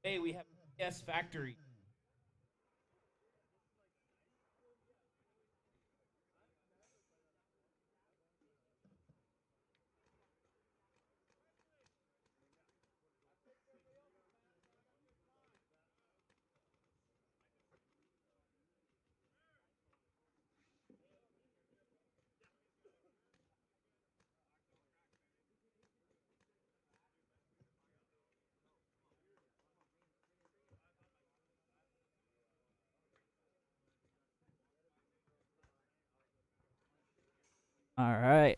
Hey, we have PS Factory. All right.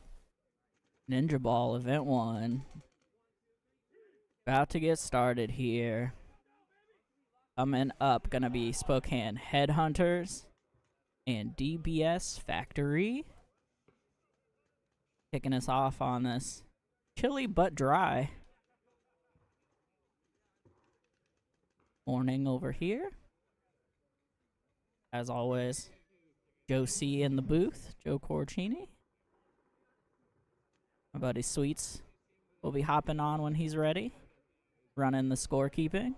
Ninjaball Event 1. About to get started here. Coming up, gonna be Spokane Headhunters and DBS Factory. Kicking us off on this chilly but dry morning over here. As always, Joe C in the booth, Joe Corcini. My buddy Sweets will be hopping on when he's ready, running the scorekeeping.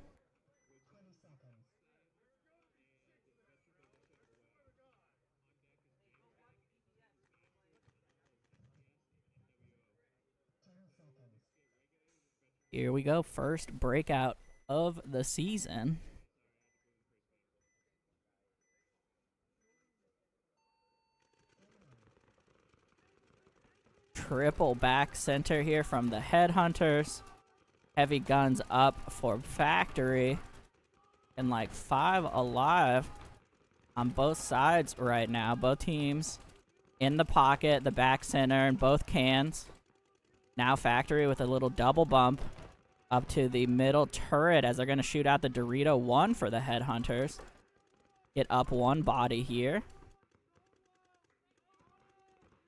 Here we go, first breakout of the season. Triple back center here from the Headhunters. Heavy guns up for Factory. And like 5 alive on both sides right now. Both teams in the pocket, the back center, and both cans. Now Factory with a little double bump up to the middle turret as they're going to shoot out the Dorito 1 for the Headhunters. Get up one body here.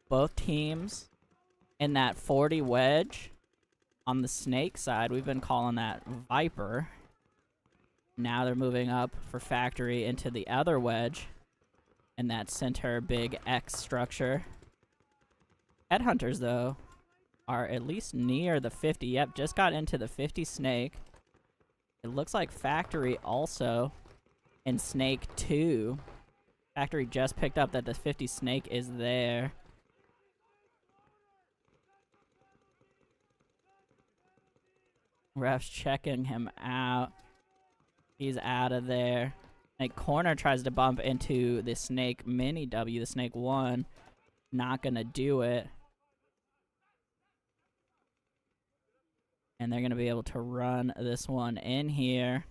Both teams in that 40 wedge on the snake side. We've been calling that Viper. Now they're moving up for Factory into the other wedge in that center big X structure. Headhunters, though, are at least near the 50. Yep, just got into the 50 snake. It looks like Factory also in snake 2. Factory just picked up that the 50 snake is there. Ref's checking him out. He's out of there. Snake corner tries to bump into the snake mini W, the snake 1. Not gonna do it. And they're gonna be able to run this one in here.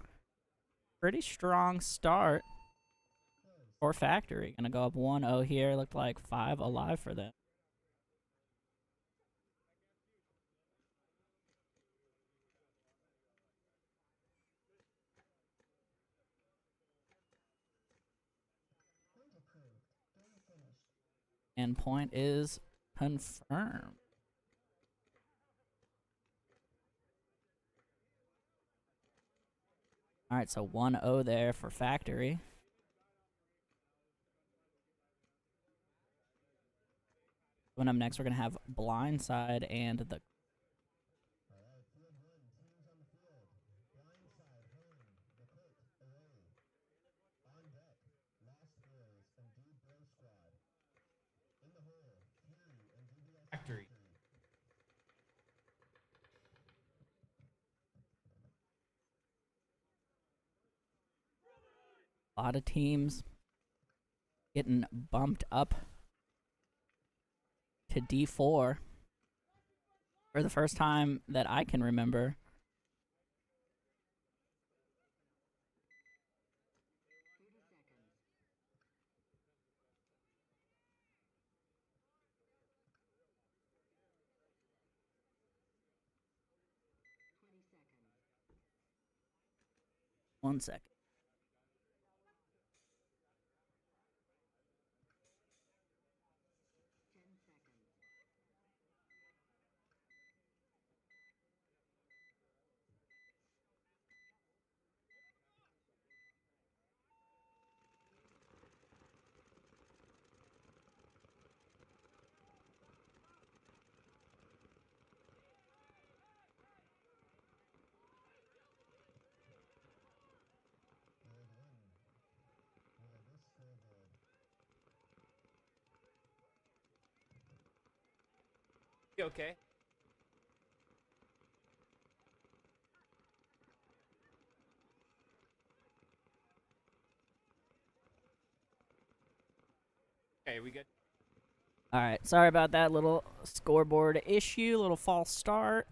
Pretty strong start for Factory. Gonna go up 1-0 here. Looked like 5 alive for them. And point is confirmed. All right, so 1-0 there for Factory. Coming up next, we're going to have Blindside and the Factory. a lot of teams getting bumped up to D4 for the first time that I can remember. One second. You okay? Okay, we good? All right, sorry about that little scoreboard issue, little false start.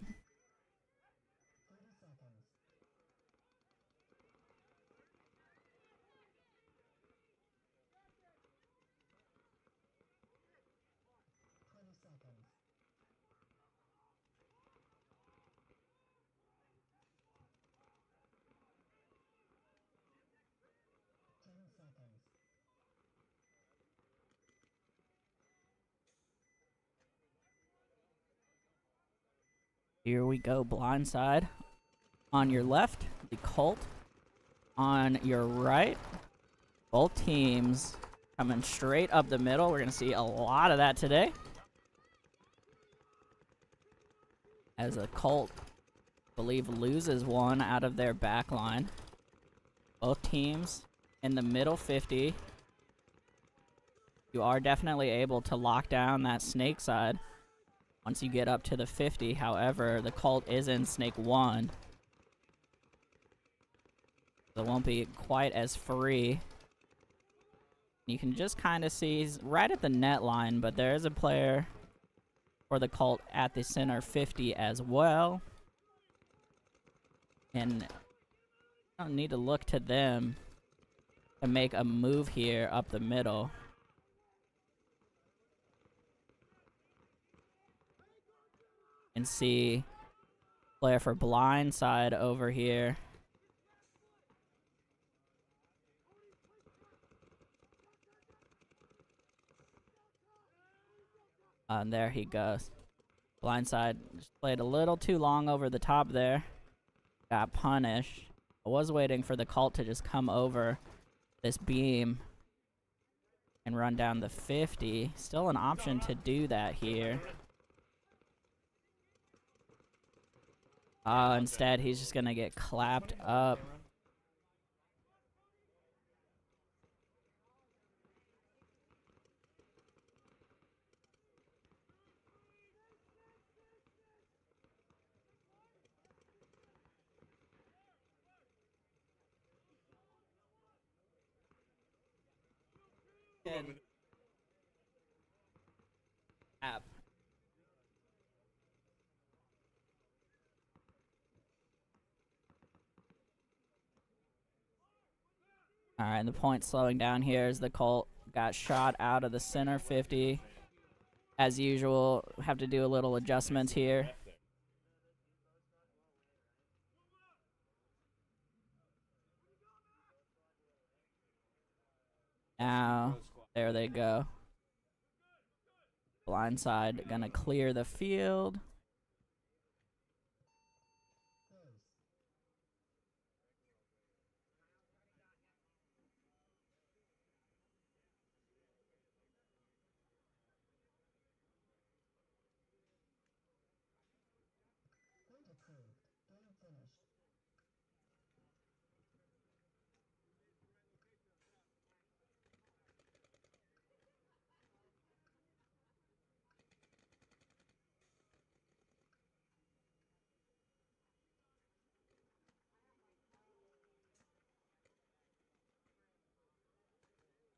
Here we go, blindside on your left, the Colt on your right. Both teams coming straight up the middle. We're going to see a lot of that today. As a Colt, I believe, loses one out of their back line. Both teams in the middle 50. You are definitely able to lock down that snake side once you get up to the 50. However, the Colt is in snake 1. So it won't be quite as free. You can just kind of see he's right at the net line, but there is a player for the Colt at the center 50 as well. And I don't need to look to them to make a move here up the middle. And see player for blindside over here. And there he goes. Blindside just played a little too long over the top there. Got punished. I was waiting for the Colt to just come over this beam and run down the 50. Still an option to do that here. Instead, he's just gonna get clapped up. App. Alright, and the point slowing down here as the Colt got shot out of the center 50. As usual, have to do a little adjustments here. Now, there they go. Blindside gonna clear the field.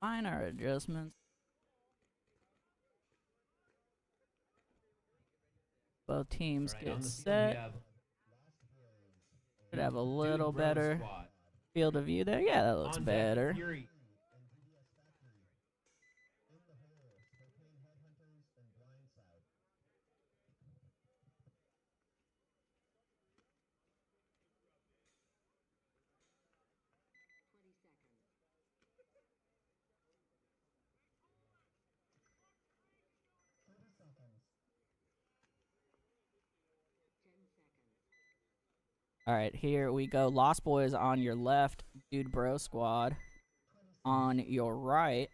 Minor adjustments. Both teams get set. Should have a little better field of view there. Yeah, that looks better. Alright, here we go. Lost Boys on your left. Dude Bro Squad on your right.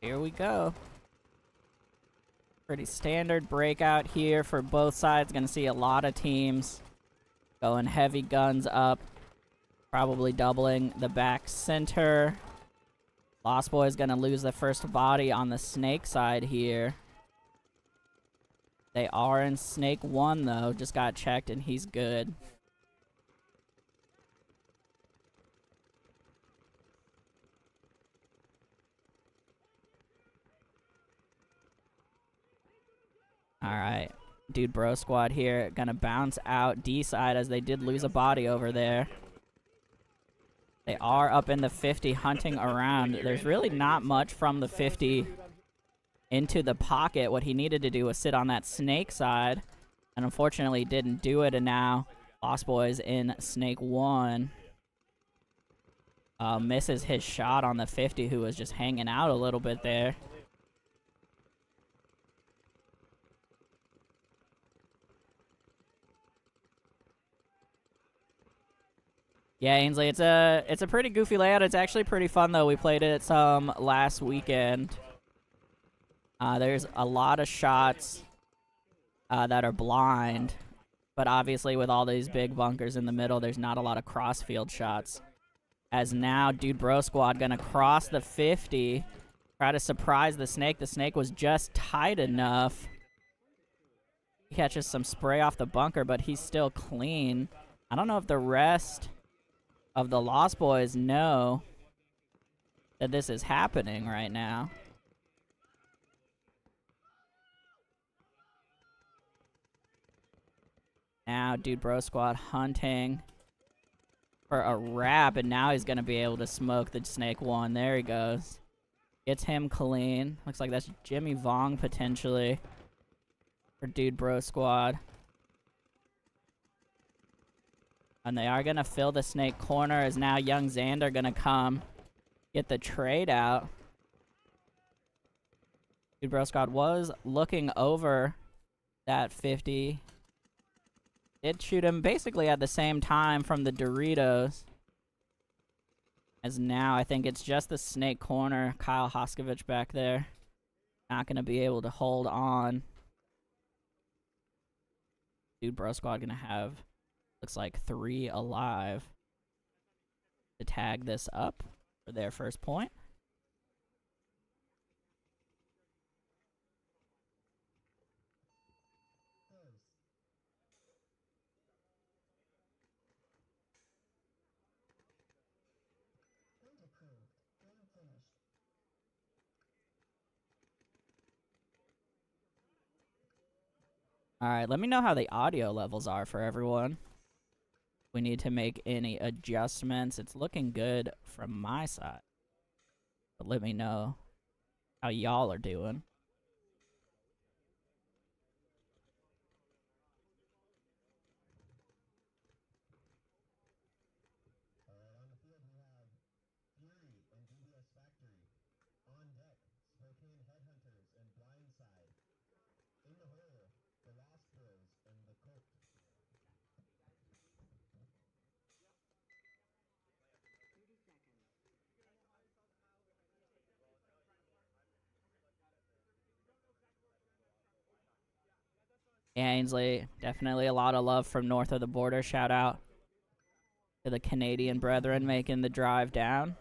Here we go. Pretty standard breakout here for both sides. Gonna see a lot of teams going heavy guns up. Probably doubling the back center. Lost Boy's gonna lose the first body on the snake side here. They are in snake 1 though. Just got checked and he's good. Alright. Dude Bro Squad here. Gonna bounce out D side as they did lose a body over there. They are up in the 50 hunting around. There's really not much from the 50 into the pocket. What he needed to do was sit on that snake side. And unfortunately didn't do it. And now Lost Boy's in snake 1. Misses his shot on the 50 who was just hanging out a little bit there. Yeah, Ainsley, it's a pretty goofy layout. It's actually pretty fun though. We played it some last weekend. There's a lot of shots that are blind, but obviously with all these big bunkers in the middle, there's not a lot of crossfield shots. As now, Dude Bro Squad gonna cross the 50, try to surprise the snake. The snake was just tight enough. He catches some spray off the bunker, but he's still clean. I don't know if the rest of the Lost Boys know that this is happening right now. Now, Dude Bro Squad hunting for a wrap, and now he's gonna be able to smoke the snake 1. There he goes. Gets him clean. Looks like that's Jimmy Vong potentially for Dude Bro Squad. And they are gonna fill the snake corner as now young Xander gonna come get the trade out. Dude Bro Squad was looking over that 50. Did shoot him basically at the same time from the Doritos. As now I think it's just the snake corner. Kyle Hoskovich back there. Not gonna be able to hold on. Dude Bro Squad gonna have, looks like 3 alive to tag this up for their first point. Alright, let me know how the audio levels are for everyone. We need to make any adjustments. It's looking good from my side. But let me know how y'all are doing. Yeah, Ainsley, definitely a lot of love from north of the border. Shout out to the Canadian brethren making the drive down.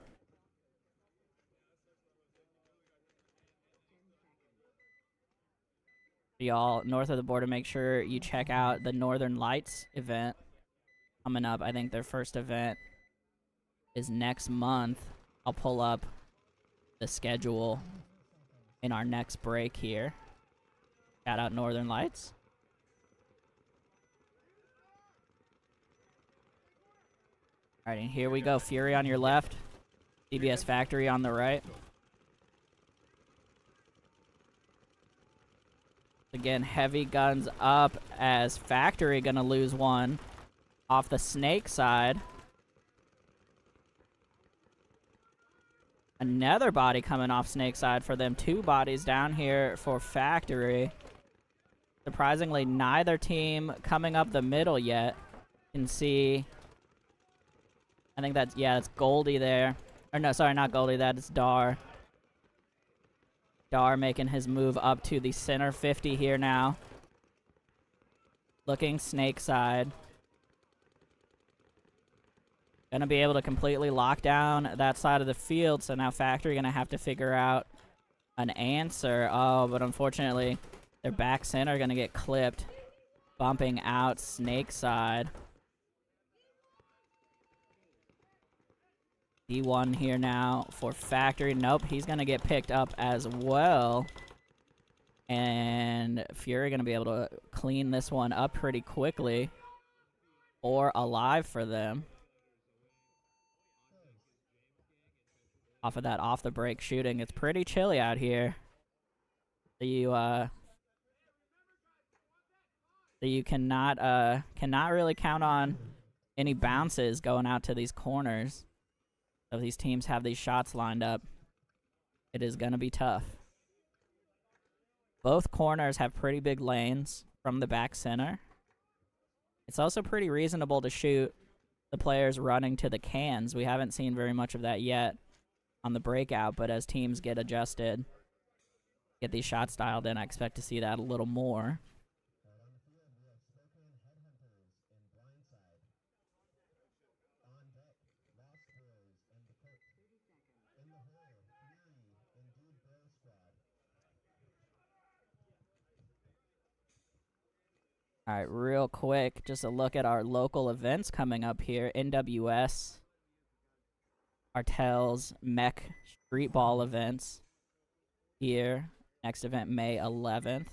Y'all north of the border, make sure you check out the Northern Lights event coming up. I think their first event is next month. I'll pull up the schedule in our next break here. Shout out Northern Lights. Alright, and here we go. Fury on your left. CBS Factory on the right. Again, heavy guns up as Factory gonna lose one off the snake side. Another body coming off snake side for them. 2 bodies down here for Factory. Surprisingly, neither team coming up the middle yet. You can see, I think that's, yeah, that's Goldie there. Or no, sorry, not Goldie, that is Dar. Dar making his move up to the center 50 here now. Looking snake side. Gonna be able to completely lock down that side of the field, so now Factory gonna have to figure out an answer. Oh, but unfortunately, their back center gonna get clipped, bumping out snake side. D1 here now for Factory. Nope, he's gonna get picked up as well. And Fury gonna be able to clean this one up pretty quickly. Or alive for them. Off of that off the break shooting. It's pretty chilly out here. So you cannot really count on any bounces going out to these corners. So if these teams have these shots lined up, it is gonna be tough. Both corners have pretty big lanes from the back center. It's also pretty reasonable to shoot the players running to the cans. We haven't seen very much of that yet on the breakout, but as teams get adjusted, get these shots dialed in, I expect to see that a little more. All right, real quick, just a look at our local events coming up here. NWS, Artel's Mech Street Ball events here. Next event, May 11th.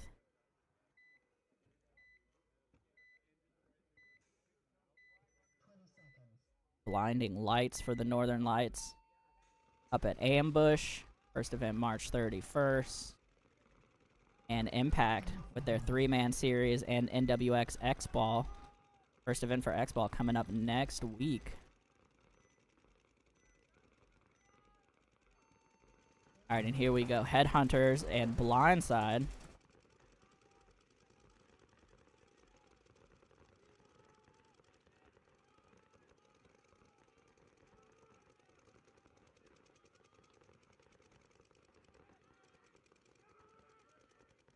Blinding Lights for the Northern Lights. Up at Ambush, first event March 31st. And Impact with their 3-man series and NWX X-Ball. First event for X-Ball coming up next week. Alright, and here we go. Headhunters and Blindside.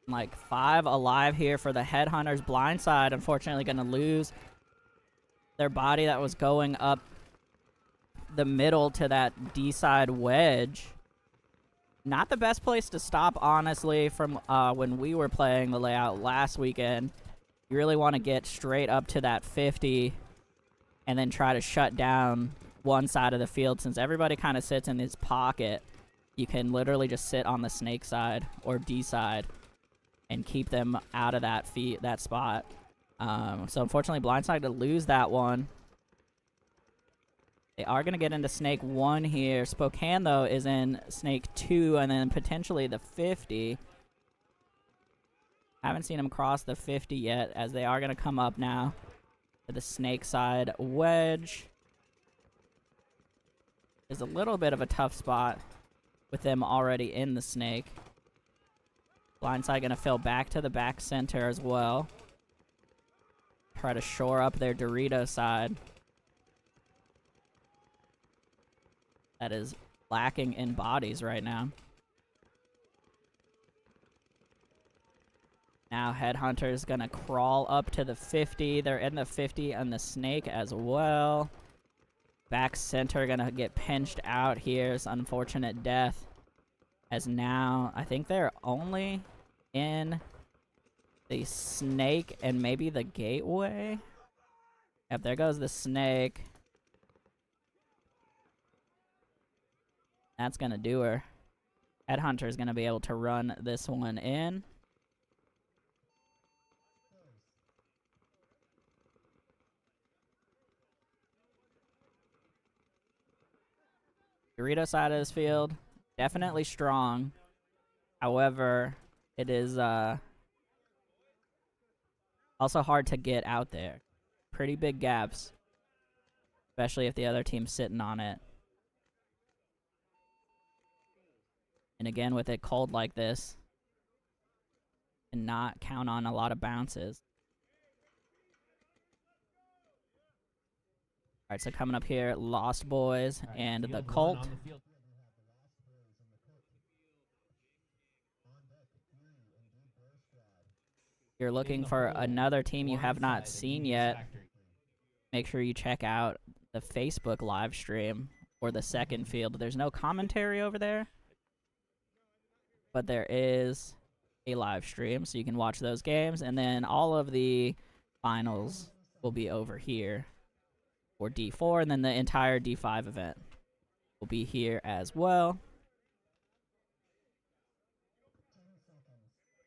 Like 5 alive here for the Headhunters. Blindside, unfortunately, going to lose their body that was going up the middle to that D-side wedge. Not the best place to stop, honestly, from when we were playing the layout last weekend. You really want to get straight up to that 50 and then try to shut down one side of the field. Since everybody kind of sits in his pocket, you can literally just sit on the snake side or D side and keep them out of that spot. So unfortunately, Blindside to lose that one. They are going to get into Snake 1 here. Spokane, though, is in Snake 2 and then potentially the 50. Haven't seen them cross the 50 yet, as they are going to come up now to the Snake side wedge. Is a little bit of a tough spot with them already in the Snake. Blindside going to fill back to the back center as well. Try to shore up their Dorito side. That is lacking in bodies right now. Now Headhunter's going to crawl up to the 50. They're in the 50 and the Snake as well. Back center going to get pinched out here. It's unfortunate death. As now, I think they're only in the Snake and maybe the Gateway. Yep, there goes the Snake. That's going to do her. Headhunter's going to be able to run this one in. Dorito side of this field, definitely strong. However, it is also hard to get out there. Pretty big gaps, especially if the other team's sitting on it. And again, with it cold like this, cannot count on a lot of bounces. All right, so coming up here, Lost Boys and the Cult. you're looking for another team you have not seen yet, make sure you check out the Facebook live stream for the second field. There's no commentary over there, but there is a live stream, so you can watch those games, and then all of the finals will be over here for D4, and then the entire D5 event will be here as well.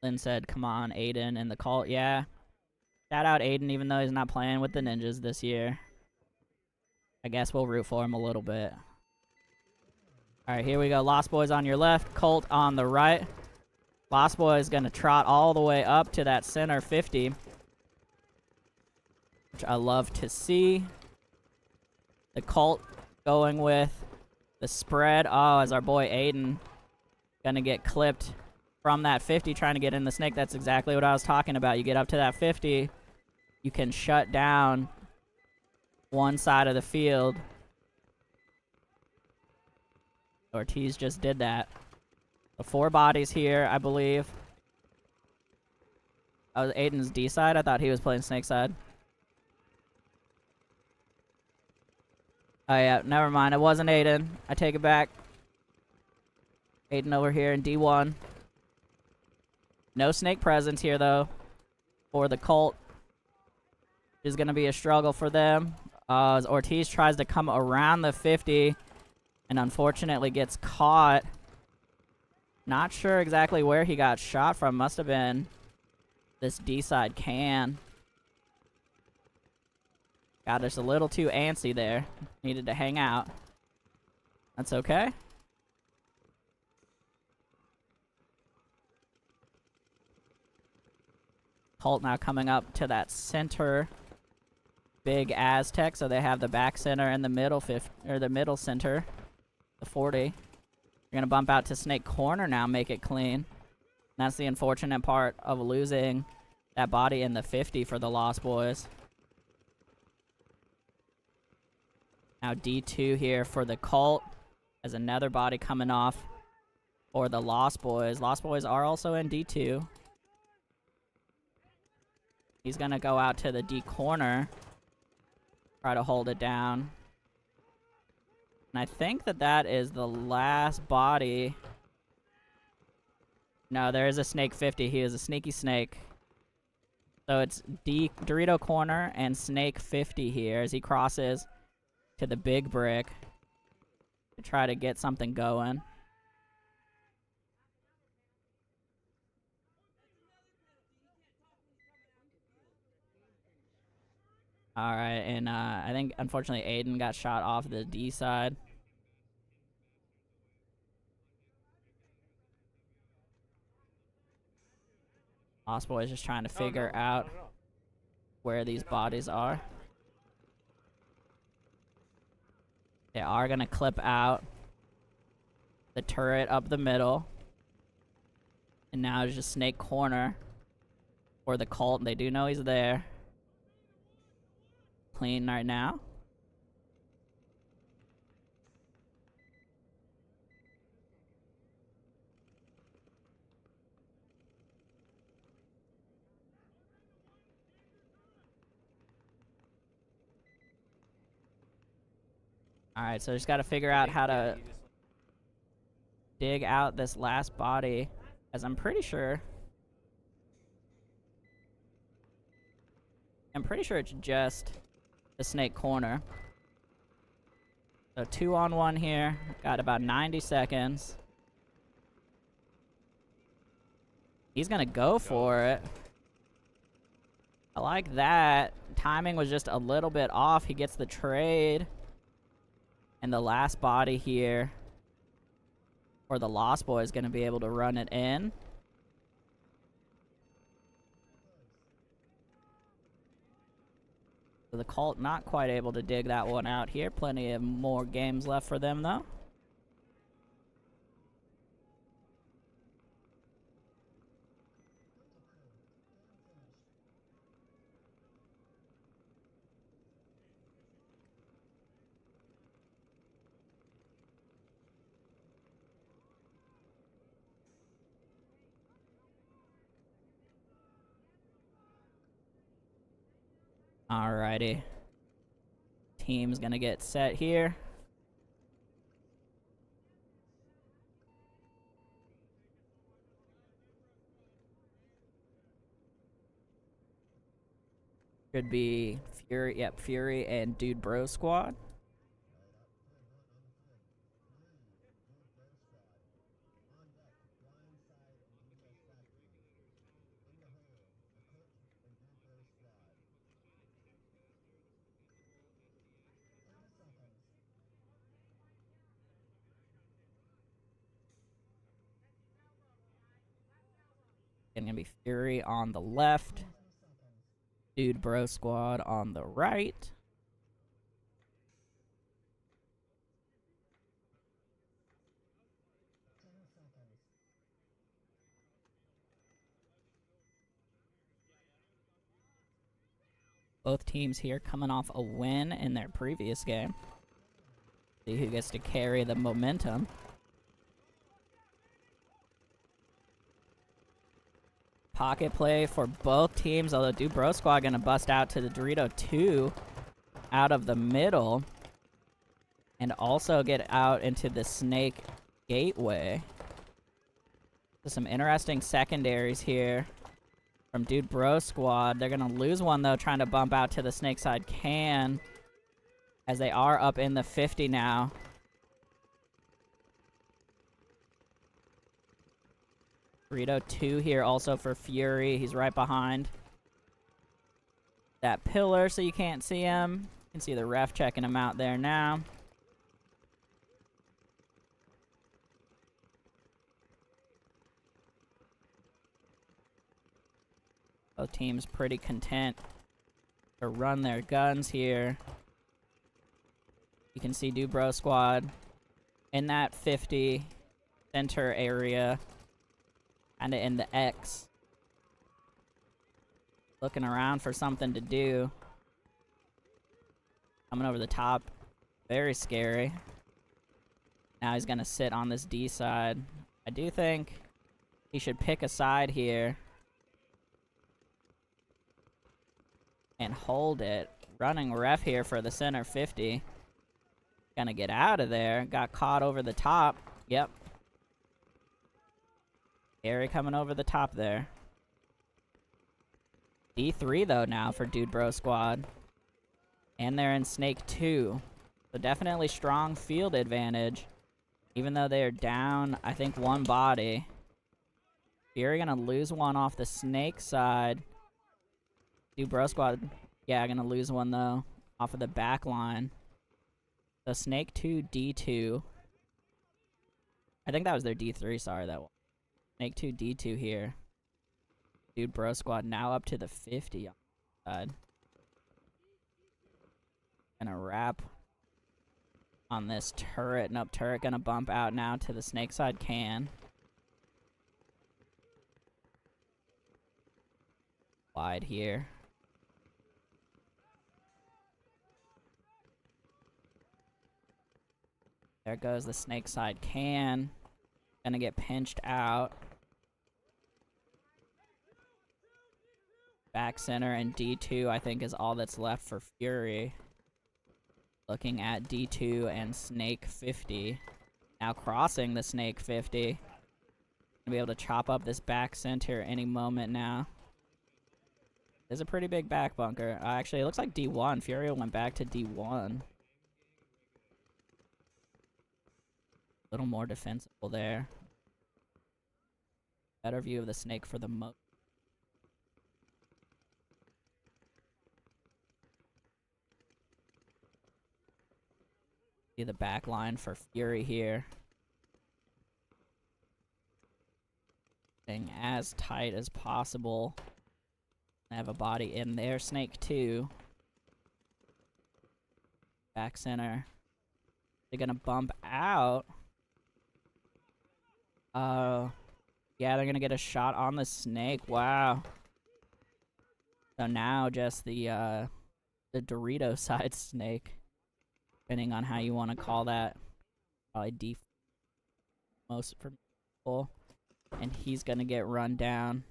Lynn said, come on, Aiden and the cult. Yeah. Shout out Aiden, even though he's not playing with the Ninjas this year. I guess we'll root for him a little bit. Alright, here we go. Lost Boys on your left, Colt on the right. Lost Boys going to trot all the way up to that center 50, which I love to see. The Colt going with the spread. Oh, as our boy Aiden going to get clipped from that 50, trying to get in the snake. That's exactly what I was talking about. You get up to that 50, you can shut down one side of the field. Ortiz just did that. So 4 bodies here, I believe. Oh, Aiden's D side? I thought he was playing snake side. Oh yeah, never mind. It wasn't Aiden. I take it back. Aiden over here in D1. No snake presence here, though, for the Colt. Is going to be a struggle for them. As Ortiz tries to come around the 50 and unfortunately gets caught. Not sure exactly where he got shot from. Must have been this D-side can. Got us a little too antsy there. Needed to hang out. That's okay. Colt now coming up to that center big Aztec, so they have the back center and the middle the middle center, the 40. You're gonna bump out to snake corner now, make it clean. That's the unfortunate part of losing that body in the 50 for the Lost Boys. Now D2 here for the Colt, as another body coming off for the Lost Boys. Lost Boys are also in D2. He's gonna go out to the D corner, try to hold it down. And I think that is the last body. No, there is a snake 50. He is a sneaky snake. So it's Dorito corner and snake 50 here as he crosses to the big brick to try to get something going. Alright, and I think, unfortunately, Aiden got shot off the D side. Lost Boys just trying to figure out where these bodies are. They are going to clip out the turret up the middle. And now it's just snake corner for the Colt. They do know he's there. Clean right now. Alright, so just gotta figure out how to dig out this last body, as I'm pretty sure it's just the snake corner. So 2-on-1 here. Got about 90 seconds. He's gonna go for it. I like that. Timing was just a little bit off. He gets the trade. And the last body here for the Lost Boy is gonna be able to run it in. So the Colt not quite able to dig that one out here. Plenty of more games left for them, though. Alrighty. Team's gonna get set here. Should be Fury, yep, Fury and Dude Bro Squad. And gonna be Fury on the left. Dude Bro Squad on the right. Both teams here coming off a win in their previous game. See who gets to carry the momentum. Pocket play for both teams, although Dude Bro Squad gonna bust out to the Dorito 2 out of the middle. And also get out into the Snake Gateway. So some interesting secondaries here from Dude Bro Squad. They're gonna lose one though, trying to bump out to the Snake side can, as they are up in the 50 now. Dorito 2 here also for Fury. He's right behind that pillar so you can't see him. You can see the ref checking him out there now. Both teams pretty content to run their guns here. You can see Dude Bro Squad in that 50 center area, kind of in the X. Looking around for something to do. Coming over the top. Very scary. Now he's going to sit on this D side. I do think he should pick a side here and hold it. Running ref here for the center 50. Gonna get out of there. Got caught over the top. Yep. Gary coming over the top there. D3 though now for Dude Bro Squad. And they're in Snake 2. So definitely strong field advantage. Even though they are down, I think, one body. Fury gonna lose one off the Snake side. Dude Bro Squad, yeah, gonna lose one though off of the back line. So Snake 2, D2. I think that was their D3, sorry, that one. Snake 2, D2 here. Dude Bro Squad now up to the 50 on the side. Gonna wrap on this turret. Nope, turret gonna bump out now to the Snake side can. Wide here. There goes the Snake side can. Gonna get pinched out. Back center and D2 I think is all that's left for Fury. Looking at D2 and Snake 50. Now crossing the Snake 50. Gonna be able to chop up this back center any moment now. There's a pretty big back bunker. Actually, it looks like D1. Fury went back to D1. A little more defensible there. Better view of the Snake for the most. See the back line for Fury here. Staying as tight as possible. I have a body in there. Snake 2. Back center. They're gonna bump out. Yeah, they're gonna get a shot on the Snake. Wow. So now just the Dorito side Snake. Depending on how you want to call that. Probably D most for people. And he's gonna get run down.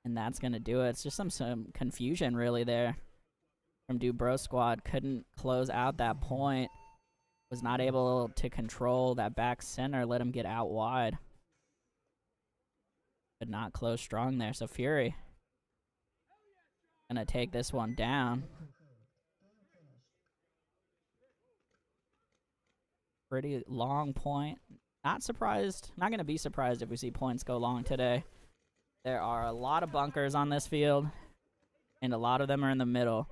And that's going to do it. It's just some confusion really there from Dude Bro Squad. Couldn't close out that point. Was not able to control that back center. Let him get out wide. Could not close strong there. So Fury going to take this one down. Pretty long point. Not surprised. Not going to be surprised if we see points go long today. There are a lot of bunkers on this field, and a lot of them are in the middle.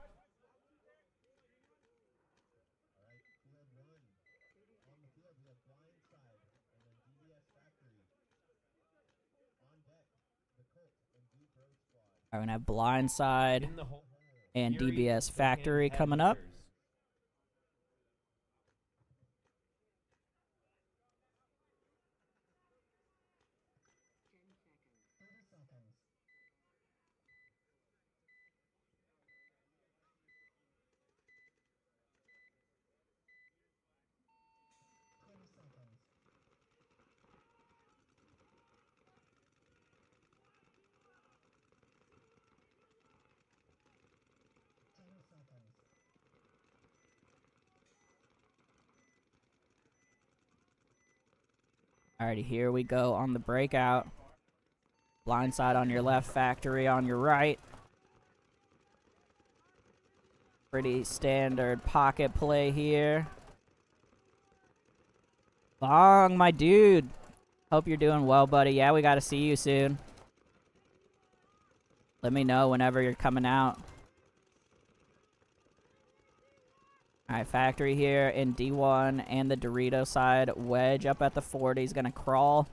We're going to have Blindside and DBS Factory coming up. Alrighty, here we go on the breakout. Blindside on your left, Factory on your right. Pretty standard pocket play here. Long, my dude. Hope you're doing well, buddy. Yeah, we got to see you soon. Let me know whenever you're coming out. Alright, Factory here in D1 and the Dorito side. Wedge up at the 40. He's going to crawl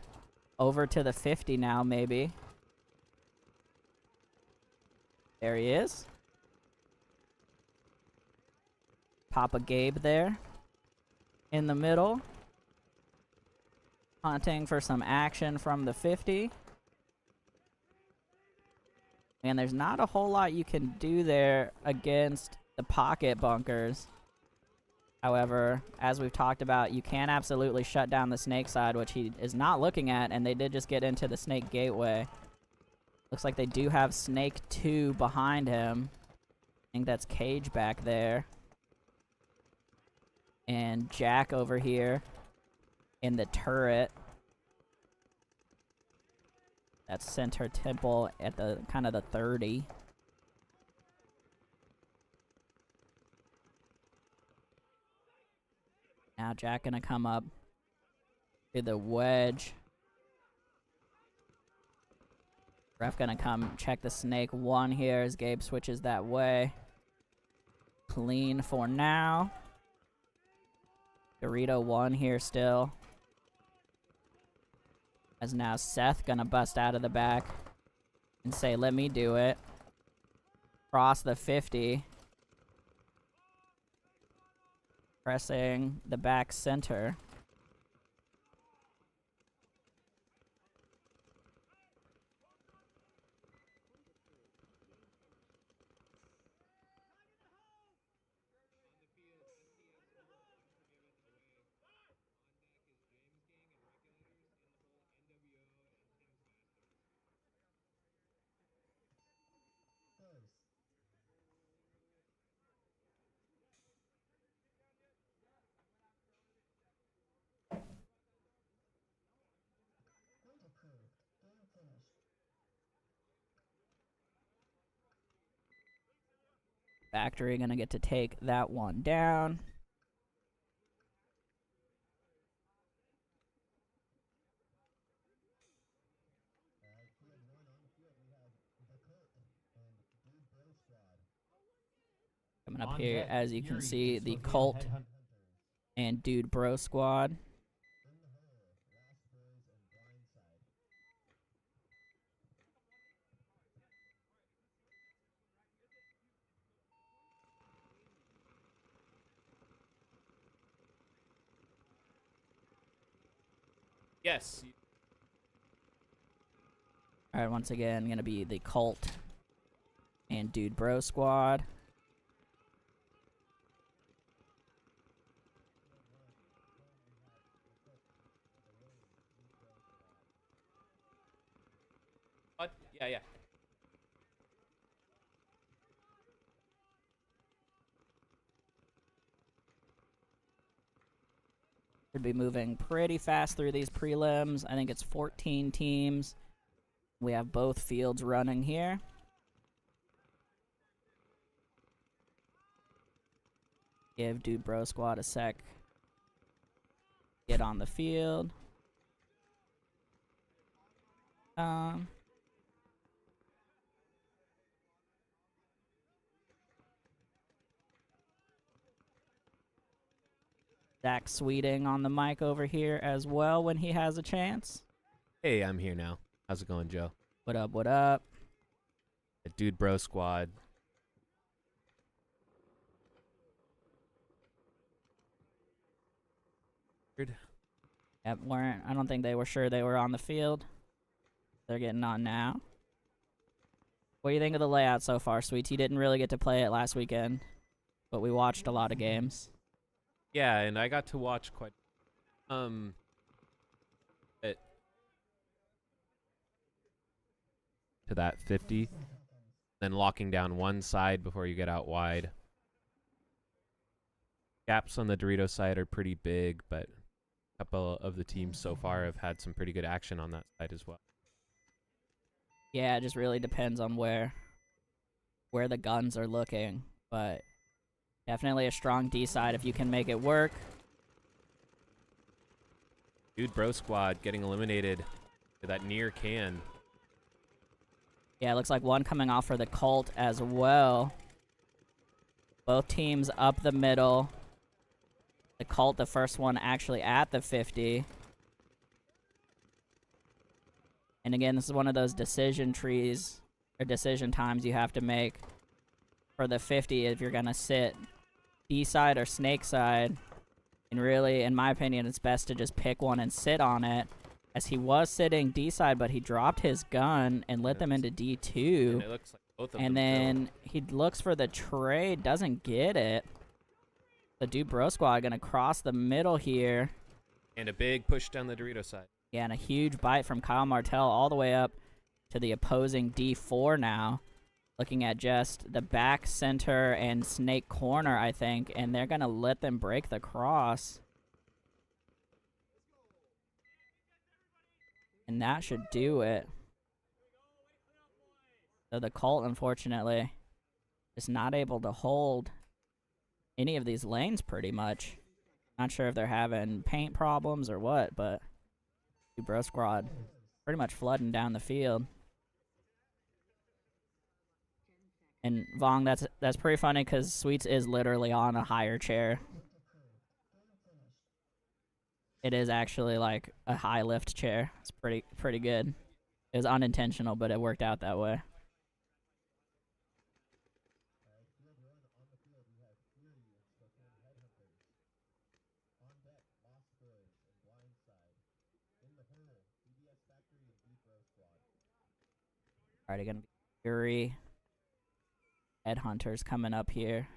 over to the 50 now, maybe. There he is. Papa Gabe there in the middle. Hunting for some action from the 50. And there's not a whole lot you can do there against the pocket bunkers. However, as we've talked about, you can absolutely shut down the snake side, which he is not looking at, and they did just get into the snake gateway. Looks like they do have snake 2 behind him. I think that's Cage back there. And Jack over here in the turret. That's center temple at the kind of the 30. Now Jack gonna come up to the wedge. Ref gonna come check the snake 1 here as Gabe switches that way. Clean for now. Dorito 1 here still. As now Seth gonna bust out of the back and say, let me do it. Cross the 50. Pressing the back center. Factory gonna get to take that one down. Coming up here, as you can see, the Cult and Dude Bro Squad. Yes. Alright, once again, gonna be the Cult and Dude Bro Squad. What? Yeah, yeah. Should be moving pretty fast through these prelims. I think it's 14 teams. We have both fields running here. Give Dude Bro Squad a sec. Get on the field. Zach Sweeting on the mic over here as well when he has a chance. Hey, I'm here now. How's it going, Joe? What up, what up? The Dude Bro Squad. Yep, I don't think they were sure they were on the field. They're getting on now. What do you think of the layout so far, Sweets? You didn't really get to play it last weekend, but we watched a lot of games. Yeah, and I got to watch quite it to that 50, then locking down one side before you get out wide. Gaps on the Dorito side are pretty big, but a couple of the teams so far have had some pretty good action on that side as well. Yeah, it just really depends on where the guns are looking, but definitely a strong D side if you can make it work. Dude Bro Squad getting eliminated to that near can. Yeah, it looks like one coming off for the Cult as well. Both teams up the middle. The Cult, the first one actually at the 50. And again, this is one of those decision trees, or decision times you have to make for the 50 if you're going to sit D side or snake side. And really, in my opinion, it's best to just pick one and sit on it, as he was sitting D side, but he dropped his gun and let them into D2. And it looks like both of and them then he looks for the trade, doesn't get it. The Dude Bro Squad going to cross the middle here. and a big push down the Dorito side. Yeah, and a huge bite from Kyle Martell all the way up to the opposing D4 now. Looking at just the back, center, and snake corner, I think. And they're going to let them break the cross. And that should do it. So the Colt, unfortunately, is not able to hold any of these lanes pretty much. Not sure if they're having paint problems or what, but Bro Squad pretty much flooding down the field. And Vong, that's pretty funny because Sweets is literally on a higher chair. It is actually like a high lift chair. It's pretty good. It was unintentional, but it worked out that way. Alright, gonna be Fury. Headhunters coming up here.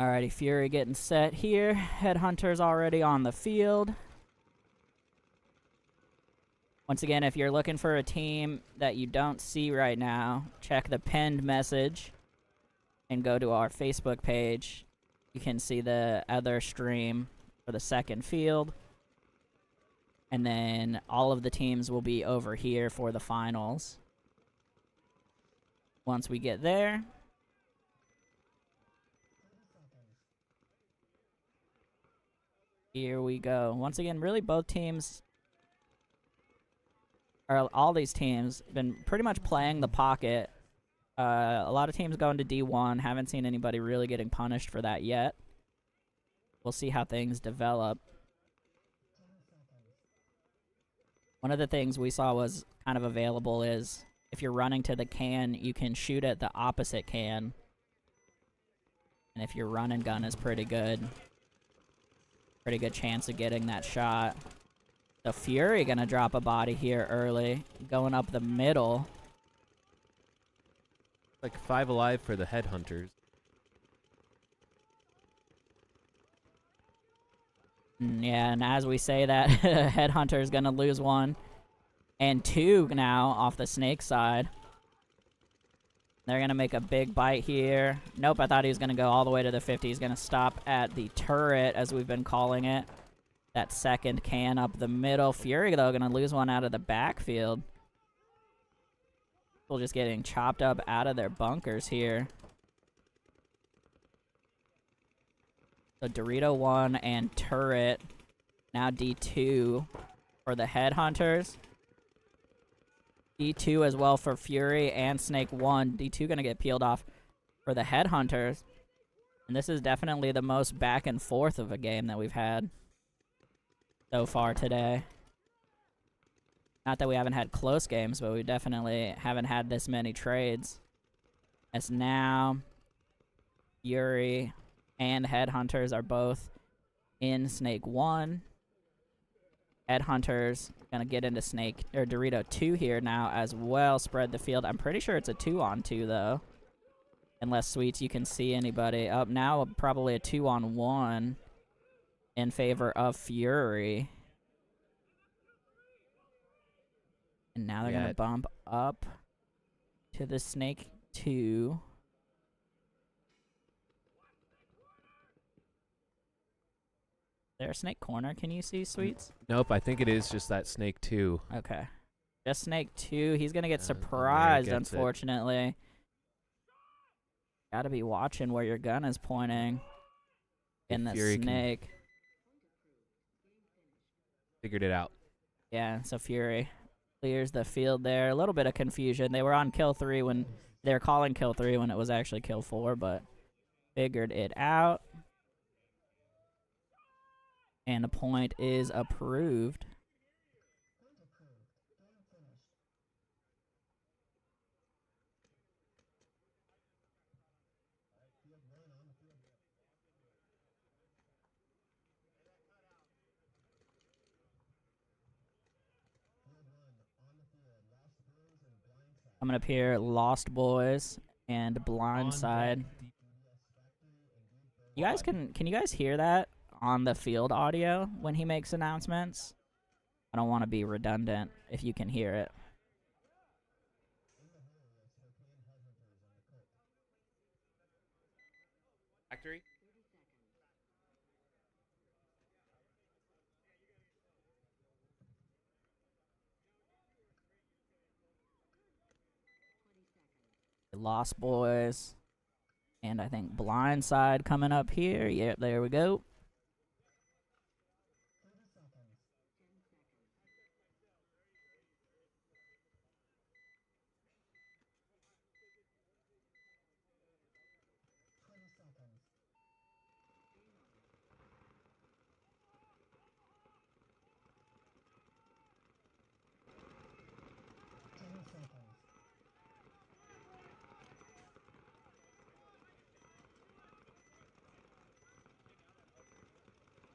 Alrighty, Fury getting set here. Headhunters already on the field. Once again, if you're looking for a team that you don't see right now, check the pinned message and go to our Facebook page. You can see the other stream for the second field. And then all of the teams will be over here for the finals. Once we get there, here we go. Once again, really both teams, or all these teams, been pretty much playing the pocket. A lot of teams going to D1. Haven't seen anybody really getting punished for that yet. We'll see how things develop. One of the things we saw was kind of available is if you're running to the can, you can shoot at the opposite can. And if your run and gun is pretty good chance of getting that shot. The Fury gonna drop a body here early, going up the middle. Like 5 alive for the Headhunters. Yeah, and as we say that, Headhunter is going to lose 1 and 2 now off the snake side. They're going to make a big bite here. Nope, I thought he was going to go all the way to the 50. He's going to stop at the turret, as we've been calling it. That second can up the middle. Fury, though, going to lose 1 out of the backfield. People just getting chopped up out of their bunkers here. So Dorito 1 and turret. Now D2 for the Headhunters. D2 as well for Fury and Snake 1. D2 gonna get peeled off for the Headhunters. And this is definitely the most back and forth of a game that we've had so far today. Not that we haven't had close games, but we definitely haven't had this many trades. As now, Fury and Headhunters are both in Snake 1. Headhunters gonna get into Snake or Dorito 2 here now as well. Spread the field. I'm pretty sure it's a 2-on-2 though. Unless Sweets, you can see anybody. Up now, probably a 2-on-1 in favor of Fury. And now they're gonna bump up to the Snake 2. There a Snake corner? Can you see, Sweets? Nope, I think it is just that Snake 2. Okay. Just Snake 2. He's gonna get There surprised, gets it. unfortunately. Gotta be watching where your gun is pointing. In the Fury Snake. Figured it out. Yeah, so Fury clears the field there. A little bit of confusion. They were on kill 3 when they were calling kill 3 when it was actually kill 4, but figured it out. And the point is approved. Coming up here, Lost Boys and Blindside. You guys can you guys hear that on the field audio when he makes announcements? I don't want to be redundant if you can hear it. Factory? Lost Boys. And I think Blindside coming up here. Yep, there we go.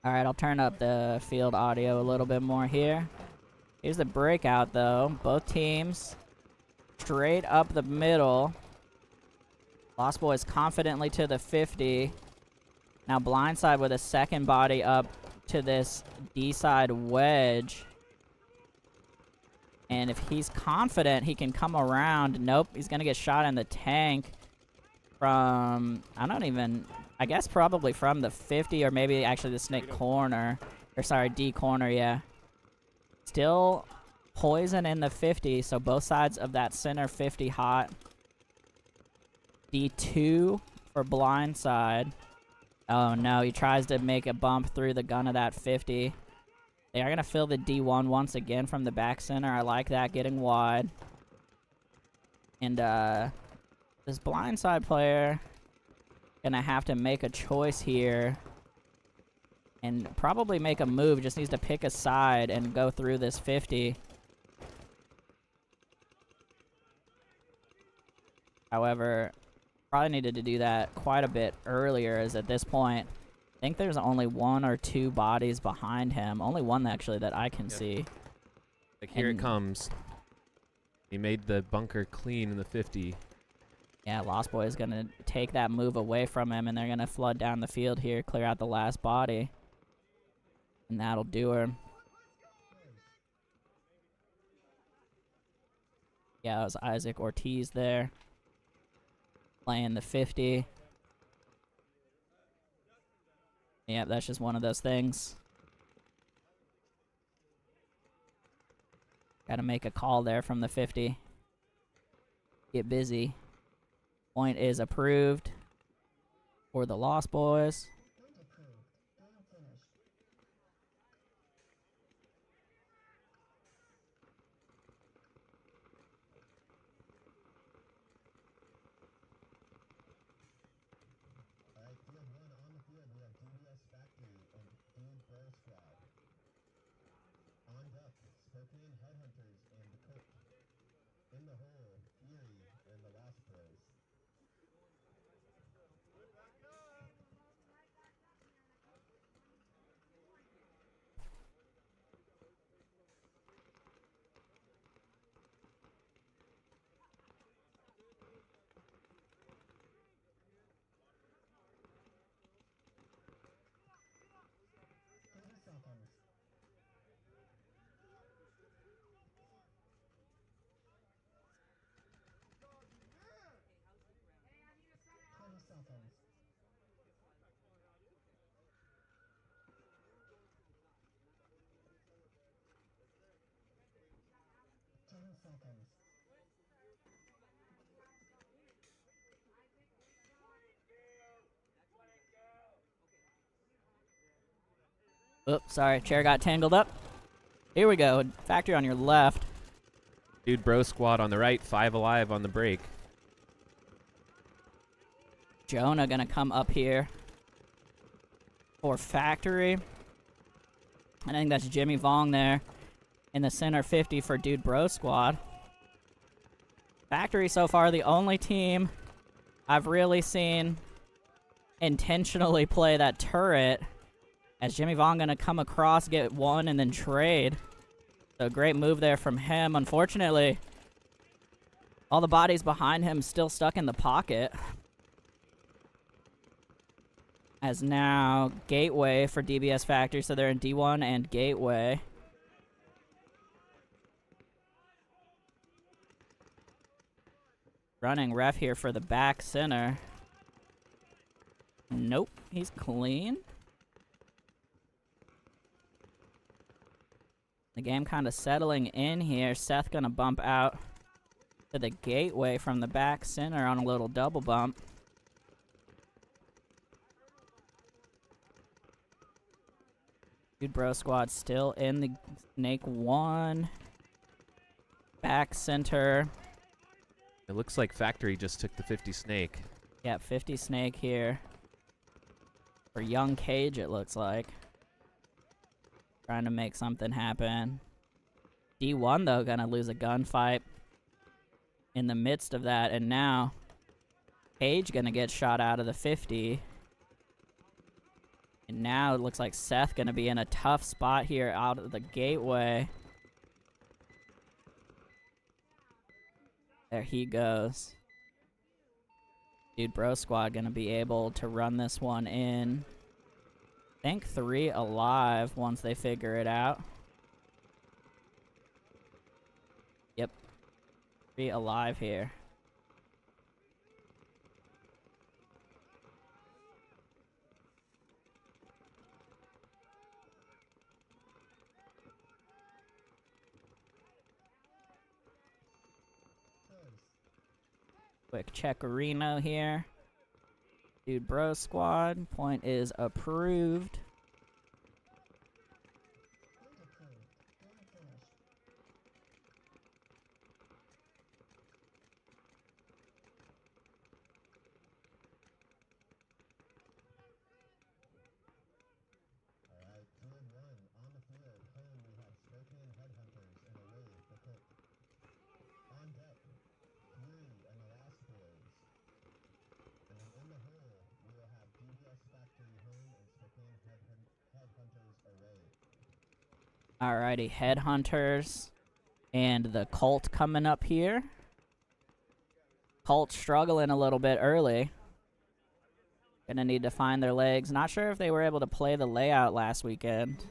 Alright, I'll turn up the field audio a little bit more here. Here's the breakout, though. Both teams straight up the middle. Lost Boys confidently to the 50. Now Blindside with a second body up to this D-side wedge. And if he's confident, he can come around. Nope, he's going to get shot in the tank from... I guess probably from the 50 or maybe actually the Snake corner. Or sorry, D corner, yeah. Still poison in the 50, so both sides of that center 50 hot. D2 for Blindside. Oh no, he tries to make a bump through the gun of that 50. They are going to fill the D1 once again from the back center. I like that, getting wide. And this Blindside player... gonna have to make a choice here and probably make a move. Just needs to pick a side and go through this 50. However, probably needed to do that quite a bit earlier, as at this point I think there's only 1 or 2 bodies behind him. Only one actually that I can see. Like here it comes. He made the bunker clean in the 50. Yeah, Lost Boy is going to take that move away from him, and they're going to flood down the field here, clear out the last body. And that'll do her. Yeah, it was Isaac Ortiz there. Playing the 50. Yeah, that's just one of those things. Gotta make a call there from the 50. Get busy. Point is approved for the Lost Boys. Oops, sorry, chair got tangled up. Here we go. Factory on your left. Dude Bro Squad on the right, 5 alive on the break. Jonah gonna come up here for Factory. I think that's Jimmy Vong there in the center 50 for Dude Bro Squad. Factory so far the only team I've really seen intentionally play that turret, as Jimmy Vong gonna come across, get one, and then trade. So great move there from him. Unfortunately, all the bodies behind him still stuck in the pocket. As now Gateway for DBS Factory, so they're in D1 and Gateway. Running ref here for the back center. Nope, he's clean. The game kind of settling in here. Seth gonna bump out to the Gateway from the back center on a little double bump. Dude Bro Squad still in the Snake 1. Back center. It looks like Factory just took the 50 Snake. Yeah, 50 Snake here. For Young Cage, it looks like. Trying to make something happen. D1, though, gonna lose a gunfight in the midst of that. And now, Cage gonna get shot out of the 50. And now it looks like Seth gonna be in a tough spot here out of the Gateway. There he goes. Dude Bro Squad gonna be able to run this one in. I think 3 alive once they figure it out. Yep. 3 alive here. Quick checkerino here. Dude Bro Squad. Point is approved. Alrighty, Headhunters and the Cult coming up here. Cult struggling a little bit early. Gonna need to find their legs. Not sure if they were able to play the layout last weekend.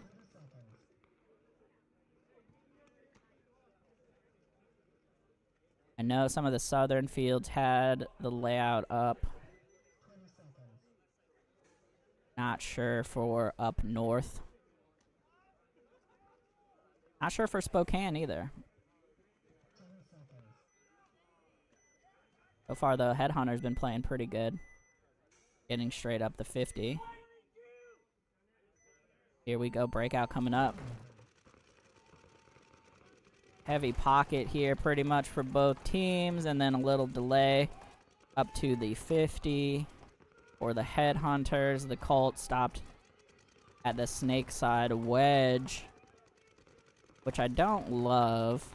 I know some of the southern fields had the layout up. Not sure for up north. Not sure for Spokane either. So far, the Headhunter's been playing pretty good. Getting straight up the 50. Here we go, breakout coming up. Heavy pocket here pretty much for both teams, and then a little delay up to the 50 for the Headhunters. The Colt stopped at the snake side wedge, which I don't love,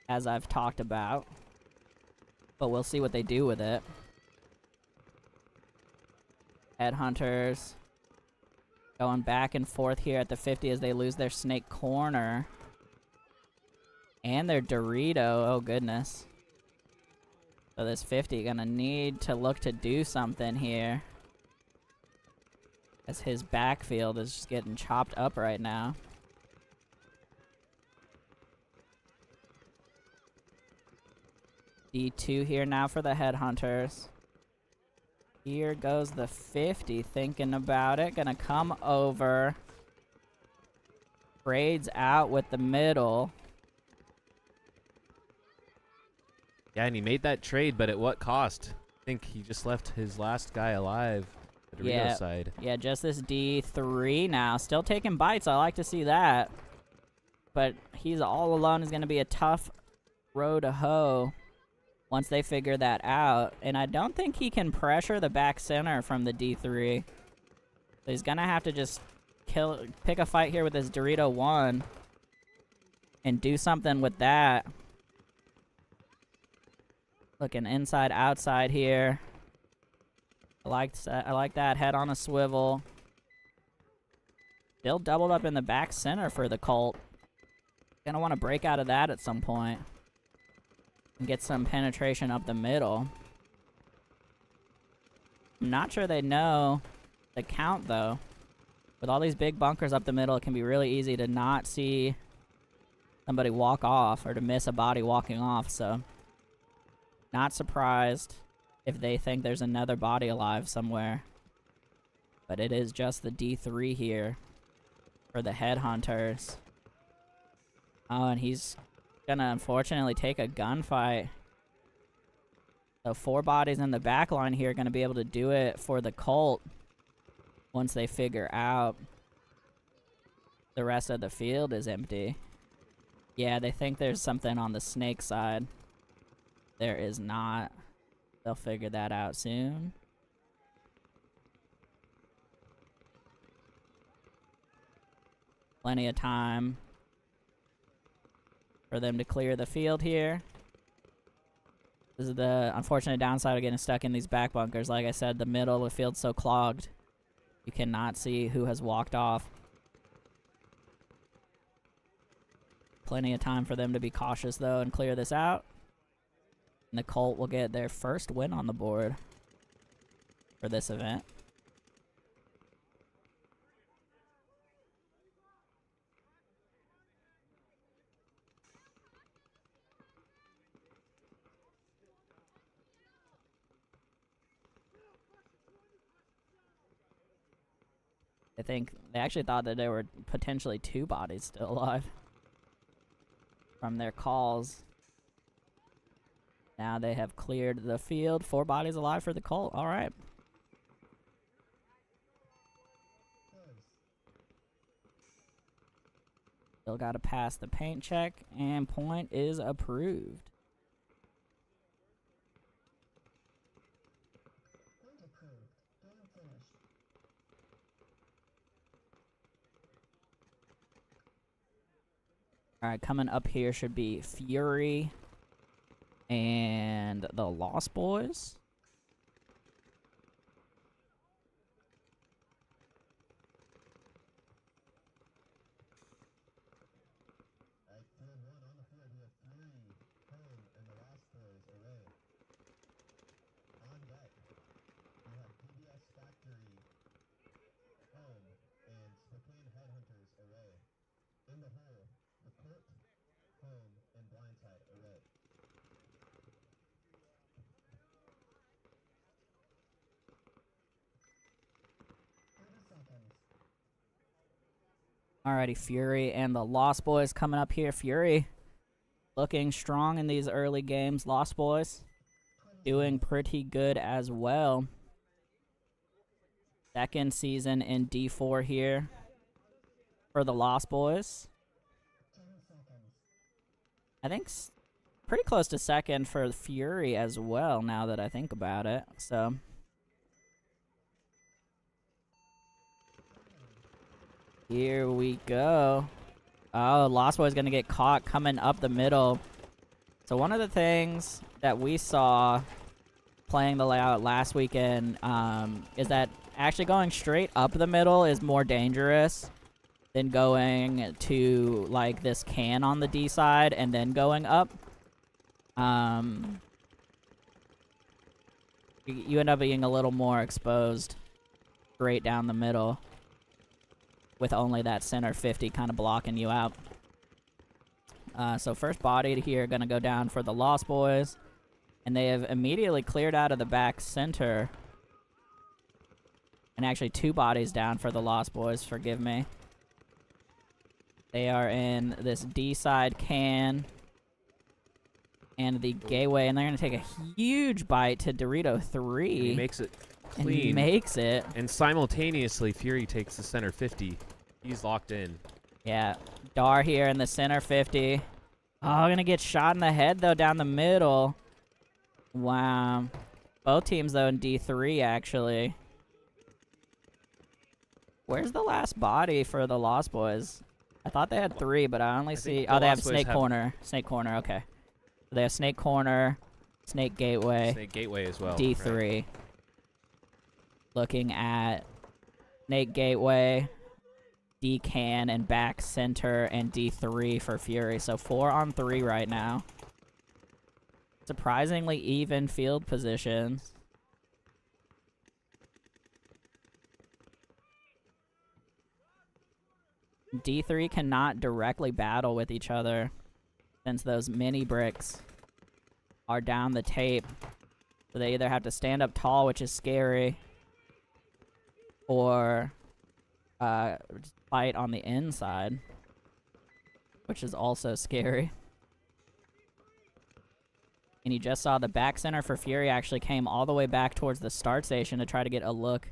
as I've talked about, but we'll see what they do with it. Headhunters going back and forth here at the 50 as they lose their snake corner. And their Dorito, oh goodness. So this 50 gonna need to look to do something here, as his backfield is just getting chopped up right now. D2 here now for the Headhunters. Here goes the 50, thinking about it. Gonna come over. Braids out with the middle. Yeah, and he made that trade, but at what cost? I think he just left his last guy alive. The Dorito side. Yeah, just this D3 now. Still taking bites. I like to see that. But he's all alone is going to be a tough row to hoe once they figure that out. And I don't think he can pressure the back center from the D3. So he's going to have to just pick a fight here with his Dorito 1 and do something with that. Looking inside, outside here. I like that. Head on a swivel. Still doubled up in the back center for the Colt. Gonna want to break out of that at some point and get some penetration up the middle. I'm not sure they know the count, though. With all these big bunkers up the middle, it can be really easy to not see somebody walk off or to miss a body walking off, so not surprised if they think there's another body alive somewhere. But it is just the D3 here for the Headhunters. Oh, and he's gonna unfortunately take a gunfight. So 4 bodies in the back line here are gonna be able to do it for the Colt once they figure out the rest of the field is empty. Yeah, they think there's something on the snake side. There is not. They'll figure that out soon. Plenty of time for them to clear the field here. This is the unfortunate downside of getting stuck in these back bunkers. Like I said, the middle of the field's so clogged, you cannot see who has walked off. Plenty of time for them to be cautious, though, and clear this out. And the Colt will get their first win on the board for this event. I think they actually thought that there were potentially 2 bodies still alive from their calls. Now they have cleared the field. 4 bodies alive for the Colt. All right. Still got to pass the paint check, and point is approved. All right, coming up here should be Fury and the Lost Boys. Alrighty, Fury and the Lost Boys coming up here. Fury looking strong in these early games. Lost Boys doing pretty good as well. Second season in D4 here for the Lost Boys. I think pretty close to second for Fury as well, now that I think about it. So here we go. Oh, Lost Boy's gonna get caught coming up the middle. So one of the things that we saw playing the layout last weekend is that actually going straight up the middle is more dangerous than going to like this can on the D side and then going up. You end up being a little more exposed straight down the middle with only that center 50 kind of blocking you out. So first body here gonna go down for the Lost Boys, and they have immediately cleared out of the back center. And actually 2 bodies down for the Lost Boys, forgive me. They are in this D side can and the gateway, and they're gonna take a huge bite to Dorito 3. And he makes it clean. And he makes it. And simultaneously, Fury takes the center 50. He's locked in. Yeah. Dar here in the center 50. Oh, gonna get shot in the head, though, down the middle. Wow. Both teams, though, in D3, actually. Where's the last body for the Lost Boys? I thought they had 3, but I only see... Oh, they have Snake Corner. Snake Corner, okay. So they have Snake Corner, Snake Gateway. Snake Gateway as well. D3. Right. Looking at Snake Gateway, D can, and back center, and D3 for Fury. So 4 on 3 right now. Surprisingly even field positions. D3 cannot directly battle with each other since those mini bricks are down the tape. So they either have to stand up tall, which is scary, or fight on the inside, which is also scary. And you just saw the back center for Fury actually came all the way back towards the start station to try to get a look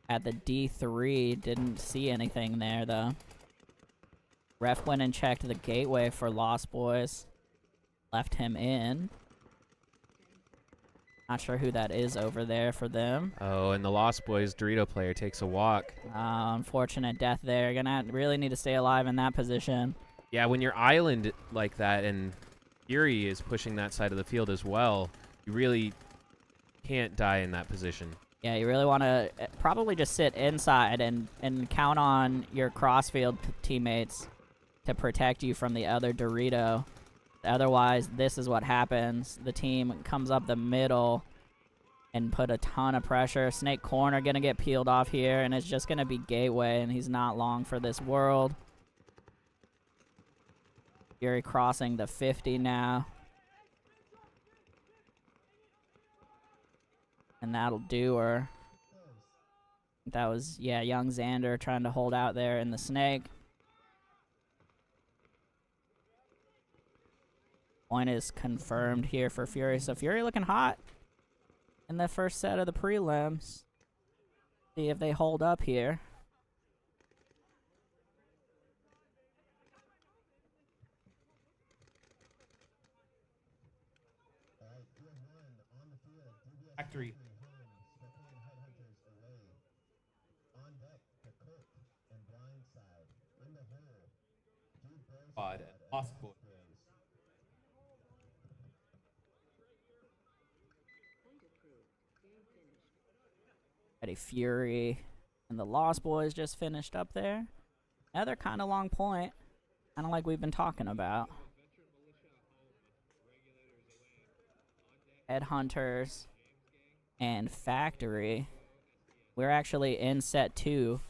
at the D3. Didn't see anything there, though. Ref went and checked the gateway for Lost Boys. Left him in. Not sure who that is over there for them. Oh, and the Lost Boys Dorito player takes a walk. Unfortunate death there. Gonna really need to stay alive in that position. Yeah, when you're island like that and Fury is pushing that side of the field as well, you really can't die in that position. Yeah, you really want to probably just sit inside and count on your crossfield teammates to protect you from the other Dorito. Otherwise, this is what happens. The team comes up the middle and put a ton of pressure. Snake Corner gonna get peeled off here, and it's just gonna be Gateway, and he's not long for this world. Fury crossing the 50 now. And that'll do her. That was, yeah, young Xander trying to hold out there in the Snake. Point is confirmed here for Fury. So Fury looking hot in the first set of the prelims. See if they hold up here. Factory. Lost Boy. Eddie Fury and the Lost Boys just finished up there. Another kind of long point, kind of like we've been talking about. Headhunters and Factory. We're actually in set 2.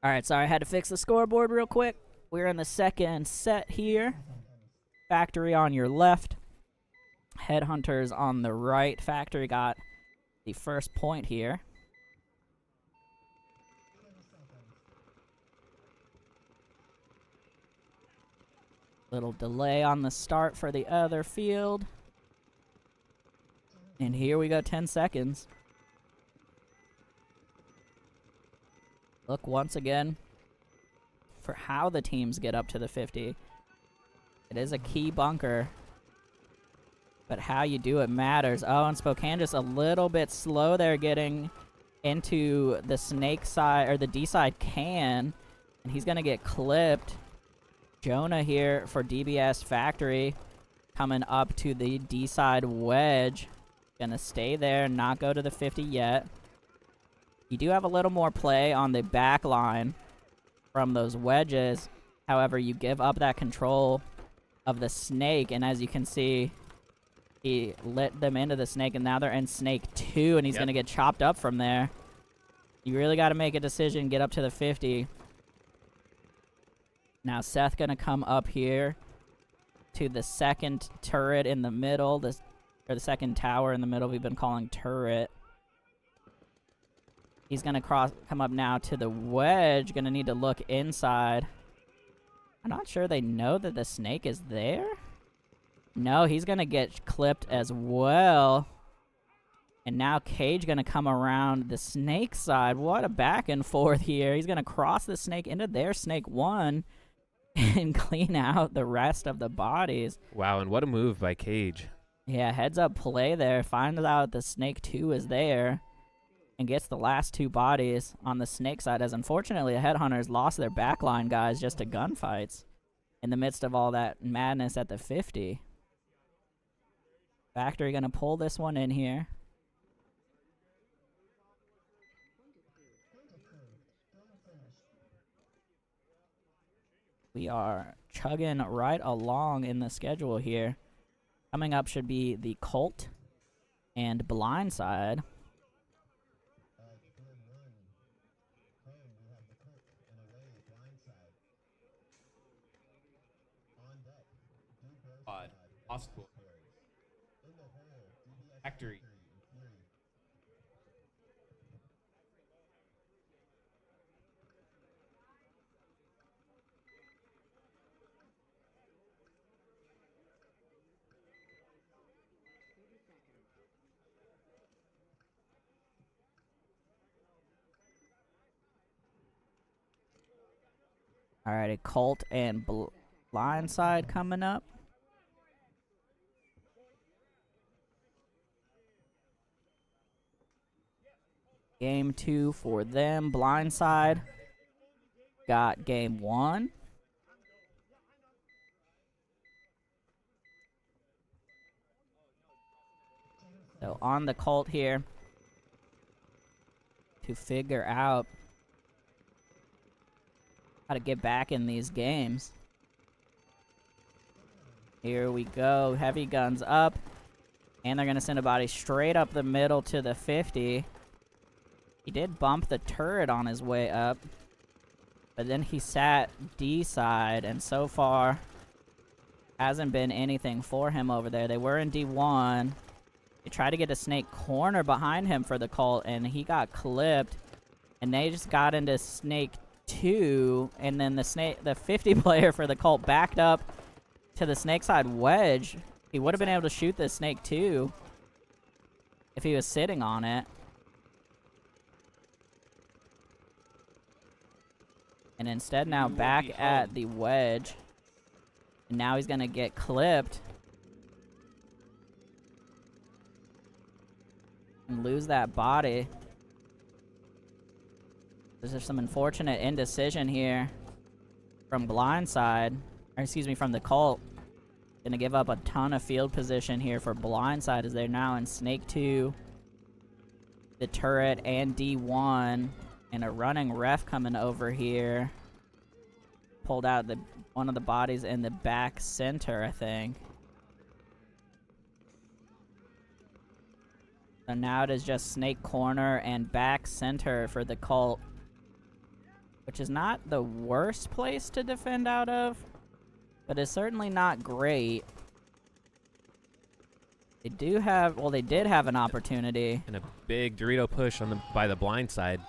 Alright, sorry, I had to fix the scoreboard real quick. We're in the second set here. Factory on your left. Headhunters on the right. Factory got the first point here. Little delay on the start for the other field. And here we go, 10 seconds. Look once again for how the teams get up to the 50. It is a key bunker, but how you do it matters. Oh, and Spokane just a little bit slow there getting into the snake side, or the D side can, and he's gonna get clipped. Jonah here for DBS Factory coming up to the D side wedge. Gonna stay there, not go to the 50 yet. You do have a little more play on the back line from those wedges. However, you give up that control of the snake, and as you can see, he lit them into the snake, and now they're in snake 2, and he's gonna get chopped up from there. You really got to make a decision, get up to the 50. Now Seth gonna come up here to the second turret in the middle, or the second tower in the middle. We've been calling turret. He's gonna come up now to the wedge. Gonna need to look inside. I'm not sure they know that the snake is there. No, he's gonna get clipped as well. And now Cage gonna come around the snake side. What a back and forth here. He's gonna cross the snake into their snake 1 and clean out the rest of the bodies. Wow, and what a move by Cage. Yeah, heads up play there. Finds out the snake 2 is there and gets the last 2 bodies on the snake side, as unfortunately the Headhunters lost their backline guys just to gunfights in the midst of all that madness at the 50. Factory gonna pull this one in here. We are chugging right along in the schedule here. Coming up should be the Colt and Blindside. Hospital. Factory. Alrighty, Colt and Blindside coming up. Game 2 for them. Blindside got game 1. So on the Colt here to figure out how to get back in these games. Here we go. Heavy guns up. And they're going to send a body straight up the middle to the 50. He did bump the turret on his way up. But then he sat D side, and so far hasn't been anything for him over there. They were in D1. They tried to get a snake corner behind him for the Colt, and he got clipped. And they just got into snake 2, and then the 50 player for the Colt backed up to the snake side wedge. He would have been able to shoot the snake 2 if he was sitting on it. And instead now back at the wedge. And now he's gonna get clipped and lose that body. There's some unfortunate indecision here from Blindside, or excuse me, from the Colt. Gonna give up a ton of field position here for Blindside as they're now in Snake 2, the turret, and D1, and a running ref coming over here. Pulled out one of the bodies in the back center, I think. So now it is just Snake corner and back center for the Colt. which is not the worst place to defend out of, but it's certainly not great. They do have, well, they did have an opportunity. And a big Dorito push on by the blind side.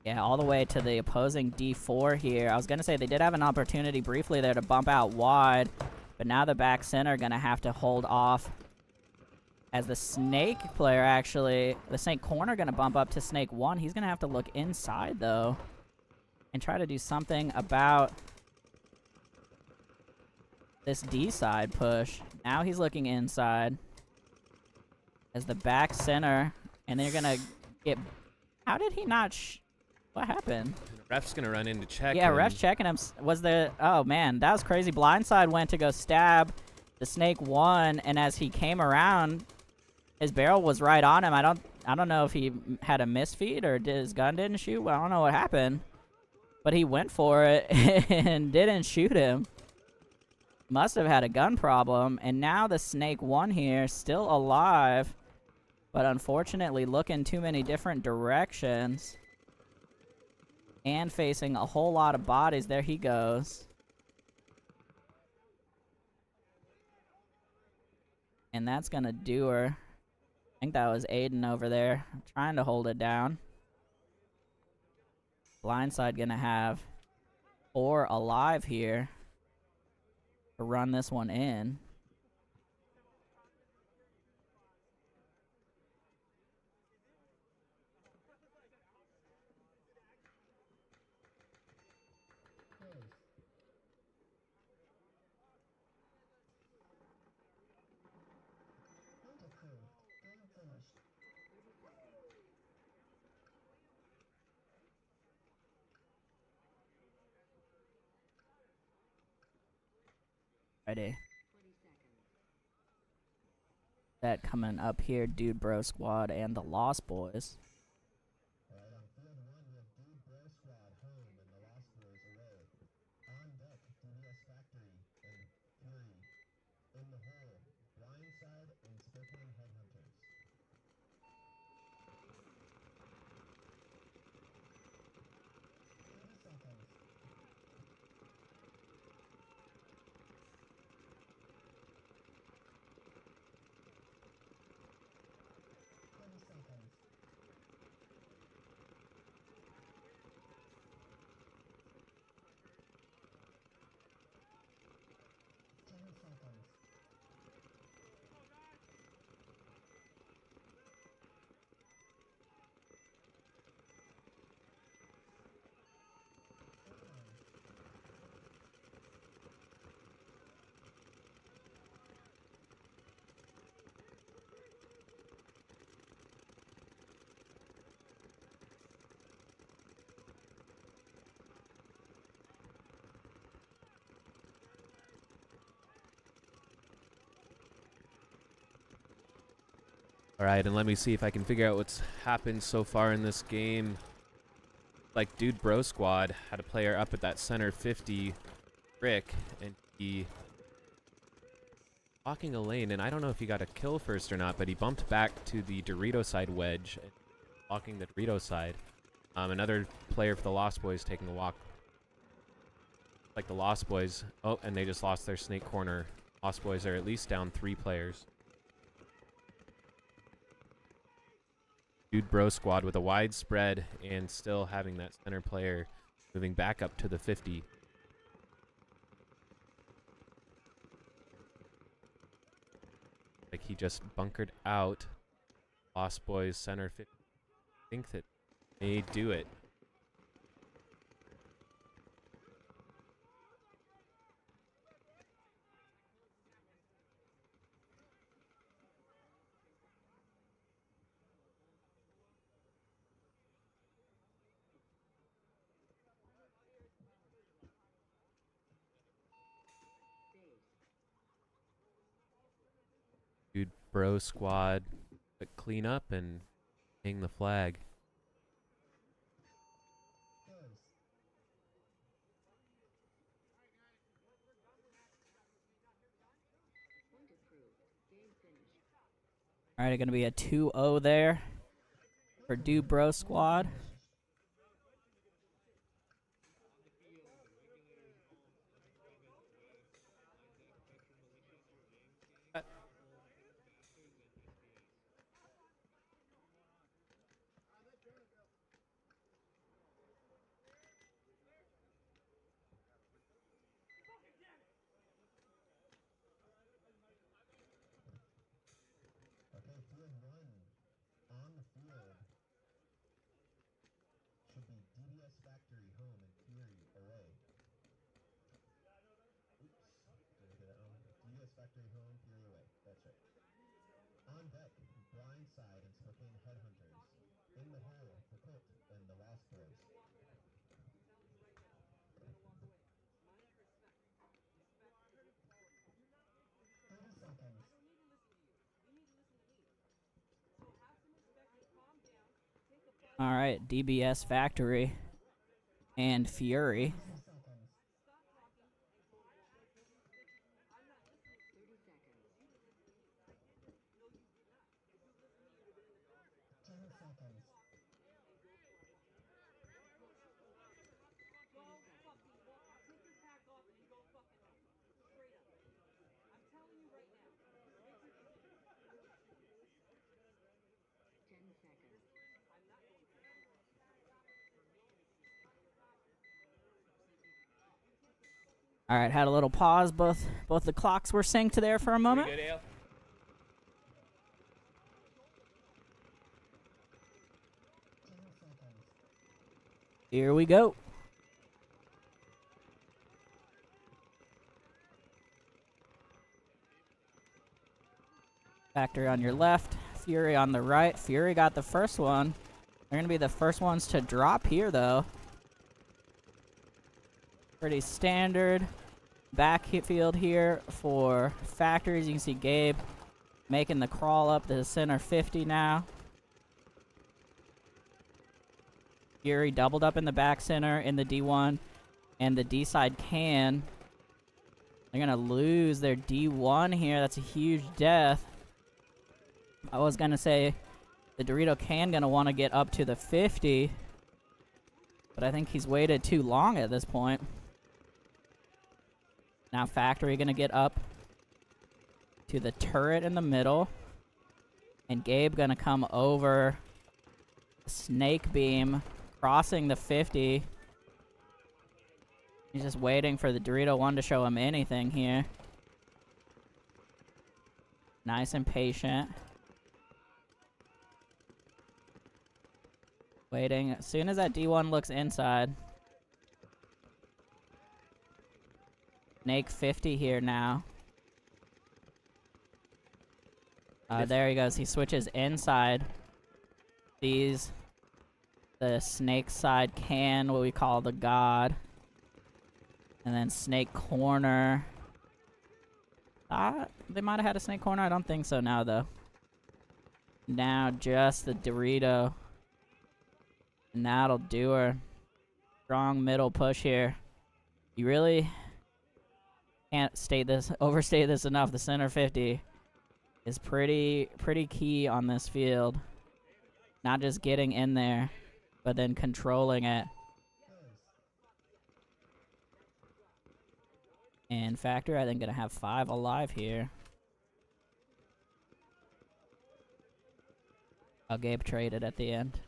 Yeah, all the way to the opposing D4 here. I was going to say they did have an opportunity briefly there to bump out wide, but now the back center going to have to hold off. As the Snake player actually, the Snake corner going to bump up to Snake 1. He's going to have to look inside, though, and try to do something about this D side push. Now he's looking inside as the back center, and they're going to get... How did he not... What happened? The ref's going to run in to check. Yeah, ref's checking him. Was the... Oh, man, that was crazy. Blindside went to go stab the Snake 1, and as he came around, his barrel was right on him. I don't know if he had a misfeed or his gun didn't shoot. Well, I don't know what happened. But he went for it and didn't shoot him. Must have had a gun problem. And now the Snake 1 here, still alive, but unfortunately looking too many different directions. And facing a whole lot of bodies. There he goes. And that's going to do her. I think that was Aiden over there trying to hold it down. Blindside going to have 4 alive here to run this one in. Ready. That coming up here, Dude Bro Squad and the Lost Boys. All right, and let me see if I can figure out what's happened so far in this game. Like, Dude Bro Squad had a player up at that center 50, Rick, and he blocking a lane, and I don't know if he got a kill first or not, but he bumped back to the Dorito side wedge, blocking the Dorito side. Another player for the Lost Boys taking a walk. Like the Lost Boys. Oh, and they just lost their Snake corner. Lost Boys are at least down 3 players. Dude Bro Squad with a wide spread and still having that center player moving back up to the 50. Like he just bunkered out. Lost Boys center 50. I think that may do it. Dude Bro Squad, but clean up and hang the flag. All right, going to be a 2-0 there for Dude Bro Squad. field should be DBS Factory home and Fury away. Oops. Did I get it wrong? DBS Factory home, Fury away. That's right. On deck, Blindside and Spokane Headhunters. In the hole, the Colt and the Lost Boys. 30 seconds. All right, DBS Factory and Fury. 60 seconds. 10 seconds. All right, had a little pause. Both the clocks were synced there for a moment. Pretty good, Ale. Here we go. Factory on your left, Fury on the right. Fury got the first one. They're going to be the first ones to drop here, though. Pretty standard backfield here for Factories. You can see Gabe making the crawl up to the center 50 now. Fury doubled up in the back center in the D1, and the D side can. They're going to lose their D1 here. That's a huge death. I was going to say the Dorito can going to want to get up to the 50, but I think he's waited too long at this point. Now Factory going to get up to the turret in the middle, and Gabe going to come over Snake Beam, crossing the 50. He's just waiting for the Dorito 1 to show him anything here. Nice and patient. Waiting. As soon as that D1 looks inside. Snake 50 here now. There he goes. He switches inside. Sees the snake side can, what we call the god. And then snake corner. They might have had a snake corner. I don't think so now, though. Now just the Dorito. And that'll do her. Strong middle push here. You really can't overstate this enough. The center 50 is pretty key on this field. Not just getting in there, but then controlling it. And Factor, I think, gonna have 5 alive here. Oh, Gabe traded at the end.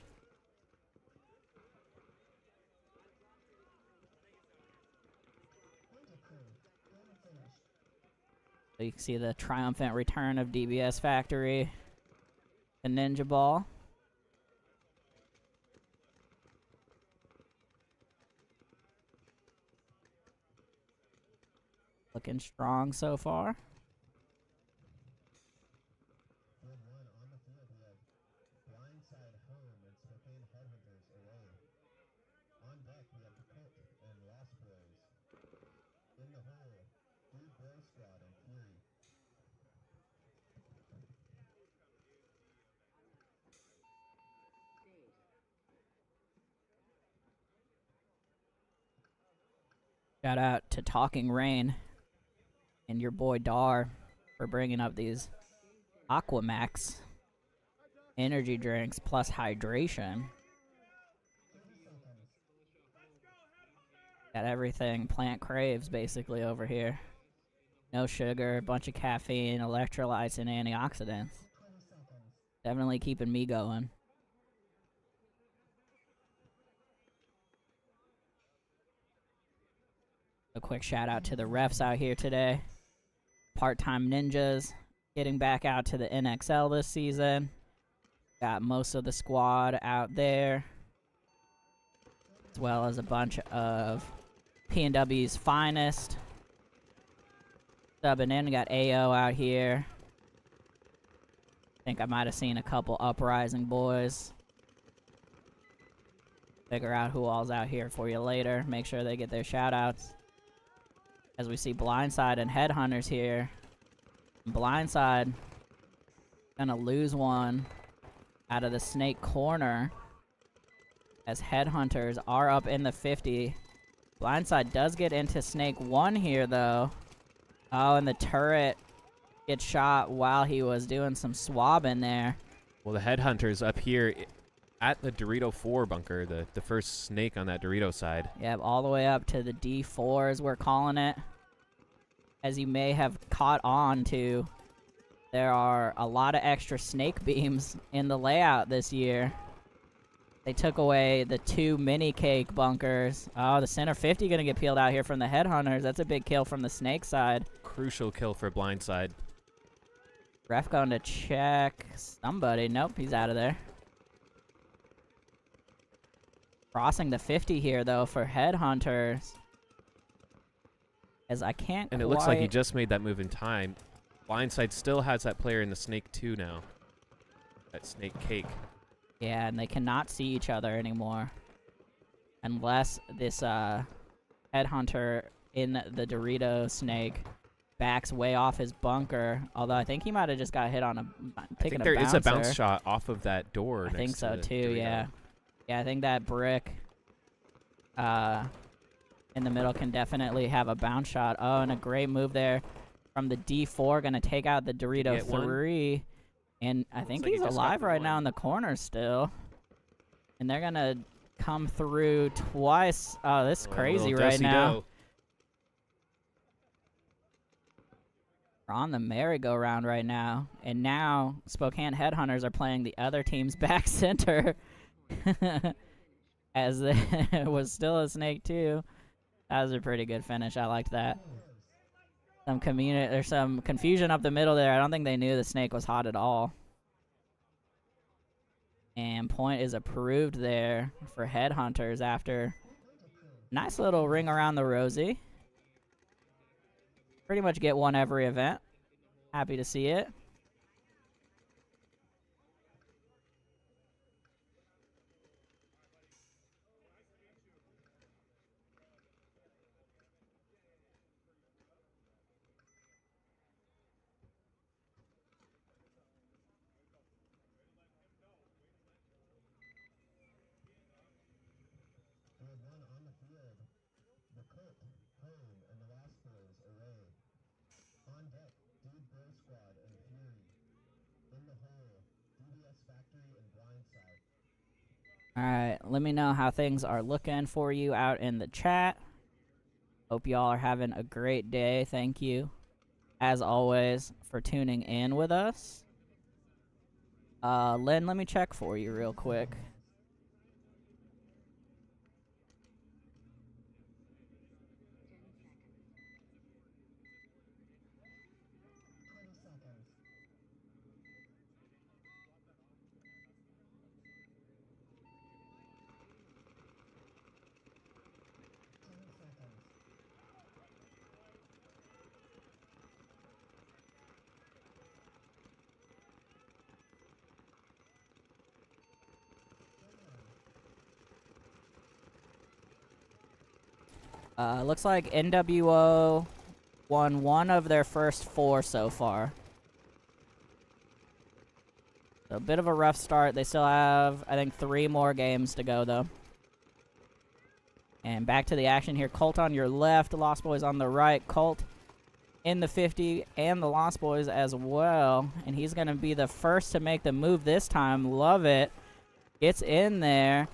So you can see the triumphant return of DBS Factory, the Ninjaball. Looking strong so far. Field 1 on the field, we have Blindside home and Spokane Headhunters away. On deck, we have the Colt and Lost Boys. In the hole, Dude Bro Squad and Fury. Shout out to Talking Rain and your boy Dar for bringing up these Aquamax energy drinks plus hydration. Got everything plant craves basically over here. No sugar, a bunch of caffeine, electrolytes, and antioxidants. Definitely keeping me going. A quick shout out to the refs out here today. Part-time ninjas getting back out to the NXL this season. Got most of the squad out there, as well as a bunch of P&W's finest. Subbing in, we got AO out here. Think I might have seen a couple Uprising boys. Figure out who all's out here for you later. Make sure they get their shoutouts. As we see Blindside and Headhunters here. Blindside gonna lose one out of the snake corner, as Headhunters are up in the 50. Blindside does get into snake 1 here, though. Oh, and the turret gets shot while he was doing some swabbing there. Well, the Headhunters up here at the Dorito 4 bunker, the first snake on that Dorito side. Yep, all the way up to the D4 as we're calling it. As you may have caught on to, there are a lot of extra snake beams in the layout this year. They took away the 2 mini cake bunkers. Oh, the center 50 gonna get peeled out here from the Headhunters. That's a big kill from the snake side. Crucial kill for Blindside. Ref going to check somebody. Nope, he's out of there. Crossing the 50 here, though, for Headhunters. As I can't And it looks like he just made that move in time. Blindside still has that player in the snake 2 now. That snake cake. Yeah, and they cannot see each other anymore. Unless this Headhunter in the Dorito snake backs way off his bunker. Although I think he might have just got hit on a I think there is a bounce shot off of that door. I think so too, Dorito. yeah. Yeah, I think that brick in the middle can definitely have a bounce shot. Oh, and a great move there from the D4. Gonna take out the Dorito 3. And I think like he's he just alive got right one. now in the corner still. And they're gonna come through twice. Oh, this is crazy right now. We're on the merry-go-round right now. And now Spokane Headhunters are playing the other team's back center. As there was still a snake too. That was a pretty good finish. I liked that. There's some confusion up the middle there. I don't think they knew the snake was hot at all. And point is approved there for Headhunters after nice little ring around the rosy. Pretty much get one every event. Happy to see it. We had one on the field. The Colt, Home, and the Lost Boys array. On deck, Dude Bro Squad and Fury. In the hole, DBS Factory and Blindside. Alright, let me know how things are looking for you out in the chat. Hope y'all are having a great day. Thank you, as always, for tuning in with us. Lynn, let me check for you real quick. Looks like NWO won one of their first 4 so far. So a bit of a rough start. They still have, I think, 3 more games to go, though. And back to the action here. Colt on your left, Lost Boys on the right. Colt in the 50 and the Lost Boys as well. And he's going to be the first to make the move this time. Love it. Gets in there.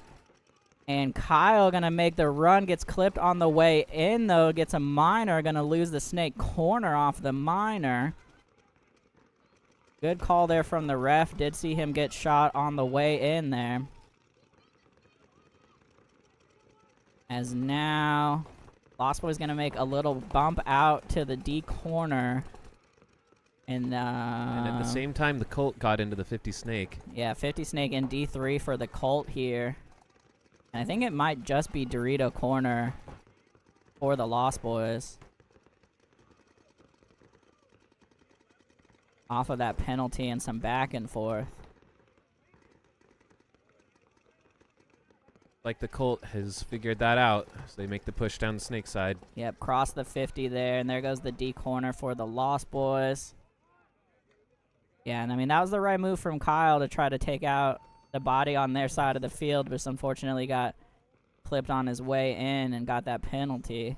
And Kyle gonna make the run, gets clipped on the way in though, gets a miner, gonna lose the snake corner off the miner. Good call there from the ref, did see him get shot on the way in there. As now, Lost Boy's gonna make a little bump out to the D corner. And at the same time, the Colt got into the 50 snake. yeah, 50 snake and D3 for the Colt here. And I think it might just be Dorito corner for the Lost Boys. Off of that penalty and some back and forth. Like the Colt has figured that out, so they make the push down the snake side. Yep, cross the 50 there, and there goes the D corner for the Lost Boys. Yeah, and I mean, that was the right move from Kyle to try to take out the body on their side of the field, but unfortunately got clipped on his way in and got that penalty.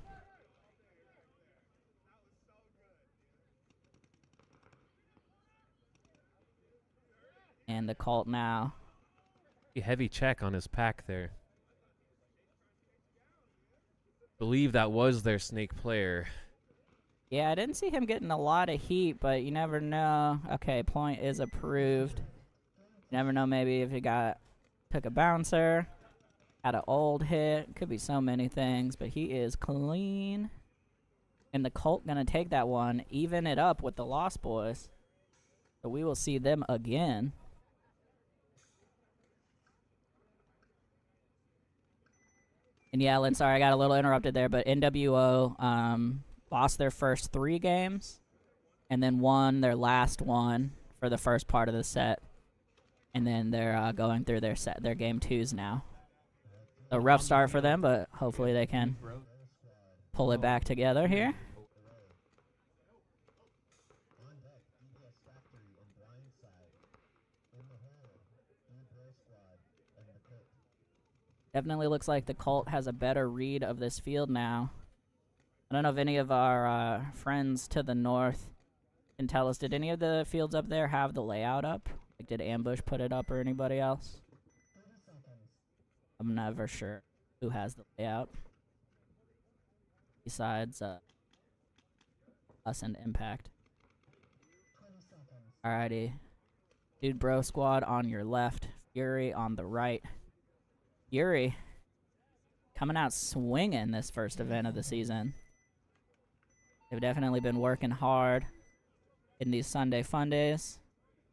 And the Colt now. A heavy check on his pack there. Believe that was their snake player. Yeah, I didn't see him getting a lot of heat, but you never know. Okay, point is approved. You never know, maybe if he took a bouncer, had an old hit. Could be so many things, but he is clean. And the Colt gonna take that one, even it up with the Lost Boys. So we will see them again. And yeah, Lynn, sorry, I got a little interrupted there, but NWO lost their first 3 games and then won their last one for the first part of the set. And then they're going through their game 2s now. A rough start for them, but hopefully they can pull it back together here. Definitely looks like the Colt has a better read of this field now. I don't know if any of our friends to the north can tell us, did any of the fields up there have the layout up? Like, did Ambush put it up or anybody else? I'm never sure who has the layout. Besides us and Impact. Alrighty. Dude Bro Squad on your left. Fury on the right. Fury coming out swinging this first event of the season. They've definitely been working hard in these Sunday Fun Days.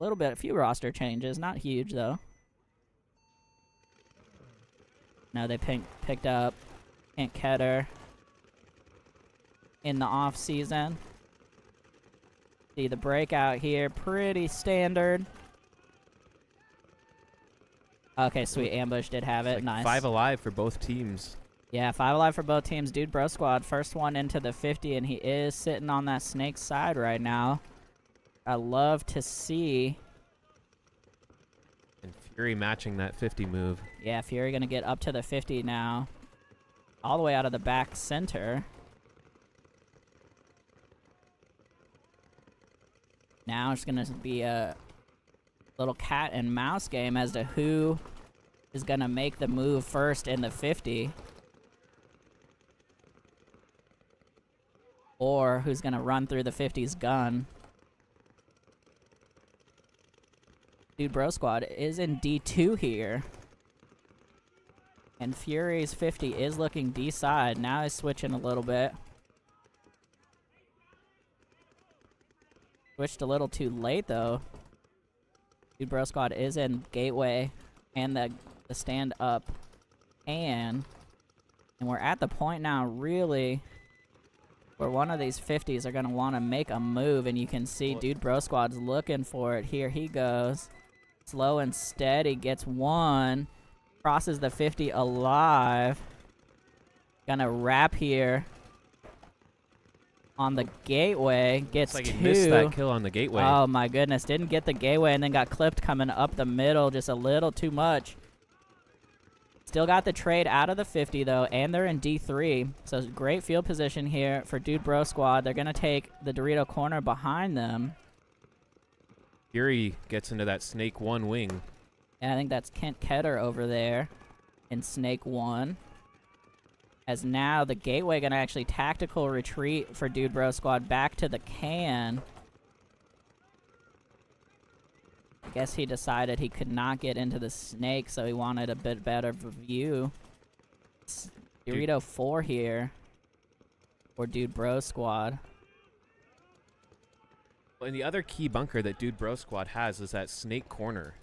A few roster changes, not huge though. No, they picked up Kent Ketter in the off season. See the breakout here, pretty standard. Okay, sweet. Ambush did have it. Like nice. 5 alive for both teams. Yeah, 5 alive for both teams. Dude Bro Squad, first one into the 50, and he is sitting on that snake side right now. I love to see. And Fury matching that 50 move. Yeah, Fury going to get up to the 50 now. All the way out of the back center. Now it's going to be a little cat and mouse game as to who is going to make the move first in the 50. Or who's going to run through the 50's gun. Dude Bro Squad is in D2 here. And Fury's 50 is looking D side. Now he's switching a little bit. Switched a little too late though. Dude Bro Squad is in gateway and the stand up and we're at the point now really where one of these 50s are gonna want to make a move, and you can see Dude Bro Squad's looking for it. Here he goes. Slow and steady, gets one. Crosses the 50 alive. Gonna wrap here on the gateway. Gets Looks like two. he missed that kill on the gateway. Oh my goodness, didn't get the gateway and then got clipped coming up the middle, just a little too much. Still got the trade out of the 50 though, and they're in D3. So great field position here for Dude Bro Squad. They're gonna take the Dorito corner behind them. Fury gets into that Snake 1 wing. And I think that's Kent Ketter over there in Snake 1. As now the gateway gonna actually tactical retreat for Dude Bro Squad back to the can. I guess he decided he could not get into the snake, so he wanted a bit better view. It's Dorito 4 here for Dude Bro Squad. And the other key bunker that Dude Bro Squad has is that snake corner.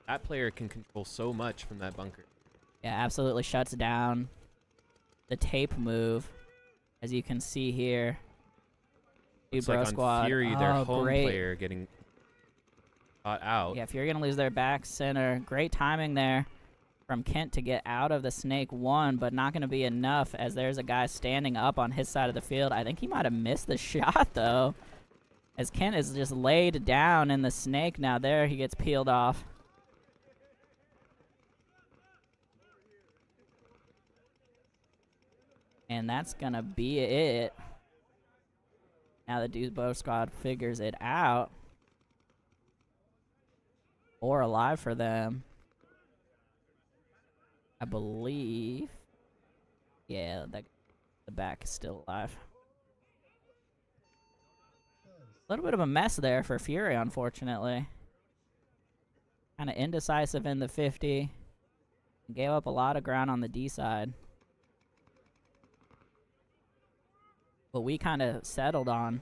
That player can control so much from that bunker. Yeah, absolutely shuts down the tape move, as you can see here. Dude It's Bro like on Squad. Fury, their Oh, home great. player getting caught out. Yeah, Fury gonna lose their back center. Great timing there from Kent to get out of the snake one, but not gonna be enough as there's a guy standing up on his side of the field. I think he might have missed the shot though, as Kent is just laid down in the snake now. There, he gets peeled off. And that's gonna be it. Now the Dude Bro Squad figures it out. 4 alive for them, I believe. Yeah, the back is still alive. A little bit of a mess there for Fury, unfortunately. Kind of indecisive in the 50. Gave up a lot of ground on the D side. What we kind of settled on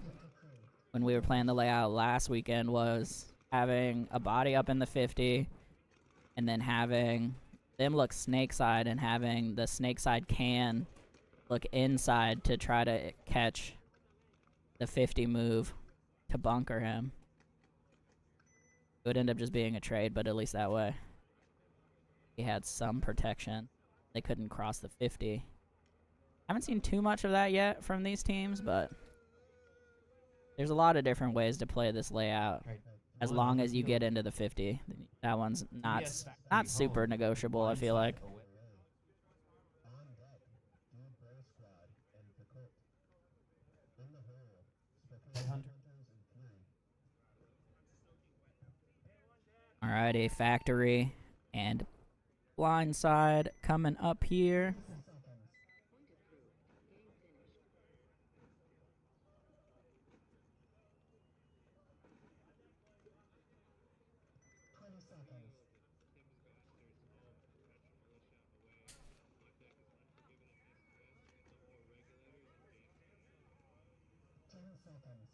when we were playing the layout last weekend was having a body up in the 50 and then having them look snake side and having the snake side can look inside to try to catch the 50 move to bunker him. It would end up just being a trade, but at least that way he had some protection. They couldn't cross the 50. Haven't seen too much of that yet from these teams, but there's a lot of different ways to play this layout. Right. As long as you get into the 50, that one's not super negotiable, I feel like. On deck, Dude Bro Squad and the Colt. In the hole, Spokane Hunter. Headhunters and 3. Alrighty, Factory and Blindside coming up here. 20 seconds. 10 seconds.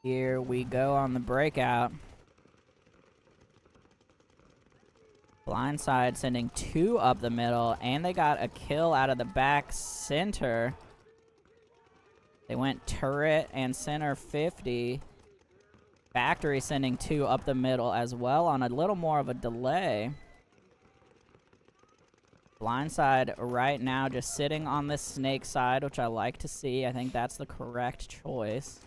Here we go on the breakout. Blindside sending 2 up the middle, and they got a kill out of the back center. They went turret and center 50. Factory sending 2 up the middle as well on a little more of a delay. Blindside right now just sitting on the snake side, which I like to see. I think that's the correct choice.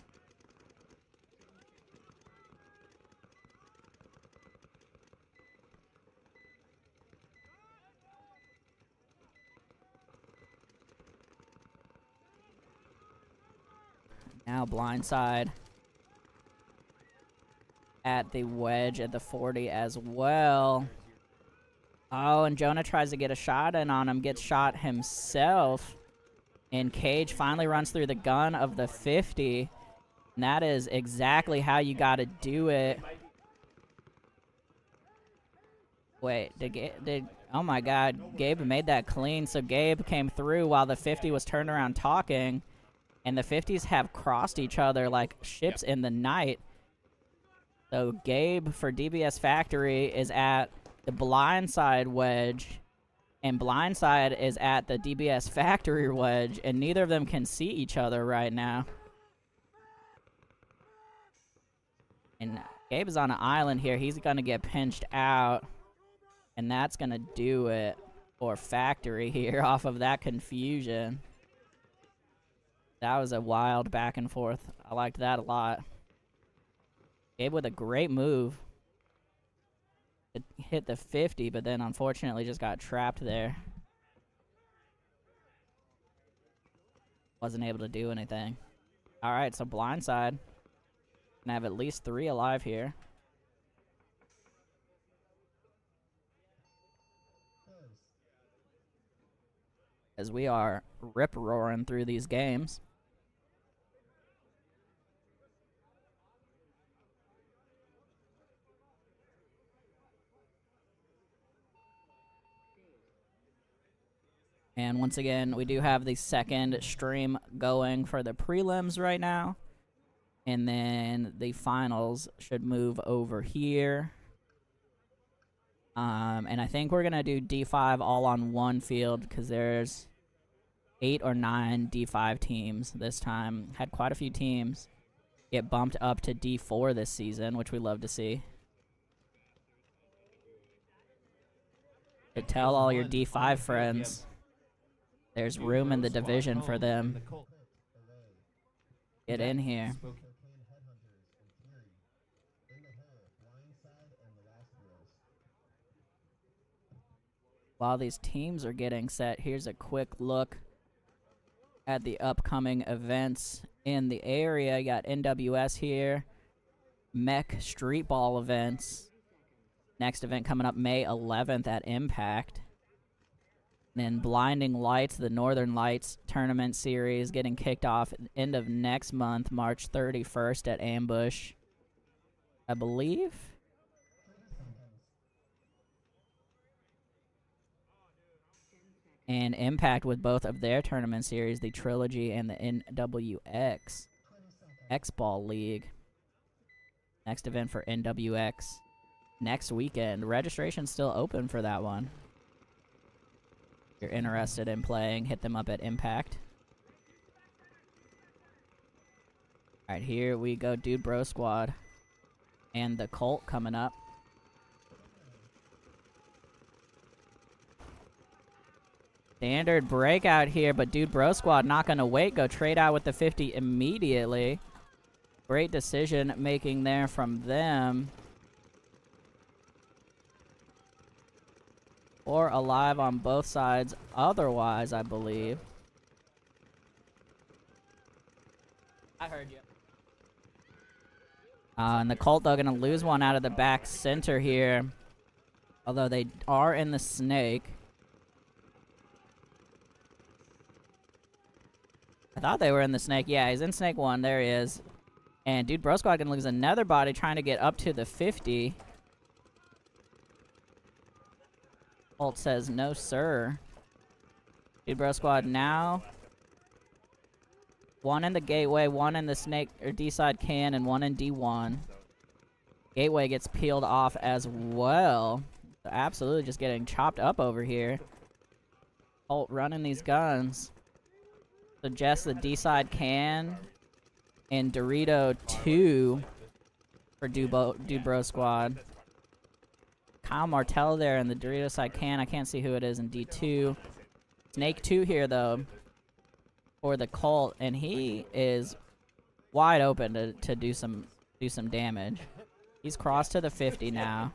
Now Blindside at the wedge at the 40 as well. Oh, and Jonah tries to get a shot in on him, gets shot himself. And Cage finally runs through the gun of the 50. And that is exactly how you gotta do it. Wait, oh my god, Gabe made that clean. So Gabe came through while the 50 was turned around talking. And the 50s have crossed each other like ships in the night. So Gabe for DBS Factory is at the Blindside wedge. And Blindside is at the DBS Factory wedge. And neither of them can see each other right now. And Gabe is on an island here. He's going to get pinched out. And that's going to do it for Factory here off of that confusion. That was a wild back and forth. I liked that a lot. Gabe with a great move. It hit the 50, but then unfortunately just got trapped there. Wasn't able to do anything. Alright, so Blindside. Gonna have at least 3 alive here. As we are rip-roaring through these games. And once again, we do have the second stream going for the prelims right now. And then the finals should move over here. And I think we're going to do D5 all on one field because there's 8 or 9 D5 teams this time. Had quite a few teams get bumped up to D4 this season, which we love to see. To tell all your D5 friends there's room in the division for them. Get in here. While these teams are getting set, here's a quick look at the upcoming events in the area. You got NWS here, Mech Street Ball events. Next event coming up May 11th at Impact. Then Blinding Lights, the Northern Lights Tournament Series, getting kicked off at the end of next month, March 31st at Ambush, I believe. And Impact with both of their tournament series, the Trilogy and the NWX X-Ball League. Next event for NWX next weekend. Registration's still open for that one. If you're interested in playing, hit them up at Impact. Alright, here we go, Dude Bro Squad. And the Cult coming up. Standard breakout here, but Dude Bro Squad not going to wait. Go trade out with the 50 immediately. Great decision making there from them. Or alive on both sides otherwise, I believe. I heard you. And the Cult, though, going to lose one out of the back center here. Although they are in the Snake. I thought they were in the Snake. Yeah, he's in Snake 1. There he is. And Dude Bro Squad gonna lose another body trying to get up to the 50. Bolt says, no, sir. Dude Bro Squad now. One in the Gateway, one in the Snake, or D-side can, and one in D1. Gateway gets peeled off as well. Absolutely just getting chopped up over here. Bolt running these guns. Suggest the D-side can and Dorito 2 for Dude Bro Squad. Kyle Martell there in the Dorito side can. I can't see who it is in D2. Snake 2 here, though, for the Cult, and he is wide open to do some damage. He's crossed to the 50 now.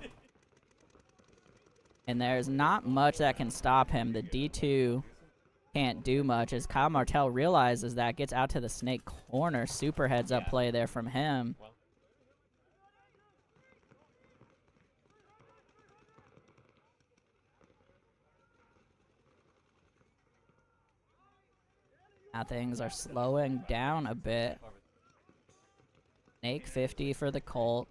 And there's not much that can stop him. The D2 can't do much as Kyle Martell realizes that, gets out to the Snake corner. Super heads up play there from him. Now things are slowing down a bit. Snake 50 for the Cult.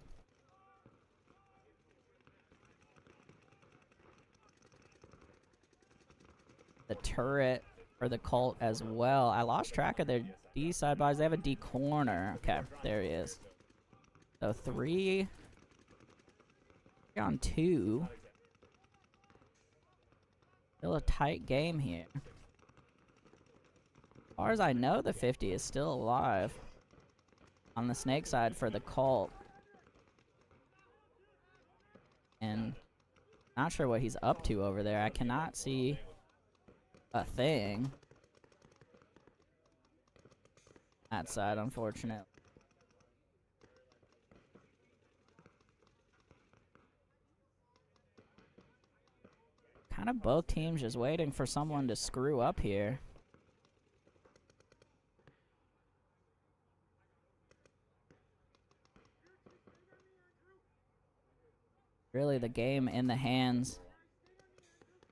The turret for the Cult as well. I lost track of their D side buys. They have a D corner. Okay, there he is. So 3 on 2. Still a tight game here. As far as I know, the 50 is still alive on the Snake side for the Cult. And not sure what he's up to over there. I cannot see a thing. That side, unfortunately. Kind of both teams just waiting for someone to screw up here. Really the game in the hands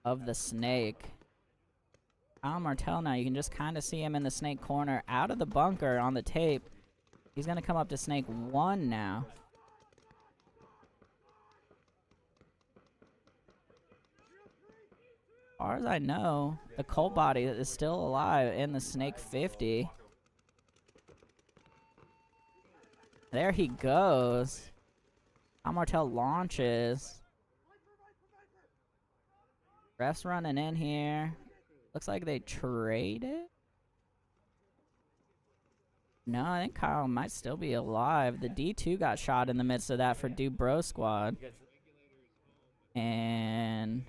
of the Snake. Kyle Martell now, you can just kind of see him in the Snake corner out of the bunker on the tape. He's going to come up to Snake 1 now. As far as I know, the Colt body is still alive in the Snake 50. There he goes. Martel launches. Ref's running in here. Looks like they traded. No, I think Kyle might still be alive. The D2 got shot in the midst of that for Dubro Squad. And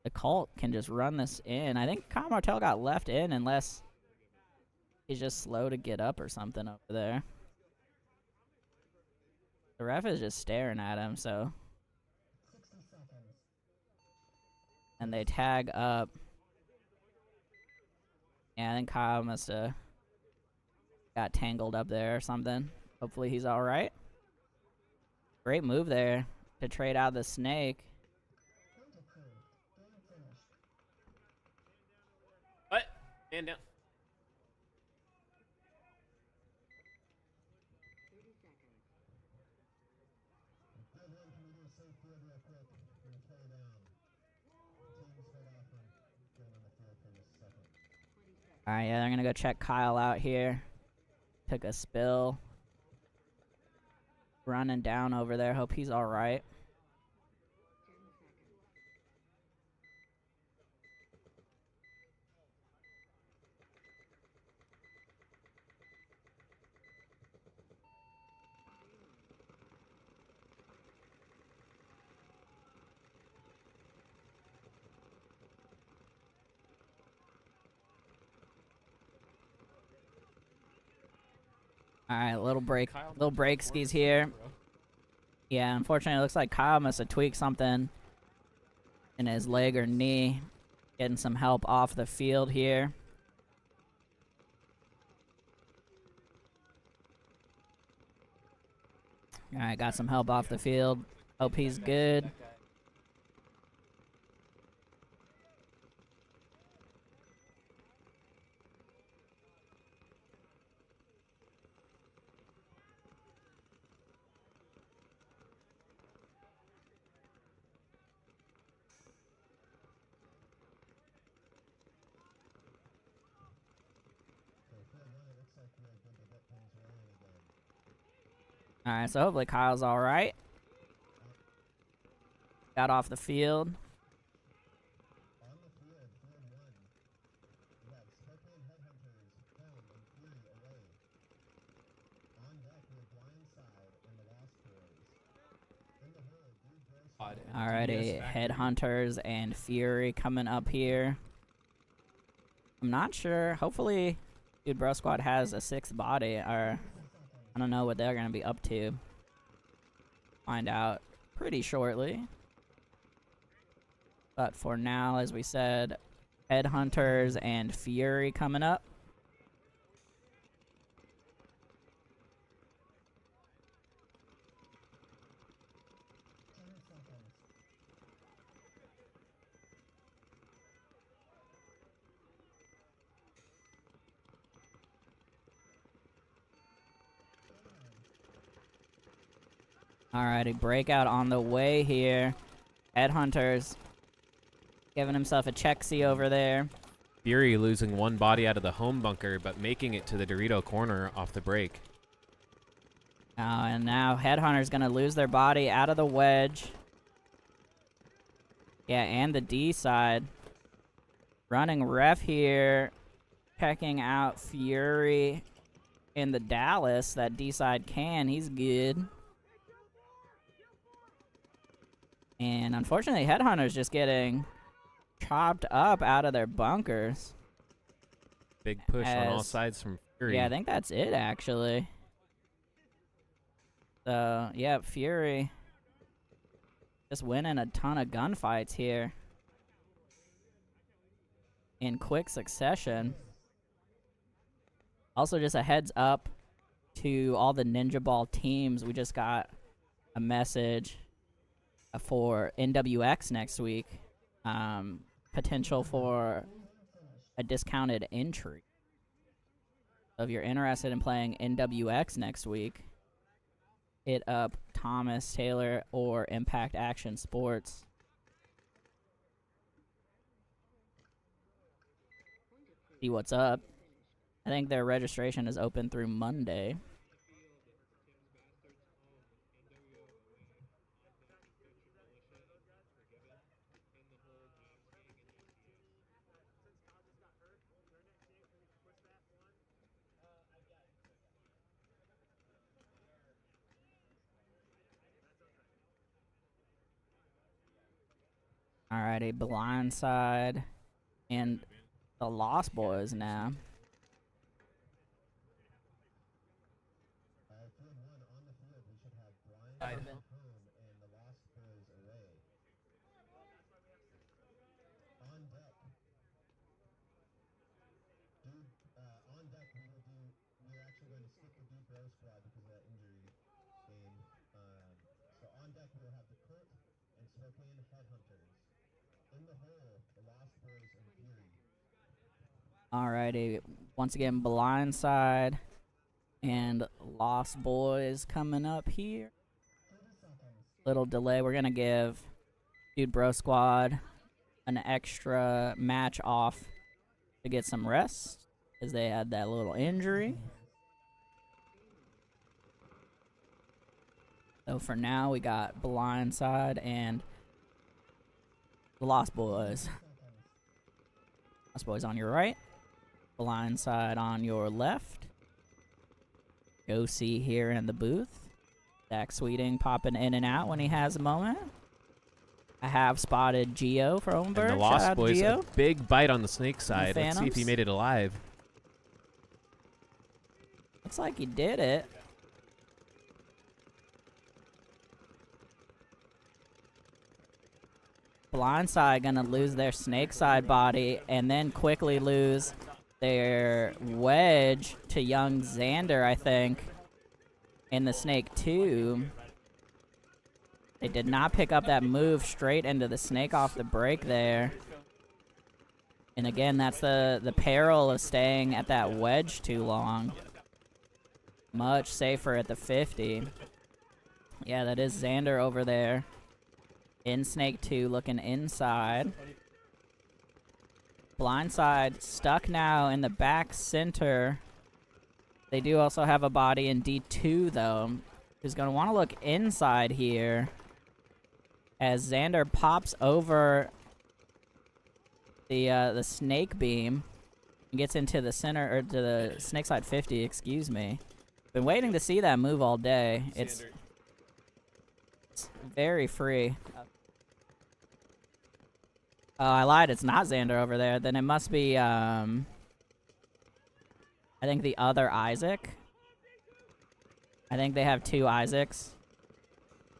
the Colt can just run this in. I think Kyle Martel got left in unless he's just slow to get up or something over there. The ref is just staring at him, so. And they tag up. Yeah, I think Kyle must have got tangled up there or something. Hopefully he's alright. Great move there to trade out the Snake. What? Stand down. Alright, yeah, they're gonna go check Kyle out here. Took a spill. Running down over there. Hope he's alright. Alright, little break skis here. Yeah, unfortunately it looks like Kyle must have tweaked something in his leg or knee. Getting some help off the field here. Alright, got some help off the field. Hope he's good. Alright, so hopefully Kyle's alright. Got off the field. Alrighty, Headhunters and Fury coming up here. I'm not sure. Hopefully, Dude Bro Squad has a 6th body, or I don't know what they're gonna be up to. Find out pretty shortly. But for now, as we said, Headhunters and Fury coming up. Alrighty, breakout on the way here. Headhunters giving himself a check-see over there. Fury losing one body out of the home bunker, but making it to the Dorito corner off the break. And now Headhunter's gonna lose their body out of the wedge. Yeah, and the D side. Running ref here, checking out Fury in the Dallas. That D side he's good. And unfortunately, Headhunter's just getting chopped up out of their bunkers. Big push on all sides from Fury. Yeah, I think that's it, actually. So, yeah, Fury just winning a ton of gunfights here in quick succession. Also, just a heads up to all the Ninjaball teams. We just got a message for NWX next week. Potential for a discounted entry. So if you're interested in playing NWX next week, hit up Thomas Taylor or Impact Action Sports. see what's up. I think their registration is open through Monday. Alrighty, blindside and the Lost Boys now. Field 1 on the field, we should have Blindside home and the Lost Boys away. On deck. On deck, we're actually going to skip the Dude Bro squad because of that injury game. So on deck, we'll have the Colt and Spokane Headhunters. In the hole, the Lost Boys and Fury. Alrighty, once again, blindside and Lost Boys coming up here. Little delay. We're gonna give Dude Bro Squad an extra match off to get some rest, as they had that little injury. So for now, we got blindside and the Lost Boys. Lost Boys on your right, blindside on your left. Go see here in the booth. Zach Sweeting popping in and out when he has a moment. I have spotted Geo from Omenberg. And the Lost Boys, a big bite on the snake side. Let's see if he made it alive. Looks like he did it. Blindside gonna lose their snake side body and then quickly lose their wedge to young Xander, I think, in the snake 2. They did not pick up that move straight into the snake off the break there. And again, that's the peril of staying at that wedge too long. Much safer at the 50. Yeah, that is Xander over there. In snake 2, looking inside. Blindside stuck now in the back center. They do also have a body in D2, though, who's going to want to look inside here as Xander pops over the snake beam and gets into the center, or to the snake side 50, excuse me. Been waiting to see that move all day. It's very free. Oh, I lied. It's not Xander over there. Then it must be, I think the other Isaac. I think they have 2 Isaacs.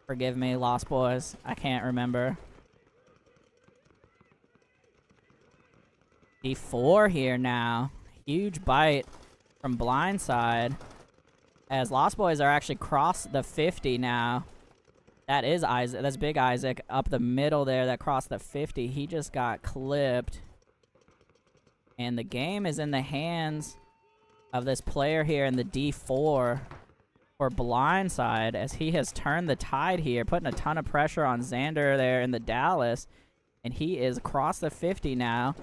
Forgive me, Lost Boys. I can't remember. D4 here now. Huge bite from blindside. As Lost Boys are actually crossed the 50 now. That is Isaac. That's Big Isaac up the middle there that crossed the 50. He just got clipped. And the game is in the hands of this player here in the D4 for blindside, as he has turned the tide here, putting a ton of pressure on Xander there in the Dallas. And he is across the 50 now.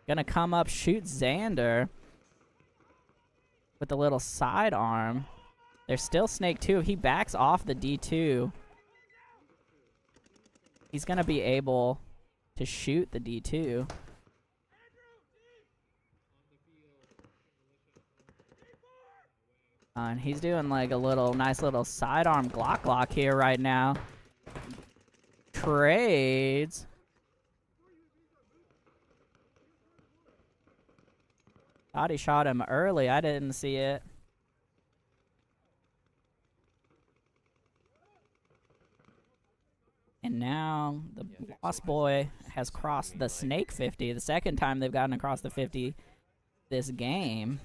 Gonna come up, shoot Xander with a little sidearm. There's still Snake 2. If he backs off the D2, he's going to be able to shoot the D2. And he's doing like a nice little sidearm Glock here right now. Trades. Thought he shot him early. I didn't see it. And now the Lost Boy has crossed the Snake 50. The second time they've gotten across the 50 this game.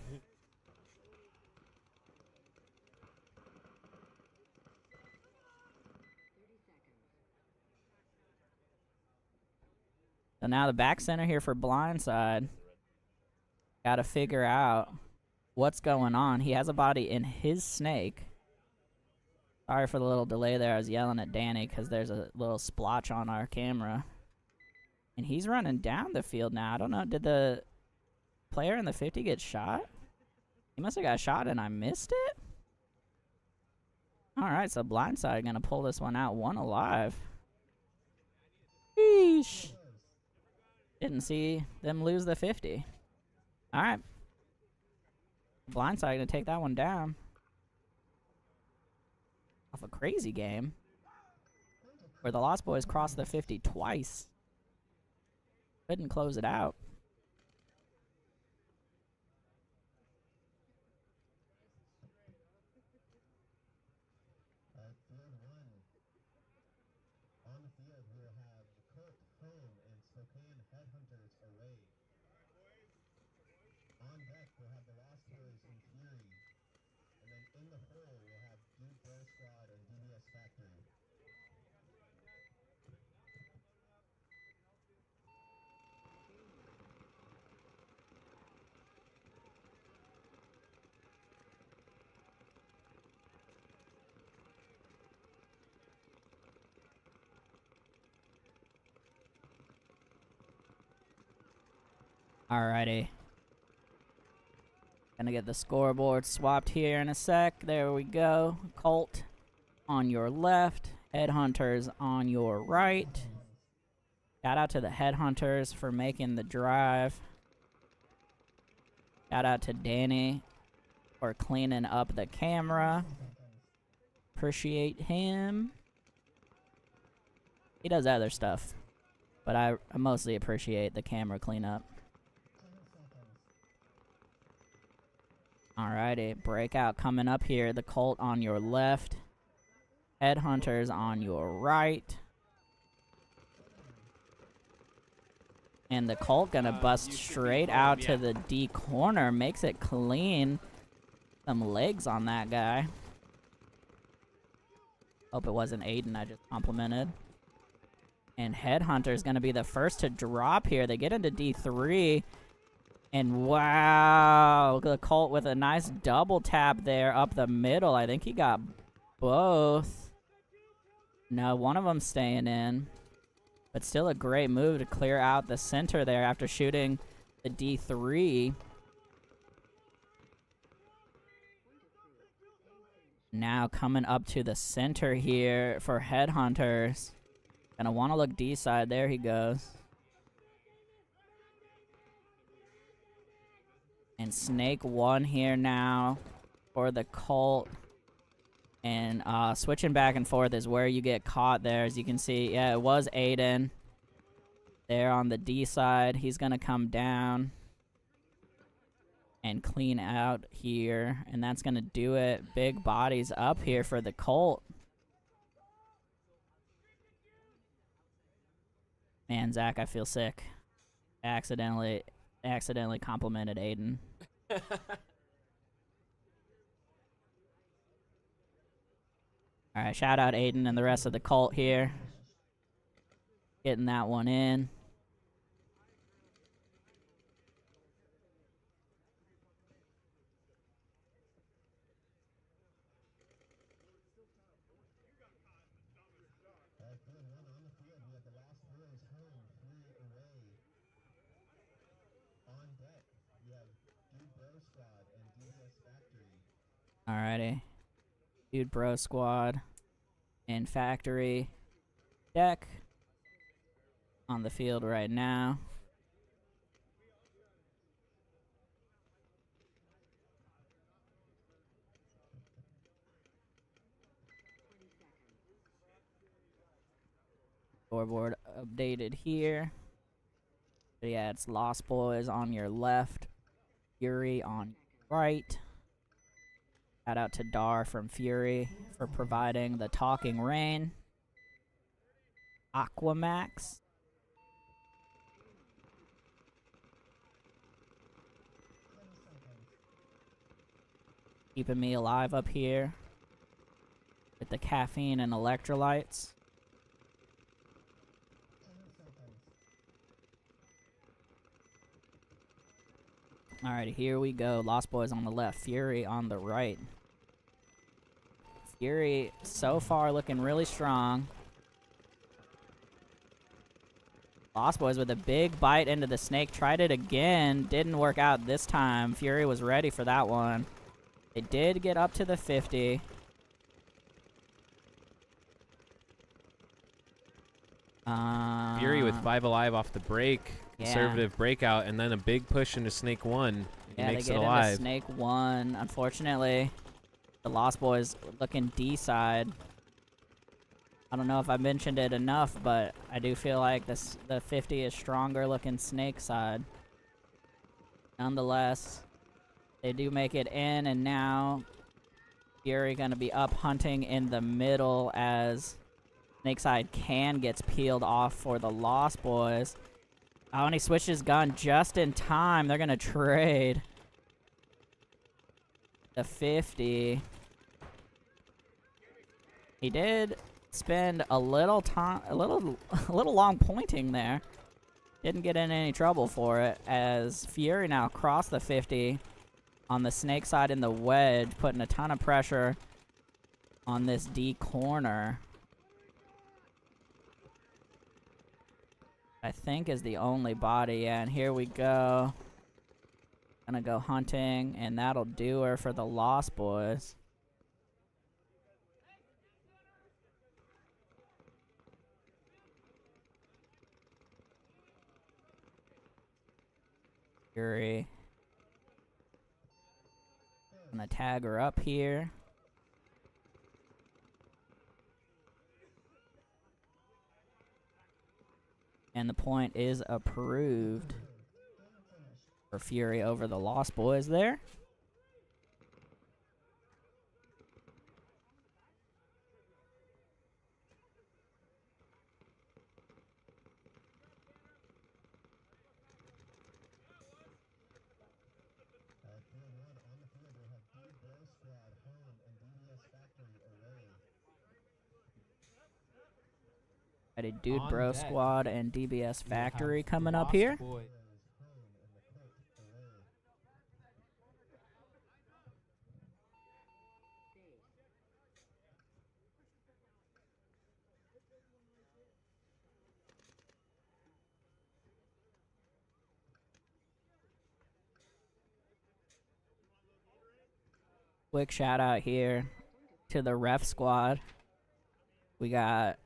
So now the back center here for blindside. Got to figure out what's going on. He has a body in his snake. Sorry for the little delay there. I was yelling at Danny because there's a little splotch on our camera. And he's running down the field now. I don't know. Did the player in the 50 get shot? He must have got shot and I missed it? Alright, so Blindside gonna pull this one out. One alive. Sheesh. Didn't see them lose the 50. Alright. Blindside gonna take that one down. Off a crazy game. Where the Lost Boys crossed the 50 twice. Couldn't close it out. Field 1. On the field, we will have the Colt home and Spokane Headhunters away. On deck, we'll have the Lost Boys in Fury. And then in the hole, we'll have Dude Bro Squad and DBS Factory. Alrighty. Gonna get the scoreboard swapped here in a sec. There we go. Colt on your left. Headhunters on your right. Shout out to the Headhunters for making the drive. Shout out to Danny for cleaning up the camera. Appreciate him. He does other stuff, but I mostly appreciate the camera cleanup. Alrighty, breakout coming up here. The Colt on your left. Headhunters on your right. And the Colt gonna bust straight out to the D corner. Makes it clean. Some legs on that guy. Hope it wasn't Aiden I just complimented. And Headhunter's gonna be the first to drop here. They get into D3. And wow, the Colt with a nice double tap there up the middle. I think he got both. No, one of them staying in. But still a great move to clear out the center there after shooting the D3. Now coming up to the center here for Headhunters. Gonna want to look D side. There he goes. And Snake 1 here now for the Colt. And switching back and forth is where you get caught there. As you can see, yeah, it was Aiden. There on the D side. He's going to come down and clean out here. And that's going to do it. Big bodies up here for the Colt. Man, Zach, I feel sick. Accidentally complimented Aiden. Alright, shout out Aiden and the rest of the Colt here. Getting that one in. Field 1 on the field, we have the Lost Boys home, Fury away. On deck, we have Dude Bro Squad and DBS Factory. Alrighty. Dude Bro Squad and Factory deck on the field right now. Scoreboard updated here. But yeah, it's Lost Boys on your left, Fury on your right. Shout out to Dar from Fury for providing the talking rain. Aquamax. Keeping me alive up here with the caffeine and electrolytes. Alright, here we go. Lost Boys on the left, Fury on the right. Fury, so far, looking really strong. Lost Boys with a big bite into the snake. Tried it again. Didn't work out this time. Fury was ready for that one. They did get up to the 50. Fury with 5 alive off the break. Conservative breakout, and then a big push into Snake 1. He makes they it get alive. into Snake 1. Unfortunately, the Lost Boys looking D side. I don't know if I mentioned it enough, but I do feel like the 50 is stronger looking Snake side. Nonetheless, they do make it in, and now Fury gonna be up hunting in the middle as Snake side can gets peeled off for the Lost Boys. Oh, and he switches gun just in time. They're gonna trade the 50. He did spend a little time, a little long pointing there. Didn't get in any trouble for it, as Fury now crossed the 50 on the Snake side in the wedge, putting a ton of pressure on this D corner. I think is the only body, yeah, and here we go. Gonna go hunting, and that'll do her for the Lost Boys. Fury. Gonna tag her up here. And the point is approved for Fury over the Lost Boys there. Field 1 on the field, we have Dude Bro Squad home and DBS Factory away. Got a Dude On Bro deck, Squad and DBS we Factory have coming up Lost here. Boys. Home and the Colt away. Quick shout out here to the ref squad. We got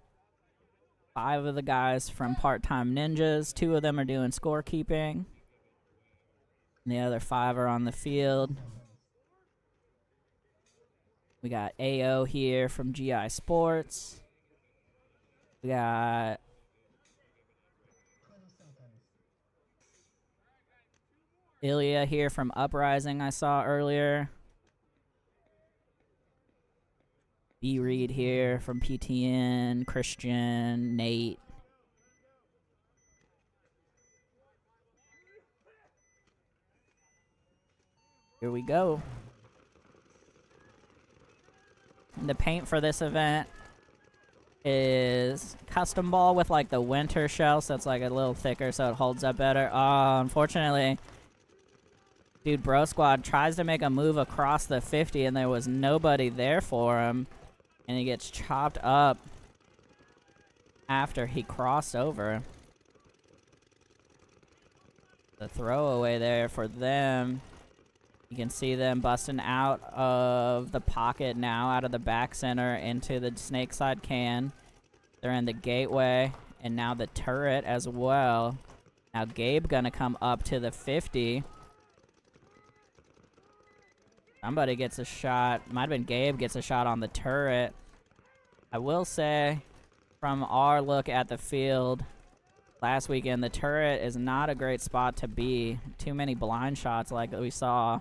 5 of the guys from Part-Time Ninjas. 2 of them are doing scorekeeping. And the other 5 are on the field. We got AO here from GI Sports. We got 20 seconds. Ilya here from Uprising I saw earlier. B. Reed here from PTN, Christian, Nate. Here we go. The paint for this event is custom ball with like the winter shell, so it's like a little thicker so it holds up better. Unfortunately, Dude Bro Squad tries to make a move across the 50 and there was nobody there for him. And he gets chopped up after he crossed over. The throwaway there for them. You can see them busting out of the pocket now, out of the back center into the snake side can. They're in the gateway and now the turret as well. Now Gabe gonna come up to the 50. Somebody gets a shot. Might have been Gabe gets a shot on the turret. I will say, from our look at the field last weekend, the turret is not a great spot to be. Too many blind shots like we saw.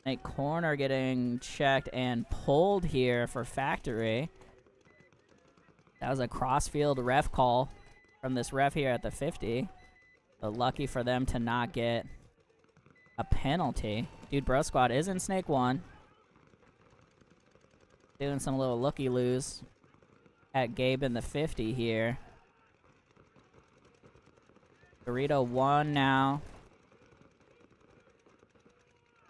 A corner getting checked and pulled here for Factory. That was a cross-field ref call from this ref here at the 50. So lucky for them to not get a penalty. Dude Bro Squad is in Snake 1. Doing some little looky-loos at Gabe in the 50 here. Dorito 1 now.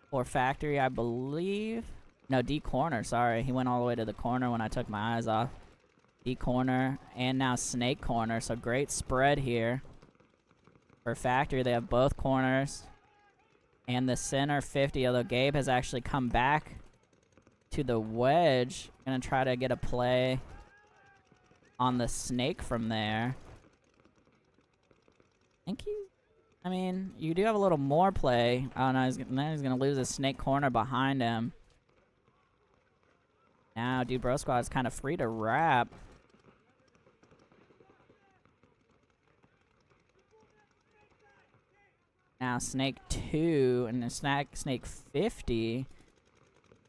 For Factory, I believe. No, D corner, sorry. He went all the way to the corner when I took my eyes off. D corner, and now snake corner. So great spread here for Factory. They have both corners. And the center 50, although Gabe has actually come back to the wedge. Gonna try to get a play on the snake from there. I mean, you do have a little more play. Oh no, he's gonna lose his snake corner behind him. Now, Dude Bro Squad is kind of free to wrap. Now Snake 2 and then Snake 50.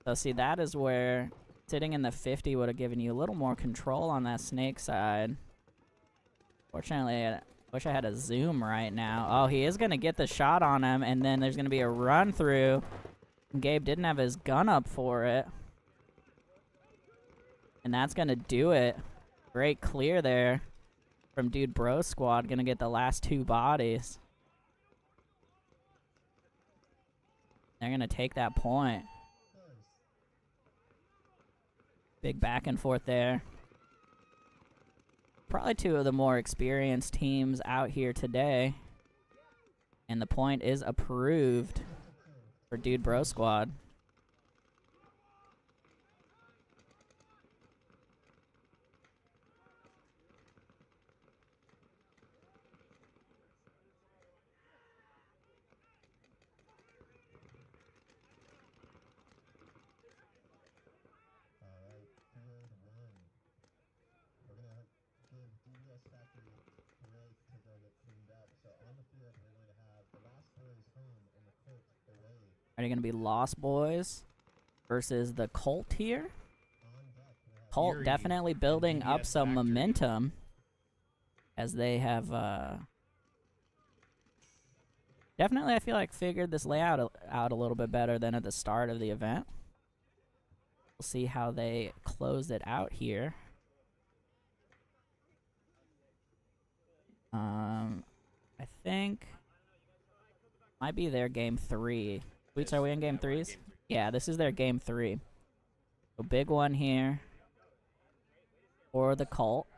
So see, that is where sitting in the 50 would have given you a little more control on that snake side. Fortunately, I wish I had a zoom right now. Oh, he is going to get the shot on him, and then there's going to be a run through. Gabe didn't have his gun up for it. And that's going to do it. Great clear there from Dude Bro Squad. Going to get the last 2 bodies. They're going to take that point. Big back and forth there. Probably 2 of the more experienced teams out here today. And the point is approved for Dude Bro Squad. Are they going to be Lost Boys versus the Colt here? Colt Fury definitely building up DBS some Factory. momentum as they have definitely, I feel like, figured this layout out a little bit better than at the start of the event. We'll see how they close it out here. I think might be their game 3. Boots, are we in game 3s? Yeah, this is their game 3. So big one here for the Colt.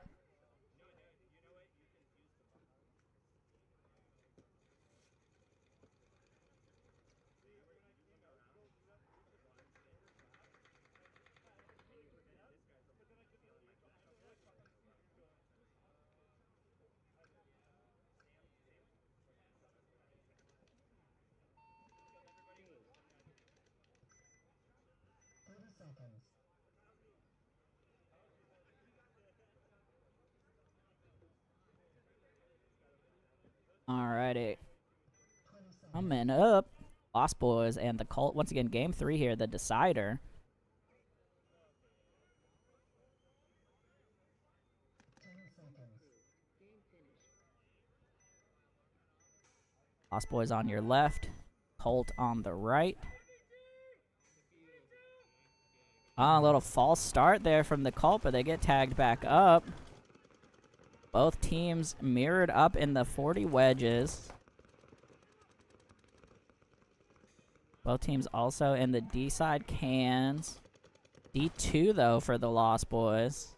Alrighty. Coming up, Lost Boys and the Colt. Once again, game 3 here, the decider. Lost Boys on your left, Colt on the right. A little false start there from the Colt, but they get tagged back up. Both teams mirrored up in the 40 wedges. Both teams also in the D side cans. D2 though for the Lost Boys.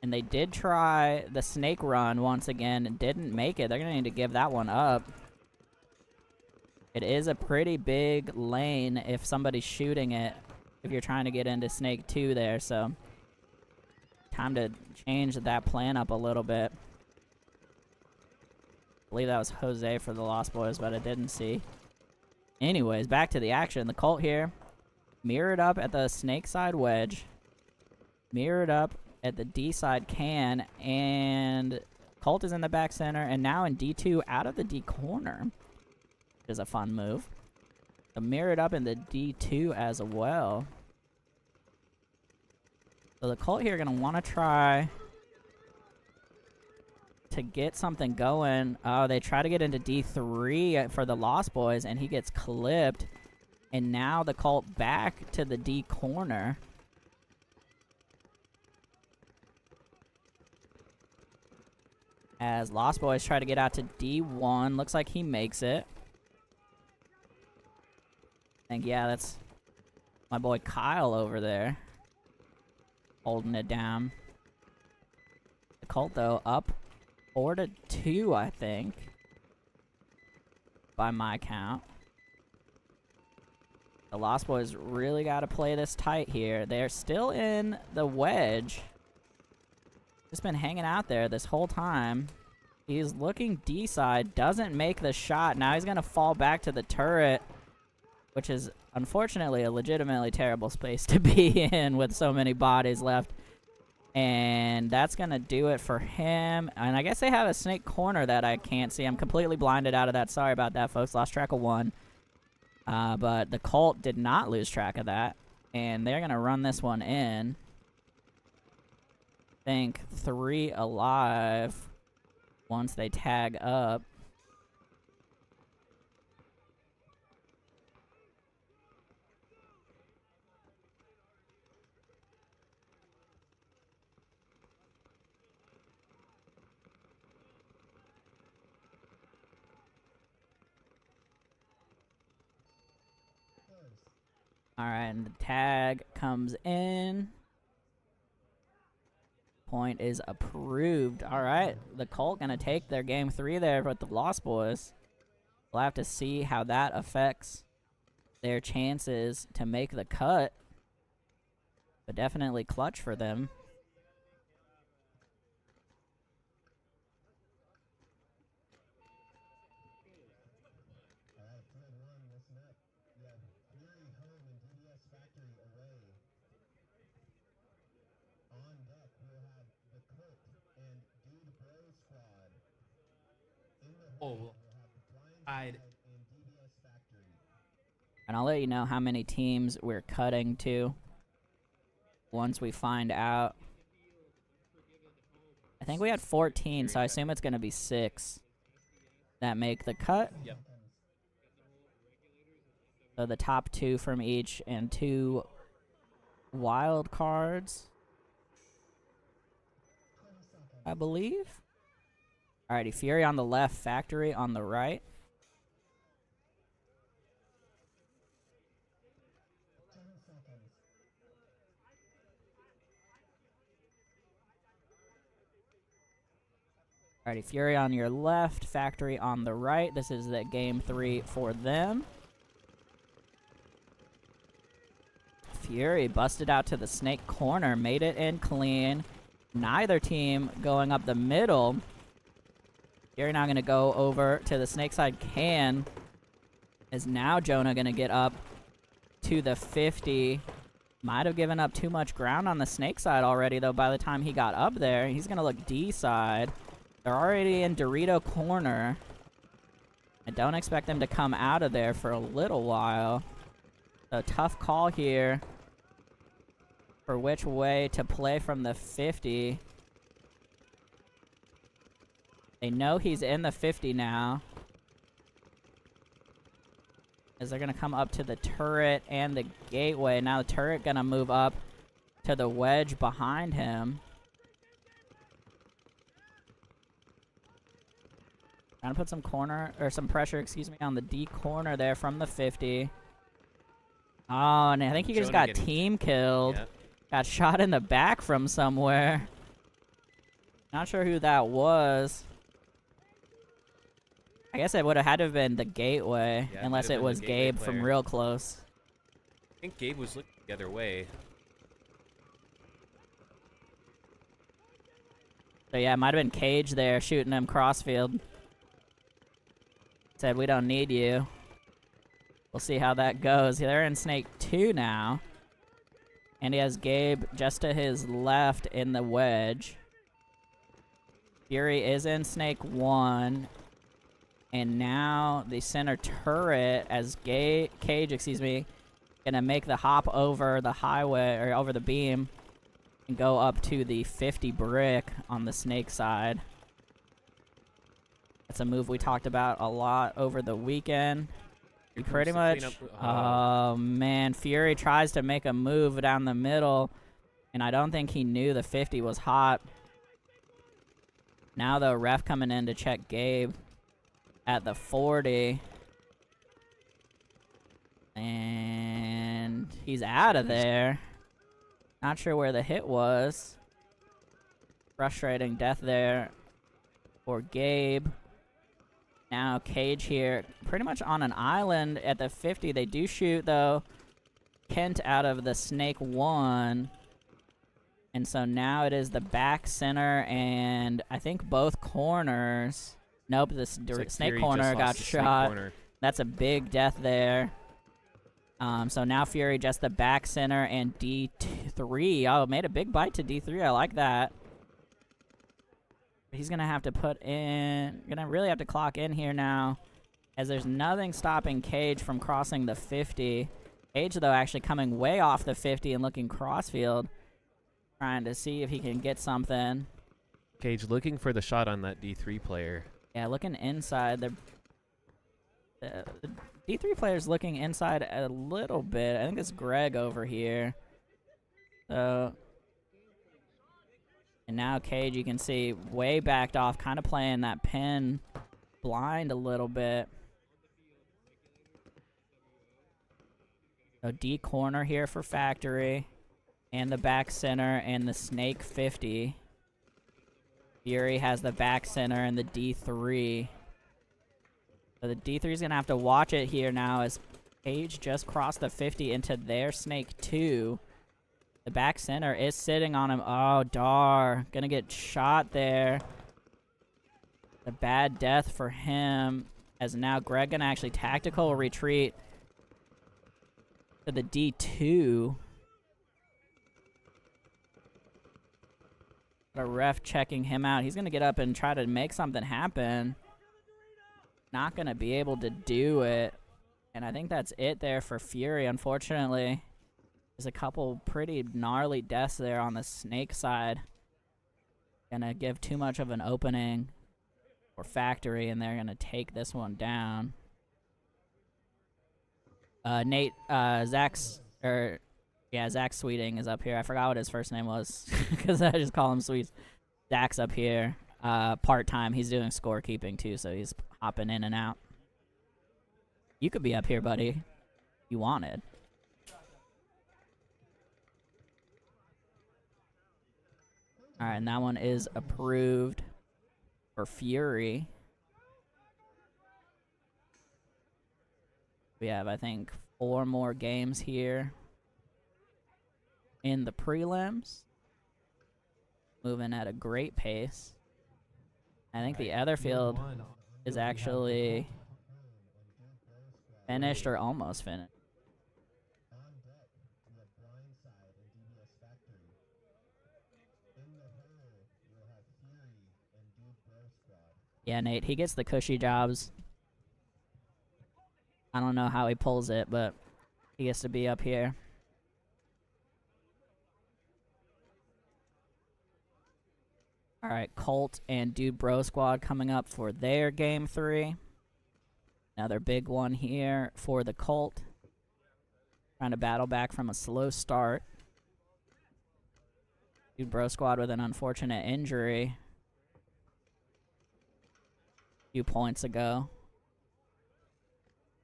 And they did try the snake run once again and didn't make it. They're going to need to give that one up. It is a pretty big lane if somebody's shooting it, if you're trying to get into snake 2 there, so time to change that plan up a little bit. I believe that was Jose for the Lost Boys, but I didn't see. Anyways, back to the action. The Colt here, mirrored up at the snake side wedge, mirrored up at the D side can, and Colt is in the back center, and now in D2 out of the D corner, which is a fun move. So mirrored up in the D2 as well. So the Colt here are going to want to try to get something going. Oh, they try to get into D3 for the Lost Boys, and he gets clipped. And now the Colt back to the D corner. As Lost Boys try to get out to D1. Looks like he makes it. I think, yeah, that's my boy Kyle over there, holding it down. Colt, though, up 4-2, I think, by my count. The Lost Boys really got to play this tight here. They're still in the wedge. Just been hanging out there this whole time. He's looking D-side, doesn't make the shot. Now he's going to fall back to the turret, which is unfortunately a legitimately terrible space to be in with so many bodies left. And that's going to do it for him. And I guess they have a snake corner that I can't see. I'm completely blinded out of that. Sorry about that, folks. Lost track of one. But the Colt did not lose track of that. And they're going to run this one in. I think 3 alive once they tag up. Alright, and the tag comes in. Point is approved. Alright, the Colt gonna take their game 3 there with the Lost Boys. We'll have to see how that affects their chances to make the cut. But definitely clutch for them. Alright, Thread 1, listen up. We have Fury home and DBS Factory away. On deck, we'll have the Colt and Dude Bro Squad. In the home, Oh, we'll have the Blind I'd- Side and DBS Factory. And I'll let you know how many teams we're cutting to once we find out. I think we had 14, so I assume it's going to be 6 that make the cut. Yep. So the top 2 from each and 2 wild cards, I believe. Alrighty, Fury on the left, Factory on the right. Alrighty, Fury on your left, Factory on the right. This is the game 3 for them. Fury busted out to the snake corner, made it in clean. Neither team going up the middle. Fury now going to go over to the snake side can. Is now Jonah going to get up to the 50. Might have given up too much ground on the snake side already, though, by the time he got up there. He's going to look D side. They're already in Dorito corner. I don't expect them to come out of there for a little while. So tough call here for which way to play from the 50. They know he's in the 50 now. As they're going to come up to the turret and the gateway. Now the turret going to move up to the wedge behind him. Trying to put some some pressure, excuse me, on the D corner there from the 50. Oh, and I think he just Jonah got getting- team killed. Yep. Got shot in the back from somewhere. Not sure who that was. I guess it would have had to have been the gateway, Yeah, it unless might it have been was the gateway Gabe from player. real close. I think Gabe was looking the other way. So yeah, it might have been Cage there shooting him crossfield. Said, we don't need you. We'll see how that goes. They're in Snake 2 now. And he has Gabe just to his left in the wedge. Fury is in Snake 1. And now the center turret as Cage, excuse me, gonna make the hop over the highway, or over the beam, and go up to the 50 brick on the Snake side. That's a move we talked about a lot over the weekend. He Here pretty comes much, the cleanup. oh man, Fury tries to make a move down the middle, and I don't think he knew the 50 was hot. Now the ref coming in to check Gabe at the 40. And he's out of there. Not sure where the hit was. Frustrating death there for Gabe. Now Cage here, pretty much on an island at the 50. They do shoot, though, Kent out of the Snake 1. And so now it is the back center and I think both corners. Nope, this Snake corner got shot. That's a big death there. So now Fury just the back center and D3. Oh, made a big bite to D3. I like that. He's going to have to put in... Going to really have to clock in here now, as there's nothing stopping Cage from crossing the 50. Cage, though, actually coming way off the 50 and looking crossfield, trying to see if he can get something. Cage looking for the shot on that D3 player. Yeah, looking inside. The D3 player's looking inside a little bit. I think it's Greg over here. So... And now Cage, you can see, way backed off, kind of playing that pin blind a little bit. So D corner here for Factory. And the back center and the Snake 50. Fury has the back center and the D3. So the D3 is going to have to watch it here now as Cage just crossed the 50 into their Snake 2. The back center is sitting on him. Oh, Dar. Gonna get shot there. The bad death for him. As now Greg gonna actually tactical retreat to the D2. A ref checking him out. He's gonna get up and try to make something happen. Not gonna be able to do it. And I think that's it there for Fury, unfortunately. There's a couple pretty gnarly deaths there on the Snake side. Gonna give too much of an opening for Factory, and they're gonna take this one down. Nate, Zach Sweeting is up here. I forgot what his first name was because I just call him Sweets. Zach's up here, part-time. He's doing scorekeeping too, so he's hopping in and out. You could be up here, buddy, if you wanted. Alright, and that one is approved for Fury. We have, I think, 4 more games here in the prelims. Moving at a great pace. I think the other field is actually finished or almost finished. Yeah, Nate, he gets the cushy jobs. I don't know how he pulls it, but he gets to be up here. Alright, Colt and Dude Bro Squad coming up for their Game 3. Another big one here for the Colt. Trying to battle back from a slow start. Dude Bro Squad with an unfortunate injury few points ago.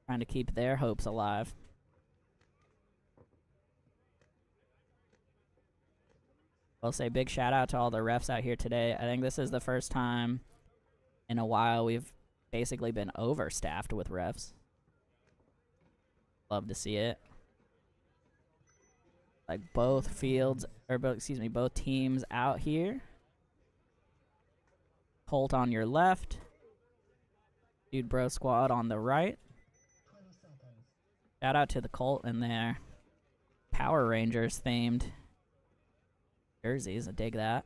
Trying to keep their hopes alive. I'll say big shout out to all the refs out here today. I think this is the first time in a while we've basically been overstaffed with refs. Love to see it. Like both fields, or excuse me, both teams out here. Colt on your left. Dude Bro Squad on the right. Shout out to the Colt and their Power Rangers themed jerseys. I dig that.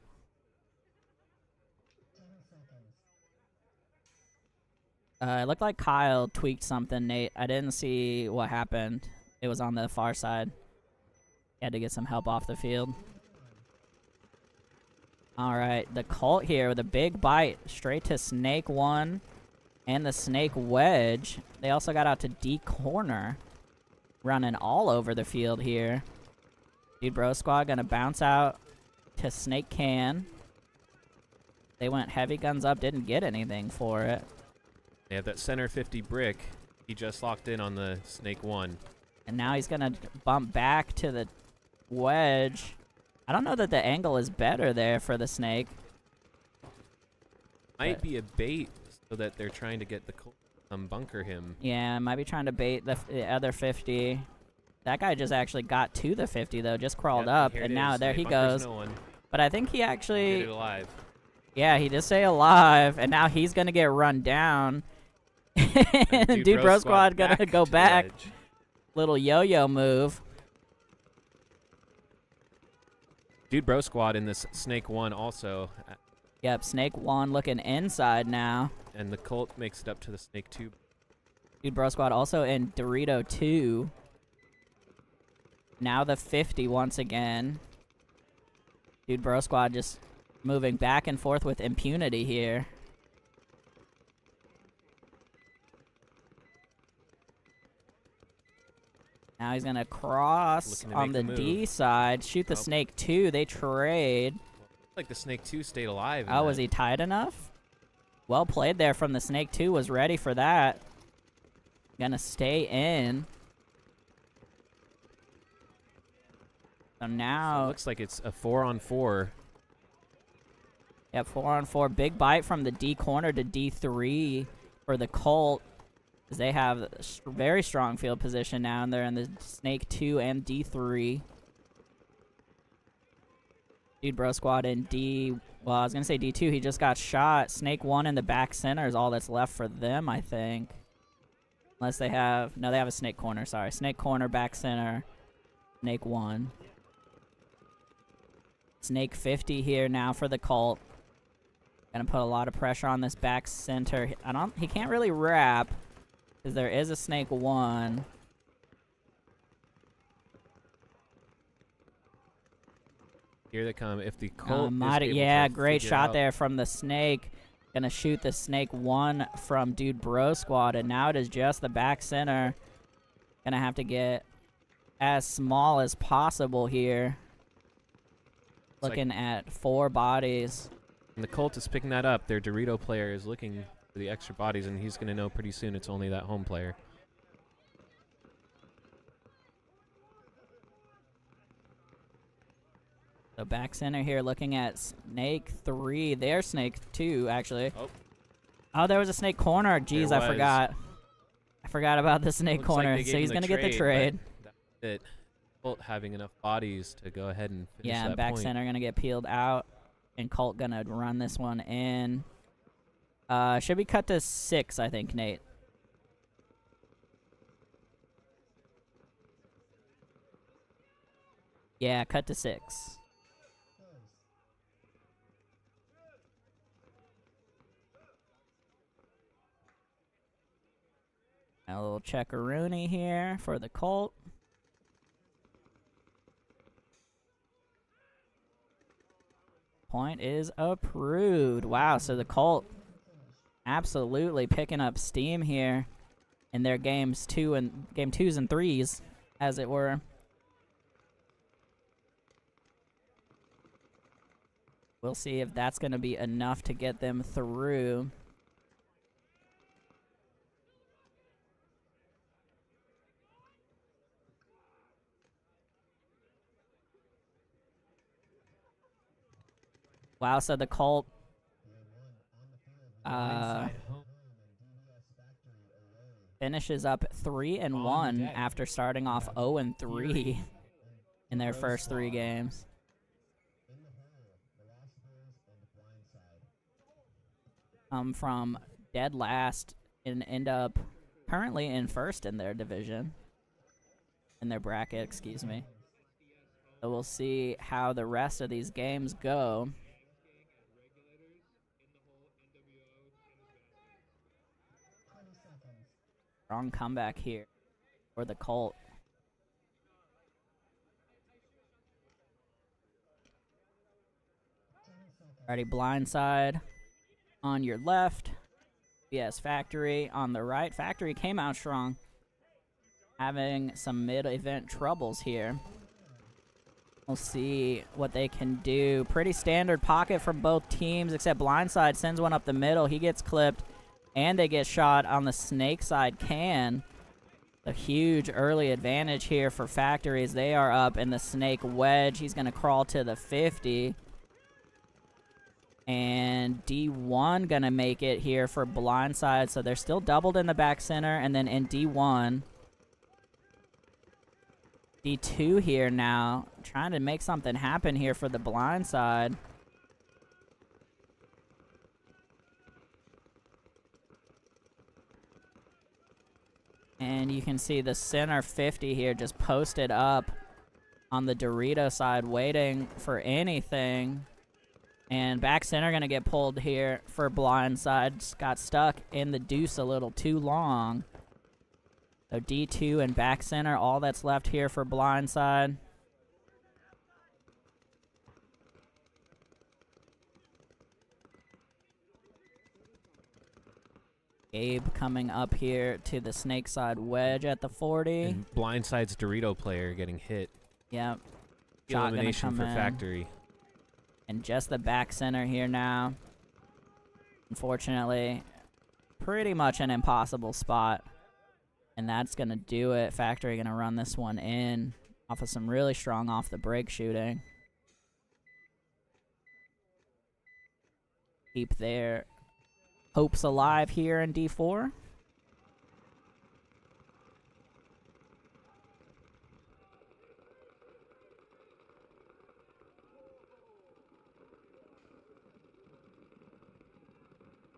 It looked like Kyle tweaked something, Nate. I didn't see what happened. It was on the far side. He had to get some help off the field. Alright, the Colt here with a big bite straight to Snake 1. And the Snake Wedge. They also got out to D corner. Running all over the field here. Dude Bro Squad gonna bounce out to Snake Can. They went heavy guns up, didn't get anything for it. Yeah, that center 50 brick, he just locked in on the Snake 1. And now he's gonna bump back to the Wedge. I don't know that the angle is better there for the Snake. Might be a bait so that they're trying to get the Colt to bunker him. Yeah, might be trying to bait the other 50. That guy just actually got to the 50 though, just crawled Yep, up, here and it now is. there It he bunkers goes. No one. But I think he Get actually, it alive. yeah, he did stay alive, and now he's gonna get run down. And Dude Bro Squad gonna go to back. ledge. Little yo-yo move. Dude Bro Squad in this Snake 1 also. Yep, Snake 1 looking inside now. And the Colt makes it up to the Snake 2. Dude Bro Squad also in Dorito 2. Now the 50 once again. Dude Bro Squad just moving back and forth with impunity here. Now he's gonna cross Looking to on make the the D move. side, shoot the Nope. Snake 2. They trade. Like the Snake 2 stayed alive. in Oh, was that. he tied enough? Well played there from the Snake 2. Was ready for that. Gonna stay in. So So now, it looks like it's a 4-on-4. yep, 4-on-4. Big bite from the D corner to D3 for the Colt. Because they have very strong field position now, and they're in the Snake 2 and D3. Dude Bro Squad in D. Well, I was going to say D2. He just got shot. Snake 1 in the back center is all that's left for them, I think. Unless they have... No, they have a Snake corner. Sorry. Snake corner, back center. Snake 1. Snake 50 here now for the Colt. Gonna put a lot of pressure on this back center. He can't really wrap. Because there is a Snake 1. Here they come. If the Colt is able Yeah, to great figure shot out- there from the Snake. Gonna shoot the Snake 1 from Dude Bro Squad. And now it is just the back center. Gonna have to get as small as possible here. like- Looking at 4 bodies. And the Colt is picking that up. Their Dorito player is looking for the extra bodies, and he's going to know pretty soon it's only that home player. So back center here looking at Snake 3. Their Snake 2, actually. Oh. Oh, there was a Snake corner. Jeez, There I was. forgot. I forgot about the Snake Looks like corner. they gave So him he's the going to get the trade. but that's it. Colt having enough bodies to go ahead and finish Yeah, that back point. center going to get peeled out. And Colt going to run this one in. Should we cut to 6, I think, Nate? Yeah, cut to 6. A little checkaroonie here for the Colt. Point is approved. Wow, so the Colt absolutely picking up steam here in their game 2s and 3s, as it were. We'll see if that's going to be enough to get them through. Wow, so the Colt Blindside home. finishes up 3-1 On deck. after starting off 0-3 in their first 3 games. From dead last and end up currently in first in their division, in their bracket, excuse me. So we'll see how the rest of these games go. Strong comeback here for the Colt. Already blindside on your left. BS Factory on the right. Factory came out strong. Having some mid-event troubles here. We'll see what they can do. Pretty standard pocket from both teams, except blindside sends one up the middle. He gets clipped, and they get shot on the snake side can. A huge early advantage here for Factories. They are up in the snake wedge. He's going to crawl to the 50. And D1 gonna make it here for blindside, so they're still doubled in the back center, and then in D1. D2 here now, trying to make something happen here for the blindside. And you can see the center 50 here just posted up on the Dorito side, waiting for anything. And back center gonna get pulled here for blindside. Got stuck in the deuce a little too long. So D2 and back center, all that's left here for blindside. Gabe coming up here to the snake side wedge at the 40. And blindside's Dorito player getting hit. Yep. Shot gonna Elimination come for in. Factory. And just the back center here now. Unfortunately, pretty much an impossible spot. And that's going to do it. Factory going to run this one in off of some really strong off the break shooting. Keep their hopes alive here in D4.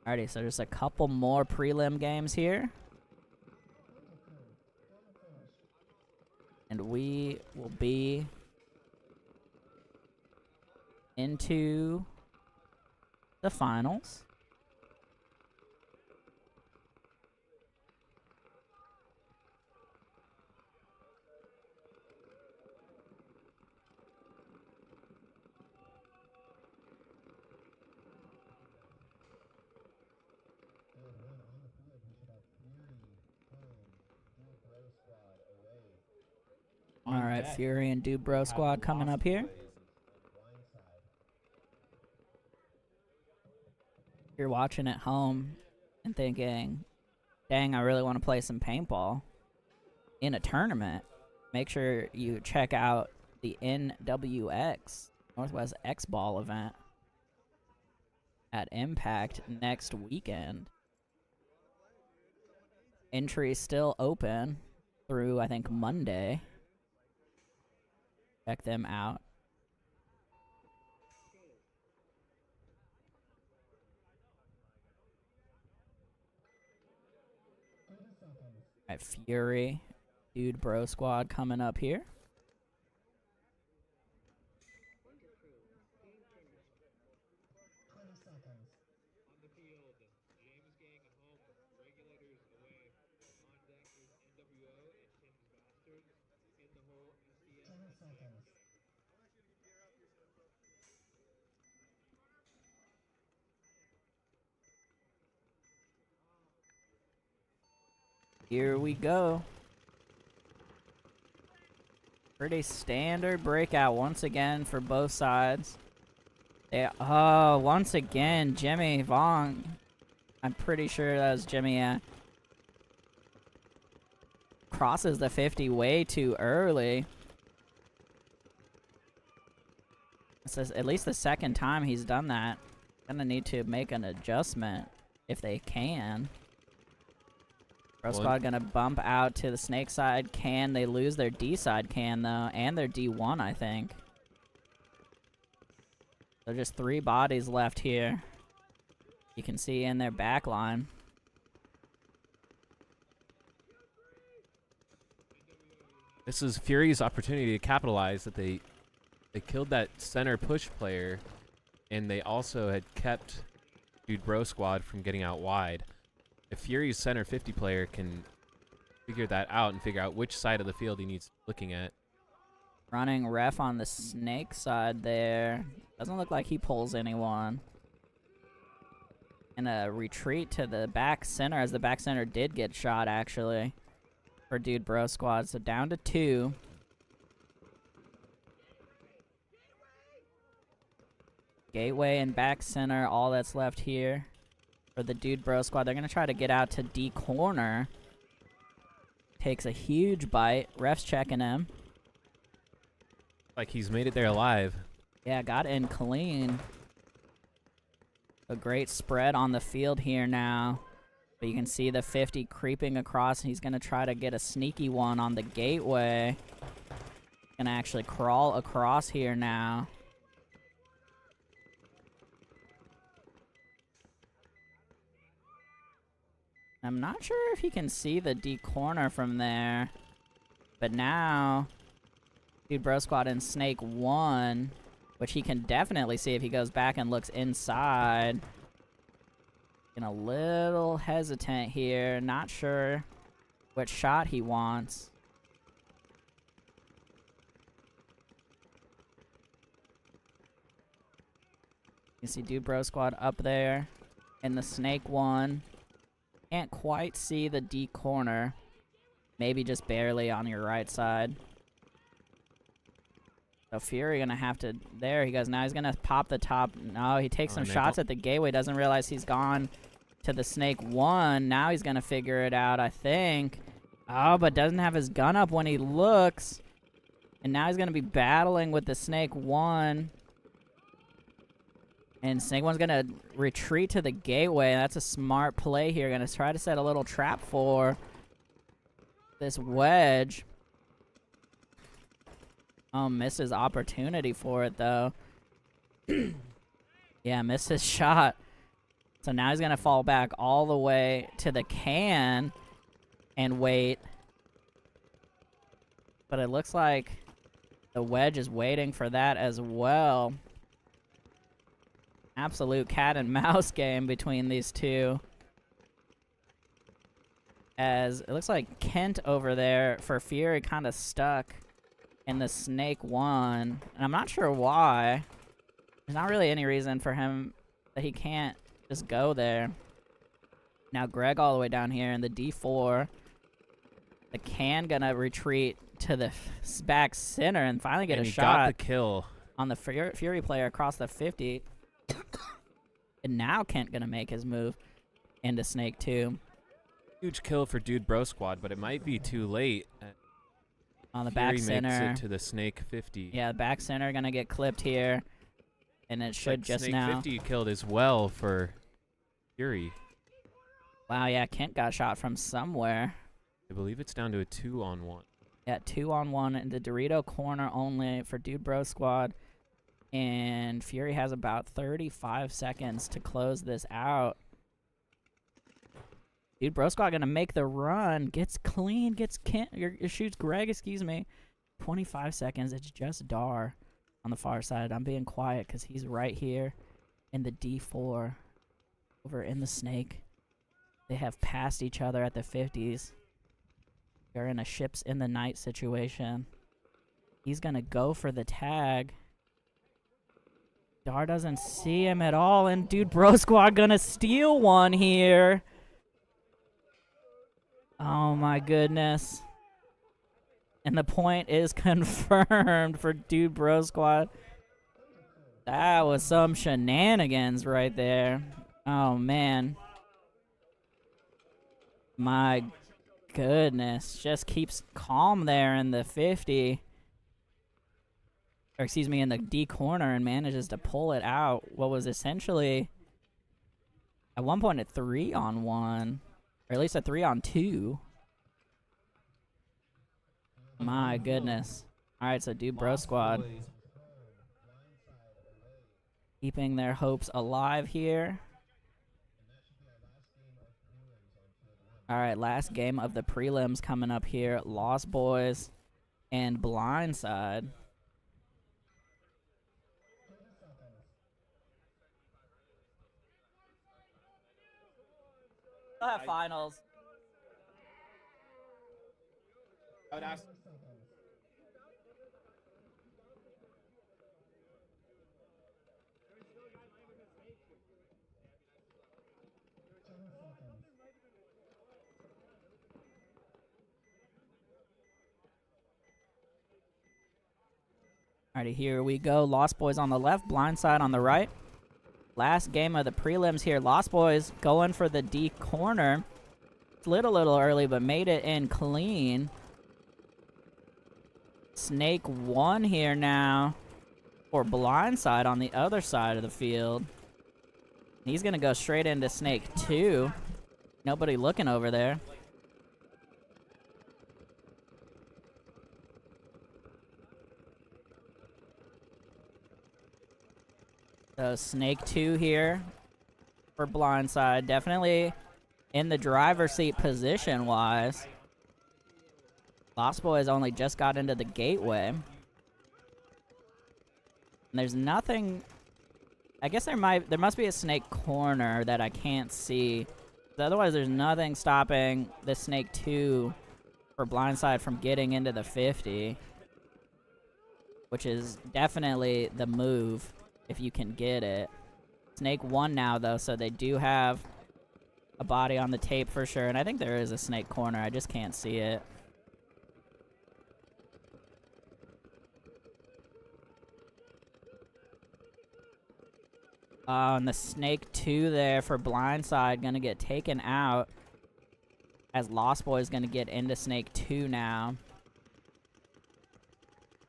Alrighty, so just a couple more prelim games here. And we will be into the finals. All right, Fury and Dude Bro Squad coming up here. You're watching at home and thinking, dang, I really want to play some paintball in a tournament. Make sure you check out the NWX, Northwest X Ball event at Impact next weekend. Entry still open through, I think, Monday. Check them out. Alright, Fury, Dude Bro Squad coming up here. Here we go. Pretty standard breakout once again for both sides. Oh, once again, Jimmy Vong. I'm pretty sure that was Jimmy. Crosses the 50 way too early. This is at least the second time he's done that. Gonna need to make an adjustment if they can. Bro Squad gonna bump out to the snake side. Can they lose their D side can though, and their D1 I think. So just 3 bodies left here. You can see in their back line. This is Fury's opportunity to capitalize that they killed that center push player, and they also had kept Dude Bro Squad from getting out wide. If Fury's center 50 player can figure that out and figure out which side of the field he needs looking at. Running ref on the snake side there. Doesn't look like he pulls anyone. And a retreat to the back center, as the back center did get shot actually for Dude Bro Squad. So down to 2. Gateway and back center, all that's left here for the Dude Bro Squad. They're going to try to get out to D corner. Takes a huge bite. Ref's checking him. Like he's made it there alive. Yeah, got in clean. A great spread on the field here now. But you can see the 50 creeping across, and he's going to try to get a sneaky one on the gateway. Going to actually crawl across here now. I'm not sure if he can see the D corner from there. But now, Dude Bro Squad and Snake 1, which he can definitely see if he goes back and looks inside. Getting a little hesitant here. Not sure what shot he wants. You see Dude Bro Squad up there in the Snake 1. Can't quite see the D corner. Maybe just barely on your right side. So Fury gonna have to... There he goes. Now he's gonna pop the top. No, he takes some shots at the gateway. Doesn't realize he's gone to the Snake 1. Now he's gonna figure it out, I think. Oh, but doesn't have his gun up when he looks. And now he's gonna be battling with the Snake 1. And Snake 1's gonna retreat to the gateway. That's a smart play here. Gonna try to set a little trap for this wedge. Oh, missed his opportunity for it, though. Yeah, missed his shot. So now he's gonna fall back all the way to the can and wait. But it looks like the wedge is waiting for that as well. Absolute cat and mouse game between these two. As it looks like Kent over there for Fury kind of stuck in the Snake 1. And I'm not sure why. There's not really any reason for him that he can't just go there. Now Greg all the way down here in the D4. The can gonna retreat to the back center and finally get a shot. Got the kill on the Fury player across the 50. And now Kent gonna make his move into Snake 2. Huge kill for Dude Bro Squad, but it might be too late. On the Fury back center. makes it to the Snake 50. Yeah, the back center gonna get clipped here. And it should just Snake now. 50 killed as well for Fury. Wow, yeah, Kent got shot from somewhere. I believe it's down to a 2-on-1. Yeah, 2-on-1 in the Dorito corner only for Dude Bro Squad. And Fury has about 35 seconds to close this out. Dude Bro Squad gonna make the run. Gets clean, gets Kent, shoots Greg, excuse me. 25 seconds, it's just Dar on the far side. I'm being quiet because he's right here in the D4. Over in the Snake. They have passed each other at the 50s. They're in a ships in the night situation. He's gonna go for the tag. Dar doesn't see him at all, and Dude Bro Squad gonna steal one here. Oh my goodness. And the point is confirmed for Dude Bro Squad. That was some shenanigans right there. Oh man. My goodness. Just keeps calm there in the 50. Or excuse me, in the D corner and manages to pull it out. What was essentially, at one point, a 3-on-1. Or at least a 3-on-2. My goodness. Alright, so Dude Bro Squad keeping their hopes alive here. Alright, last game of the prelims coming up here. Lost Boys and Blindside. We'll have finals. I would ask. Alrighty, here we go. Lost Boys on the left, Blindside on the right. Last game of the prelims here. Lost Boys going for the D corner. Slid a little early, but made it in clean. Snake 1 here now for Blindside on the other side of the field. He's gonna go straight into snake 2. Nobody looking over there. So snake 2 here for blindside. Definitely in the driver's seat position-wise. Lost Boys only just got into the gateway. And there's nothing... I guess there must be a snake corner that I can't see. Otherwise, there's nothing stopping the snake 2 for blindside from getting into the 50. Which is definitely the move if you can get it. Snake 1 now, though, so they do have a body on the tape for sure. And I think there is a snake corner. I just can't see it. And the snake 2 there for blindside gonna get taken out. As Lost Boy's gonna get into snake 2 now.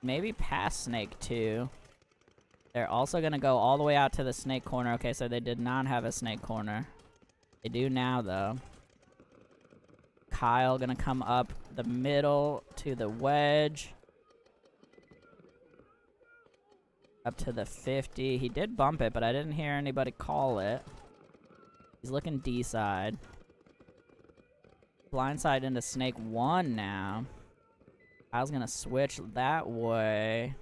Maybe past snake 2. They're also gonna go all the way out to the snake corner. Okay, so they did not have a snake corner. They do now, though. Kyle gonna come up the middle to the wedge. Up to the 50. He did bump it, but I didn't hear anybody call it. He's looking D side. Blindside into snake 1 now. Kyle's gonna switch that way.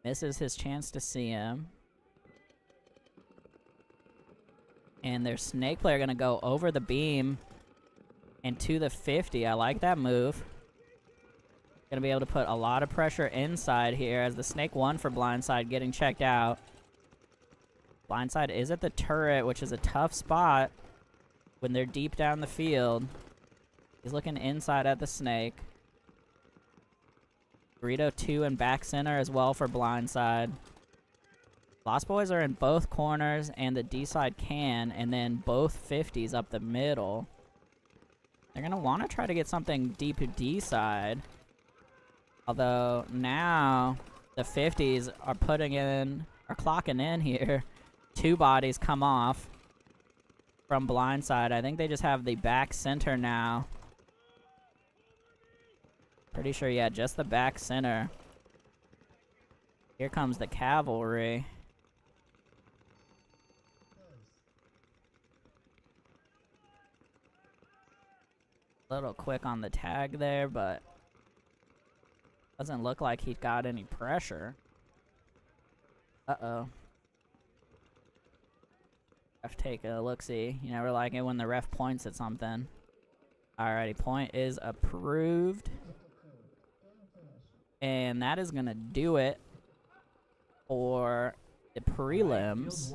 Misses his chance to see him. And their snake player gonna go over the beam and to the 50. I like that move. Gonna be able to put a lot of pressure inside here as the snake 1 for blindside getting checked out. Blindside is at the turret, which is a tough spot when they're deep down the field. He's looking inside at the snake. Burrito 2 and back center as well for blindside. Lost Boys are in both corners and the D side can, and then both 50s up the middle. They're gonna want to try to get something deep D side. Although now the 50s are clocking in here. 2 bodies come off from blindside. I think they just have the back center now. Pretty sure, yeah, just the back center. Here comes the cavalry. A little quick on the tag there, but doesn't look like he got any pressure. Uh-oh. Ref take a look-see. You never like it when the ref points at something. Alrighty, point is approved. And that is gonna do it for the prelims.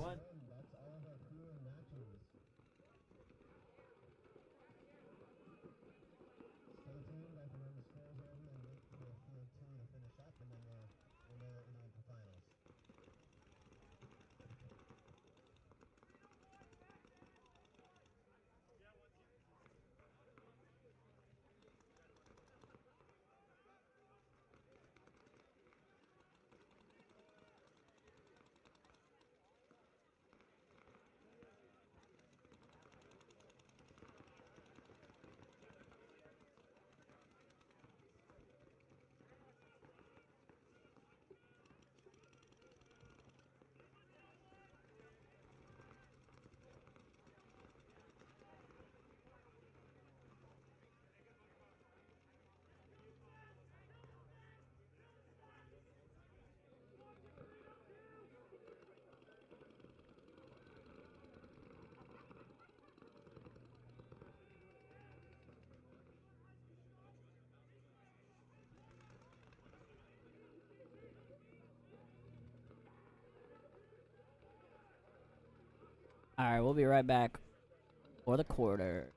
Alright, we'll be right back for the quarter.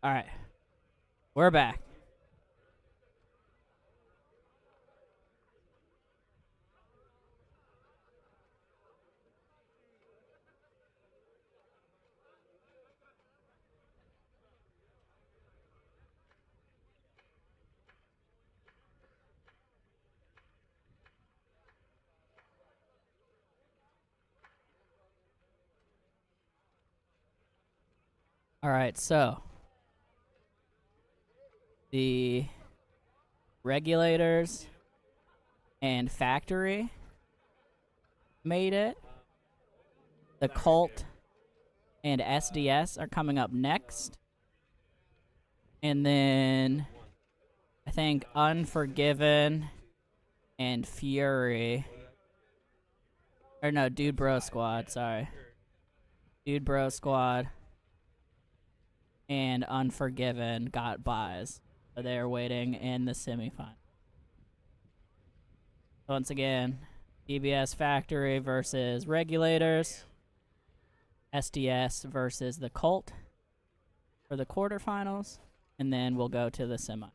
Alright. We're back. Alright, so the regulators and factory made it. The cult and SDS are coming up next. And then I think Unforgiven and Fury. Or no, Dude Bro Squad, sorry. Dude Bro Squad and Unforgiven got buys. So they're waiting in the semifinal. Once again, DBS Factory versus Regulators. SDS versus the Cult for the quarterfinals. And then we'll go to the semi.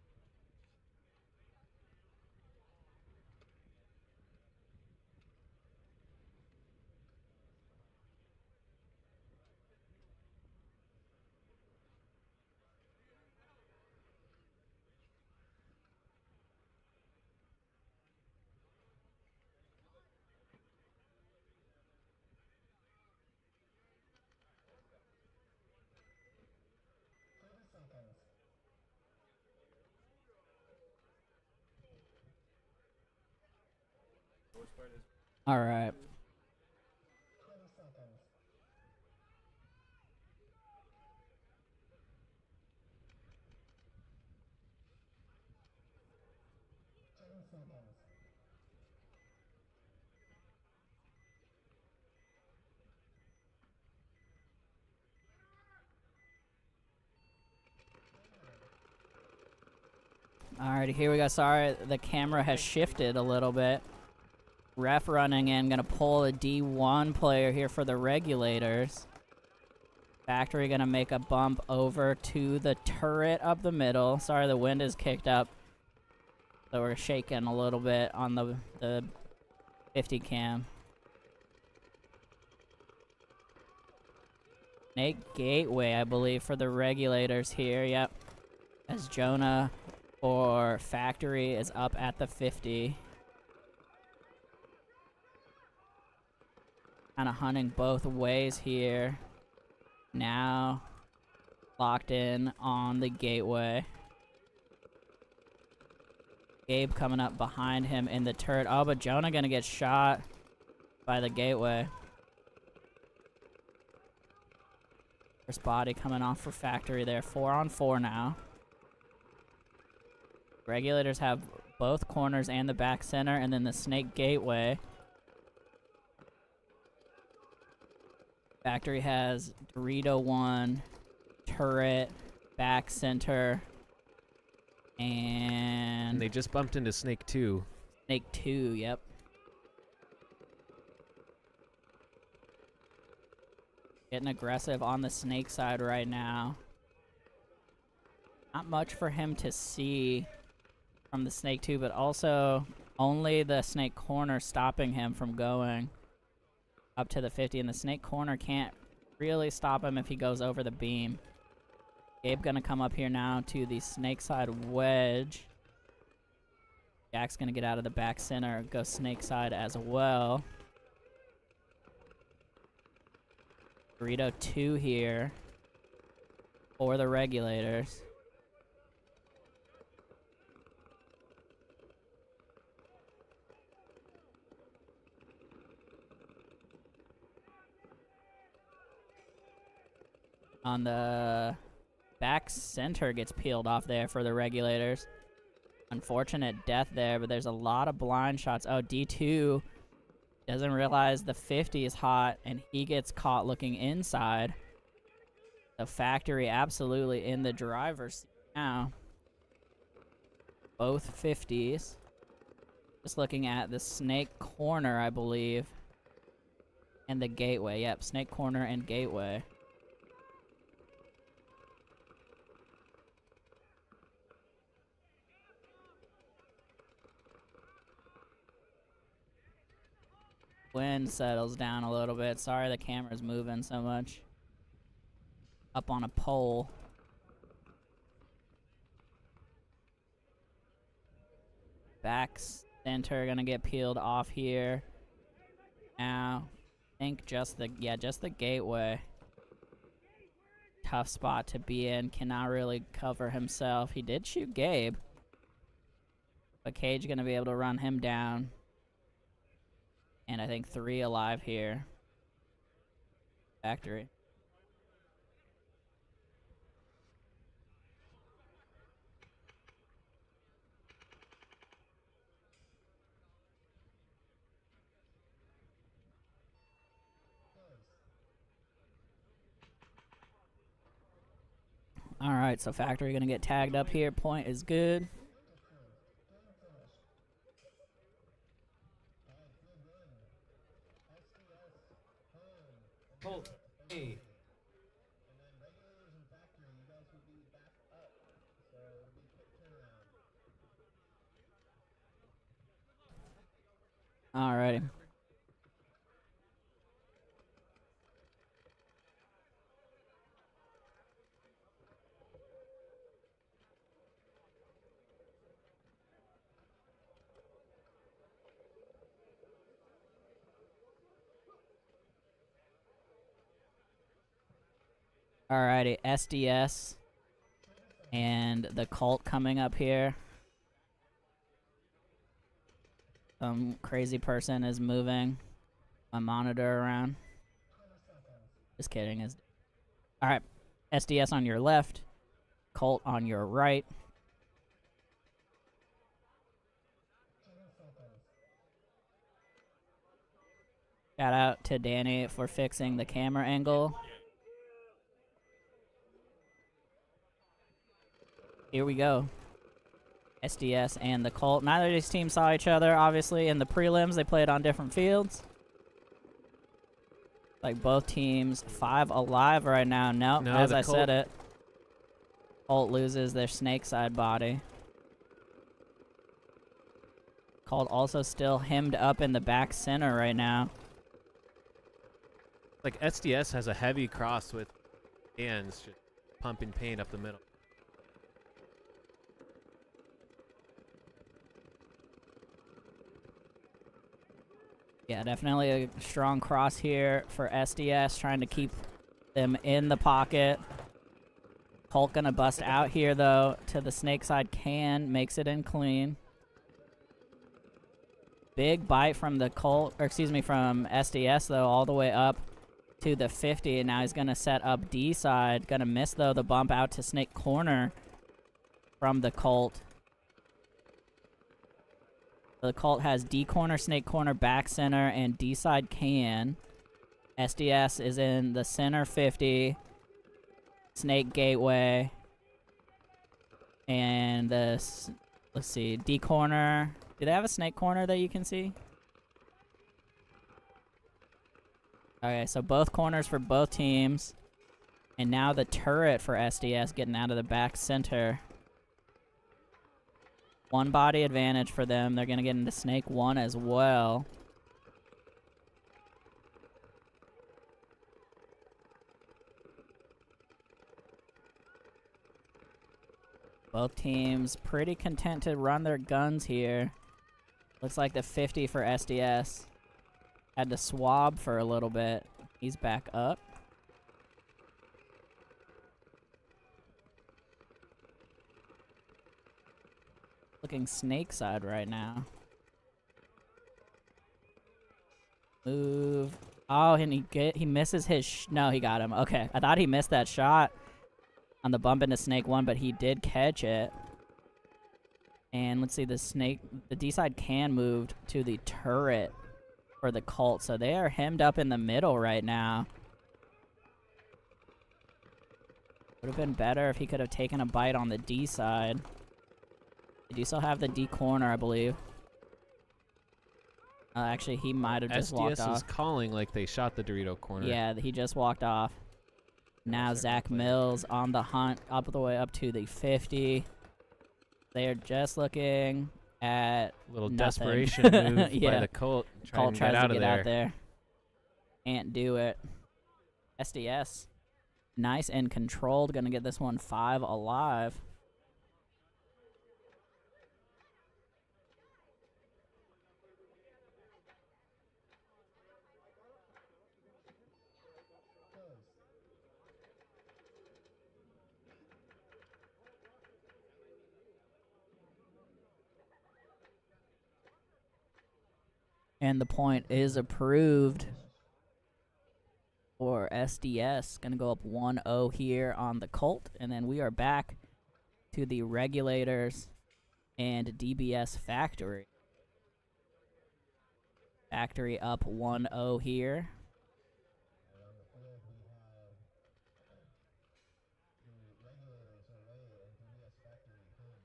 All right. Alrighty, here we go. Sorry, the camera has shifted a little bit. Ref running in, gonna pull a D1 player here for the Regulators. Factory gonna make a bump over to the turret up the middle. Sorry, the wind is kicked up. So we're shaking a little bit on the 50 cam. Snake Gateway, I believe, for the Regulators here. Yep. As Jonah for Factory is up at the 50. Kind of hunting both ways here. Now locked in on the Gateway. Gabe coming up behind him in the turret. Oh, but Jonah gonna get shot by the Gateway. First body coming off for Factory there. 4-on-4 now. Regulators have both corners and the back center, and then the Snake Gateway. Factory has Dorito 1, turret, back center, and they just bumped into Snake 2. Snake 2, yep. Getting aggressive on the Snake side right now. Not much for him to see from the Snake 2, but also only the Snake corner stopping him from going up to the 50, and the Snake corner can't really stop him if he goes over the beam. Gabe gonna come up here now to the Snake side wedge. Jack's gonna get out of the back center, go Snake side as well. Burrito 2 here for the Regulators. On the back center gets peeled off there for the Regulators. Unfortunate death there, but there's a lot of blind shots. Oh, D2 doesn't realize the 50 is hot, and he gets caught looking inside. The Factory absolutely in the driver's seat now. Both 50s. Just looking at the Snake corner, I believe. And the Gateway. Yep, Snake corner and Gateway. Wind settles down a little bit. Sorry the camera's moving so much. Up on a pole. Back center gonna get peeled off here. Now, I think just the gateway. Tough spot to be in. Cannot really cover himself. He did shoot Gabe. But Cage gonna be able to run him down. And I think 3 alive here. Factory. Alright, so Factory gonna get tagged up here. Point is good. Colt. Hey. And then regulators and factory, you guys will be back up. So it'll be a quick turnaround. Alrighty. Alrighty, SDS and the cult coming up here. Some crazy person is moving my monitor around. Just kidding. Alright, SDS on your left, cult on your right. Shout out to Danny for fixing the camera angle. Here we go. SDS and the Colt. Neither of these teams saw each other, obviously, in the prelims. They played on different fields. Like both teams, 5 alive right now. Nope, No, as the I Colt- said it. Colt loses their snake side body. Colt also still hemmed up in the back center right now. Like SDS has a heavy cross with hands just pumping paint up the middle. Yeah, definitely a strong cross here for SDS, trying to keep them in the pocket. Colt gonna bust out here, though, to the snake side can, makes it in clean. Big bite from the Colt, or excuse me, from SDS, though, all the way up to the 50, and now he's gonna set up D side. Gonna miss, though, the bump out to snake corner from the Colt. The Colt has D corner, snake corner, back center, and D side can. SDS is in the center 50, snake gateway, and this, let's see, D corner. Do they have a snake corner that you can see? Okay, so both corners for both teams. And now the turret for SDS getting out of the back center. 1 body advantage for them. They're going to get into snake 1 as well. Both teams pretty content to run their guns here. Looks like the 50 for SDS had to swab for a little bit. He's back up. Looking snake side right now. Move. Oh, and he misses his no, he got him. Okay, I thought he missed that shot on the bump into snake 1, but he did catch it. And let's see, the D side can move to the turret for the Colt, so they are hemmed up in the middle right now. Would have been better if he could have taken a bite on the D side. They do still have the D corner, I believe. Actually, he might have just walked SDS off. is calling like they shot the Dorito corner. Yeah, he just walked off. Now Zach Mills on the hunt, up the way up to the 50. They are just looking at Little nothing. desperation move by Yeah. the Colt. Colt Trying to tries get out to of get there. out there. Can't do it. SDS. Nice and controlled. Gonna get this one 5 alive. And the point is approved for SDS. Gonna go up 1-0 here on the Colt. And then we are back to the Regulators and DBS Factory. Factory up 1-0 here. And on the field, we have the Regulators away and DBS Factory home.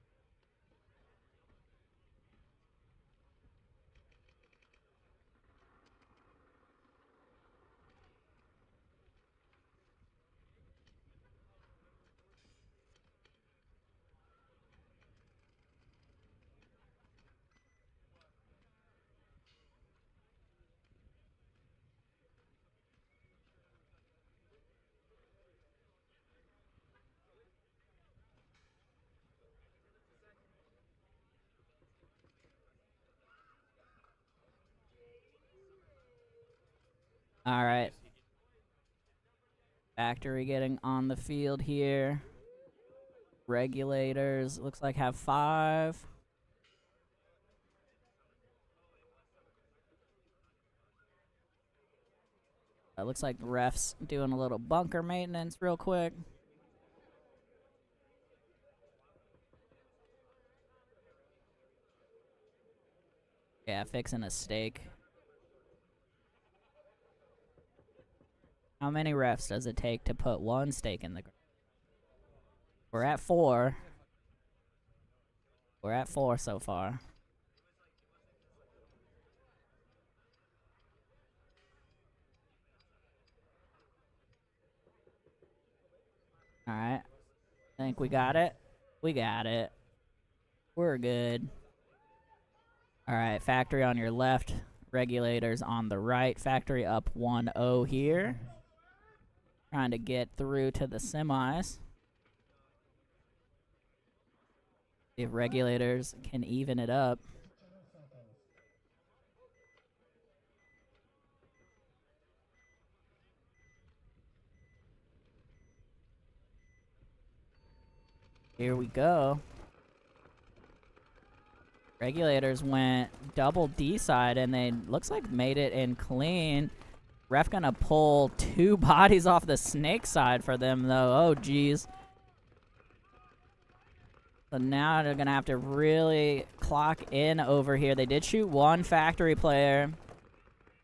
All right. Factory getting on the field here. Regulators looks like have 5. It looks like the refs doing a little bunker maintenance real quick. Yeah, fixing a stake. How many refs does it take to put one stake in the ground? We're at 4. We're at 4 so far. Alright. I think we got it. We got it. We're good. Alright, Factory on your left. Regulators on the right. Factory up 1-0 here. Trying to get through to the semis. If Regulators can even it up. Here we go. Regulators went double D side and they looks like made it in clean. Ref gonna pull 2 bodies off the snake side for them though. Oh geez. So now they're gonna have to really clock in over here. They did shoot 1 Factory player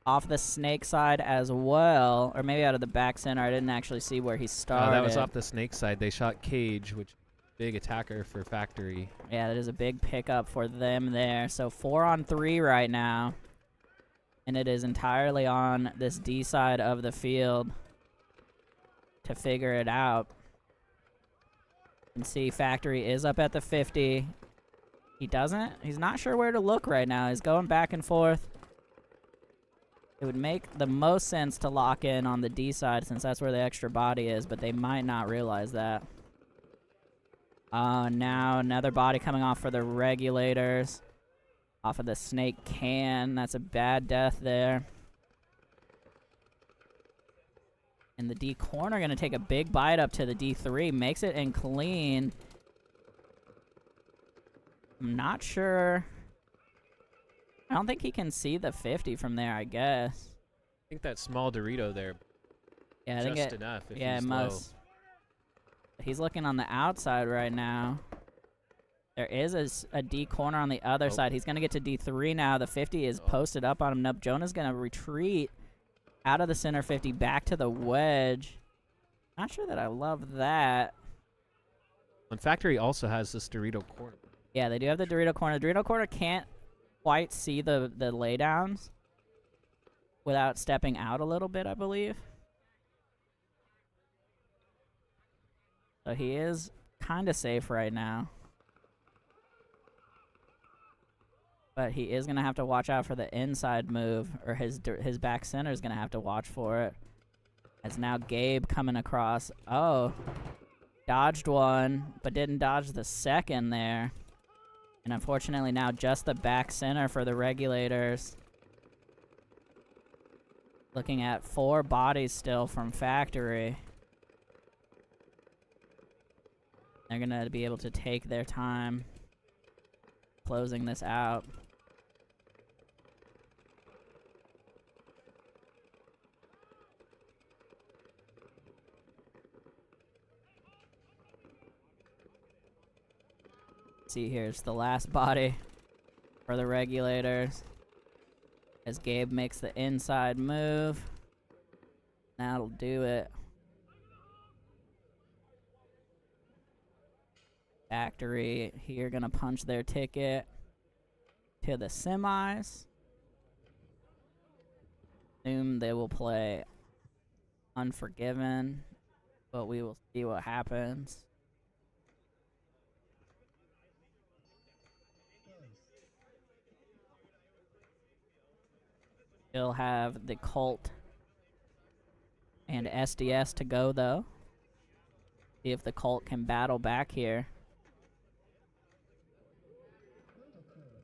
off the snake side as well, or maybe out of the back center. I didn't actually see where he started. That was off the snake side. They shot Cage, which big attacker for Factory. Yeah, that is a big pickup for them there. So 4 on 3 right now. And it is entirely on this D side of the field to figure it out. You can see Factory is up at the 50. He's not sure where to look right now. He's going back and forth. It would make the most sense to lock in on the D side since that's where the extra body is, but they might not realize that. Now another body coming off for the Regulators. Off of the snake can. That's a bad death there. And the D corner going to take a big bite up to the D3. Makes it in clean. I'm not sure. I don't think he can see the 50 from there, I guess. I think that small Dorito there, Yeah, I think just enough. If yeah, he's it must. He's looking on the outside right now. There is a D corner on the other side. He's going to get to D3 now. The 50 is posted up on him. Nope, Jonah's going to retreat out of the center 50 back to the wedge. Not sure that I love that. And Factory also has this Dorito corner. Yeah, they do have the Dorito corner. The Dorito corner can't quite see the laydowns without stepping out a little bit, I believe. So he is kind of safe right now. But he is going to have to watch out for the inside move, or his back center is going to have to watch for it. As now Gabe coming across. Oh, dodged one, but didn't dodge the second there. And unfortunately now just the back center for the Regulators. Looking at 4 bodies still from Factory. They're going to be able to take their time closing this out. See, here's the last body for the Regulators. As Gabe makes the inside move. That'll do it. Factory here gonna punch their ticket to the semis. Assume they will play Unforgiven, but we will see what happens. Still have the Colt and SDS to go, though. See if the Colt can battle back here.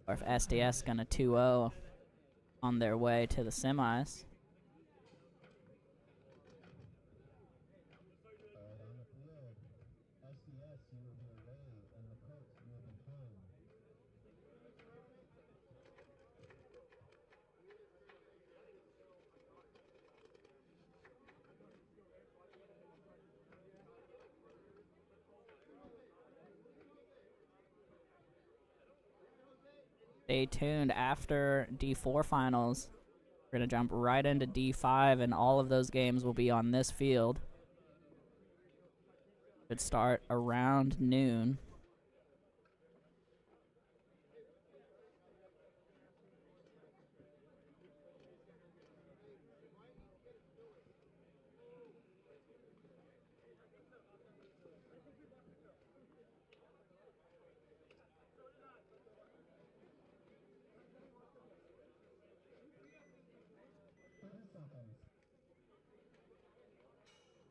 Or if SDS is going to 2-0 on their way to the semis. On the field, SDS, you will be away, and the Colts will be home. Stay tuned after D4 finals. We're going to jump right into D5, and all of those games will be on this field. Should start around noon.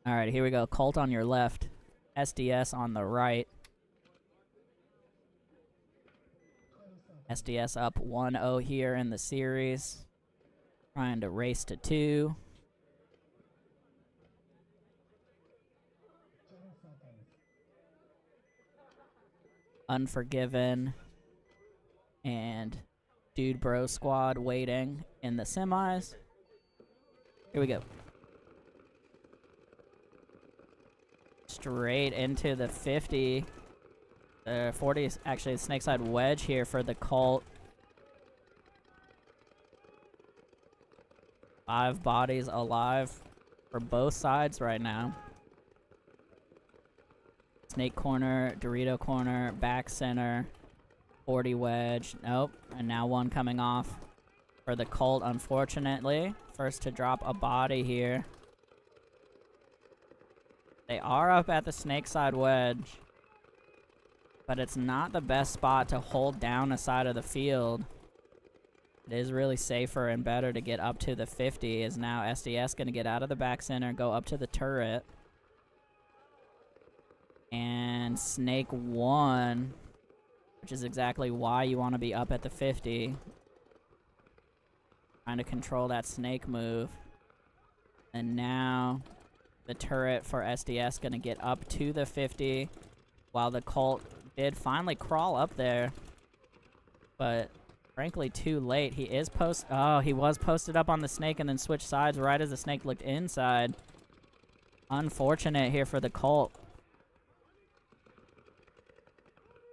All right, here we go. Colt on your left, SDS on the right. SDS up 1-0 here in the series. Trying to race to 2. Unforgiven and Dude Bro Squad waiting in the semis. Here we go. Straight into the 50. 40 is actually a snakeside wedge here for the Colt. 5 bodies alive for both sides right now. Snake corner, Dorito corner, back center, 40 wedge. Nope. And now one coming off for the Colt, unfortunately. First to drop a body here. They are up at the snake side wedge, but it's not the best spot to hold down a side of the field. It is really safer and better to get up to the 50. Is now SDS going to get out of the back center, go up to the turret. And snake 1, which is exactly why you want to be up at the 50. Trying to control that snake move. And now the turret for SDS gonna get up to the 50, while the Colt did finally crawl up there, but frankly too late. He is he was posted up on the snake and then switched sides right as the snake looked inside. Unfortunate here for the Colt.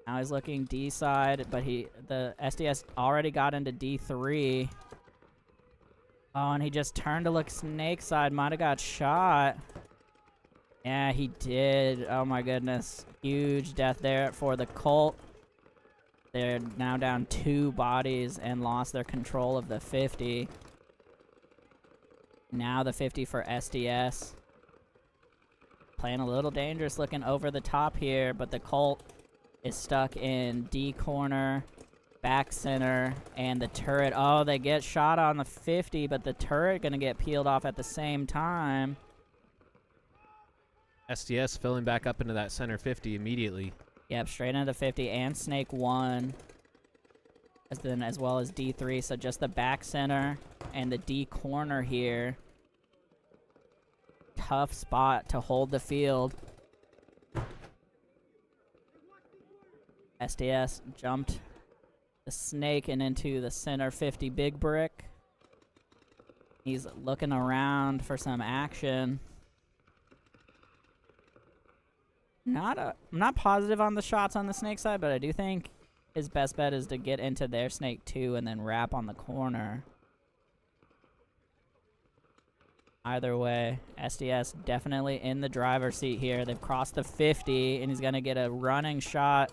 Now he's looking D side, but the SDS already got into D3. Oh, and he just turned to look snake side. Might have got shot. Yeah, he did. Oh my goodness. Huge death there for the Colt. They're now down 2 bodies and lost their control of the 50. Now the 50 for SDS. Playing a little dangerous, looking over the top here, but the Colt is stuck in D corner. back center, and the turret. Oh, they get shot on the 50, but the turret gonna get peeled off at the same time. SDS filling back up into that center 50 immediately. Yep, straight into the 50, and Snake 1. As well as D3, so just the back center and the D corner here. Tough spot to hold the field. SDS jumped the Snake and into the center 50 big brick. He's looking around for some action. I'm not positive on the shots on the Snake side, but I do think his best bet is to get into their Snake 2 and then wrap on the corner. Either way, SDS definitely in the driver's seat here. They've crossed the 50, and he's going to get a running shot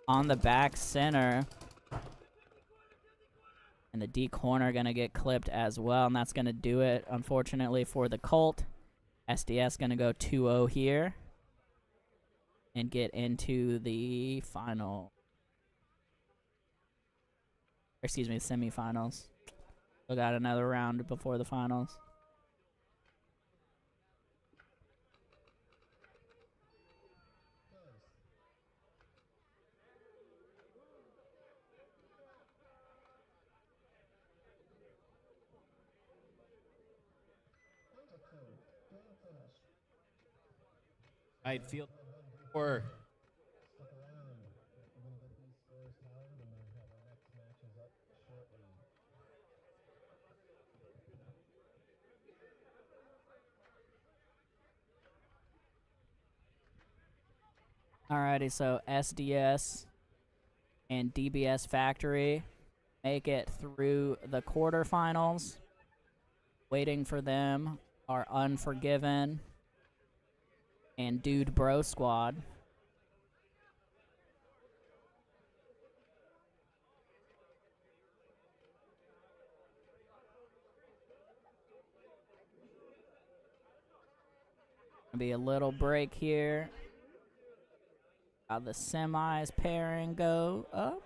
on the back center. And the D corner going to get clipped as well, and that's going to do it, unfortunately, for the Colt. SDS going to go 2-0 here and get into the final. Excuse me, semifinals. We got another round before the finals. Right field. Or Stick around. We're gonna get these scores tallied and then have our next matches up shortly. Alrighty, so SDS and DBS Factory make it through the quarterfinals. Waiting for them are Unforgiven and Dude Bro Squad. Gonna be a little break here. How the semis pairing go up.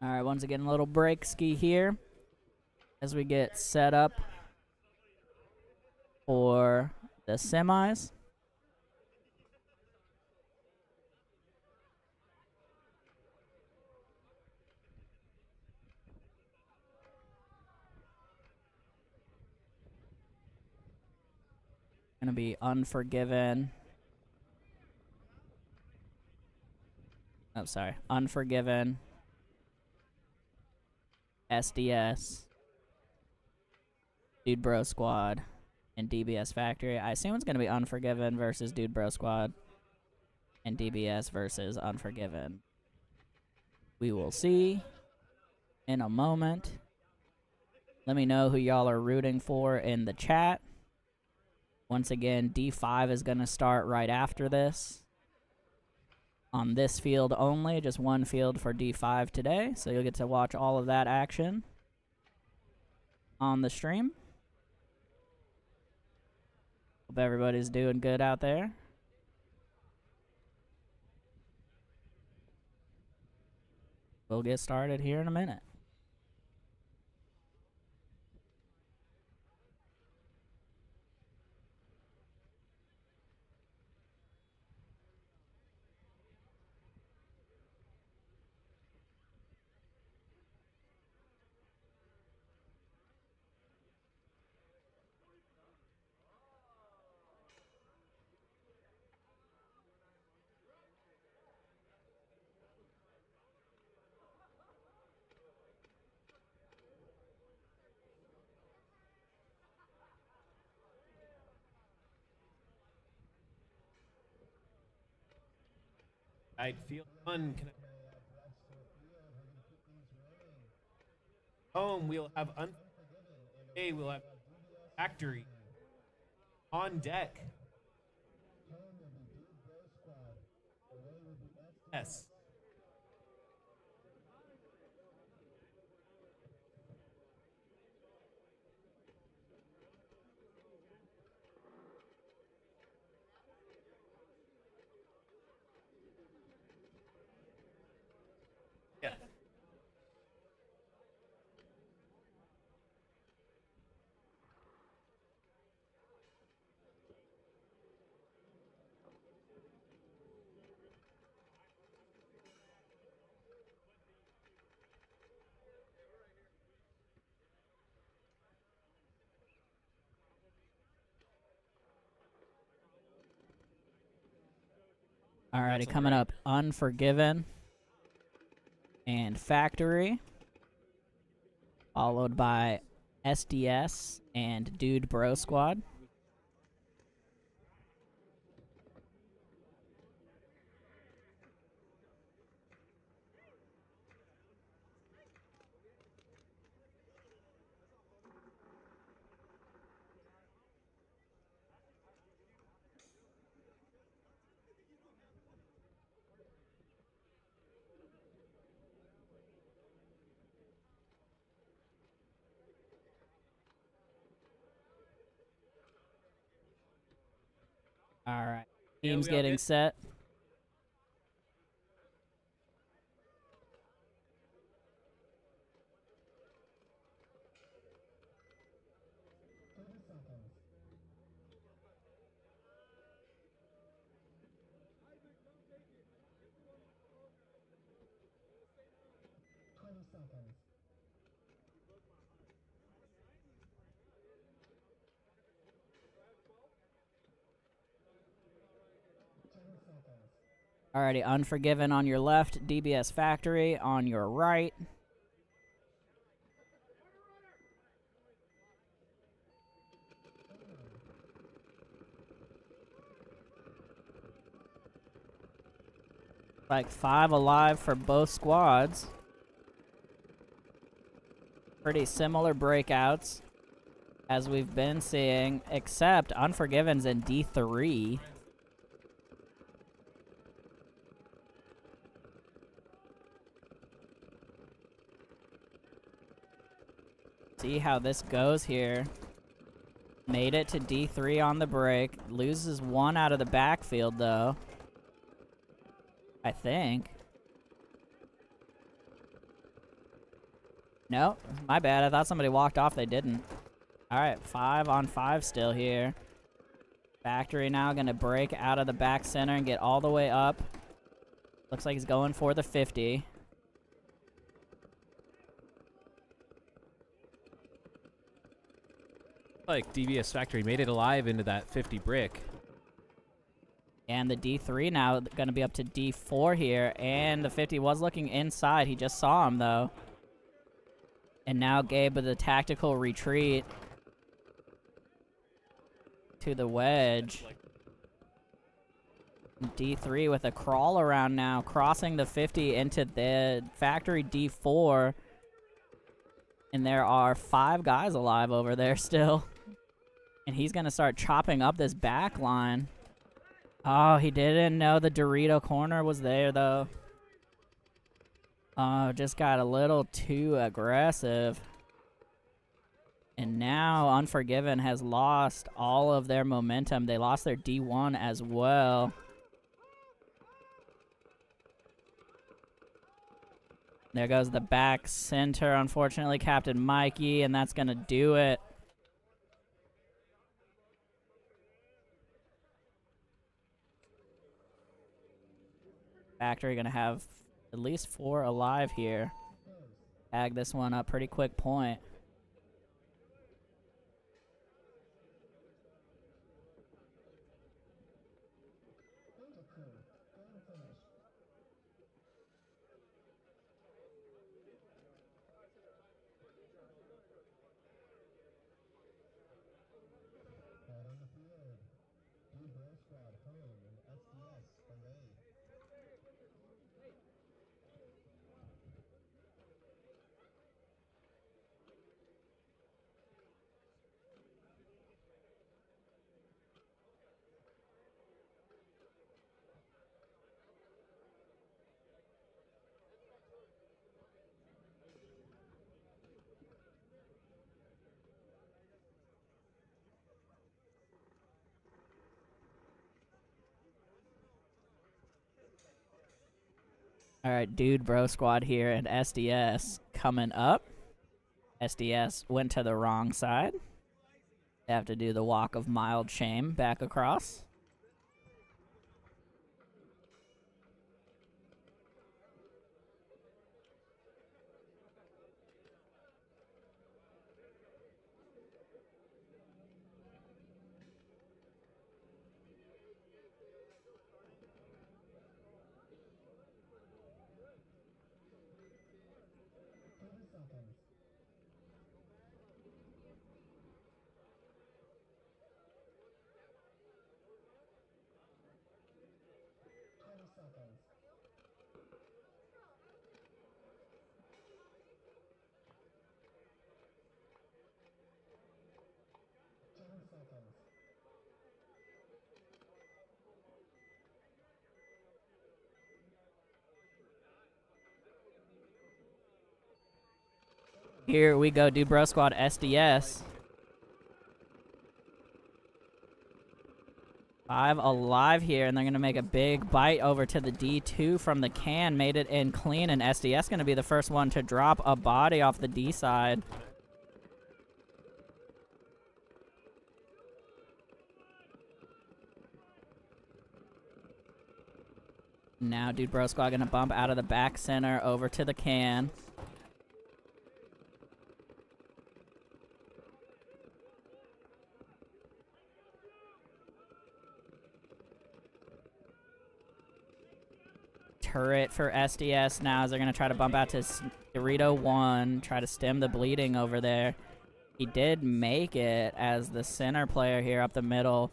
Alright, once again, a little break ski here as we get set up for the semis. Gonna be Unforgiven. Oh, sorry. Unforgiven. SDS. Dude Bro Squad. And DBS Factory. I assume it's gonna be Unforgiven versus Dude Bro Squad. And DBS versus Unforgiven. We will see in a moment. Let me know who y'all are rooting for in the chat. Once again, D5 is going to start right after this. On this field only, just one field for D5 today. So you'll get to watch all of that action on the stream. Hope everybody's doing good out there. We'll get started here in a minute. I'd feel fun. Home, we'll have we'll have factory on deck. Yes. Yeah. Alrighty, That's coming alright. up, Unforgiven and Factory, followed by SDS and Dude Bro Squad. Alright, Yeah, teams we all getting good? set. Alrighty, Unforgiven on your left, DBS Factory on your right. Like 5 alive for both squads. Pretty similar breakouts as we've been seeing, except Unforgiven's in D3. See how this goes here. Made it to D3 on the break. Loses 1 out of the backfield, though. I think. No, my bad. I thought somebody walked off. They didn't. Alright, 5 on 5 still here. Factory now gonna break out of the back center and get all the way up. Looks like he's going for the 50. Like DBS Factory made it alive into that 50 brick. And the D3 now gonna be up to D4 here. And the 50 was looking inside. He just saw him, though. And now Gabe with a tactical retreat to the wedge. D3 with a crawl around now, crossing the 50 into the factory D4. And there are 5 guys alive over there still. And he's going to start chopping up this back line. Oh, he didn't know the Dorito corner was there, though. Oh, just got a little too aggressive. And now Unforgiven has lost all of their momentum. They lost their D1 as well. There goes the back center, unfortunately, Captain Mikey, and that's going to do it. Factory going to have at least 4 alive here. Tag this one up pretty quick point. Out on the field, Dude Bro Squad home and SDS away. Alright, Dude Bro Squad here and SDS coming up. SDS went to the wrong side. They have to do the walk of mild shame back across. Here we go, Dude Bro Squad SDS. 5 alive here, and they're going to make a big bite over to the D2 from the can. Made it in clean, and SDS going to be the first one to drop a body off the D side. Now Dude Bro Squad going to bump out of the back center over to the can. Turret for SDS now as they're going to try to bump out to Dorito 1, try to stem the bleeding over there. He did make it as the center player here up the middle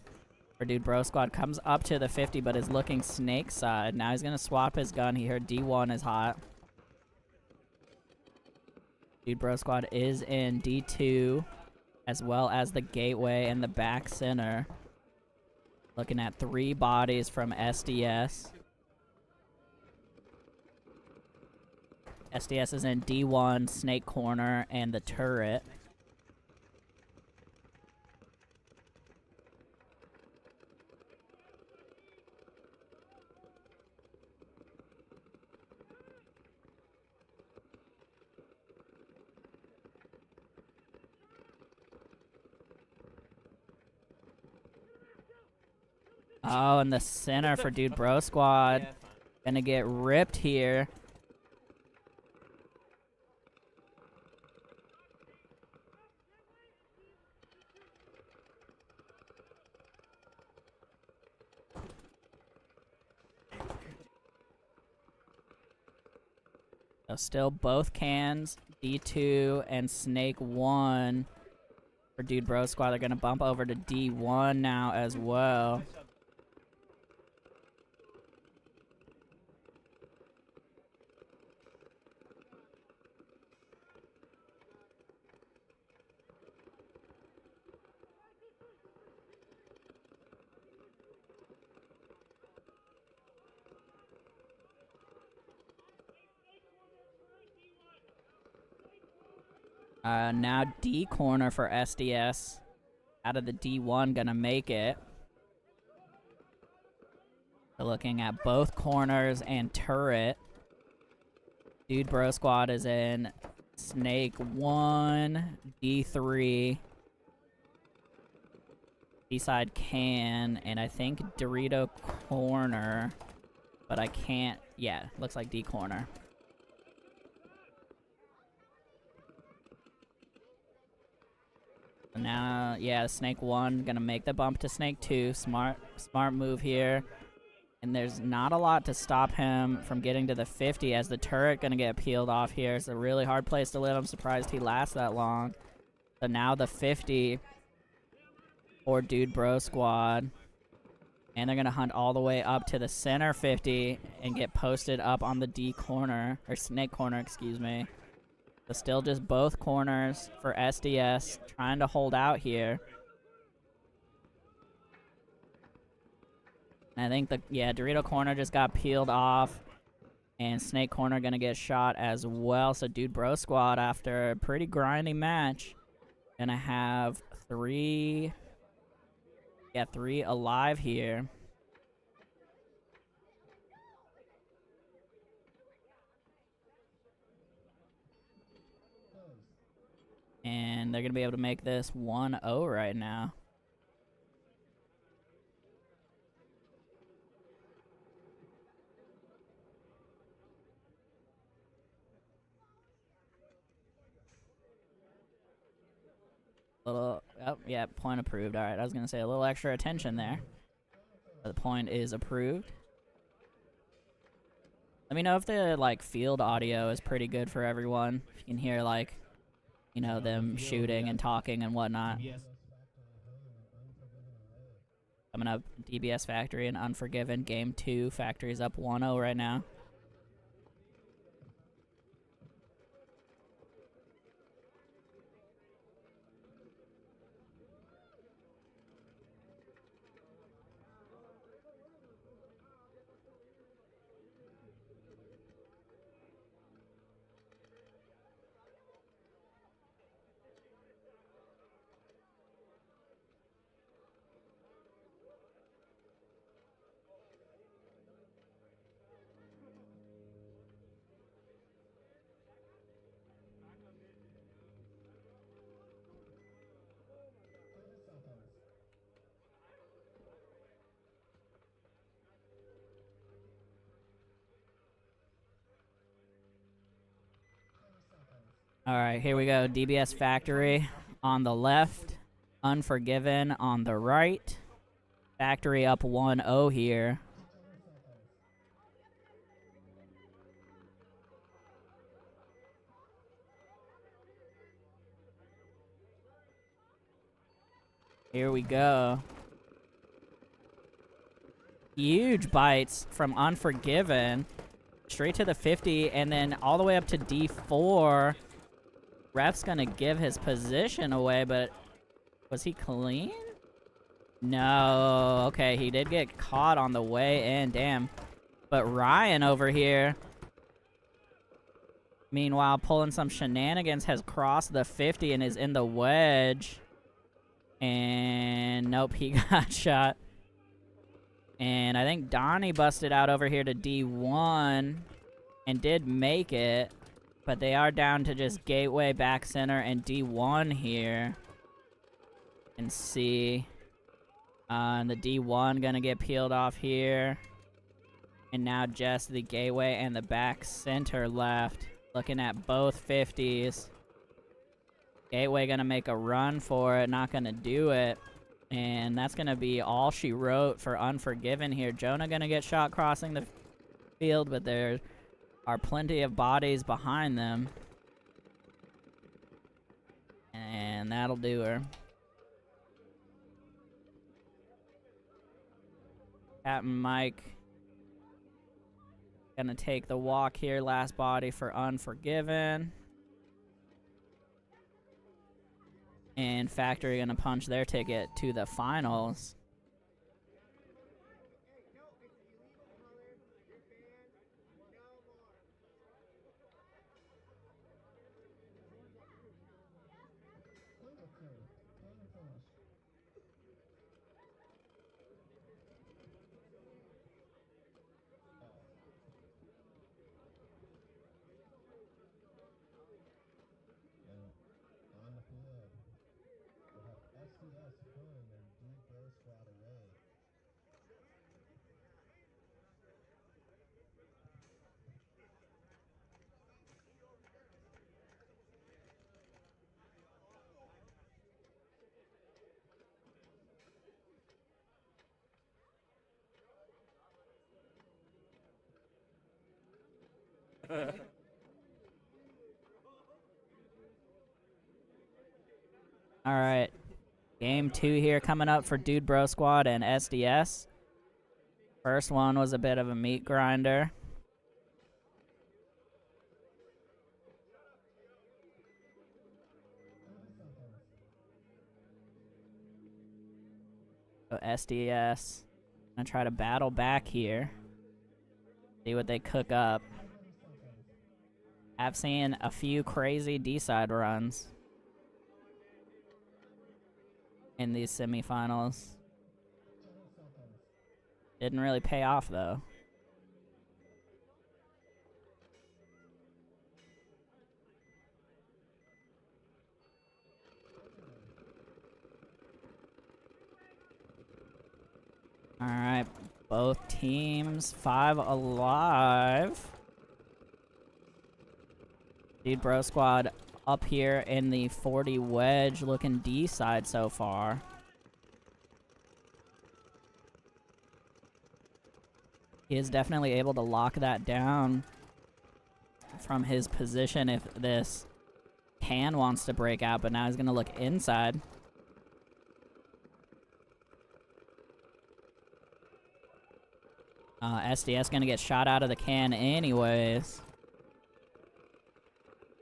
for Dude Bro Squad comes up to the 50 but is looking snake side. Now he's going to swap his gun. He heard D1 is hot. Dude Bro Squad is in D2 as well as the gateway and the back center. Looking at 3 bodies from SDS. SDS is in D1, snake corner, and the turret. Oh, and the center for Dude Bro Squad. Gonna get ripped here. So still both cans, D2 and Snake 1 for Dude Bro Squad. They're going to bump over to D1 now as well. Now D corner for SDS. Out of the D1, gonna make it. They're looking at both corners and turret. Dude Bro Squad is in Snake 1, D3. D-side can, and I think Dorito corner. But I can't, yeah, looks like D corner. Now, yeah, Snake 1 gonna make the bump to Snake 2. Smart move here. And there's not a lot to stop him from getting to the 50 as the turret gonna get peeled off here. It's a really hard place to live. I'm surprised he lasts that long. So now the 50 for Dude Bro Squad. And they're gonna hunt all the way up to the center 50 and get posted up on the D corner, or Snake corner, excuse me. So still just both corners for SDS, trying to hold out here. And I think Dorito corner just got peeled off. And Snake corner gonna get shot as well. So Dude Bro Squad, after a pretty grinding match, gonna have 3 alive here. And they're going to be able to make this 1-0 right now. Little, oh, yeah, point approved. All right, I was going to say a little extra attention there. The point is approved. Let me know if the, like, field audio is pretty good for everyone. If you can hear, like, you know, them shooting and talking and whatnot. DBS. Coming up, DBS Factory and Unforgiven. Game 2. Factory's up 1-0 right now. All right, here we go. DBS Factory on the left. Unforgiven on the right. Factory up 1-0 here. Here we go. Huge bites from Unforgiven. Straight to the 50, and then all the way up to D4. Ref's gonna give his position away, but was he clean? No. Okay, he did get caught on the way in, damn. But Ryan over here, meanwhile, pulling some shenanigans, has crossed the 50 and is in the wedge. And nope, he got shot. And I think Donnie busted out over here to D1 and did make it. But they are down to just Gateway, back center, and D1 here. And see. And the D1 gonna get peeled off here. And now just the Gateway and the back center left. Looking at both 50s. Gateway gonna make a run for it, not gonna do it. And that's gonna be all she wrote for Unforgiven here. Jonah gonna get shot crossing the field, but there are plenty of bodies behind them. And that'll do her. Captain Mike gonna take the walk here. Last body for Unforgiven. And Factory gonna punch their ticket to the finals. On the field, we have SDS home and D-Bro Squad away. All right. Game 2 here coming up for Dude Bro Squad and SDS. First one was a bit of a meat grinder. So SDS gonna try to battle back here. See what they cook up. I've seen a few crazy D-side runs in these semifinals. Didn't really pay off though. Both teams 5 alive. Dude Bro Squad up here in the 40 wedge looking D side so far. He is definitely able to lock that down from his position if this can wants to break out, but now he's going to look inside. SDS going to get shot out of the can anyways.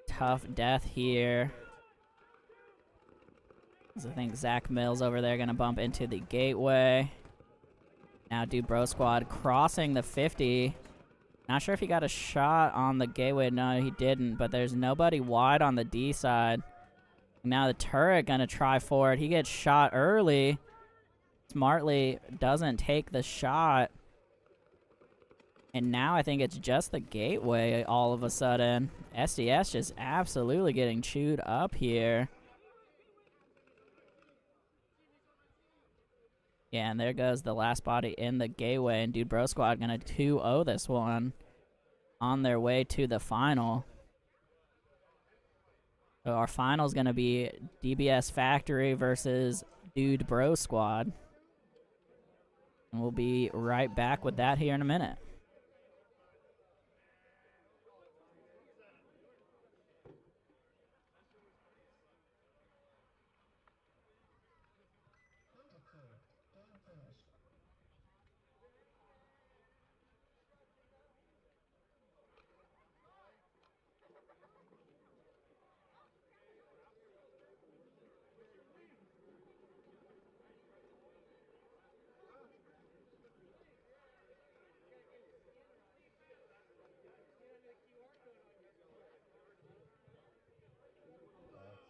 Tough death here. I think Zach Mills over there going to bump into the gateway. Now Dude Bro Squad crossing the 50. Not sure if he got a shot on the gateway. No, he didn't, but there's nobody wide on the D side. Now the turret going to try for it. He gets shot early. Smartly doesn't take the shot. And now I think it's just the gateway all of a sudden. SDS just absolutely getting chewed up here. Yeah, and there goes the last body in the gateway. And Dude Bro Squad going to 2-0 this one on their way to the final. So our final is going to be DBS Factory versus Dude Bro Squad. And we'll be right back with that here in a minute.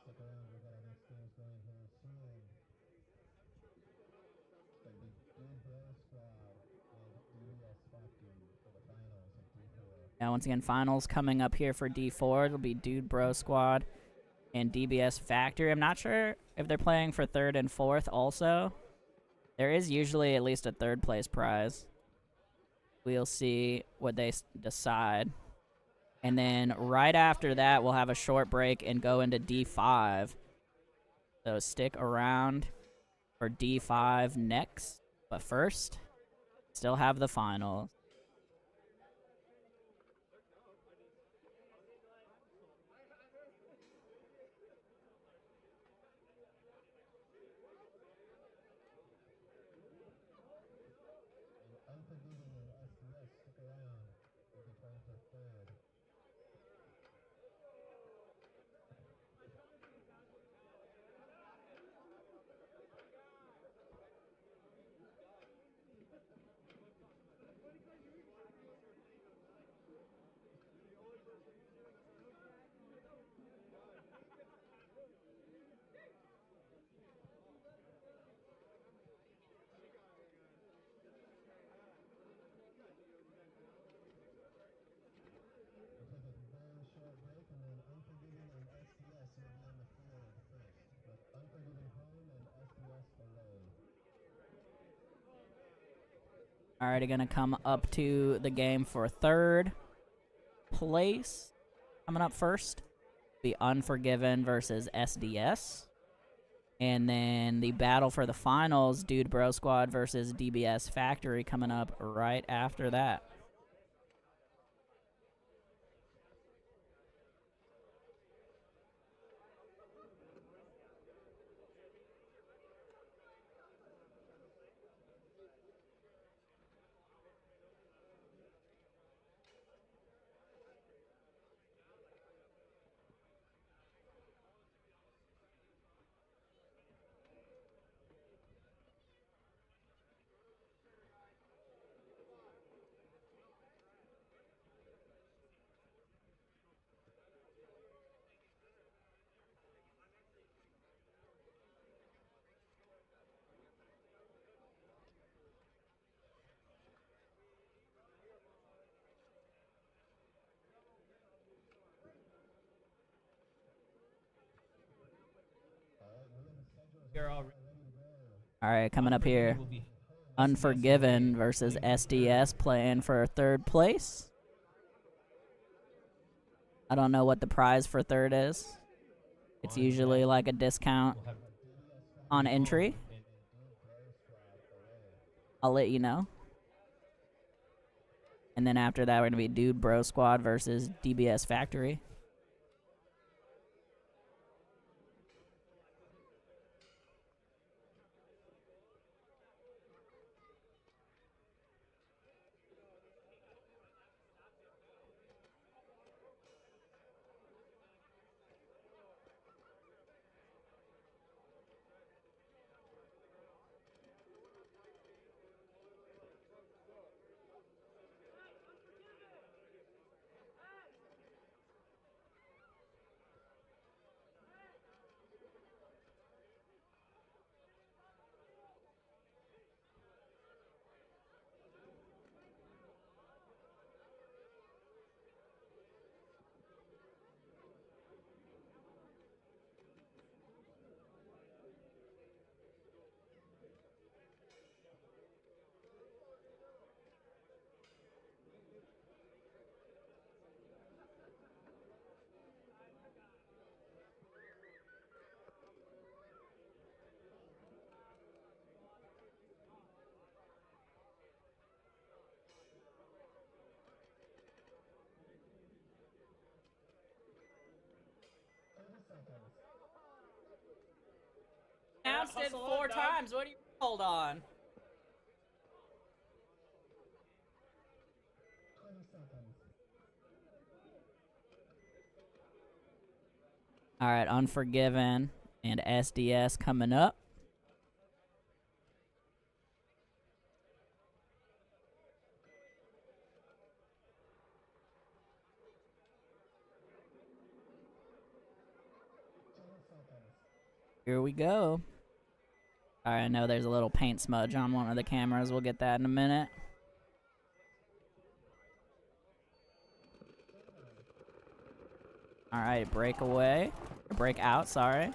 Stick around, we got our next games going here soon. It's going to be Dude Bro Squad and DBS Factory for the finals of D4. Now, once again, finals coming up here for D4. It'll be Dude Bro Squad and DBS Factory. I'm not sure if they're playing for 3rd and 4th also. There is usually at least a 3rd place prize. We'll see what they decide. And then right after that, we'll have a short break and go into D5. So stick around for D5 next. But first, still have the finals. Unforgiving and SDS, stick around. We'll be trying for 3rd. We'll take a very short break, and then Unforgiving and SDS will be on the field first, with Unforgiving home and SDS away. Alrighty, gonna come up to the game for 3rd place. Coming up first, be Unforgiven versus SDS. And then the battle for the finals, Dude Bro Squad versus DBS Factory, coming up right after that. You're all Alright, coming up here. will be Unforgiven versus SDS playing for third place. I don't know what the prize for third is. It's usually like a discount We'll have on entry. I'll let you know. And then after that, we're going to be Dude Bro Squad versus DBS Factory. Announced it 4 times. What do you hold on? 20 seconds. All right, Unforgiven and SDS coming up. Here we go. All right, I know there's a little paint smudge on one of the cameras. We'll get that in a minute. All right, breakaway. Break out, sorry.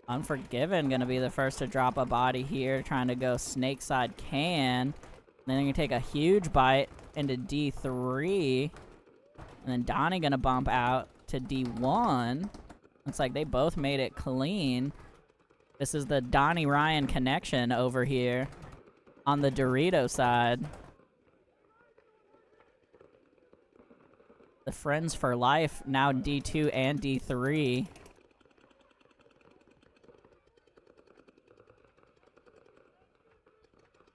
Unforgiven gonna be the first to drop a body here, trying to go snake side can. Then they're gonna take a huge bite into D3. And then Donnie gonna bump out to D1. Looks like they both made it clean. This is the Donnie Ryan connection over here on the Dorito side. The Friends for Life, now D2 and D3.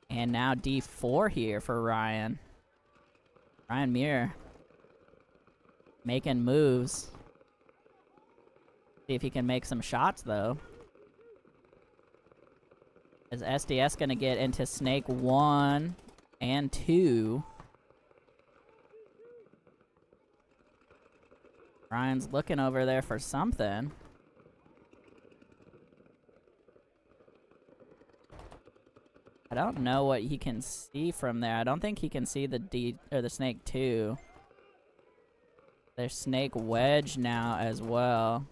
And now D4 here for Ryan. Ryan Muir making moves. See if he can make some shots, though. Is SDS going to get into Snake 1 and 2? Ryan's looking over there for something. I don't know what he can see from there. I don't think he can see the the Snake 2. There's Snake Wedge now as well.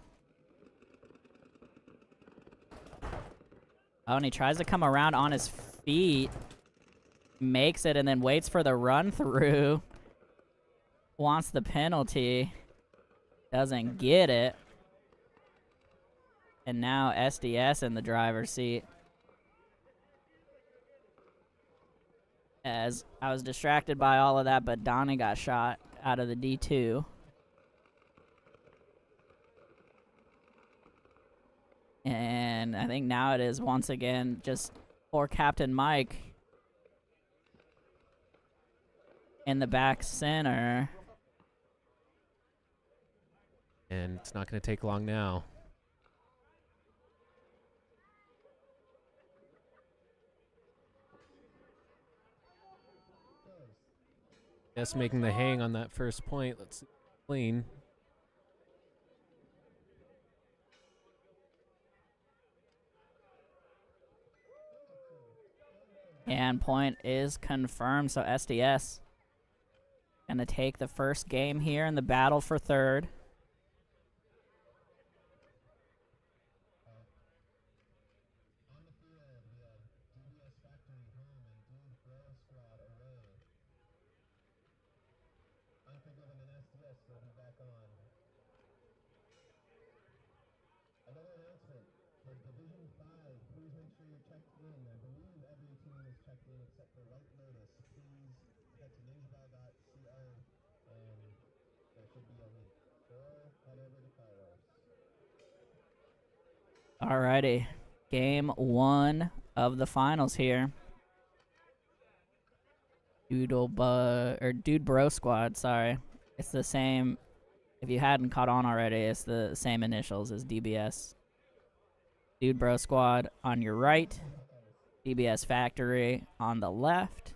Oh, and he tries to come around on his feet. Makes it and then waits for the run through. Wants the penalty. Doesn't get it. And now SDS in the driver's seat. As I was distracted by all of that, but Donnie got shot out of the D2. And I think now it is once again just poor Captain Mike in the back center. And it's not going to take long now. Just making the hang on that first point. Let's see. Clean. And point is confirmed, so SDS gonna take the first game here in the battle for third. On the field, we have DBS Factory home and will be back on. Another announcement for Division 5. Please make sure you're checked in. I believe every team is checked in except for White Lotus. Please head to ninjaball.co and there should be a link. Or head over to Carlos. Alrighty. Game 1 of the finals here. Dude Bro Squad, sorry. It's the same. If you hadn't caught on already, it's the same initials as DBS. Dude Bro Squad on your right. DBS Factory on the left.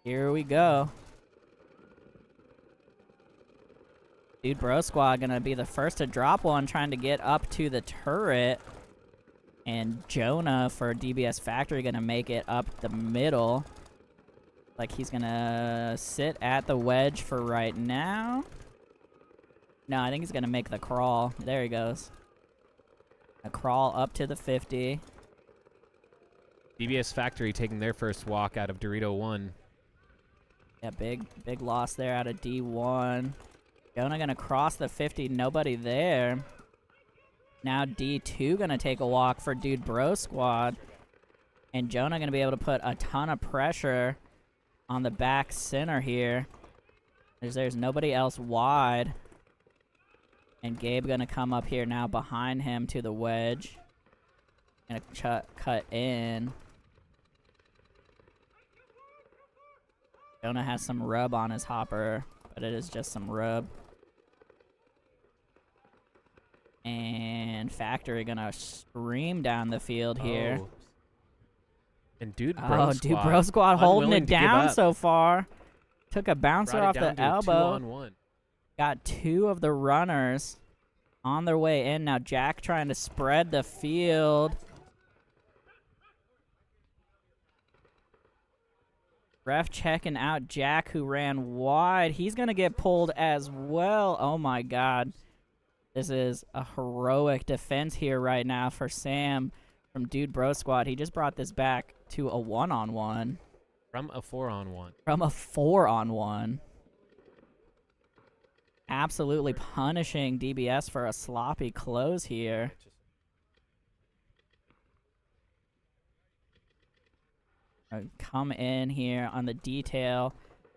Here we go. Dude Bro Squad gonna be the first to drop one, trying to get up to the turret. And Jonah for DBS Factory gonna make it up the middle. Like he's gonna sit at the wedge for right now. No, I think he's gonna make the crawl. There he goes. A crawl up to the 50. DBS Factory taking their first walk out of Dorito 1. Yeah, big loss there out of D1. Jonah gonna cross the 50, nobody there. Now D2 gonna take a walk for Dude Bro Squad. And Jonah gonna be able to put a ton of pressure on the back center here. There's nobody else wide. And Gabe gonna come up here now behind him to the wedge. Gonna cut in. Jonah has some rub on his hopper, but it is just some rub. And Factory gonna stream down the field here. Oh. And Dude Bro Squad. Dude Bro Squad holding unwilling it to give down up. so far. Took a bouncer Brought off it down the to a elbow. 2-on-1. Got 2 of the runners on their way in. Now Jack trying to spread the field. Ref checking out Jack, who ran wide. He's going to get pulled as well. Oh, my God. This is a heroic defense here right now for Sam from Dude Bro Squad. He just brought this back to a 1-on-1. From a 4-on-1. From a 4-on-1. Absolutely punishing DBS for a sloppy close here. Come in here on the detail.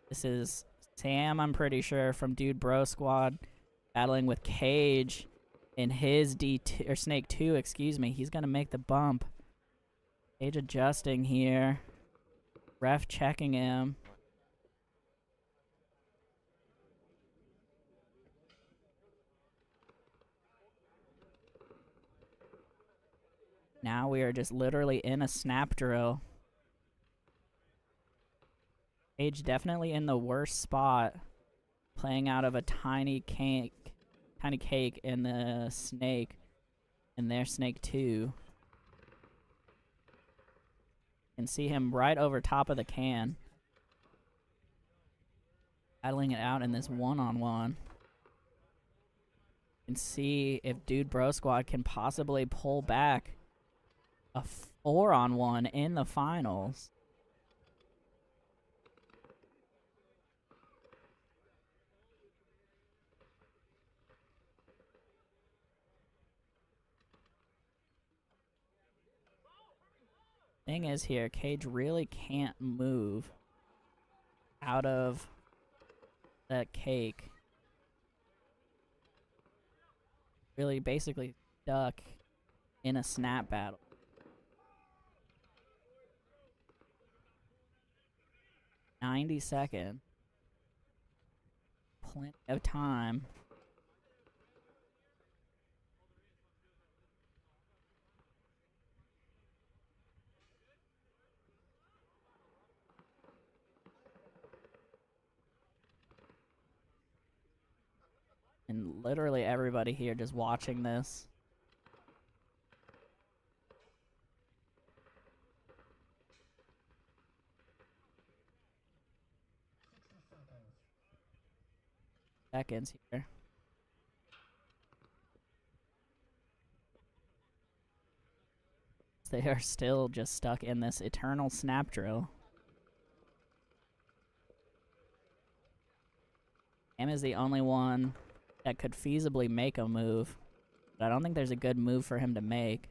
This is Sam, I'm pretty sure, from Dude Bro Squad, battling with Cage in his D2 or Snake 2, excuse me. He's gonna make the bump. Cage adjusting here. Ref checking him. Now we are just literally in a snap drill. Cage definitely in the worst spot, playing out of a tiny cake in the Snake, and their Snake 2. Can see him right over top of the can, battling it out in this 1-on-1. Can see if Dude Bro Squad can possibly pull back a 4-on-1 in the finals. Thing is here, Cage really can't move out of that cake. Really basically stuck in a snap battle. "90-second. Plenty of time. And literally everybody here just watching this. seconds here. They are still just stuck in this eternal snap drill. Am is the only one that could feasibly make a move, but I don't think there's a good move for him to make.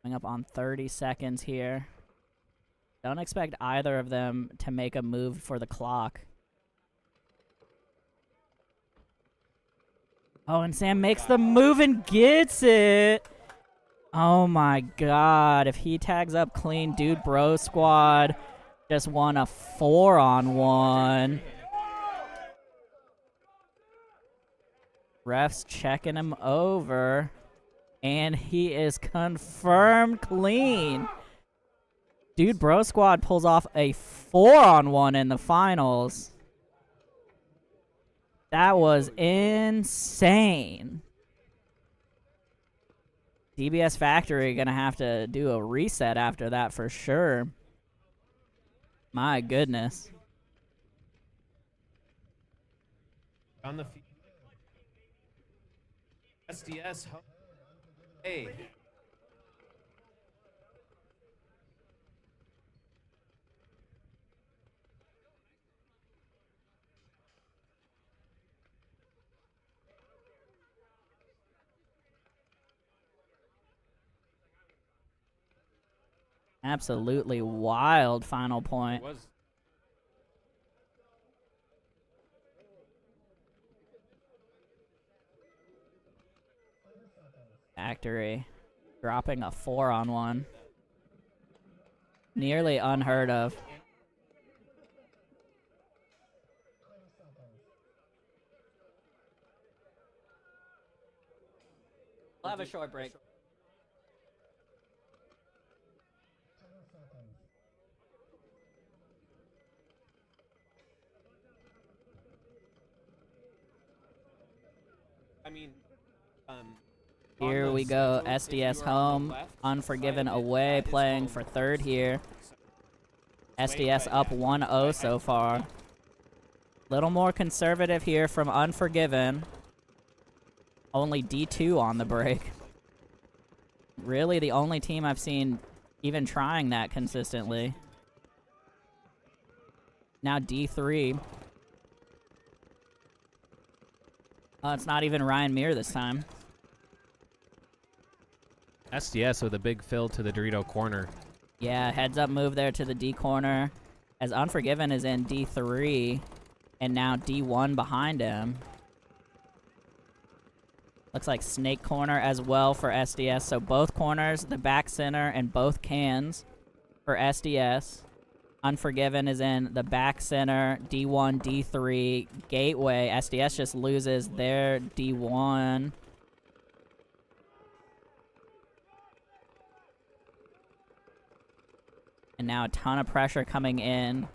Coming up on 30 seconds here. Don't expect either of them to make a move for the clock. Oh, and Sam makes the move and gets it! Oh my god, if he tags up clean, Dude Bro Squad just won a 4-on-1. Ref's checking him over, and he is confirmed clean. Dude Bro Squad pulls off a 4-on-1 in the finals. That was insane. DBS Factory gonna have to do a reset after that for sure. My goodness. On the field. SDS. Hey. Absolutely wild final point. Factory dropping a 4-on-1. Nearly unheard of. We'll have a short break. I mean, Here we go, SDS home, Unforgiven away, playing for third here. SDS up 1-0 so far. Little more conservative here from Unforgiven. Only D2 on the break. Really the only team I've seen even trying that consistently. Now D3. Oh, it's not even Ryan Muir this time. SDS with a big fill to the Dorito corner. Yeah, heads up move there to the D corner. As Unforgiven is in D3. And now D1 behind him. Looks like snake corner as well for SDS. So both corners, the back center, and both cans for SDS. Unforgiven is in the back center, D1, D3, gateway. SDS just loses their D1. And now a ton of pressure coming in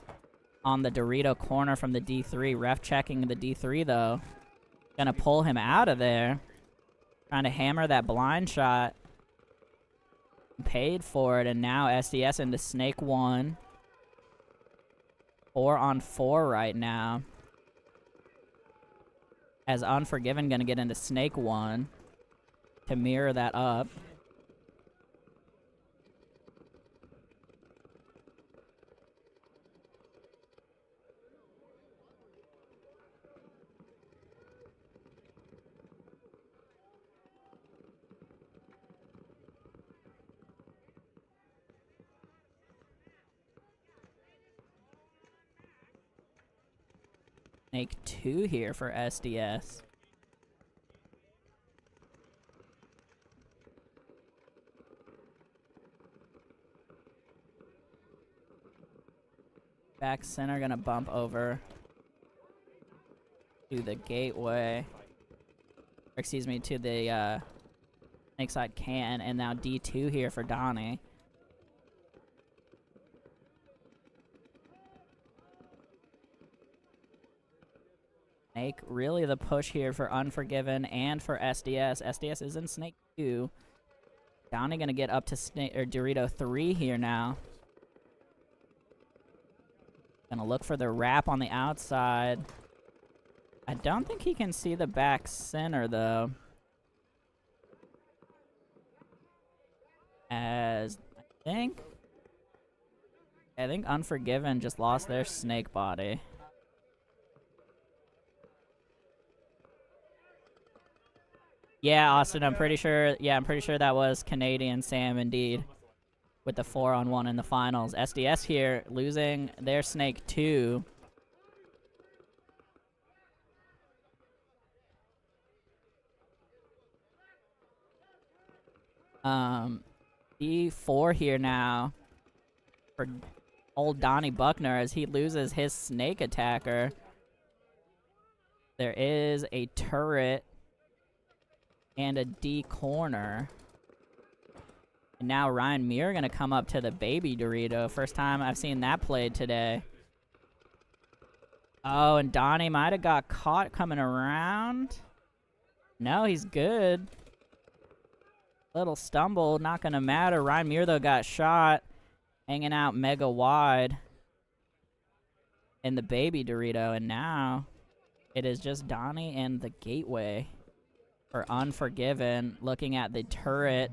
on the Dorito corner from the D3. Ref checking the D3 though. Gonna pull him out of there. Trying to hammer that blind shot. Paid for it, and now SDS into Snake 1. 4-on-4 right now. As Unforgiven gonna get into Snake 1 to mirror that up. Snake 2 here for SDS. Back center gonna bump over to the gateway. Or excuse me, to the snake side can, and now D2 here for Donnie. Snake, really the push here for Unforgiven and for SDS. SDS is in Snake 2. Donnie gonna get up to Snake or Dorito 3 here now. Gonna look for the wrap on the outside. I don't think he can see the back center, though. As I think Unforgiven just lost their snake body. Yeah, Austin, I'm pretty sure that was Canadian Sam indeed. With the 4-on-1 in the finals. SDS here losing their snake too. D4 here now for old Donnie Buckner as he loses his snake attacker. There is a turret and a D corner. And now Ryan Muir gonna come up to the baby Dorito. First time I've seen that played today. Oh, and Donnie might have got caught coming around. No, he's good. Little stumble, not gonna matter. Ryan Muir, though, got shot. Hanging out mega wide in the baby Dorito. And now it is just Donnie and the gateway for Unforgiven. Looking at the turret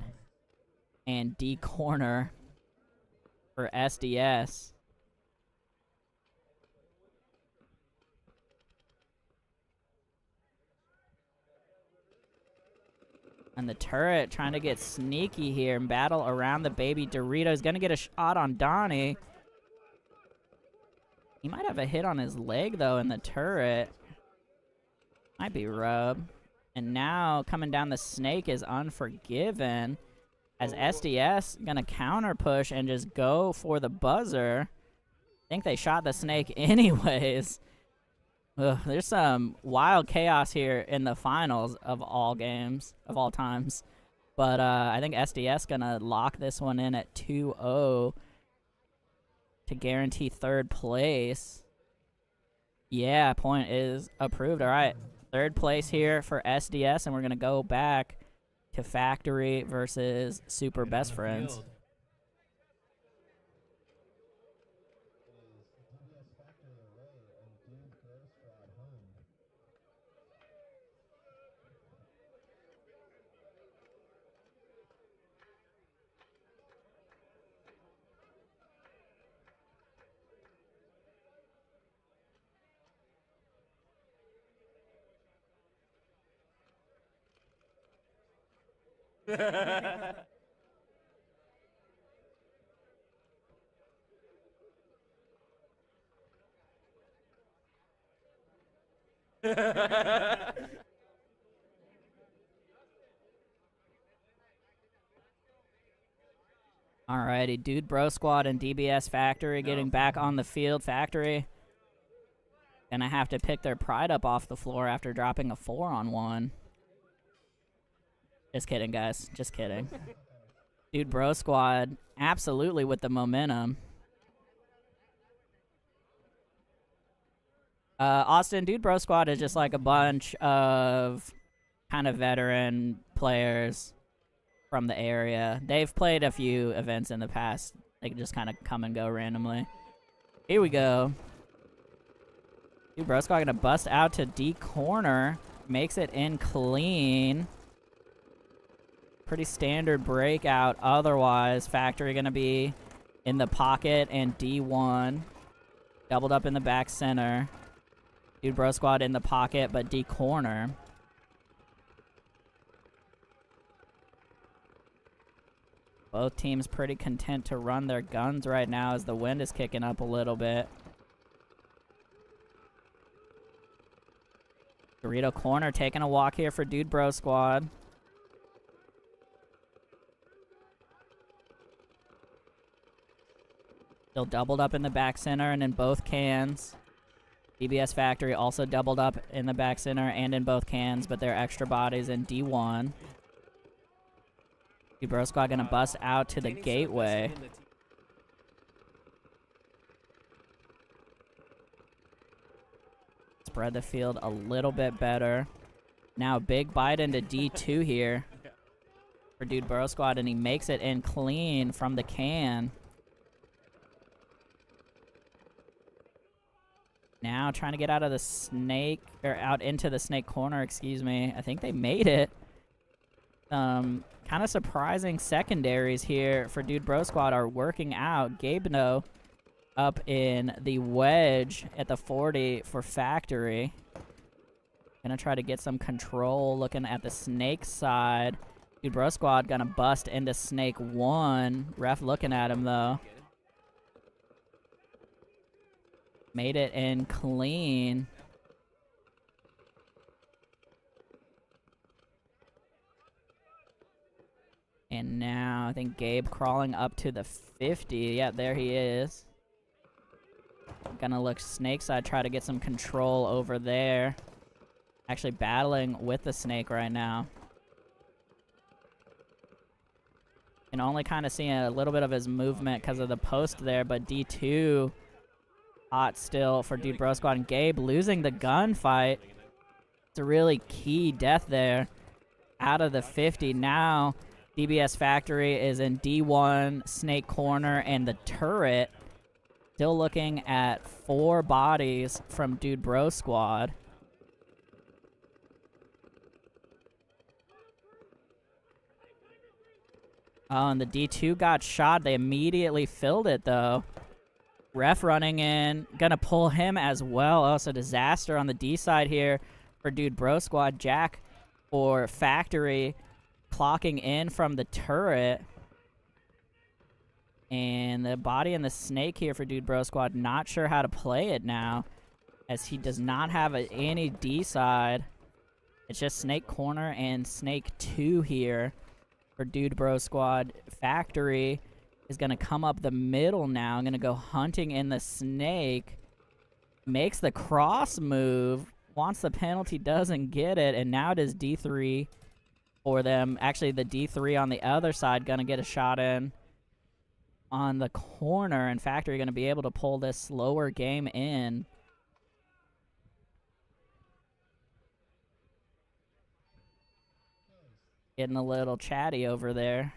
and D corner for SDS. And the turret trying to get sneaky here and battle around the baby Dorito. He's going to get a shot on Donnie. He might have a hit on his leg, though, in the turret. Might be rub. And now coming down the snake is Unforgiven. As SDS going to counter push and just go for the buzzer. I think they shot the snake anyways. Ugh, there's some wild chaos here in the finals of all games, of all times. But I think SDS going to lock this one in at 2-0 to guarantee third place. Yeah, point is approved. All right, third place here for SDS, and we're going to go back to Factory versus Super Best Friends. Alrighty, Dude Bro Squad and DBS Factory getting back on the field. Factory gonna have to pick their pride up off the floor after dropping a 4-on-1. Just kidding, guys. Just kidding. Dude Bro Squad absolutely with the momentum. Austin, Dude Bro Squad is just like a bunch of kind of veteran players from the area. They've played a few events in the past. They can just kind of come and go randomly. Here we go. Dude Bro Squad gonna bust out to D corner. Makes it in clean. Pretty standard breakout otherwise. Factory gonna be in the pocket and D1. Doubled up in the back center. Dude Bro Squad in the pocket, but D corner. Both teams pretty content to run their guns right now as the wind is kicking up a little bit. Dorito corner taking a walk here for Dude Bro Squad. Still doubled up in the back center and in both cans. DBS Factory also doubled up in the back center and in both cans, but they're extra bodies in D1. Dude Bro Squad gonna bust out to the gateway. Spread the field a little bit better. Now big bite into D2 here for Dude Bro Squad, and he makes it in clean from the can. Now trying to get out of the snake, or out into the snake corner, excuse me. I think they made it. Kind of surprising secondaries here for Dude Bro Squad are working out. Gabno up in the wedge at the 40 for Factory. Gonna try to get some control looking at the snake side. Dude Bro Squad gonna bust into snake 1. Ref looking at him though. Made it in clean. And now I think Gabe crawling up to the 50. Yeah, there he is. Gonna look snake side, try to get some control over there. Actually battling with the snake right now. Can only kind of see a little bit of his movement because of the post there, but D2 hot still for Dude Bro Squad. And Gabe losing the gunfight. It's a really key death there. Out of the 50 now. DBS Factory is in D1, Snake Corner, and the turret. Still looking at 4 bodies from Dude Bro Squad. Oh, and the D2 got shot. They immediately filled it, though. Ref running in. Gonna pull him as well. Oh, so disaster on the D side here for Dude Bro Squad. Jack for Factory clocking in from the turret. And the body and the snake here for Dude Bro Squad. Not sure how to play it now, as he does not have any D side. It's just Snake Corner and Snake 2 here for Dude Bro Squad. Factory is going to come up the middle now. I'm going to go hunting in the snake. Makes the cross move. Wants the penalty, doesn't get it. And now it is D3 for them. Actually, the D3 on the other side going to get a shot in on the corner. And Factory going to be able to pull this slower game in. Getting a little chatty over there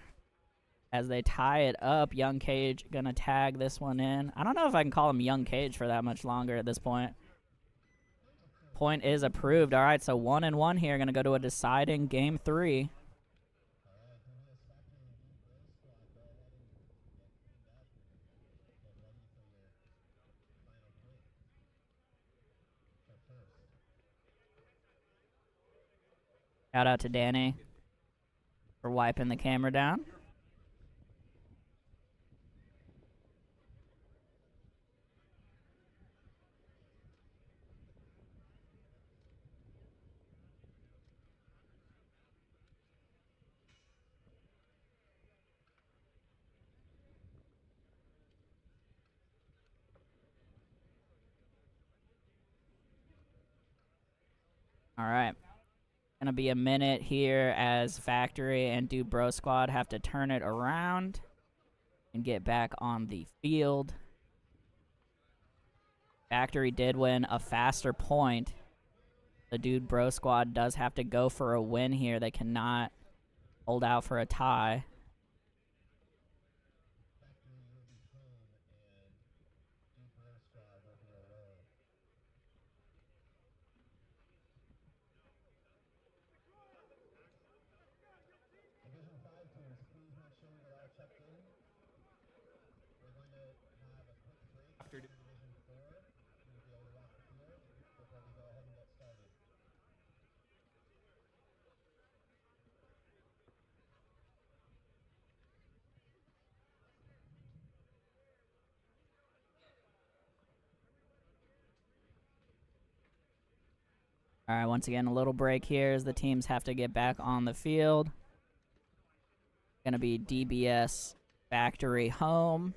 as they tie it up. Young Cage gonna tag this one in. I don't know if I can call him Young Cage for that much longer at this point. Point is approved. All right, so 1-1 here. Gonna go to a deciding game 3. Shout out to Danny for wiping the camera down. All right. Gonna be a minute here as Factory and Dude Bro Squad have to turn it around and get back on the field. Factory did win a faster point. The Dude Bro Squad does have to go for a win here. They cannot hold out for a tie. All right, once again, a little break here as the teams have to get back on the field. Gonna be DBS Factory home,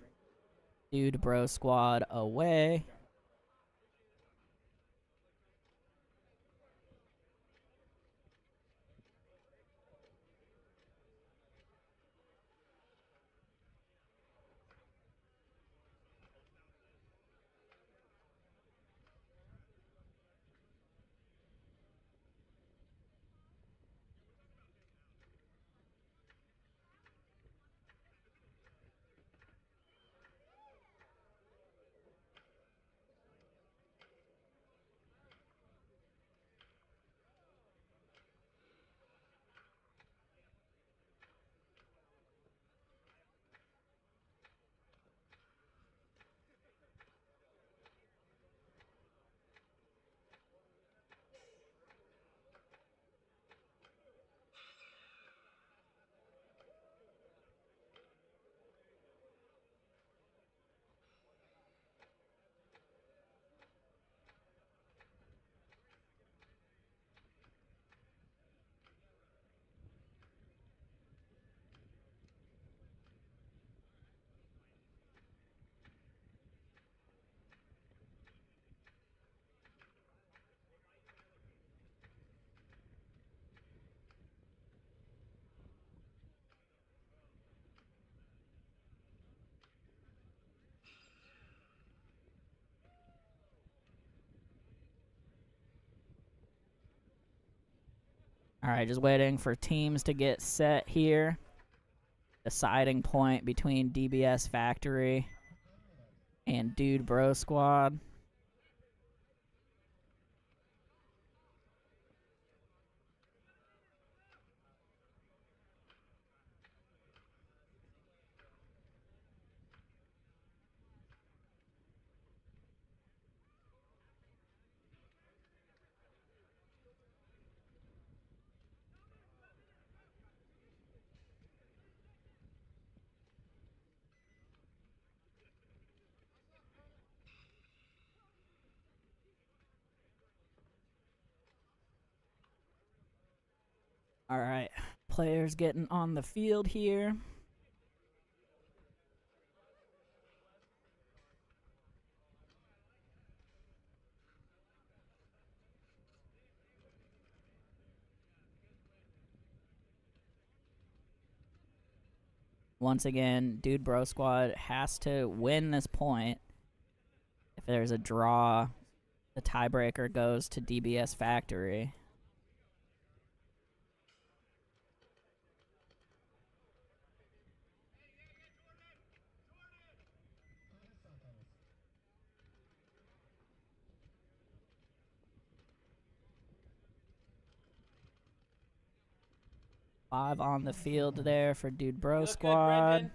Dude Bro Squad away. Alright, just waiting for teams to get set here. Deciding point between DBS Factory and Dude Bro Squad. Alright, players getting on the field here. Once again, Dude Bro Squad has to win this point. If there's a draw, the tiebreaker goes to DBS Factory. Five on the field there for Dude Bro Squad.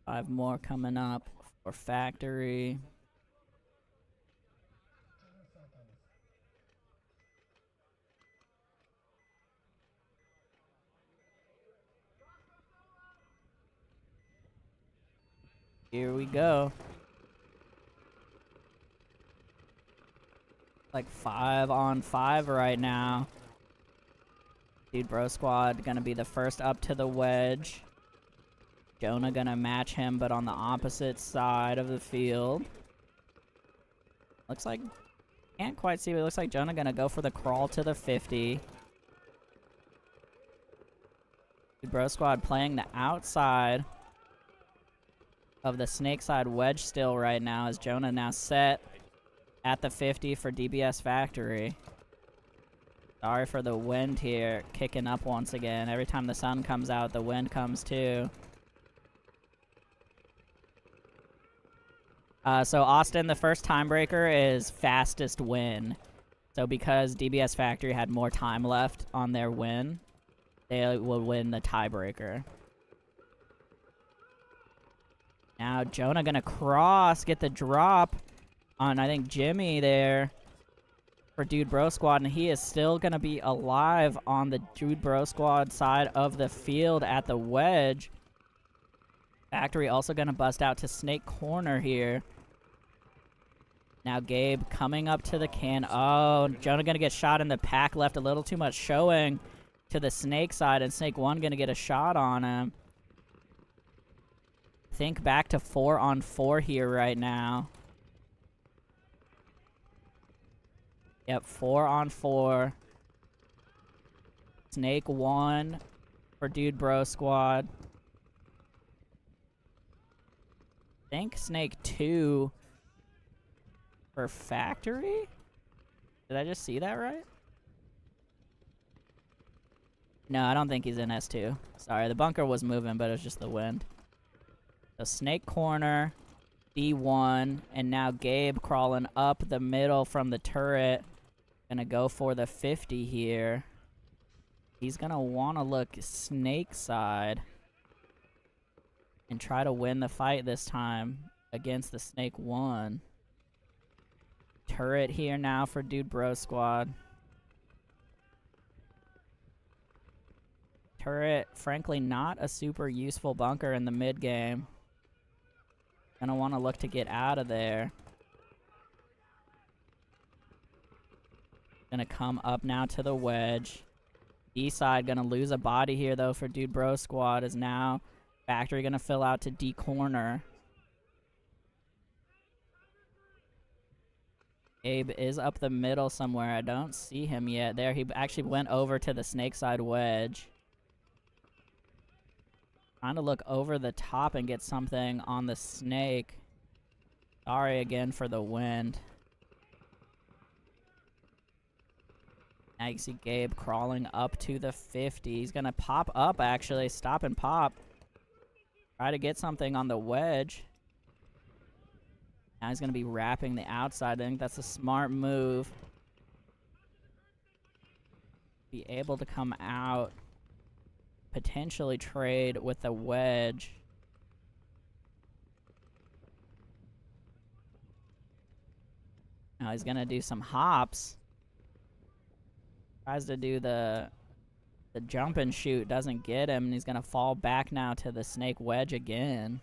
Five more coming up for Factory. Here we go. Like 5 on 5 right now. Dude Bro Squad gonna be the first up to the wedge. Jonah gonna match him, but on the opposite side of the field. Looks like, can't quite see, but it looks like Jonah gonna go for the crawl to the 50. Dude Bro Squad playing the outside of the snake side wedge still right now, as Jonah now set at the 50 for DBS Factory. Sorry for the wind here, kicking up once again. Every time the sun comes out, the wind comes too. So Austin, the first timebreaker is fastest win. So because DBS Factory had more time left on their win, they will win the tiebreaker. Now Jonah gonna cross, get the drop on, I think, Jimmy there for Dude Bro Squad, and he is still gonna be alive on the Dude Bro Squad side of the field at the wedge. Factory also gonna bust out to Snake Corner here. Now Gabe coming up to the can. Oh, Jonah gonna get shot in the pack, left a little too much showing to the Snake side, and Snake 1 gonna get a shot on him. Think back to 4 on 4 here right now. Yep, 4 on 4. Snake 1 for Dude Bro Squad. Think Snake 2 for Factory? Did I just see that right? No, I don't think he's in S2. Sorry, the bunker was moving, but it was just the wind. So Snake Corner, D1, and now Gabe crawling up the middle from the turret. Gonna go for the 50 here. He's gonna wanna look Snake side and try to win the fight this time against the Snake 1. Turret here now for Dude Bro Squad. Turret, frankly, not a super useful bunker in the mid game. Gonna want to look to get out of there. Gonna come up now to the wedge. D side gonna lose a body here though for Dude Bro Squad, is now Factory gonna fill out to D corner. Abe is up the middle somewhere. I don't see him yet. There, he actually went over to the snake side wedge. Trying to look over the top and get something on the snake. Sorry again for the wind. Now you can see Gabe crawling up to the 50. He's going to pop up, actually. Stop and pop. Try to get something on the wedge. Now he's going to be wrapping the outside. I think that's a smart move. Be able to come out. Potentially trade with the wedge. Now he's going to do some hops. Tries to do the jump and shoot, doesn't get him, and he's gonna fall back now to the snake wedge again.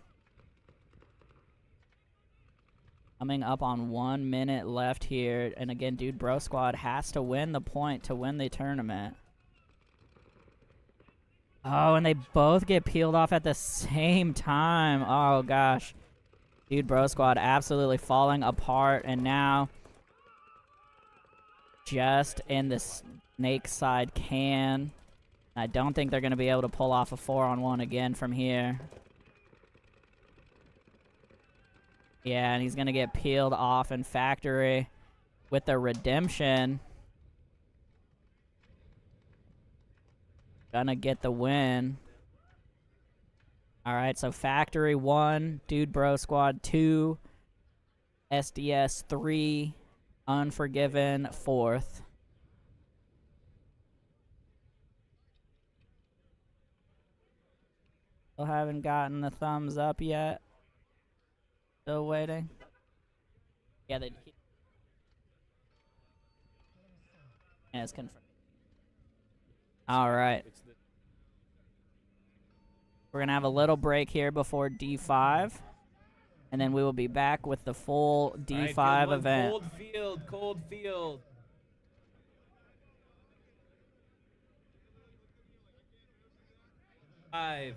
Coming up on 1 minute left here, and again, Dude Bro Squad has to win the point to win the tournament. Oh, and they both get peeled off at the same time. Oh gosh. Dude Bro Squad absolutely falling apart, and now just in the snake side can. I don't think they're going to be able to pull off a 4-on-1 again from here. Yeah, and he's going to get peeled off in factory with the redemption. Gonna get the win. Alright, so factory 1, Dude Bro Squad 2, SDS 3, Unforgiven 4th. Still haven't gotten the thumbs up yet. Still waiting. Yeah, they. And it's confirmed. All right. We're gonna have a little break here before D5, and then we will be back with the full D5 event. Cold field, cold field. Five.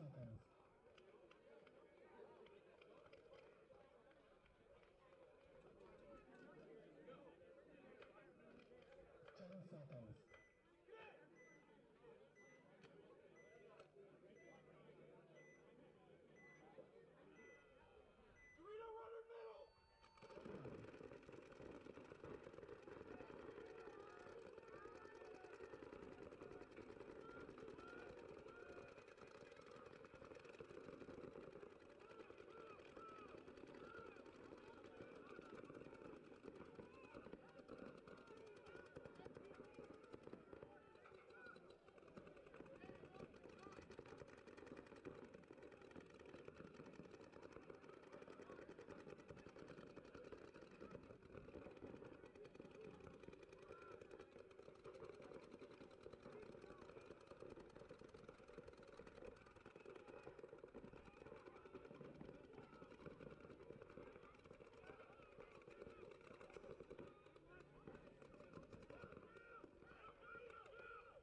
seconds. 10 seconds.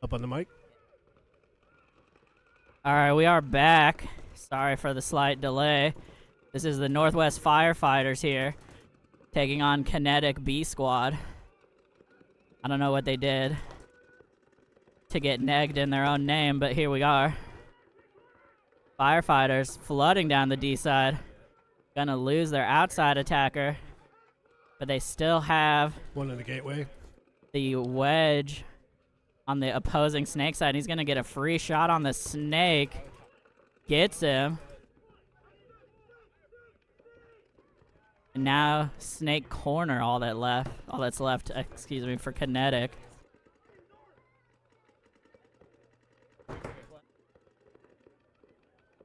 Up on the mic. All right, we are back. Sorry for the slight delay. This is the Northwest Firefighters here, taking on Kinetic B Squad. I don't know what they did to get negged in their own name, but here we are. Firefighters flooding down the D side. Gonna lose their outside attacker, but they still have One in the gateway. the wedge on the opposing snake side. He's gonna get a free shot on the snake. Gets him. And now snake corner, all that's left, excuse me, for Kinetic.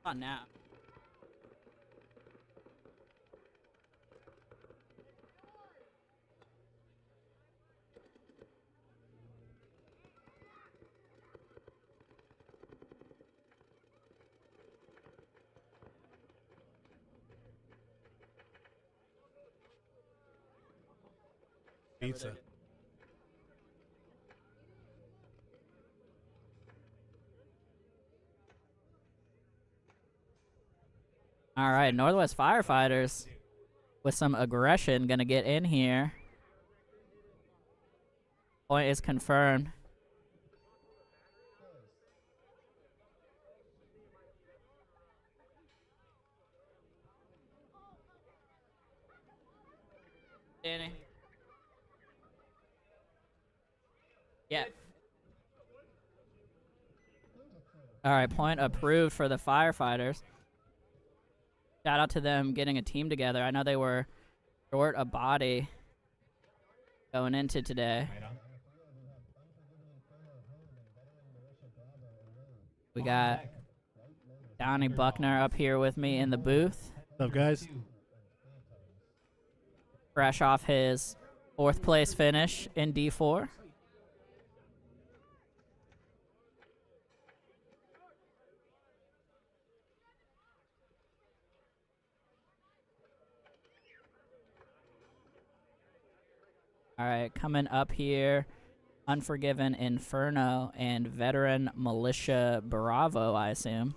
On now. Pizza. All right, Northwest Firefighters with some aggression gonna get in here. Point is confirmed. Danny. Yeah. All right, point approved for the Firefighters. Shout out to them getting a team together. I know they were short a body going into today. We got Donnie Buckner up here with me in the booth, What's up, guys? fresh off his 4th place finish in D4. All right, coming up here, Unforgiven Inferno and Veteran Militia Bravo, I assume.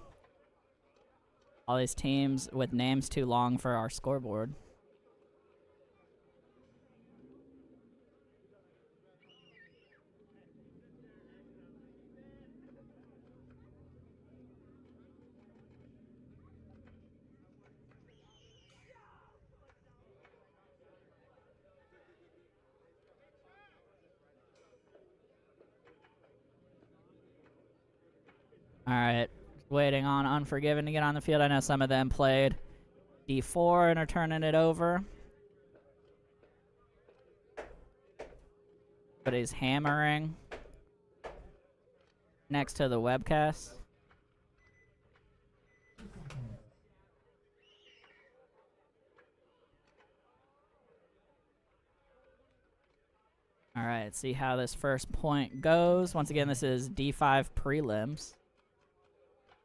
All these teams with names too long for our scoreboard. All right, waiting on Unforgiven to get on the field. I know some of them played D4 and are turning it over. But he's hammering next to the webcast. All right, see how this first point goes. Once again, this is D5 prelims.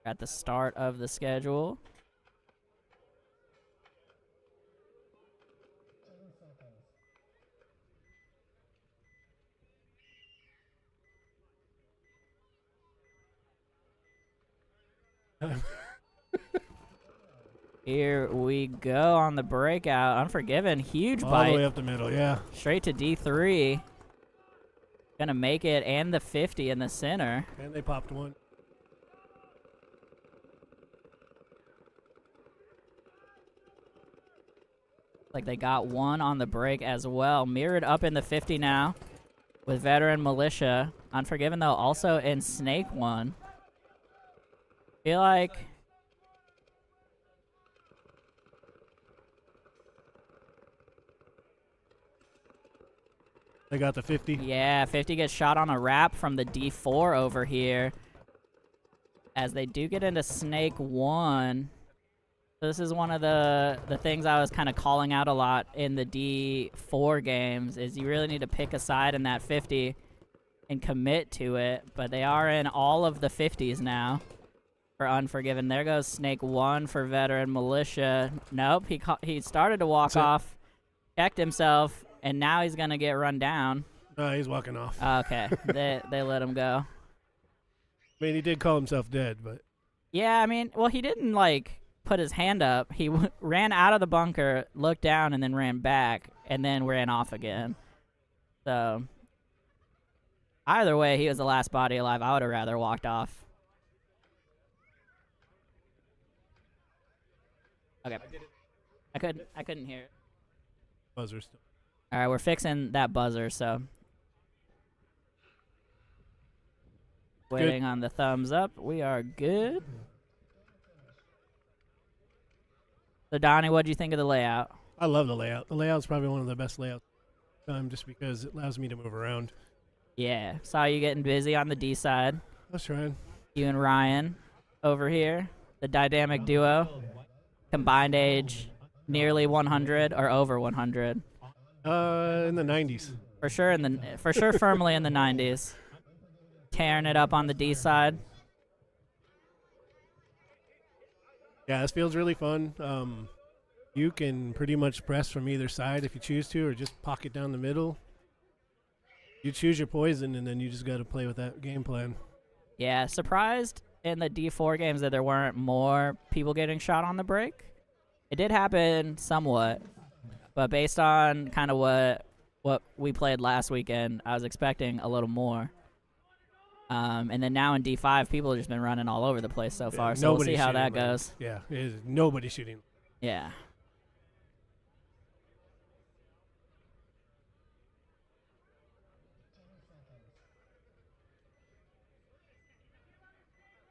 At the start of the schedule. Here we go on the breakout. Unforgiven, huge All the way bite. up the middle, yeah. Straight to D3. Gonna make it and the 50 in the center. And they popped one. Like they got one on the break as well. Mirrored up in the 50 now with Veteran Militia. Unforgiven, though, also in Snake 1. Feel like... They got the 50. Yeah, 50 gets shot on a wrap from the D4 over here. As they do get into Snake 1. This is one of the things I was kind of calling out a lot in the D4 games, is you really need to pick a side in that 50 and commit to it. But they are in all of the 50s now for Unforgiven. There goes Snake 1 for Veteran Militia. Nope, he started to walk off, checked himself, and now he's going to get run down. He's walking off. Okay, they let him go. I mean, he did call himself dead, but... Yeah, I mean, well, he didn't, like, put his hand up. He ran out of the bunker, looked down, and then ran back, and then ran off again. So, either way, he was the last body alive. I would have rather walked off. Okay. I couldn't hear it. Buzzer still. All right, we're fixing that buzzer, so. Waiting on the thumbs up. We are good. So, Donnie, what'd you think of the layout? I love the layout. The layout's probably one of the best layouts just because it allows me to move around. Yeah, saw you getting busy on the D side. I was trying. You and Ryan over here, the dynamic duo. Combined age, nearly 100 or over 100. In the 90s. For sure, firmly in the 90s. Tearing it up on the D side. Yeah, this feels really fun. You can pretty much press from either side if you choose to, or just pocket down the middle. You choose your poison, and then you just got to play with that game plan. Yeah, surprised in the D4 games that there weren't more people getting shot on the break. It did happen somewhat, but based on kind of what we played last weekend, I was expecting a little more. And then now in D5, people have just been running all over the place so far, so we'll see how that goes. Yeah, nobody's shooting. Yeah.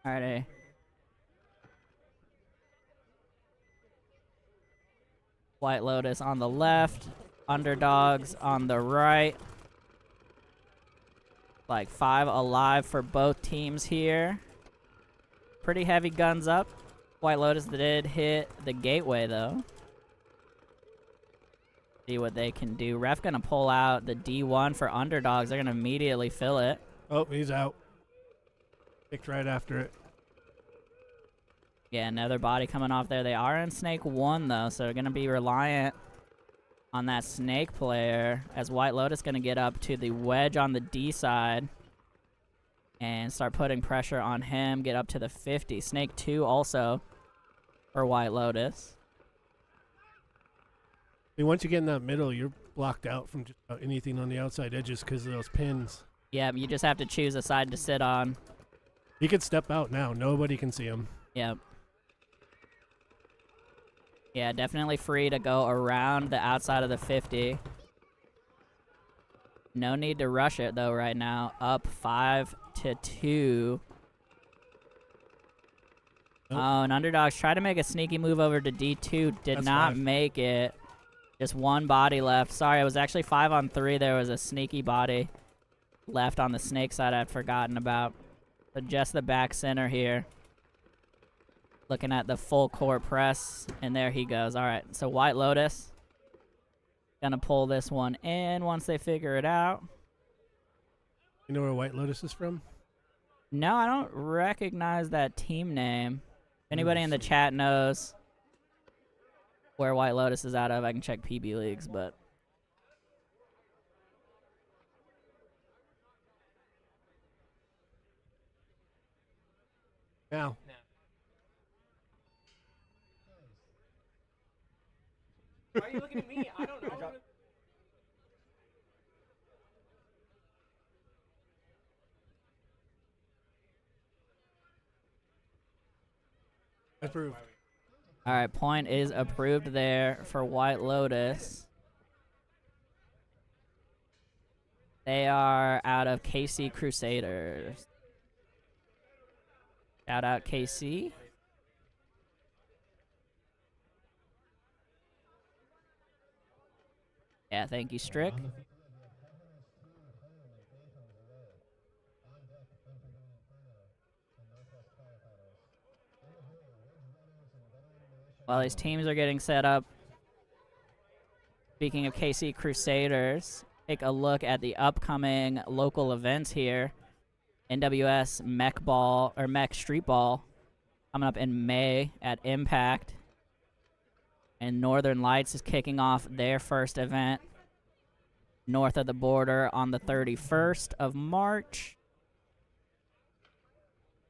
Alrighty. White Lotus on the left, Underdogs on the right. Like 5 alive for both teams here. Pretty heavy guns up. White Lotus did hit the gateway though. See what they can do. Ref gonna pull out the D1 for Underdogs. They're gonna immediately fill it. Oh, he's out. Picked right after it. Yeah, another body coming off there. They are in Snake 1 though, so they're gonna be reliant on that Snake player, as White Lotus gonna get up to the wedge on the D side and start putting pressure on him, get up to the 50. Snake 2 also for White Lotus. I mean, once you get in that middle, you're blocked out from just about anything on the outside edges because of those pins. Yeah, you just have to choose a side to sit on. He could step out now. Nobody can see him. Yep. Yeah, definitely free to go around the outside of the 50. No need to rush it, though, right now. Up 5-2. Nope. Oh, and Underdogs tried to make a sneaky move over to D2. Did That's not 5. make it. Just one body left. Sorry, it was actually 5-on-3. There was a sneaky body left on the Snake side I'd forgotten about. So just the back center here. Looking at the full court press, and there he goes. All right, so White Lotus gonna pull this one in once they figure it out. You know where White Lotus is from? No, I don't recognize that team name. If anybody in the chat knows where White Lotus is out of, I can check PB Leagues, but... Now. Why are you looking at me? I don't know. Approved. All right, point is approved there for White Lotus. They are out of KC Crusaders. Shout out KC. Yeah, thank you, Strick. While these teams are getting set up, speaking of KC Crusaders, take a look at the upcoming local events here. NWS Mech Ball, or Mech Street Ball, coming up in May at Impact. And Northern Lights is kicking off their first event north of the border on the 31st of March.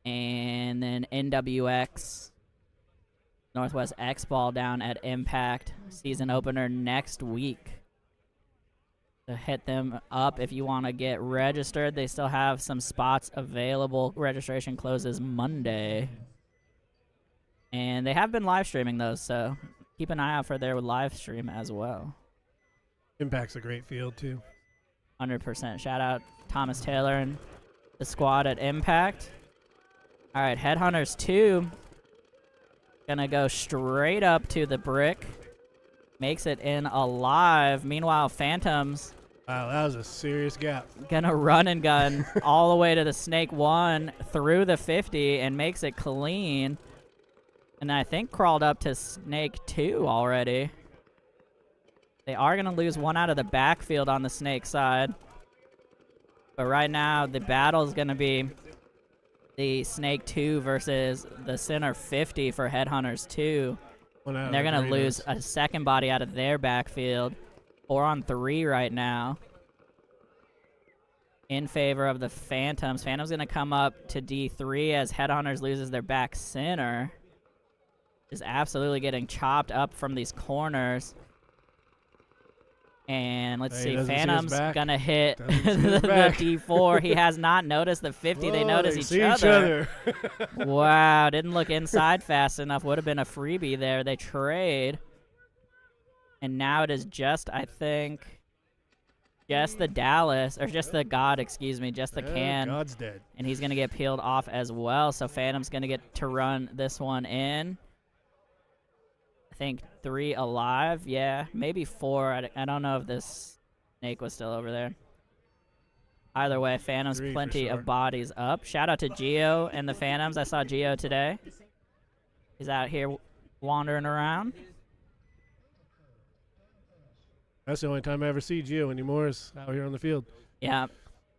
And then NWX, Northwest X Ball down at Impact. Season opener next week. So hit them up if you want to get registered. They still have some spots available. Registration closes Monday. And they have been live streaming those, so keep an eye out for their live stream as well. Impact's a great field, too. 100%. Shout out Thomas Taylor and the squad at Impact. All right, Headhunters 2. Gonna go straight up to the brick. Makes it in alive. Meanwhile, Phantoms. Wow, that was a serious gap. Gonna run and gun all the way to the Snake 1 through the 50 and makes it clean. And I think crawled up to Snake 2 already. They are gonna lose one out of the backfield on the Snake side. But right now, the battle is gonna be the Snake 2 versus the Center 50 for Headhunters 2. And they're going to lose a second body out of their backfield. 4-on-3 right now. In favor of the Phantoms. Phantoms going to come up to D3 as Headhunters loses their back center. Just absolutely getting chopped up from these corners. And let's see, Phantom's going to hit the D4. He has not noticed the 50. They notice each other. Wow, didn't look inside fast enough. Would have been a freebie there. They trade. And now it is just, I think, just the Dallas, or just the God, excuse me, just the Can. God's dead. And he's going to get peeled off as well. So Phantom's going to get to run this one in. I think 3 alive, yeah, maybe 4. I don't know if this Snake was still over there. Either way, Phantoms, plenty of bodies up. Shout out to Geo and the Phantoms. I saw Geo today. He's out here wandering around. That's the only time I ever see Geo anymore is out here on the field. Yeah,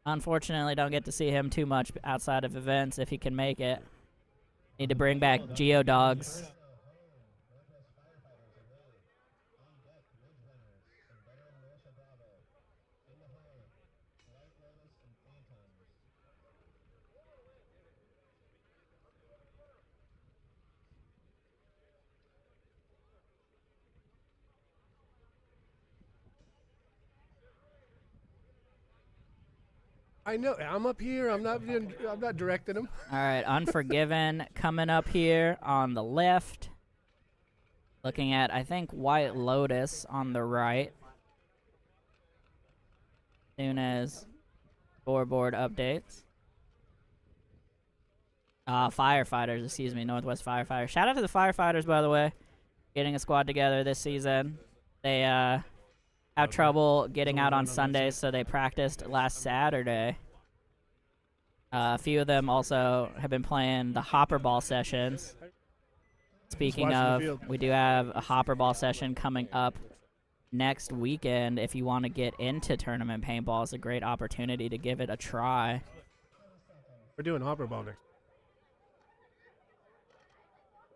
unfortunately don't get to see him too much outside of events if he can make it. Need to bring back Geo Dogs. I know. I'm up here. I'm not directing him. All right, Unforgiven coming up here on the left. Looking at, I think, White Lotus on the right. Soon as scoreboard updates. Firefighters, excuse me, Northwest Firefighters. Shout out to the Firefighters, by the way. Getting a squad together this season. They have trouble getting out on Sundays, so they practiced last Saturday. A few of them also have been playing the Hopper Ball sessions. Speaking of, we do have a Hopper Ball session coming up next weekend. If you want to get into tournament paintball, it's a great opportunity to give it a try. We're doing Hopper Ball next.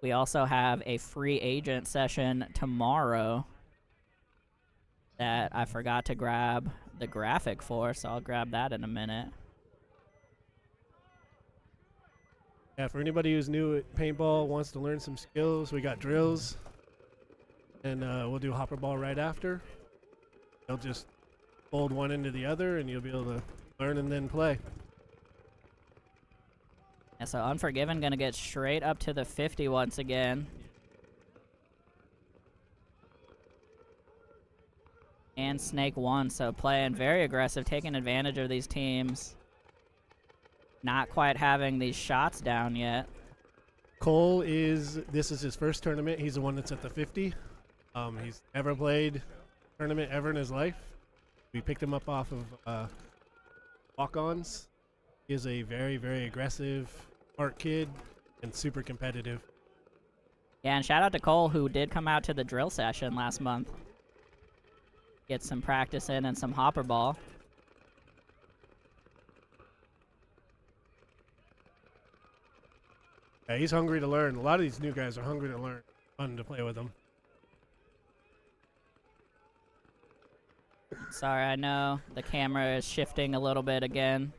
We also have a free agent session tomorrow that I forgot to grab the graphic for, so I'll grab that in a minute. Yeah, for anybody who's new at paintball, wants to learn some skills, we got drills. and we'll do hopper ball right after. They'll just fold one into the other, and you'll be able to learn and then play. Yeah, so Unforgiven gonna get straight up to the 50 once again. And Snake 1, so playing very aggressive, taking advantage of these teams. Not quite having these shots down yet. Cole this is his first tournament. He's the one that's at the 50. He's never played tournament ever in his life. We picked him up off of walk-ons. He is a very, very aggressive, smart kid and super competitive. Yeah, and shout out to Cole, who did come out to the drill session last month. Get some practice in and some hopper ball. Yeah, he's hungry to learn. A lot of these new guys are hungry to learn. Fun to play with them. Sorry, I know the camera is shifting a little bit again.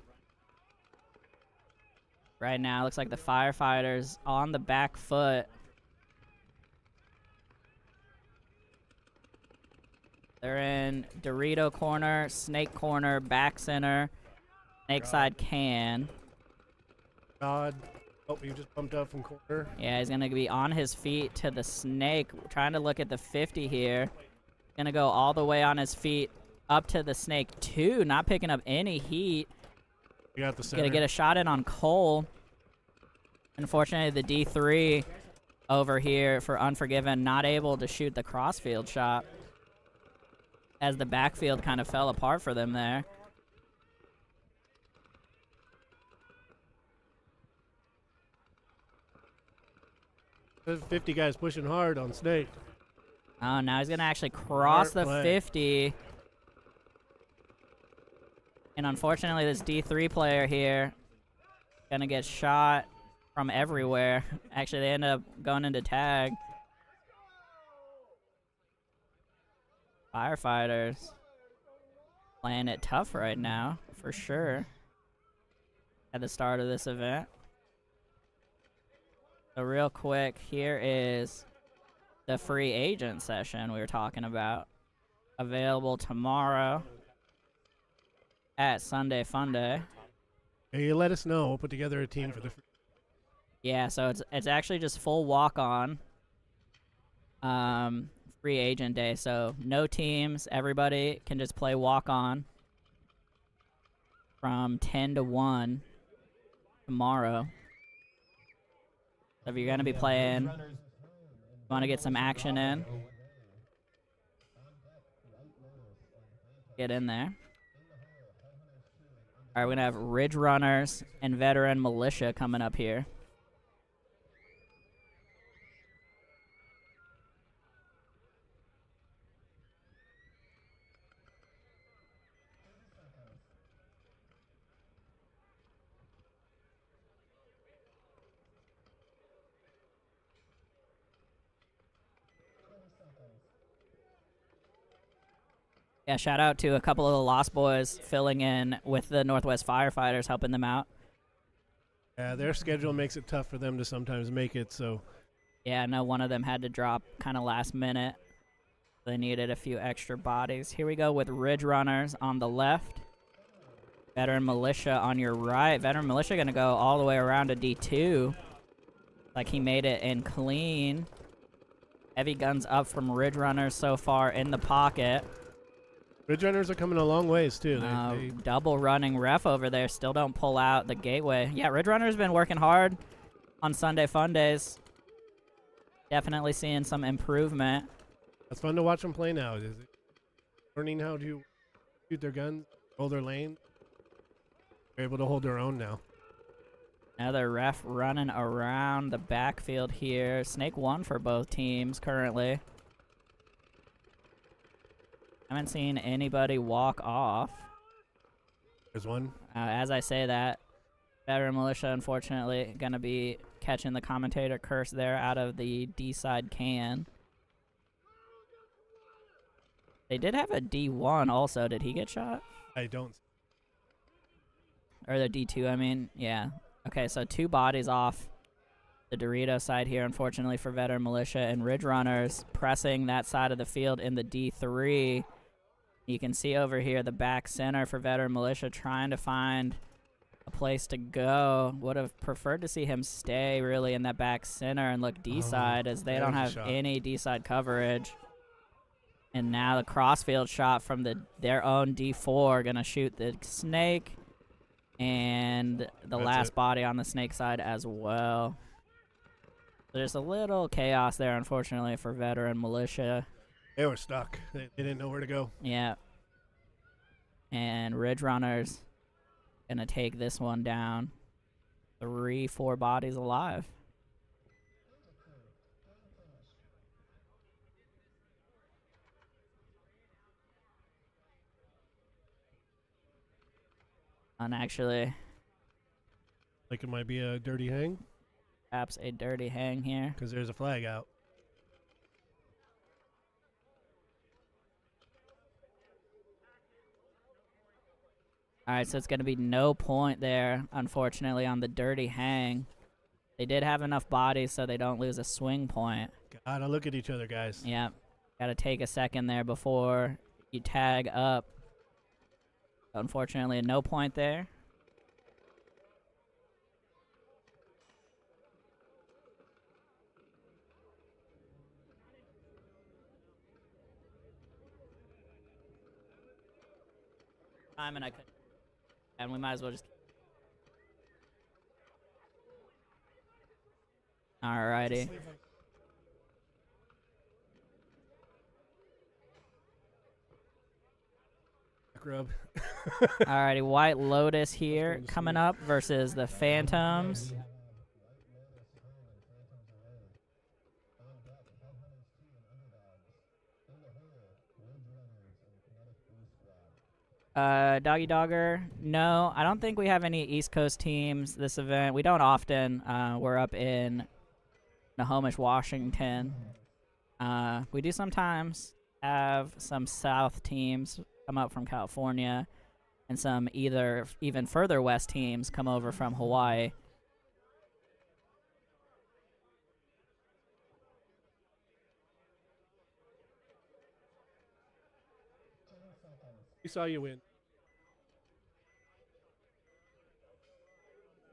Right now, looks like the Firefighters on the back foot. They're in Dorito corner, Snake corner, back center, Snake side can. God. Oh, you just bumped up from corner. Yeah, he's going to be on his feet to the Snake, trying to look at the 50 here. Going to go all the way on his feet up to the Snake 2, not picking up any heat. You got the center. Going to get a shot in on Cole. Unfortunately, the D3 over here for Unforgiven, not able to shoot the crossfield shot, as the backfield kind of fell apart for them there. There's 50 guys pushing hard on Snake. Oh, now he's going to actually cross the 50. And unfortunately, this D3 player here going to get shot from everywhere. Actually, they end up going into tag. Firefighters playing it tough right now, for sure, at the start of this event. So real quick, here is the free agent session we were talking about. Available tomorrow at Sunday Funday. Hey, you let us know. We'll put together a team for the... Yeah, so it's actually just full walk-on. Free agent day, so no teams. Everybody can just play walk-on from 10 to 1 tomorrow. So if you're going to be playing, want to get some action in, get in there. All right, we're going to have Ridge Runners and Veteran Militia coming up here. Yeah, shout out to a couple of the Lost Boys filling in with the Northwest Firefighters, helping them out. Yeah, their schedule makes it tough for them to sometimes make it, so... Yeah, I know one of them had to drop kind of last minute. They needed a few extra bodies. Here we go with Ridge Runners on the left. Veteran Militia on your right. Veteran Militia going to go all the way around to D2. Like he made it in clean. Heavy guns up from Ridge Runners so far in the pocket. Ridge Runners are coming a long ways, too. They Double running ref over there. Still don't pull out the gateway. Yeah, Ridge Runners been working hard on Sunday Fun Days. Definitely seeing some improvement. It's fun to watch them play now. Is it learning how to shoot their guns, hold their lane? They're able to hold their own now. Another ref running around the backfield here. Snake 1 for both teams currently. Haven't seen anybody walk off. There's one. As I say that, Veteran Militia, unfortunately, going to be catching the commentator curse there out of the D-side can. They did have a D1 also. Did he get shot? I don't. Or the D2, I mean. Yeah. Okay, so 2 bodies off the Dorito side here, unfortunately for Veteran Militia, and Ridge Runners pressing that side of the field in the D3. You can see over here the back center for Veteran Militia trying to find a place to go. Would have preferred to see him stay really in that back center and look D-side, as they don't have any D-side coverage. And now the crossfield shot from their own D4 gonna shoot the snake and the last body on the snake side as well. There's a little chaos there, unfortunately, for Veteran Militia. They were stuck. They didn't know where to go. Yeah. And Ridge Runners gonna take this one down. 3-4 bodies alive. And actually, Like it might be a dirty hang perhaps a dirty hang here. because there's a flag out. All right, so it's going to be no point there, unfortunately, on the dirty hang. They did have enough bodies so they don't lose a swing point. Gotta look at each other, guys. Yep. Got to take a second there before you tag up. Unfortunately, a no point there. Time and I could, and we might as well just. Alrighty. Rub. Alrighty, White Lotus here coming up versus the Phantoms. Doggy Dogger, no, I don't think we have any East Coast teams this event. We don't often. We're up in Nahomish, Washington. We do sometimes have some South teams come up from California, and some even further west teams come over from Hawaii. We saw you win.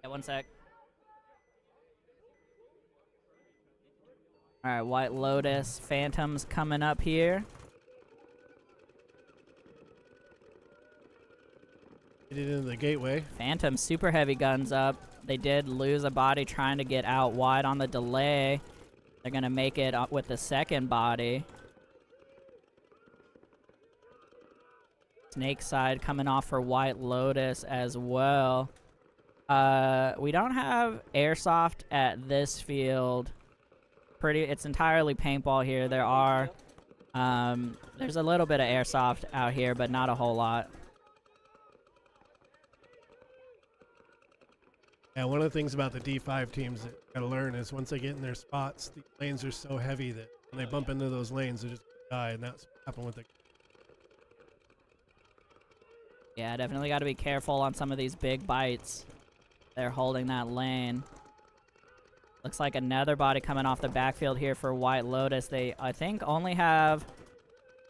Yeah, one sec. Alright, White Lotus, Phantoms coming up here. Get it into the gateway. Phantom super heavy guns up. They did lose a body trying to get out wide on the delay. They're going to make it up with the second body. Snake side coming off for White Lotus as well. We don't have airsoft at this field. It's entirely paintball here. There's a little bit of airsoft out here, but not a whole lot. Yeah, one of the things about the D5 teams that you gotta learn is once they get in their spots, the lanes are so heavy that when they bump into those lanes, they just die, and that's what happened with the. Yeah, definitely got to be careful on some of these big bites. They're holding that lane. Looks like another body coming off the backfield here for White Lotus. They, I think, only have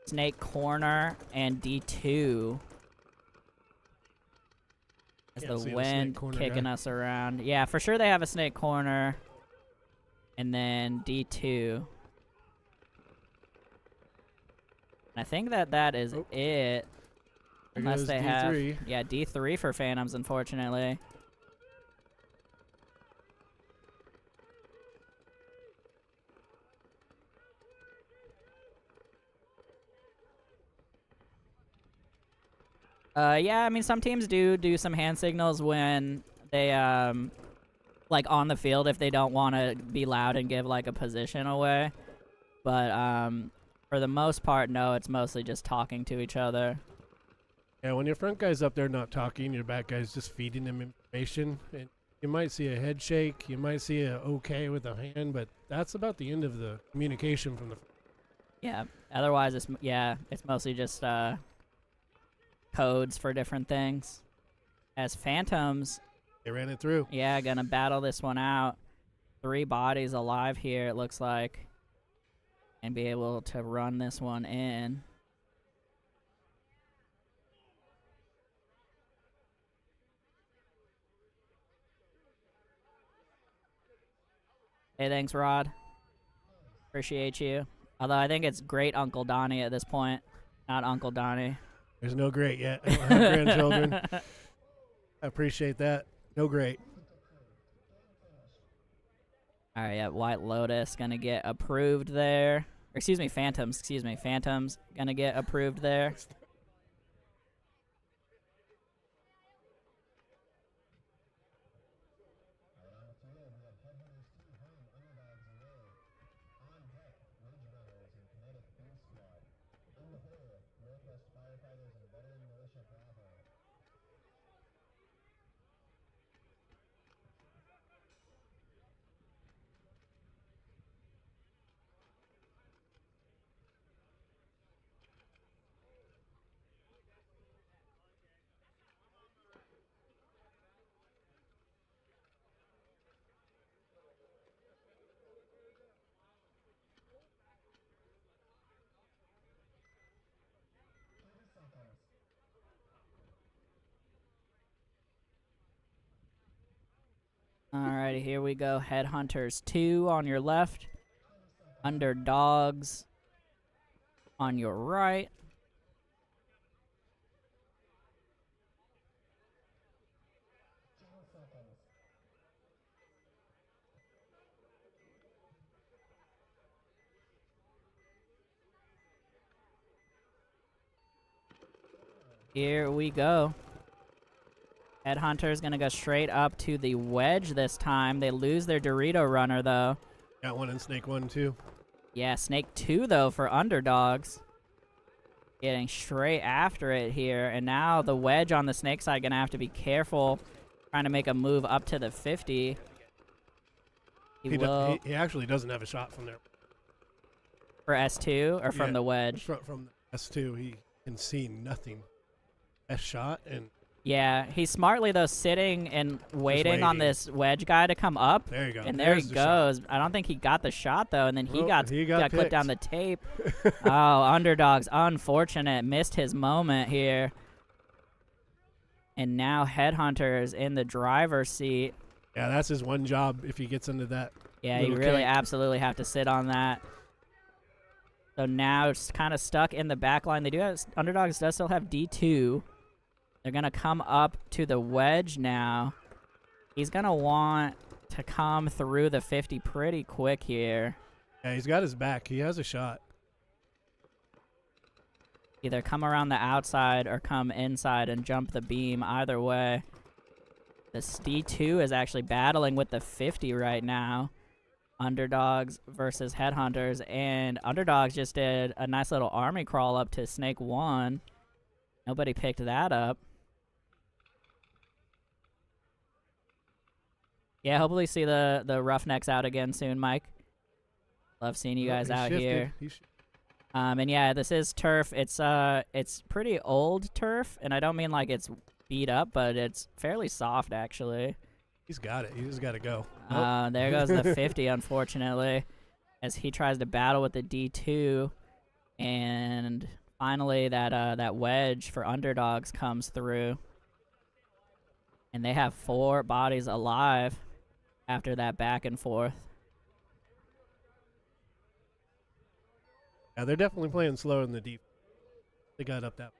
Snake Corner and D2. As the wind kicking us around. Yeah, for sure they have a Snake Corner. And then D2. And I think that is it. Unless they D3. have, yeah, D3 for Phantoms, unfortunately. Yeah, I mean, some teams do some hand signals when they, like, on the field if they don't want to be loud and give, like, a position away. But, for the most part, no, it's mostly just talking to each other. Yeah, when your front guy's up there not talking, your back guy's just feeding them information. And you might see a head shake, you might see a okay with a hand, but that's about the end of the communication from the. Yeah. Otherwise, it's mostly just codes for different things. As Phantoms, They ran it through. yeah, gonna battle this one out. 3 bodies alive here, it looks like, and be able to run this one in. Hey, thanks, Rod. Appreciate you. Although I think it's great Uncle Donnie at this point, not Uncle Donnie. There's no great yet. I don't have grandchildren. I appreciate that. No great. All right, yeah, White Lotus gonna get approved there. Or, excuse me, Phantoms. Excuse me, Phantoms gonna get approved there. Alrighty, here we go. Headhunters 2 on your left. Underdogs on your right. Here we go. Headhunter's gonna go straight up to the wedge this time. They lose their Dorito runner, though. Got one in Snake 1, too. Yeah, Snake 2, though, for Underdogs. Getting straight after it here. And now the wedge on the Snake side gonna have to be careful. Trying to make a move up to the 50. He actually doesn't have a shot from there. For S2 or from the wedge? From S2, he can see nothing. S shot and... Yeah, he's smartly, though, sitting and waiting on this wedge guy to come up. There you go. And there he goes. I don't think he got the shot, though, and then he got clipped down the tape. Oh, Underdogs, unfortunate. Missed his moment here. And now Headhunter's in the driver's seat. Yeah, that's his one job if he gets into that. Yeah, you really absolutely have to sit on that. So now it's kind of stuck in the back line. They do have, Underdogs does still have D2. They're going to come up to the wedge now. He's going to want to come through the 50 pretty quick here. Yeah, he's got his back. He has a shot. Either come around the outside or come inside and jump the beam. Either way. The D2 is actually battling with the 50 right now. Underdogs versus Headhunters. And Underdogs just did a nice little army crawl up to Snake 1. Nobody picked that up. Yeah, hopefully see the Roughnecks out again soon, Mike. Love seeing you guys out here. And yeah, this is turf. It's pretty old turf, and I don't mean like it's beat up, but it's fairly soft actually. He's got it. He's got to go. There goes the 50, unfortunately, as he tries to battle with the D2, and finally that wedge for Underdogs comes through, and they have 4 bodies alive after that back and forth. Yeah, they're definitely playing slower than the deep. They got up that.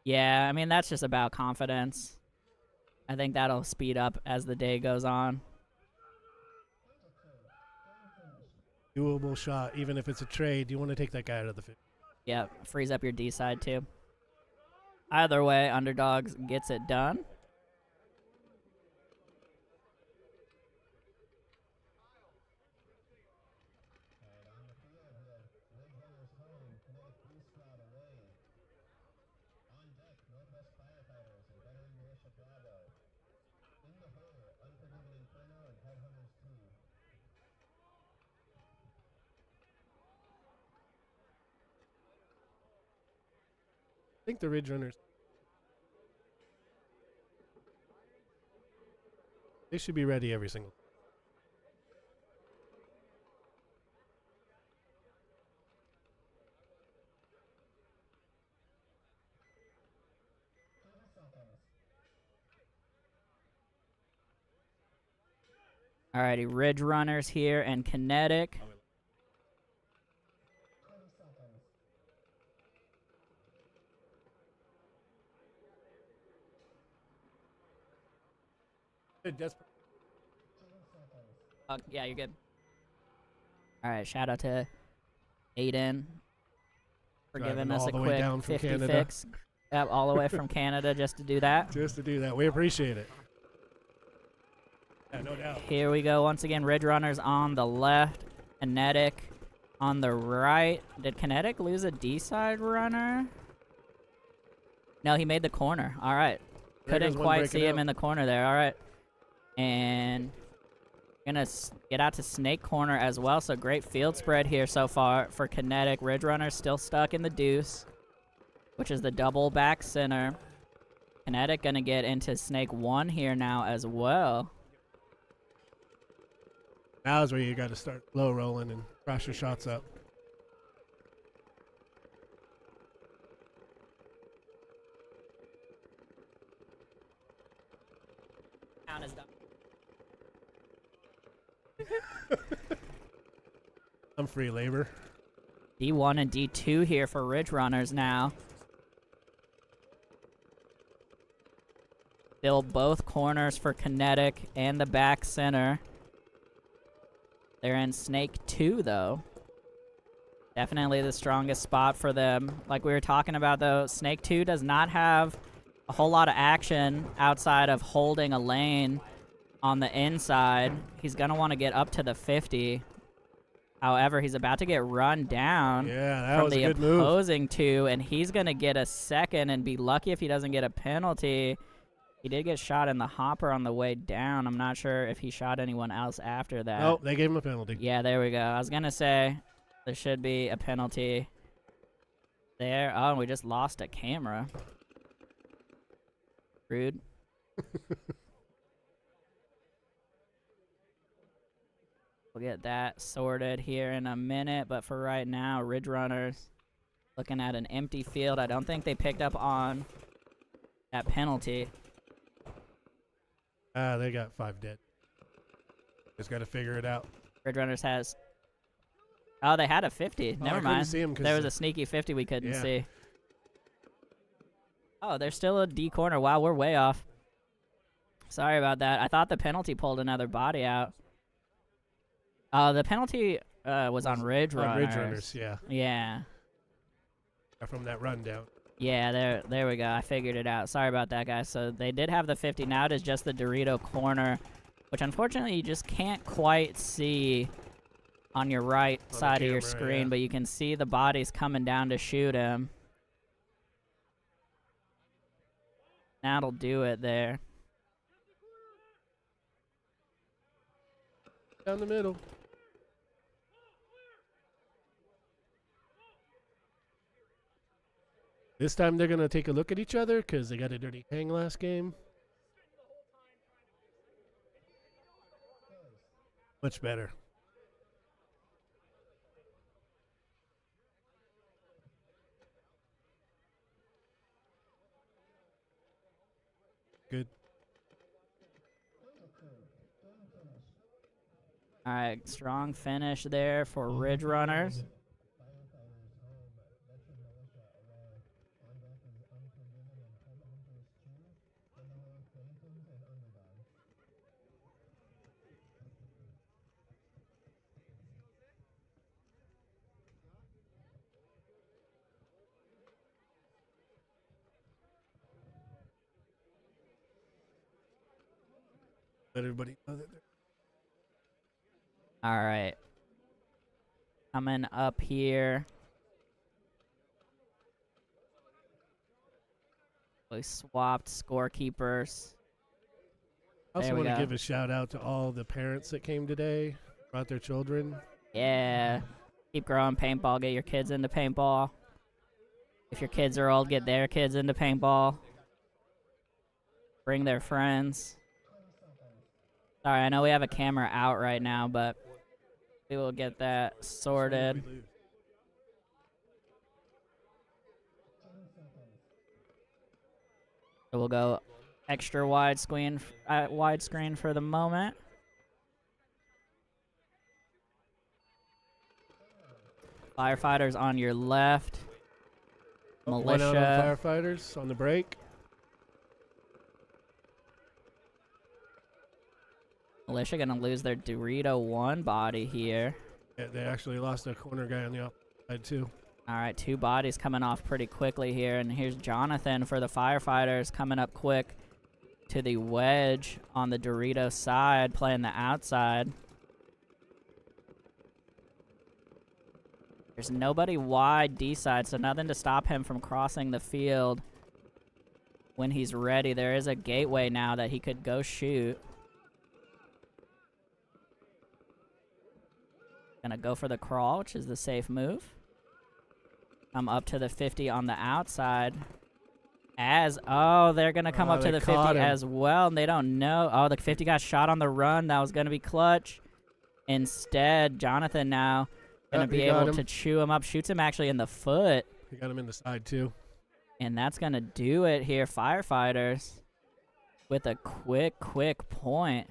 Yeah, I mean, that's just about confidence. I think that'll speed up as the day goes on. Doable shot, even if it's a trade. You want to take that guy out of the 50. Yep, frees up your D side too. Either way, Underdogs gets it done. I think the Ridge Runners, they should be ready every single. Alrighty, Ridge Runners here and Kinetic. Yeah, you're good. Alright, shout out to Aiden for Driving giving us all a the way quick down from 50 Canada. fix. Yep, all the way from Canada just to do that. Just to do that. We appreciate it. Yeah, no doubt. Here we go. Once again, Ridge Runners on the left. Kinetic on the right. Did Kinetic lose a D-side runner? No, he made the corner. All right. There goes Couldn't one quite breaking see him out. in the corner there. All right. And gonna get out to Snake Corner as well. So great field spread here so far for Kinetic. Ridge Runners still stuck in the deuce, which is the double back center. Kinetic gonna get into Snake 1 here now as well. Now is where you got to start low rolling and crash your shots up. Count is done. I'm free labor. D1 and D2 here for Ridge Runners now. Fill both corners for Kinetic and the back center. They're in Snake 2, though. Definitely the strongest spot for them. Like we were talking about, though, Snake 2 does not have a whole lot of action outside of holding a lane on the inside. He's going to want to get up to the 50. However, he's about to get run down Yeah, that from was a the good move. opposing 2, and he's going to get a second and be lucky if he doesn't get a penalty. He did get shot in the hopper on the way down. I'm not sure if he shot anyone else after that. Nope, they gave him a penalty. Yeah, there we go. I was going to say there should be a penalty there. Oh, we just lost a camera. Rude. We'll get that sorted here in a minute, but for right now, Ridge Runners looking at an empty field. I don't think they picked up on that penalty. They got 5 dead. Just got to figure it out. Ridge Runners has... Oh, they had a 50. Oh, I Never couldn't mind. see 'em 'cause There was a sneaky 50 we couldn't yeah. see. Oh, there's still a D corner. Wow, we're way off. Sorry about that. I thought the penalty pulled another body out. The penalty was on Ridge Runners. Ridge Runners, yeah. Yeah. From that run down. Yeah, there we go. I figured it out. Sorry about that, guys. So they did have the 50. Now it is just the Dorito corner, which unfortunately you just can't quite see on your right On the side of your camera, screen, yeah. but you can see the bodies coming down to shoot him. That'll do it there. Down the middle. This time they're going to take a look at each other because they got a dirty hang last game. Much better. Good. All right, strong finish there for Ridge Runners. Let everybody know that they're All right. Coming up here. We swapped scorekeepers. I also There we want to go. give a shout out to all the parents that came today, brought their children. Yeah. Keep growing paintball. Get your kids into paintball. If your kids are old, get their kids into paintball. Bring their friends. Sorry, I know we have a camera out right now, but we will get that sorted. So we'll go extra widescreen for the moment. Firefighters on your left. One out Militia. on firefighters on the break. Militia gonna lose their Dorito 1 body here. Yeah, they actually lost their corner guy on the outside too. All right, 2 bodies coming off pretty quickly here. And here's Jonathan for the Firefighters coming up quick to the wedge on the Dorito side, playing the outside. There's nobody wide D side, so nothing to stop him from crossing the field when he's ready. There is a gateway now that he could go shoot. Gonna go for the crawl, which is the safe move. Come up to the 50 on the outside. They're gonna come up to the 50 as well, and they don't know. Oh, the 50 got shot on the run. That was gonna be clutch. Instead, Jonathan now gonna be able to chew him up. Shoots him actually in the foot. He got him in the side too. And that's gonna do it here. Firefighters with a quick point.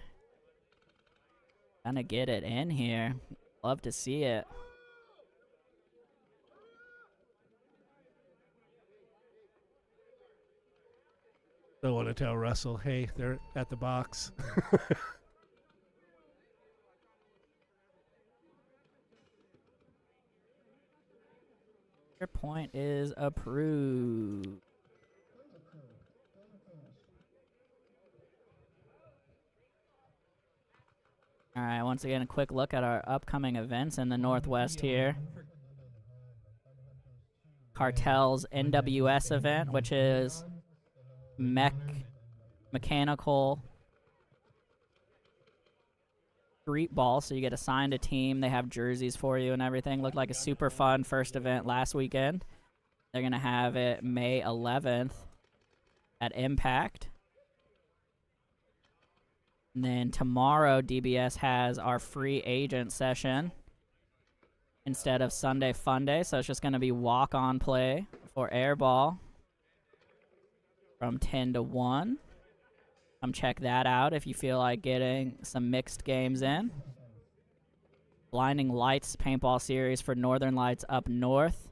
Gonna get it in here. Love to see it. Don't want to tell Russell, hey, they're at the box. Your point is approved. All right, once again, a quick look at our upcoming events in the Northwest here. Cartel's NWS event, which is mechanical street ball, so you get assigned a team. They have jerseys for you and everything. Looked like a super fun first event last weekend. They're going to have it May 11th at Impact. And then tomorrow, DBS has our free agent session instead of Sunday Fun Day, so it's just going to be walk-on play for airball from 10 to 1. Come check that out if you feel like getting some mixed games in. Blinding Lights paintball series for Northern Lights up north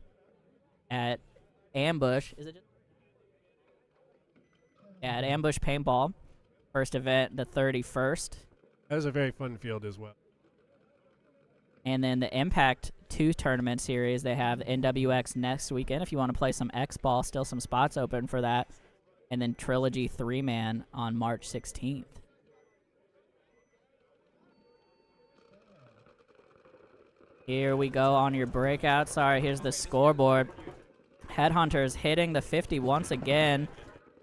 at Ambush. Is it just? Yeah, at Ambush Paintball. First event, the 31st. That was a very fun field as well. And then the Impact 2 tournament series, they have NWX next weekend. If you want to play some X-Ball, still some spots open for that. And then Trilogy 3-man on March 16th. Here we go on your breakout. Sorry, here's the scoreboard. Headhunters hitting the 50 once again.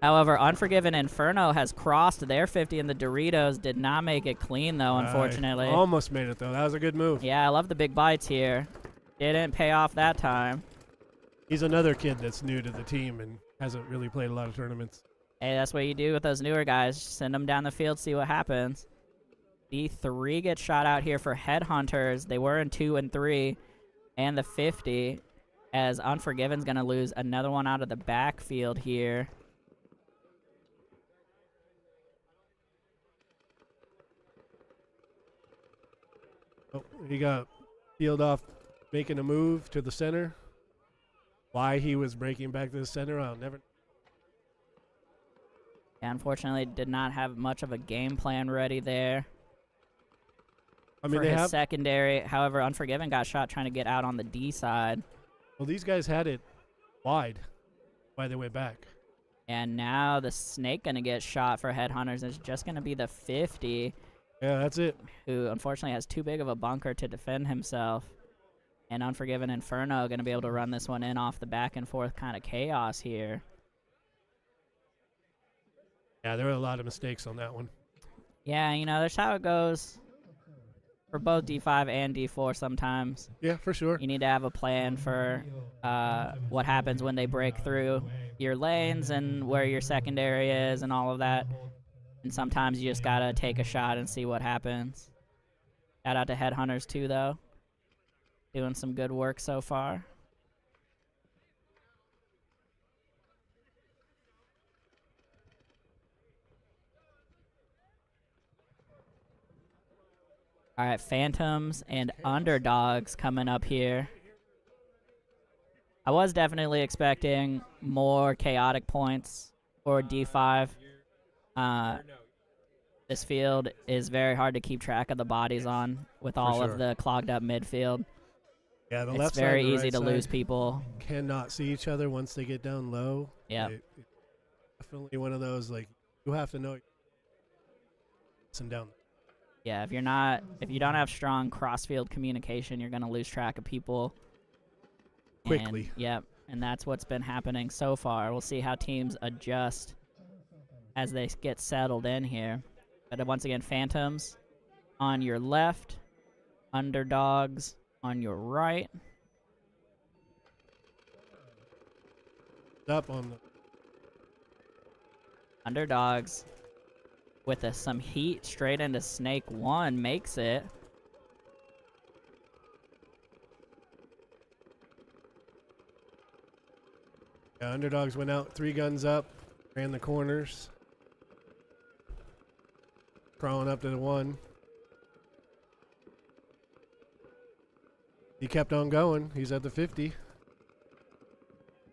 However, Unforgiven Inferno has crossed their 50, and the Doritos did not make it clean, though, unfortunately. Almost made it, though. That was a good move. Yeah, I love the big bites here. Didn't pay off that time. He's another kid that's new to the team and hasn't really played a lot of tournaments. Hey, that's what you do with those newer guys. Send them down the field, see what happens. D3 gets shot out here for Headhunters. They were in 2 and 3, and the 50, as Unforgiven's going to lose another one out of the backfield here. Oh, he got peeled off making a move to the center. Why he was breaking back to the center, I'll never. Yeah, unfortunately, did not have much of a game plan ready there. I mean, for they his have secondary. However, Unforgiven got shot trying to get out on the D side. Well, these guys had it wide. Why they went back? And now the Snake gonna get shot for Headhunters. It's just gonna be the 50. Yeah, that's it. Who unfortunately has too big of a bunker to defend himself. And Unforgiven Inferno going to be able to run this one in off the back and forth kind of chaos here. Yeah, there were a lot of mistakes on that one. Yeah, you know, that's how it goes for both D5 and D4 sometimes. Yeah, for sure. You need to have a plan for what happens when they break through your lanes and where your secondary is and all of that. And sometimes you just got to take a shot and see what happens. Shout out to Headhunters too, though. Doing some good work so far. All right, Phantoms and Underdogs coming up here. I was definitely expecting more chaotic points for D5. This field is very hard to keep track of the bodies on with all sure. of the clogged up midfield. Yeah, the It's left very side and the easy right to lose side people. cannot see each other once they get down low. Yeah. It's definitely one of those, like, you have to know and down. Yeah, if you don't have strong cross-field communication, you're going to lose track of people. Quickly. And, yep, and that's what's been happening so far. We'll see how teams adjust as they get settled in here. But once again, Phantoms on your left, Underdogs on your right. Up on the Underdogs with some heat straight into Snake 1 makes it. Underdogs went out 3 guns up, ran the corners, crawling up to the 1. He kept on going. He's at the 50.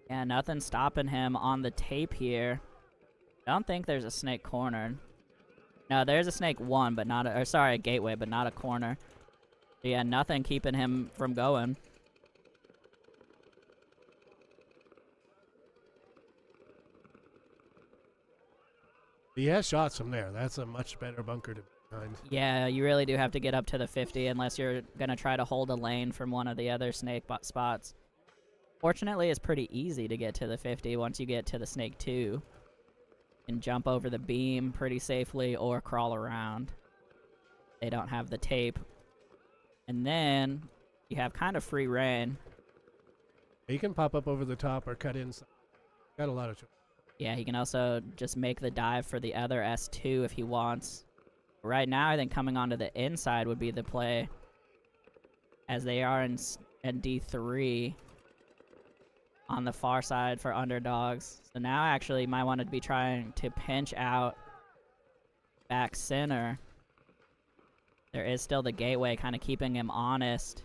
Yeah, nothing stopping him on the tape here. I don't think there's a Snake corner. No, there's a Snake 1, but not a gateway, but not a corner. So yeah, nothing keeping him from going. He has shots from there. That's a much better bunker to behind. Yeah, you really do have to get up to the 50 unless you're going to try to hold a lane from one of the other Snake spots. Fortunately, it's pretty easy to get to the 50 once you get to the Snake 2. And jump over the beam pretty safely or crawl around. They don't have the tape. And then you have kind of free reign. He can pop up over the top or cut inside. Got a lot of choice. Yeah, he can also just make the dive for the other S2 if he wants. Right now, I think coming onto the inside would be the play, as they are in D3 on the far side for Underdogs. So now actually might want to be trying to pinch out back center. There is still the gateway kind of keeping him honest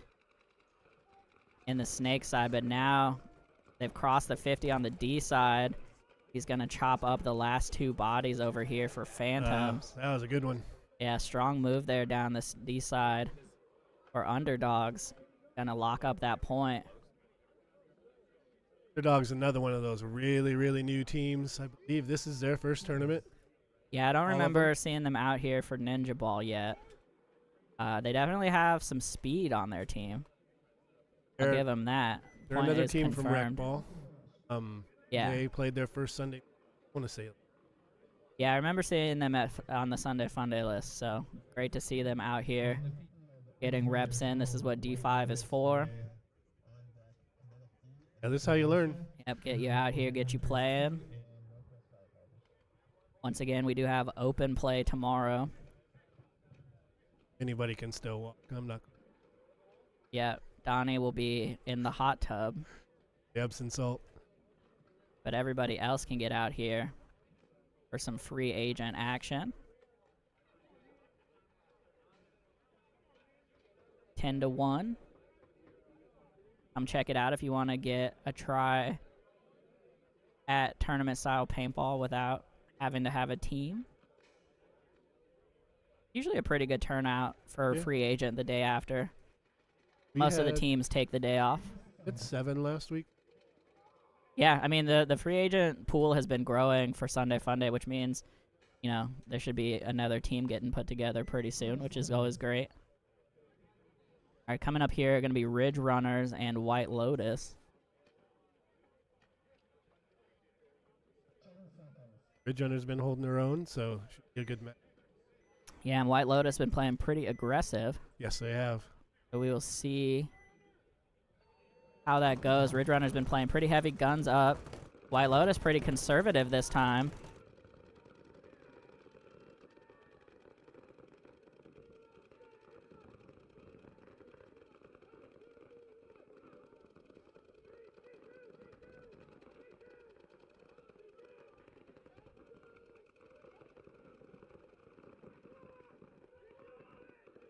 in the Snake side, but now they've crossed the 50 on the D side. He's going to chop up the last 2 bodies over here for Phantoms. That was a good one. Yeah, strong move there down this D side for Underdogs. Going to lock up that point. Underdog's another one of those really, really new teams. I believe this is their first tournament. Yeah, I don't remember seeing them out here for Ninjaball yet. They definitely have some speed on their team. I'll give them that. They're Point another is team from Rec confirmed. Ball. Yeah. They played their first Sunday. I want to say it. Yeah, I remember seeing them on the Sunday Funday list, so great to see them out here getting reps in. This is what D5 is for. Yeah, this is how you learn. Yep, get you out here, get you playing. Once again, we do have open play tomorrow. Anybody can still walk. I'm not. Yeah, Donnie will be in the hot tub, The Epsom salt. but everybody else can get out here for some free agent action. 10-1. Come check it out if you want to get a try at tournament-style paintball without having to have a team. Usually a pretty good turnout for a free agent the day after. Most of the teams take the day off. It's 7 last week. Yeah, I mean, the free agent pool has been growing for Sunday Funday, which means, you know, there should be another team getting put together pretty soon, which is always great. All right, coming up here are going to be Ridge Runners and White Lotus. Ridge Runner's been holding their own, so should be a good match. Yeah, and White Lotus been playing pretty aggressive. Yes, they have. So we will see how that goes. Ridge Runner's been playing pretty heavy guns up. White Lotus pretty conservative this time.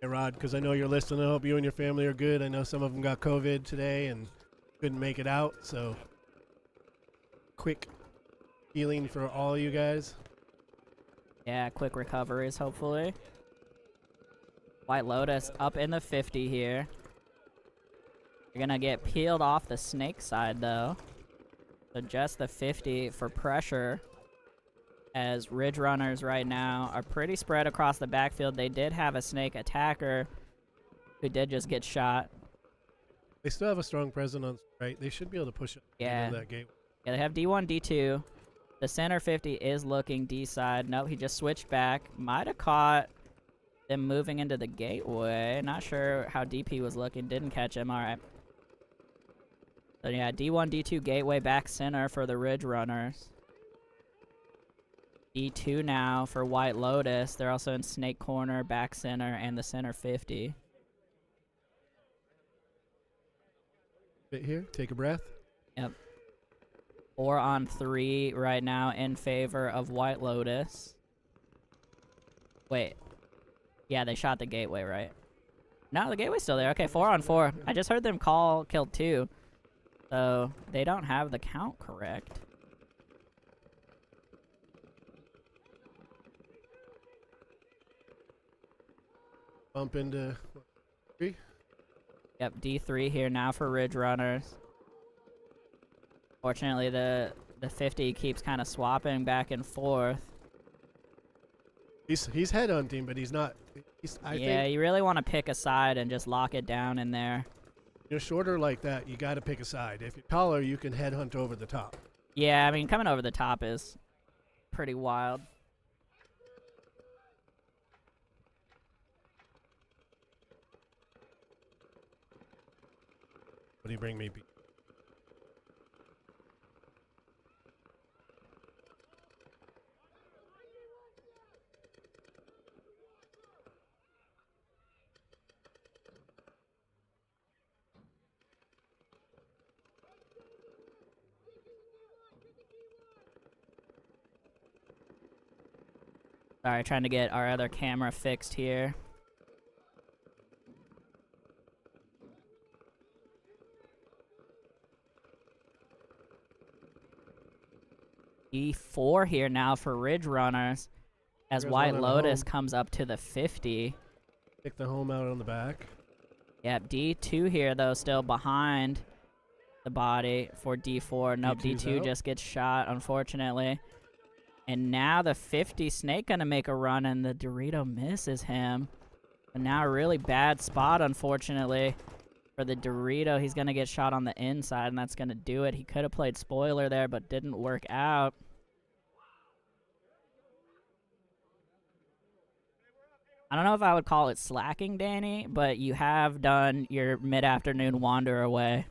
Hey, Rod, because I know you're listening. I hope you and your family are good. I know some of them got COVID today, and couldn't make it out, so quick healing for all you guys. Yeah, quick recoveries, hopefully. White Lotus up in the 50 here. You're gonna get peeled off the snake side, though. So just the 50 for pressure. As Ridge Runners right now are pretty spread across the backfield. They did have a snake attacker who did just get shot. They still have a strong presence on right. They should be able to push it Yeah. into that gate. Yeah, they have D1, D2. The center 50 is looking D side. Nope, he just switched back. Might have caught them moving into the gateway. Not sure how deep he was looking. Didn't catch him. All right. So yeah, D1, D2 gateway back center for the Ridge Runners. D2 now for White Lotus. They're also in snake corner, back center, and the center 50. Bit here. Take a breath. Yep. 4 on 3 right now in favor of White Lotus. Wait. Yeah, they shot the gateway, right? No, the gateway's still there. Okay, 4 on 4. I just heard them call killed 2. So they don't have the count correct. Bump into 3. Yep, D3 here now for Ridge Runners. Fortunately, the 50 keeps kind of swapping back and forth. He's headhunting, but he's not. I think You really want to pick a side and just lock it down in there. you're shorter like that. You got to pick a side. If you're taller, you can headhunt over the top. Yeah, I mean, coming over the top is pretty wild. What do you bring me? Sorry, trying to get our other camera fixed here. E4 here now for Ridge Runners as There's White one on the Lotus home. comes up to the 50. Pick the home out on the back. Yep, D2 here, though, still behind the body for D4. Nope, D2's D2 out. just gets shot, unfortunately. And now the 50 Snake gonna make a run, and the Dorito misses him. But now a really bad spot, unfortunately, for the Dorito. He's gonna get shot on the inside, and that's gonna do it. He could have played spoiler there, but didn't work out. I don't know if I would call it slacking, Danny, but you have done your mid-afternoon wander away,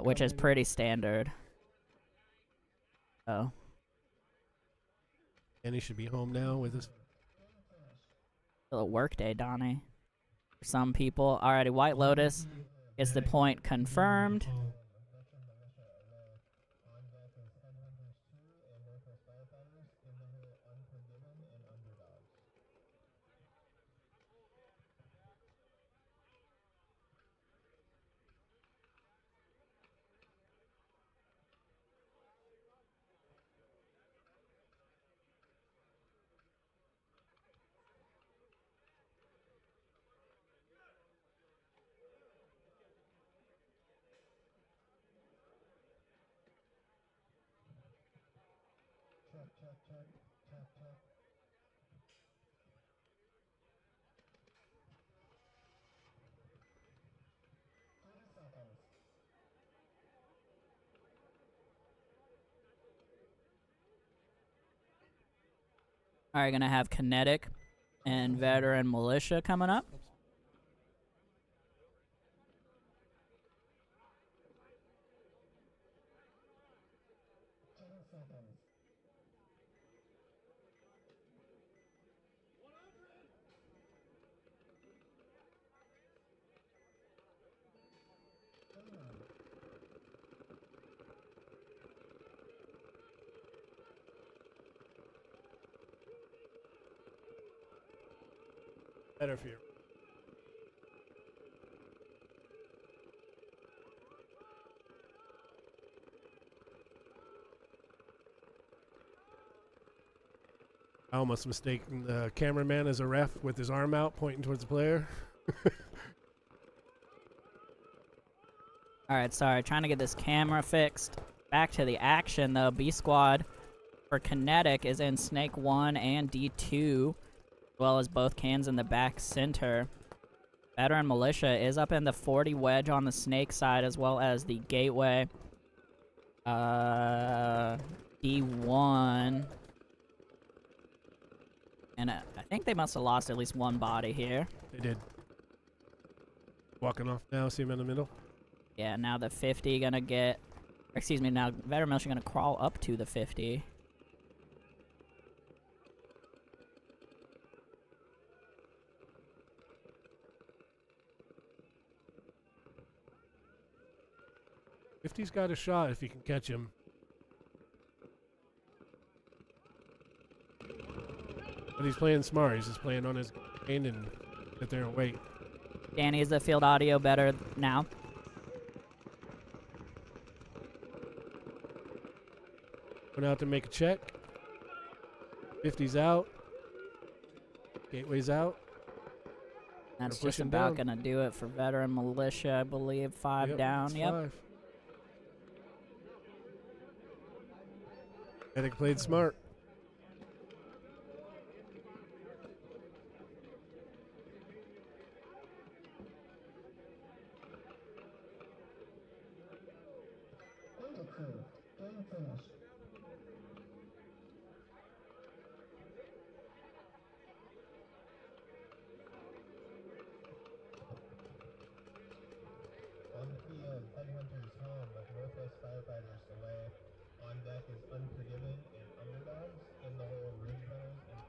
which is pretty standard. Oh. And he should be home now with his. Still a work day, Donnie. For some people. Alrighty, White Lotus gets the point confirmed. Alright, gonna have Kinetic and Veteran Militia coming up. Better for you. I almost mistaken the cameraman as a ref with his arm out pointing towards the player. All right, sorry, trying to get this camera fixed. Back to the action though. B squad for Kinetic is in Snake 1 and D2, as well as both cans in the back center. Veteran Militia is up in the 40 wedge on the Snake side, as well as the Gateway. D1. And I think they must have lost at least one body here. They did. Walking off now, see him in the middle. Yeah, now the 50 gonna get... Excuse me, now Veteran Militia gonna crawl up to the 50. If he's got a shot, if he can catch him. But he's playing smart. He's just playing on his game and sit there and wait. Danny, is the field audio better now? Went out to make a check. 50's out. Gateway's out. That's They're just pushing about down. gonna do it for Veteran Militia, I believe. 5 Yep, down, it's yep. 5. Kinetic played smart. On the field, Headhunters home with Northwest Firefighters away. On deck is Unforgiven and Underdogs. In the hole, Ridge Runners and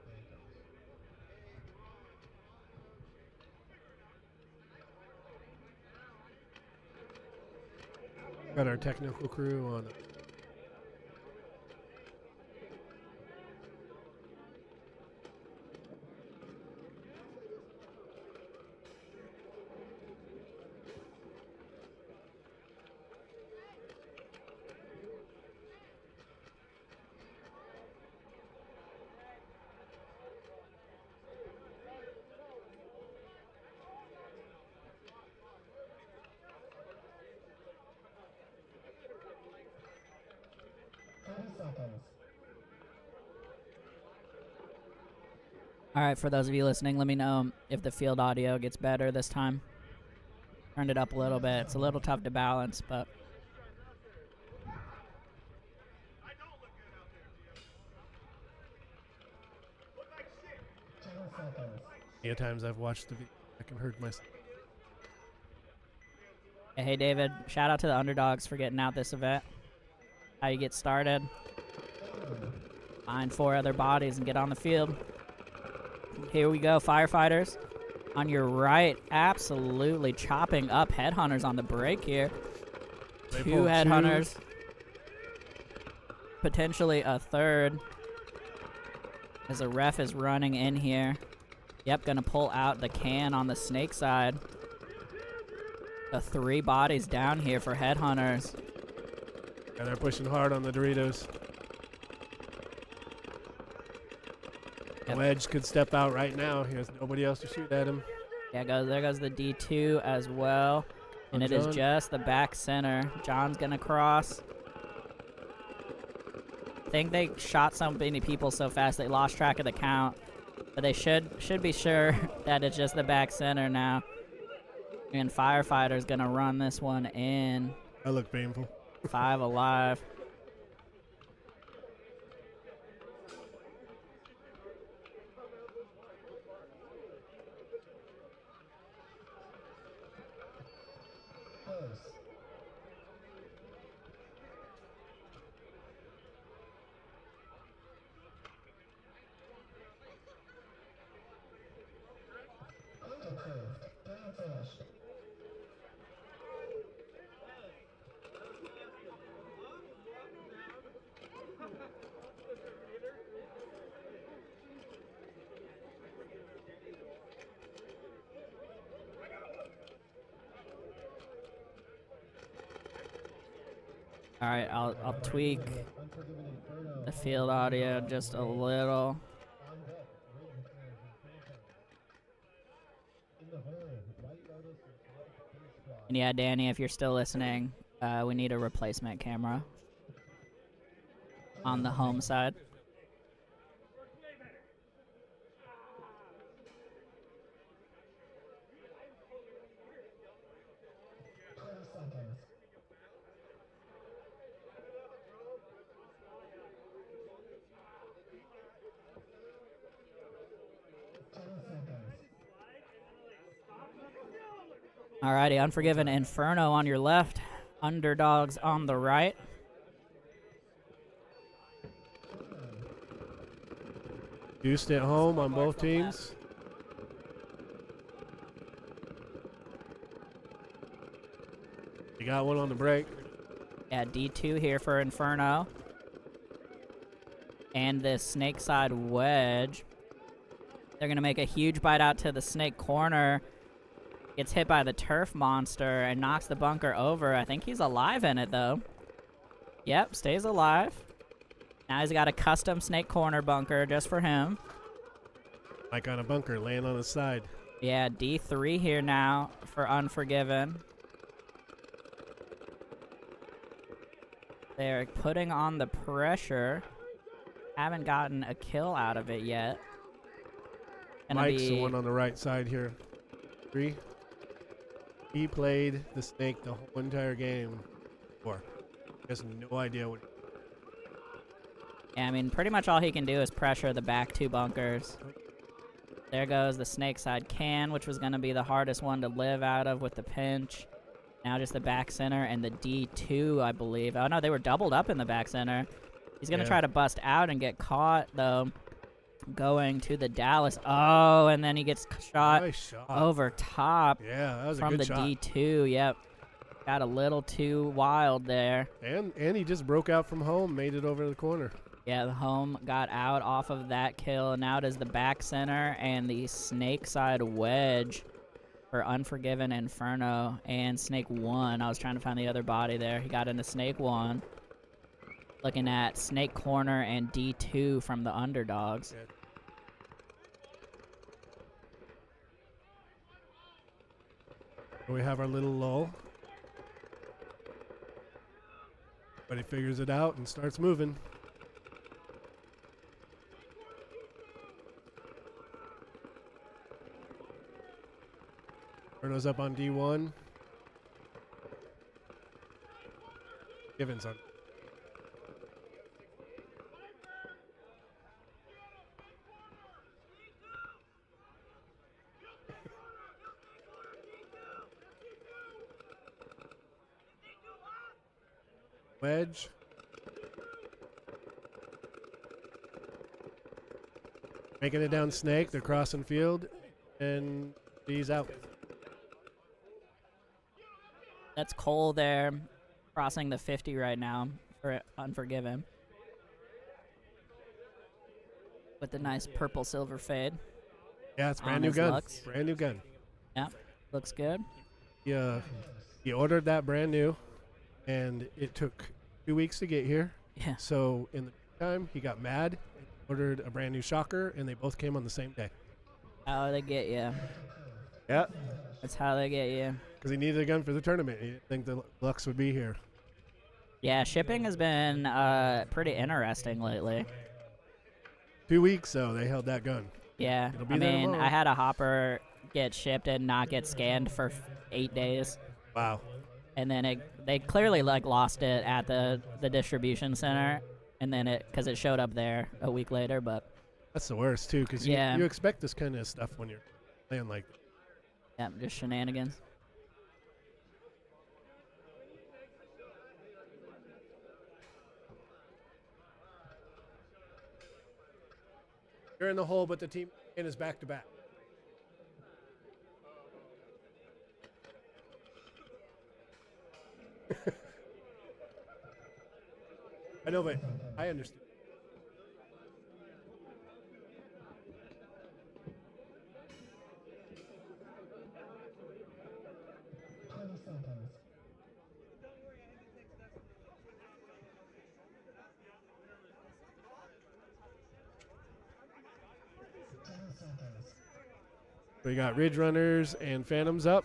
Phantoms. Got our technical crew on. Alright, for those of you listening, let me know if the field audio gets better this time. Turned it up a little bit. It's a little tough to balance, but... Many times I've watched the video, I can hurt myself. Hey, David, shout out to the Underdogs for getting out this event. How you get started. Find 4 other bodies and get on the field. Here we go, Firefighters. On your right, absolutely chopping up Headhunters on the break here. They 2 pulled Headhunters. Potentially a third. As a ref is running in here. Yep, gonna pull out the can on the Snake side. The 3 bodies down here for Headhunters. And they're pushing hard on the Doritos. Yep. Wedge could step out right now. He has nobody else to shoot at him. Yeah, there goes the D2 as well. And it is John. just the back center. John's gonna cross. I think they shot so many people so fast they lost track of the count. But they should be sure that it's just the back center now. And Firefighter's gonna run this one in. That looked painful. 5 alive. Close. Approved. Game finished. All right, I'll tweak Unforgiven Inferno. the field audio just a little. On And yeah, Danny, if you're still listening, we need a replacement camera on the home side. Alrighty, Unforgiven Inferno on your left, Underdogs on the right. Juiced at home on both teams. You got one on the break. Yeah, D2 here for Inferno. And this snake side wedge. They're going to make a huge bite out to the snake corner. Gets hit by the turf monster and knocks the bunker over. I think he's alive in it, though. Yep, stays alive. Now he's got a custom snake corner bunker just for him. Like on a bunker, laying on his side. Yeah, D3 here now for Unforgiven. They're putting on the pressure. Haven't gotten a kill out of it yet. Mike's the one on the right side here. 3. He played the snake the whole entire game. Or has no idea what. Yeah, I mean, pretty much all he can do is pressure the back 2 bunkers. There goes the snake side can, which was going to be the hardest one to live out of with the pinch. Now just the back center and the D2, I believe. Oh, no, they were doubled up in the back center. He's going to try to bust out and get caught, though. Going to the Dallas. Oh, and then he gets shot, Nice shot. over top Yeah, that was a from good the shot. D2. Yep. Got a little too wild there. And he just broke out from home, made it over to the corner. Yeah, the home got out off of that kill, and now it is the back center and the snake side wedge for Unforgiven Inferno and Snake 1. I was trying to find the other body there. He got into Snake 1. Looking at Snake Corner and D2 from the Underdogs. Yeah. We have our little lull. But he figures it out and starts moving. Inferno's up on D1. Givens on. Wedge. Making it down Snake. They're crossing field. And he's out. That's Cole there, crossing the 50 right now for Unforgiven. With the nice purple silver fade. Yeah, it's brand On new his gun. Lux. Brand new gun. Yep, looks good. He ordered that brand new, and it took 2 weeks to get here. Yeah. So in the time, he got mad, ordered a brand new shocker, and they both came on the same day. How they get you. Yeah. That's how they get you. Because he needed a gun for the tournament. He didn't think the Lux would be here. Yeah, shipping has been pretty interesting lately. 2 weeks, though, they held that gun. Yeah, It'll be I there mean, tomorrow. I had a hopper get shipped and not get scanned for 8 days. Wow. And then they clearly lost it at the distribution center, and then because it showed up there a week later. But That's the worst, too, because Yeah. you expect this kind of stuff when you're playing like that. yeah, just shenanigans. You're in the hole, but the team in is back-to-back. I know, but I understand. We got Ridge Runners and Phantoms up.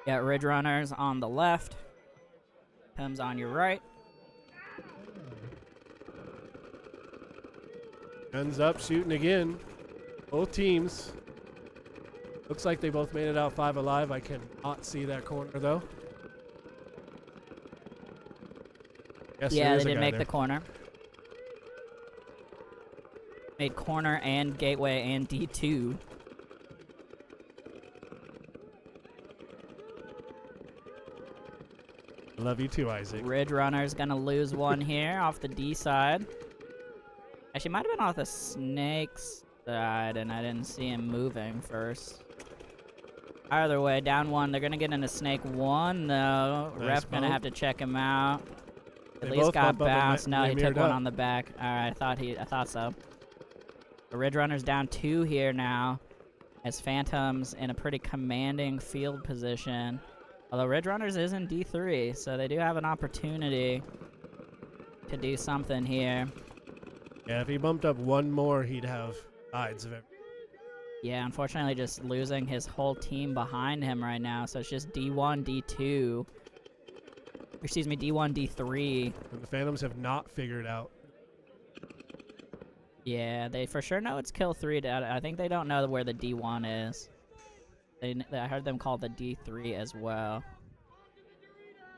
Got Ridge Runners on the left. Comes on your right. Guns up, shooting again. Both teams. Looks like they both made it out 5 alive. I cannot see that corner though. Yes, Yeah, there they is a did guy make there. the corner. Made corner and gateway and D2. Love you too, Isaac. Ridge Runner's gonna lose one here off the D side. Actually, might have been off the Snake's side, and I didn't see him moving first. Either way, down one. They're gonna get into Snake 1, though. Nice Ref gonna bump. have to check him out. At They least both got bump up and bounced. No, they he took mirrored one up. on the back. All right, I thought so. The Ridge Runner's down 2 here now, as Phantom's in a pretty commanding field position. Although Ridge Runners is in D3, so they do have an opportunity to do something here. Yeah, if he bumped up one more, he'd have sides of it. Yeah, unfortunately just losing his whole team behind him right now, so it's just D1, D2. Excuse me, D1, D3. And the Phantoms have not figured out. Yeah, they for sure know it's kill 3. I think they don't know where the D1 is. I heard them call the D3 as well.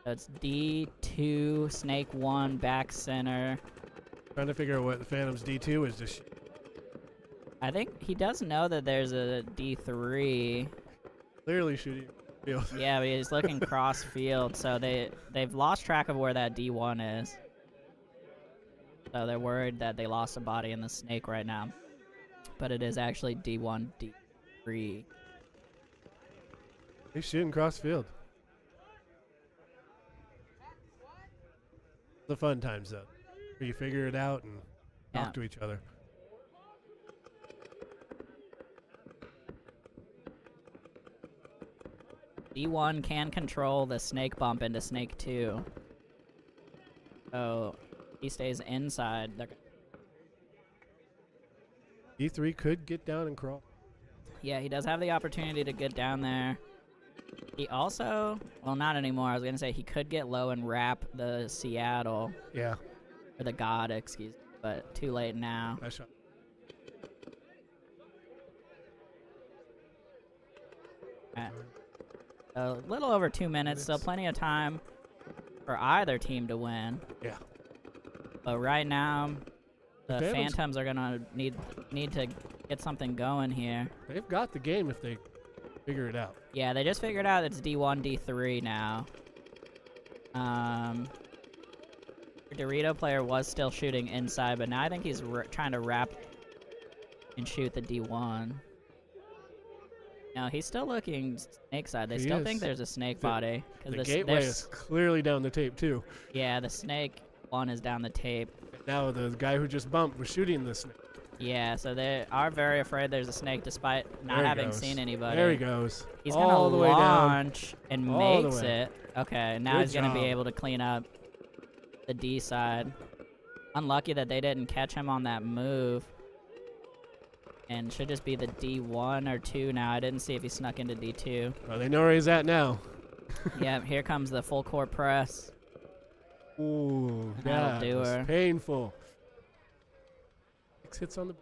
So it's D2, Snake 1, back center. Trying to figure out what the Phantom's D2 is. Just I think he does know that there's a D3. clearly shooting field. Yeah, but he's looking cross field, so they've lost track of where that D1 is. So they're worried that they lost a body in the Snake right now. But it is actually D1, D3. He's shooting cross field. The fun times though, where you figure it out and Yeah. talk to each other. D1 can control the Snake bump into Snake 2. So he stays inside. D3 could get down and crawl. Yeah, he does have the opportunity to get down there. He also, well, not anymore. I was going to say he could get low and wrap the Seattle, Yeah, or the God, excuse me, but too late now. nice shot. A little over 2 minutes, so plenty of time for either team to win. Yeah. But right now, the Phantoms- Phantoms are gonna need to get something going here. They've got the game if they figure it out. Yeah, they just figured out it's D1, D3 now. The Dorito player was still shooting inside, but now I think he's trying to wrap and shoot the D1. No, he's still looking snake side. They He still is. think there's a snake The- body. The Cause gateway is clearly down the tape too. yeah, the snake one is down the tape. Now the guy who just bumped was shooting the snake. Yeah, so they are very afraid there's a snake despite not There he having goes. seen anybody. There he goes. He's all gonna the way down. launch and All the makes way. it. Okay, now Good he's gonna be job. able to clean up the D side. Unlucky that they didn't catch him on that move. And should just be the D1 or 2 now. I didn't see if he snuck into D2. Well, they know where he's at now. Yep, here comes the full court press. Ooh, That'll that do was her. painful. 6 hits on the.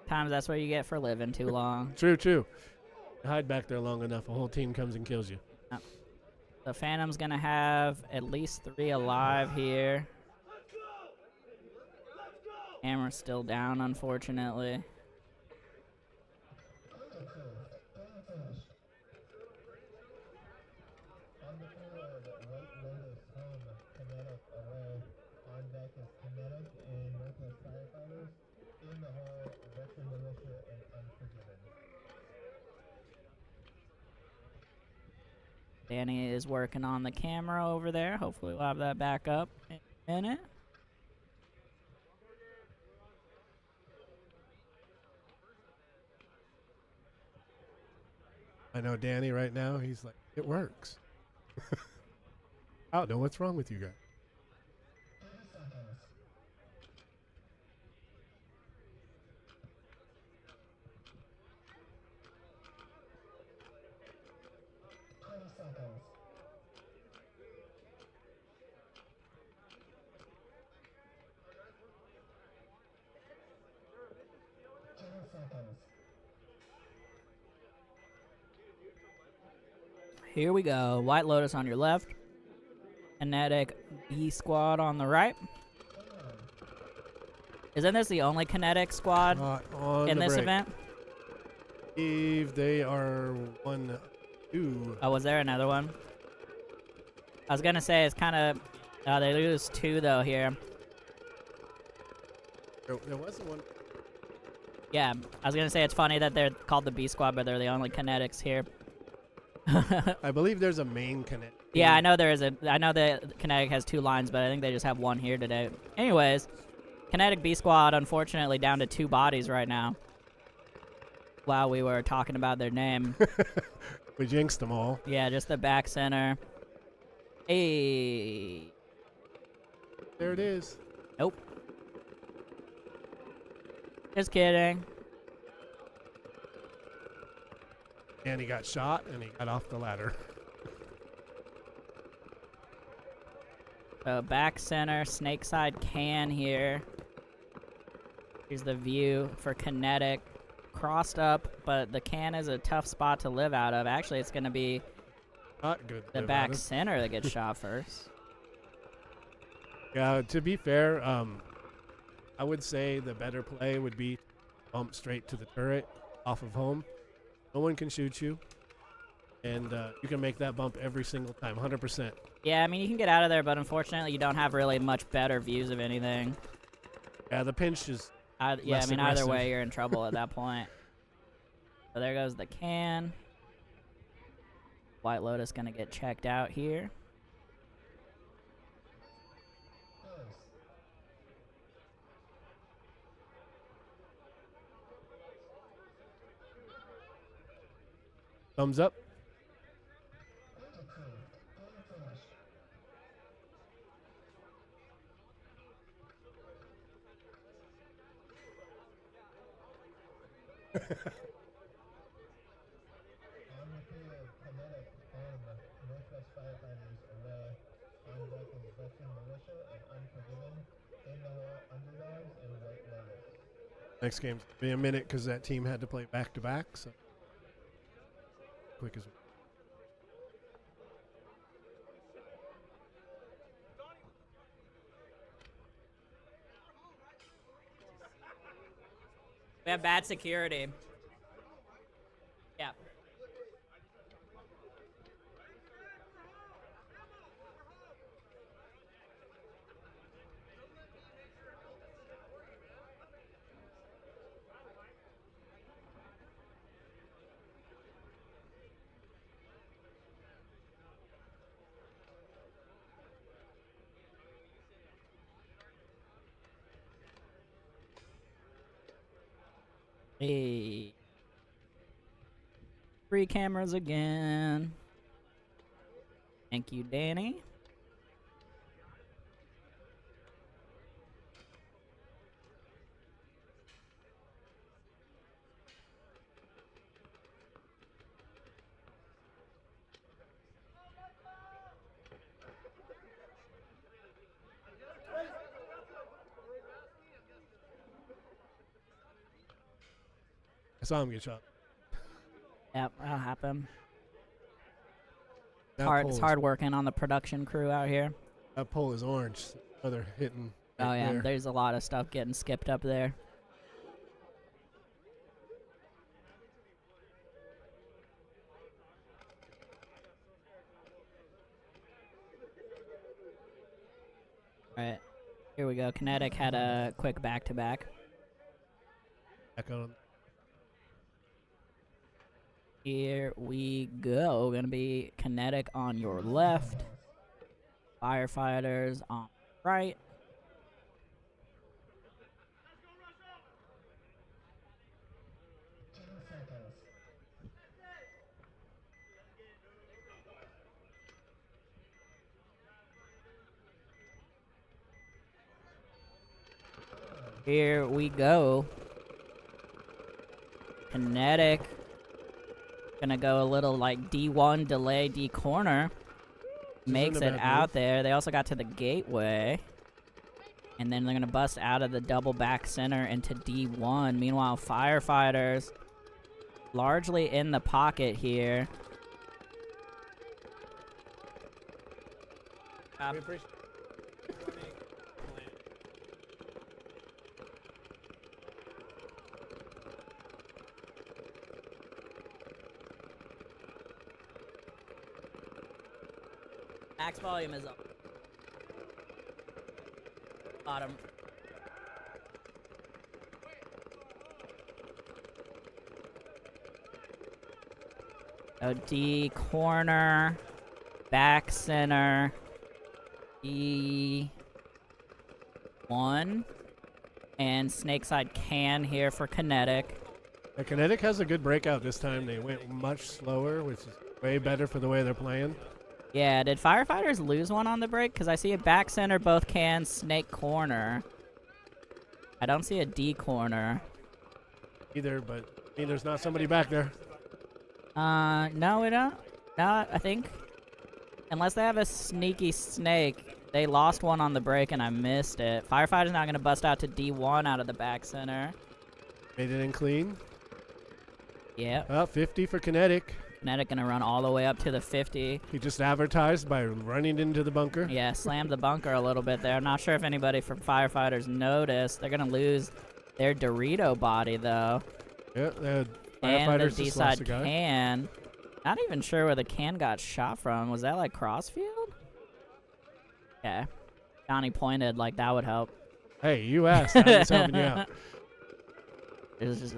Times that's what you get for living too long. True, true. Hide back there long enough, a whole team comes and kills you. The Phantom's gonna have at least 3 alive here. Camera's still down, unfortunately. On the field, White Lotus home, Kinetic away. On deck is Kinetic and Northwest Firefighters. In the hole, Veteran Militia and Unforgiven. Danny is working on the camera over there. Hopefully we'll have that back up in a minute. I know Danny right now, he's like, it works. I don't know what's wrong with you guys. Here we go. White Lotus on your left. Kinetic B squad on the right. Isn't this the only Kinetic squad On in the this break. event? Believe they are 1, 2. Oh, was there another one? I was gonna say it's kind of. They lose 2 though here. There wasn't one. Yeah, I was gonna say it's funny that they're called the B squad, but they're the only Kinetics here. I believe there's a main connect. Yeah, I know there is a. I know that Kinetic has 2 lines, but I think they just have 1 here today. Anyways, Kinetic B squad unfortunately down to 2 bodies right now. While we were talking about their name. We jinxed them all. Yeah, just the back center. Hey. There it is. Nope. Just kidding. And he got shot, and he got off the ladder. So back center, snake side can here. Here's the view for Kinetic. Crossed up, but the can is a tough spot to live out of. Actually, it's going to be Not good. the back center that gets shot first. Yeah, to be fair, I would say the better play would be bump straight to the turret off of home. No one can shoot you, and you can make that bump every single time, 100%. Yeah, I mean, you can get out of there, but unfortunately, you don't have really much better views of anything. Yeah, the pinch is. Yeah, I mean, either aggressive. way, you're in trouble at that point. So there goes the can. White Lotus going to get checked out here. Thumbs up. On the field, Kinetic and Northwest Firefighters away. On deck is Veteran Militia and Unforgiven. In the hole, Underdogs and White Lotus. Next game's gonna be a minute because that team had to play back to back. So quick as. We have bad security. Yeah. Hey. 3 cameras again. Thank you, Danny. I saw him get shot. Yep, that'll happen. That It's pole hard working on the production crew out here. That pole is orange. So they're hitting. Oh right yeah, there. there's a lot of stuff getting skipped up there. Alright, here we go. Kinetic had a quick back-to-back. Back on. Here we go. Gonna be Kinetic on your left. Firefighters on right. Here we go. Kinetic. Gonna go a little like D1 delay D corner. Makes Isn't a it bad out move. there. They also got to the gateway. And then they're gonna bust out of the double back center into D1. Meanwhile, firefighters largely in the pocket here. We appreciate Max volume is up. Bottom. So D corner, back center, E1, and Snakeside can here for Kinetic. Kinetic has a good breakout this time. They went much slower, which is way better for the way they're playing. Yeah, did Firefighters lose one on the break? Because I see a back center, both cans, Snake corner. I don't see a D corner. Either, but I mean, there's not somebody back there. No, we don't. No, I think. Unless they have a sneaky snake. They lost one on the break and I missed it. Firefighter's not going to bust out to D1 out of the back center. Made it in clean. Yep. 50 for Kinetic. Kinetic going to run all the way up to the 50. He just advertised by running into the bunker. Yeah, slammed the bunker a little bit there. I'm not sure if anybody from Firefighters noticed. They're going to lose their Dorito body, though. Yeah, And the Firefighters just lost D-side a guy. can. Not even sure where the can got shot from. Was that like crossfield? Okay. Johnny pointed like that would help. Hey, you asked. I'm just helping you out. There's just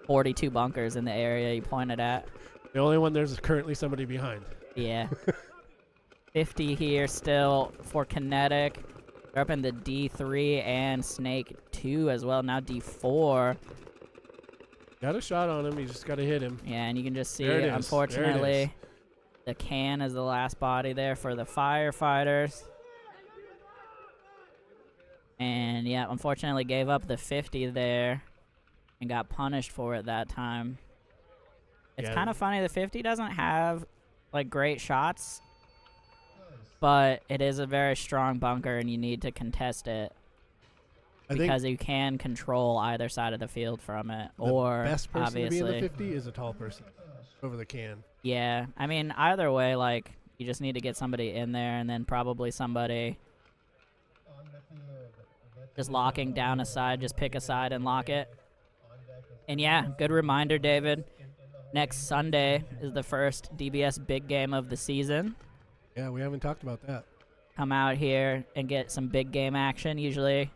42 bunkers in the area you pointed at. The only one there's currently somebody behind. Yeah. 50 here still for Kinetic. They're up in the D3 and Snake 2 as well. Now D4. Got a shot on him. You just got to hit him. Yeah, and you can just see, There it is. unfortunately, There it the can is the last body there for the Firefighters. And, yeah, unfortunately gave up the 50 there and got punished for it that time. It's Yeah. kind of funny. The 50 doesn't have, like, great shots, but it is a very strong bunker, and you need to contest it I think because you can control either side of the field from it. the Or, best person obviously, to be in the 50 is a tall person over the can. yeah. I mean, either way, like, you just need to get somebody in there, and then probably somebody just locking down a side, just pick a side and lock it. And yeah, good reminder, David. Next Sunday is the first DBS big game of the season. Yeah, we haven't talked about that. Come out here and get some big game action usually.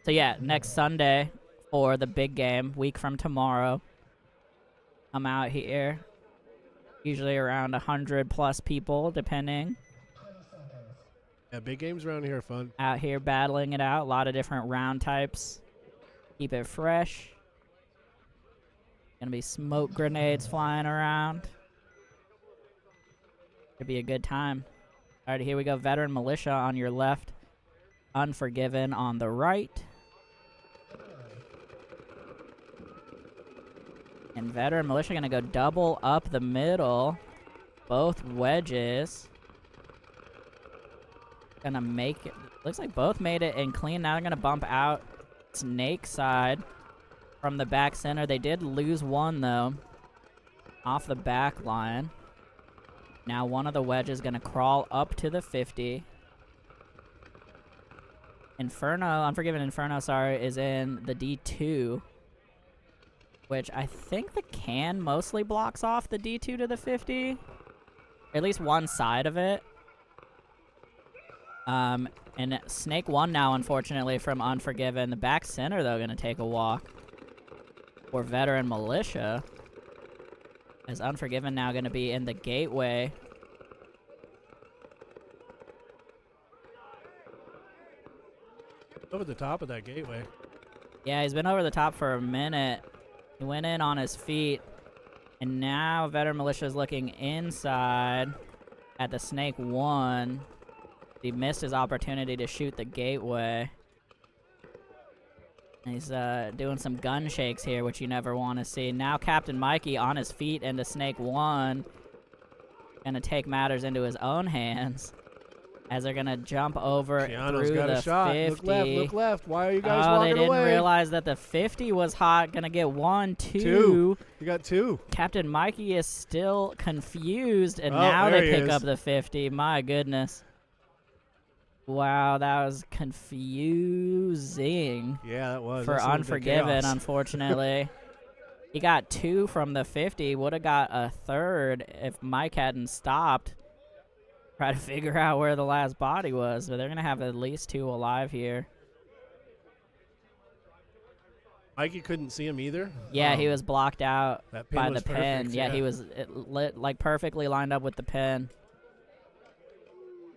So yeah, next Sunday for the big game, week from tomorrow. I'm out here. Usually around 100 plus people, depending. Yeah, big games around here are fun. Out here battling it out. A lot of different round types. Keep it fresh. Gonna be smoke grenades flying around. Could be a good time. Alright, here we go. Veteran Militia on your left. Unforgiven on the right. And Veteran Militia gonna go double up the middle. Both wedges. Gonna make it. Looks like both made it in clean. Now they're gonna bump out Snake side from the back center. They did lose one though. Off the back line. Now one of the wedges gonna crawl up to the 50. Inferno, Unforgiven Inferno, sorry, is in the D2. Which I think the can mostly blocks off the D2 to the 50. Or at least one side of it. And Snake 1 now, unfortunately, from Unforgiven. The back center, though, going to take a walk for Veteran Militia. As Unforgiven now going to be in the gateway. Over the top of that gateway. Yeah, he's been over the top for a minute. He went in on his feet. And now Veteran Militia is looking inside at the Snake 1. He missed his opportunity to shoot the gateway. And he's doing some gun shakes here, which you never want to see. Now Captain Mikey on his feet into Snake 1. Gonna take matters into his own hands. as they're gonna jump over Keanu's through got the a shot. 50. Look left, look left. Why are you guys Oh, they walking didn't away? realize that the 50 was hot. Gonna get 1, 2. Two. You got 2. Captain Mikey is still confused, and Oh, now there they he pick is. up the 50. My goodness. Wow, that was confusing Yeah, that was. for That's a little bit Unforgiven, chaos. unfortunately. He got 2 from the 50. Would have got a 3rd if Mike hadn't stopped. Try to figure out where the last body was, but they're going to have at least 2 alive here. Mikey couldn't see him either. Yeah, he was blocked out That pin by was the pin. perfect, Yeah, he was like perfectly lined up with the pin.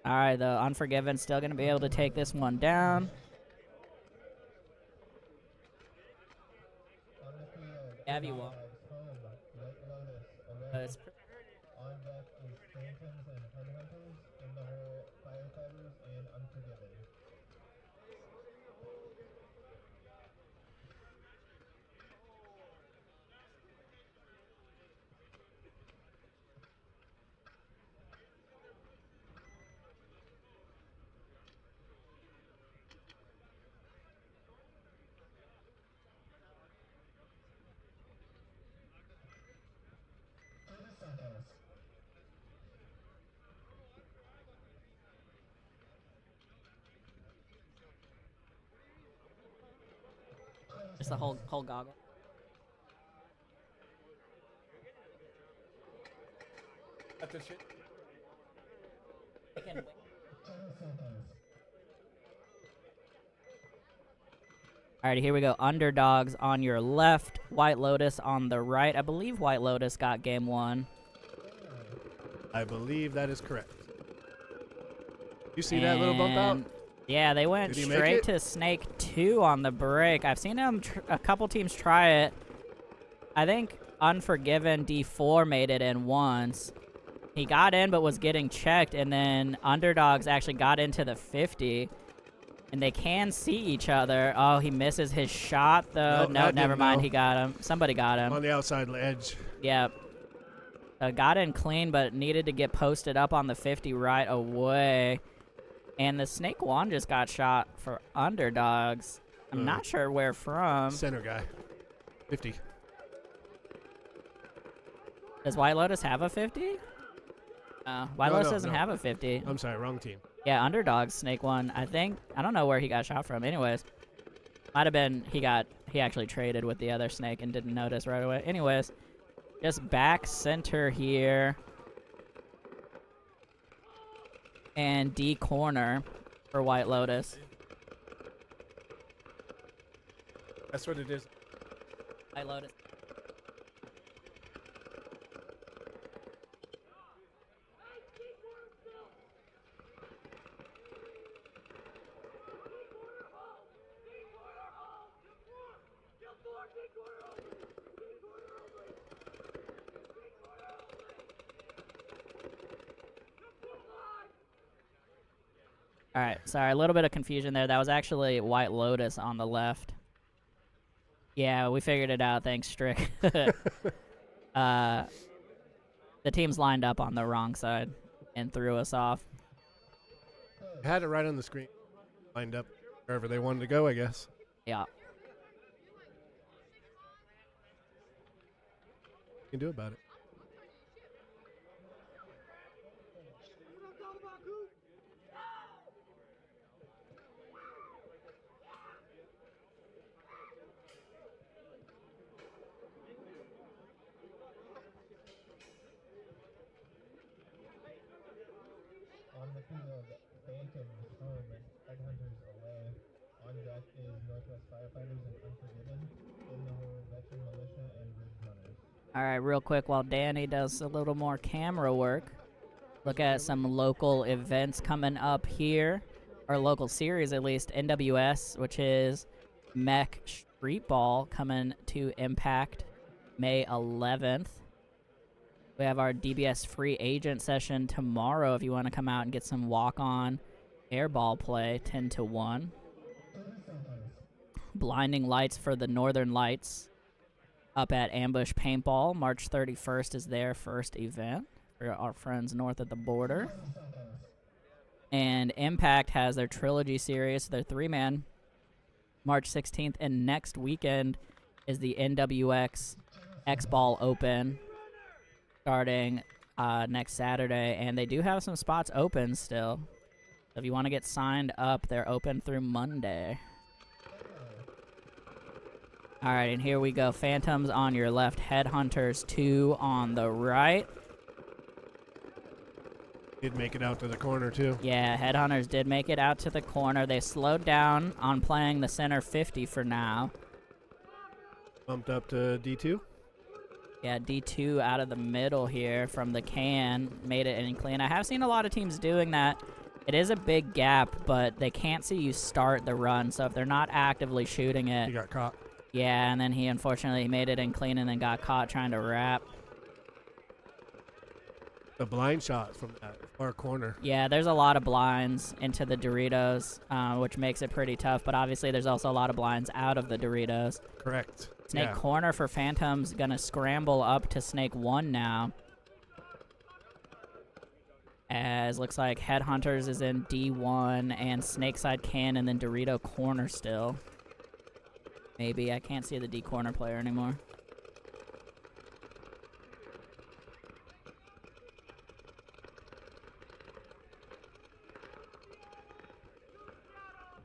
All right, the Unforgiven still going to be able to take this one down. On the field, Yeah, if you want. home, White Lotus away. But it's On deck is Phantoms and Headhunters. In the hole, Firefighters and Unforgiven. Santos. just the whole goggle. All right, here we go. Underdogs on your left, White Lotus on the right. I believe White Lotus got game 1. I believe that is correct. You see that little bump out? And, yeah, they went Did he make straight it? to Snake 2 on the break. I've seen them a couple teams try it. I think Unforgiven D4 made it in once. He got in but was getting checked, and then Underdogs actually got into the 50. And they can see each other. Oh, he misses his shot, though. Nope, No, that never didn't mind. know. He got him. Somebody got him. On the outside edge. Yep. Got in clean, but needed to get posted up on the 50 right away. And the Snake 1 just got shot for Underdogs. I'm not sure where from. Center guy. 50. Does White Lotus have a 50? White Lotus doesn't no. have a 50. I'm sorry, wrong team. Yeah, Underdogs, Snake 1. I think, I don't know where he got shot from. Anyways, might have been he actually traded with the other Snake and didn't notice right away. Anyways, just back center here. And D corner for White Lotus. That's what it is. White Lotus. All right, sorry, a little bit of confusion there. That was actually White Lotus on the left. Yeah, we figured it out. Thanks, Strick. The team's lined up on the wrong side and threw us off. Had it right on the screen. Lined up wherever they wanted to go, I guess. Yeah. You can do about it. On the field, Phantoms home and Headhunters away. On deck is Northwest Firefighters and Unforgiven. In the hole, Veteran Militia and Ridge Runners. All right, real quick, while Danny does a little more camera work, look at some local events coming up here, or local series at least. NWS, which is Mech Street Ball, coming to Impact May 11th. We have our DBS free agent session tomorrow if you want to come out and get some walk-on airball play, 10 to 1. Blinding Lights for the Northern Lights up at Ambush Paintball. March 31st is their first event for our friends north of the border. And Impact has their Trilogy Series, their 3-man, March 16th. And next weekend is the NWX X-Ball Open starting next Saturday. And they do have some spots open still. So if you want to get signed up, they're open through Monday. All right, and here we go. Phantoms on your left, Headhunters 2 on the right. Did make it out to the corner, too. Yeah, Headhunters did make it out to the corner. They slowed down on playing the center 50 for now. Bumped up to D2. Yeah, D2 out of the middle here from the can. Made it in clean. I have seen a lot of teams doing that. It is a big gap, but they can't see you start the run. So if they're not actively shooting it. He got caught. Yeah, and then he unfortunately made it in clean and then got caught trying to wrap. The blind shot from that far corner. Yeah, there's a lot of blinds into the Doritos, which makes it pretty tough. But obviously there's also a lot of blinds out of the Doritos. Correct. Snake Yeah. corner for Phantoms. Gonna scramble up to Snake 1 now. As looks like Headhunters is in D1 and Snakeside can and then Dorito corner still. Maybe. I can't see the D corner player anymore.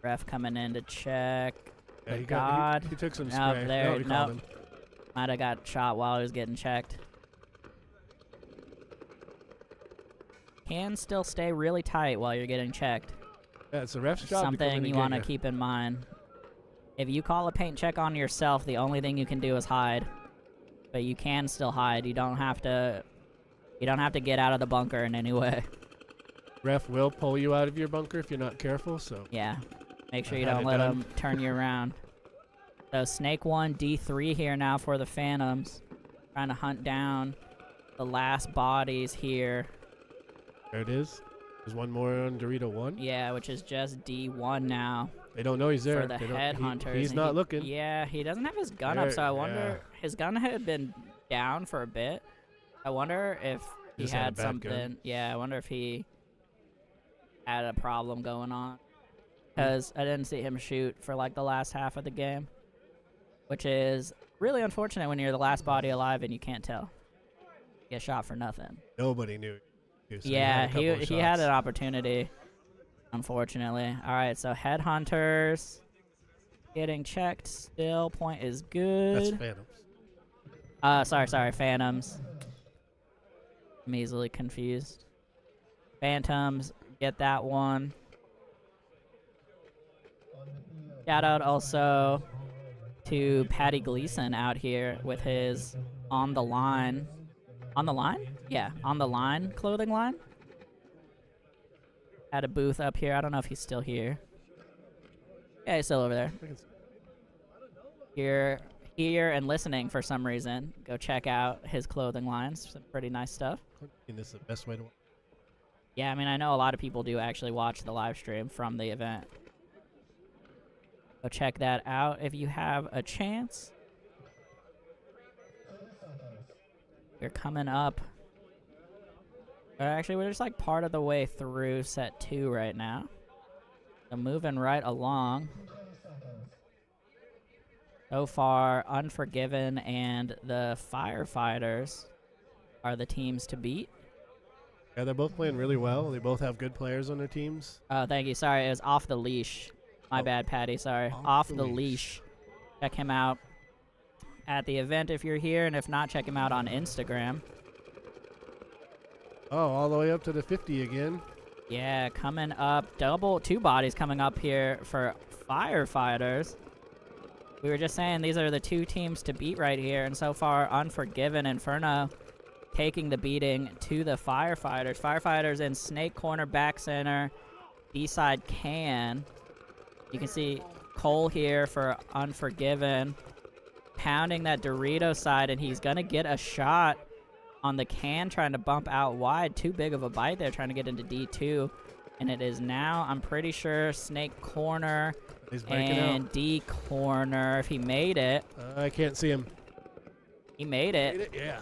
Ref coming in to check. Yeah, The he God. he took some Nope, spray. there- No, he called nope. him. Might have got shot while he was getting checked. Can still stay really tight while you're getting checked. Yeah, it's the ref's job to come in Something and you get want to ya. keep in mind. If you call a paint check on yourself, the only thing you can do is hide. But you can still hide. You don't have to. You don't have to get out of the bunker in any way. Ref will pull you out of your bunker if you're not careful. So Yeah. Make sure I've you had don't it let done. them turn you around. So Snake 1, D3 here now for the Phantoms. Trying to hunt down the last bodies here. there it is. There's one more on Dorito 1. Yeah, which is just D1 now They don't know he's there. for the They don't- Headhunters. He's and not he- looking. Yeah, he doesn't have his gun up, There- so I wonder. yeah. His gun had been down for a bit. I wonder if he Just had a had bad something. gun. Yeah, I wonder if he had a problem going on. Because I didn't see him shoot for like the last half of the game. Which is really unfortunate when you're the last body alive and you can't tell. Get shot for nothing. Nobody knew. So Yeah, had a couple of he had shots. an opportunity, unfortunately. All right, so Headhunters getting checked still. Point is That's good. Phantoms. Sorry, Phantoms. I'm easily confused. Phantoms, get that one. Shout out also to Patty Gleason out here with his On the Line. On the Line? Yeah, On the Line clothing line. Had a booth up here. I don't know if he's still here. Yeah, he's still over there. Here and listening for some reason. Go check out his clothing lines. Some pretty nice stuff. And this is the best way to. Yeah, I mean, I know a lot of people do actually watch the live stream from the event. Go check that out if you have a chance. We're coming up. Actually, we're just like part of the way through set 2 right now. So moving right along. So far, Unforgiven and the Firefighters are the teams to beat. Yeah, they're both playing really well. They both have good players on their teams. Oh, thank you. Sorry, it was Off the Leash. My Oh. bad, Patty. Sorry. Off the Leash. Check him out at the event if you're here, and if not, check him out on Instagram. Oh, all the way up to the 50 again. Yeah, coming up. Two bodies coming up here for Firefighters. We were just saying these are the two teams to beat right here, and so far, Unforgiven Inferno taking the beating to the Firefighters. Firefighters in Snake Corner, back center, B-side can. You can see Cole here for Unforgiven pounding that Dorito side, and he's going to get a shot on the can, trying to bump out wide. Too big of a bite there, trying to get into D2. And it is now, I'm pretty sure, Snake Corner He's breaking and out. D Corner. If he made it, I can't see him. he made it. Yeah.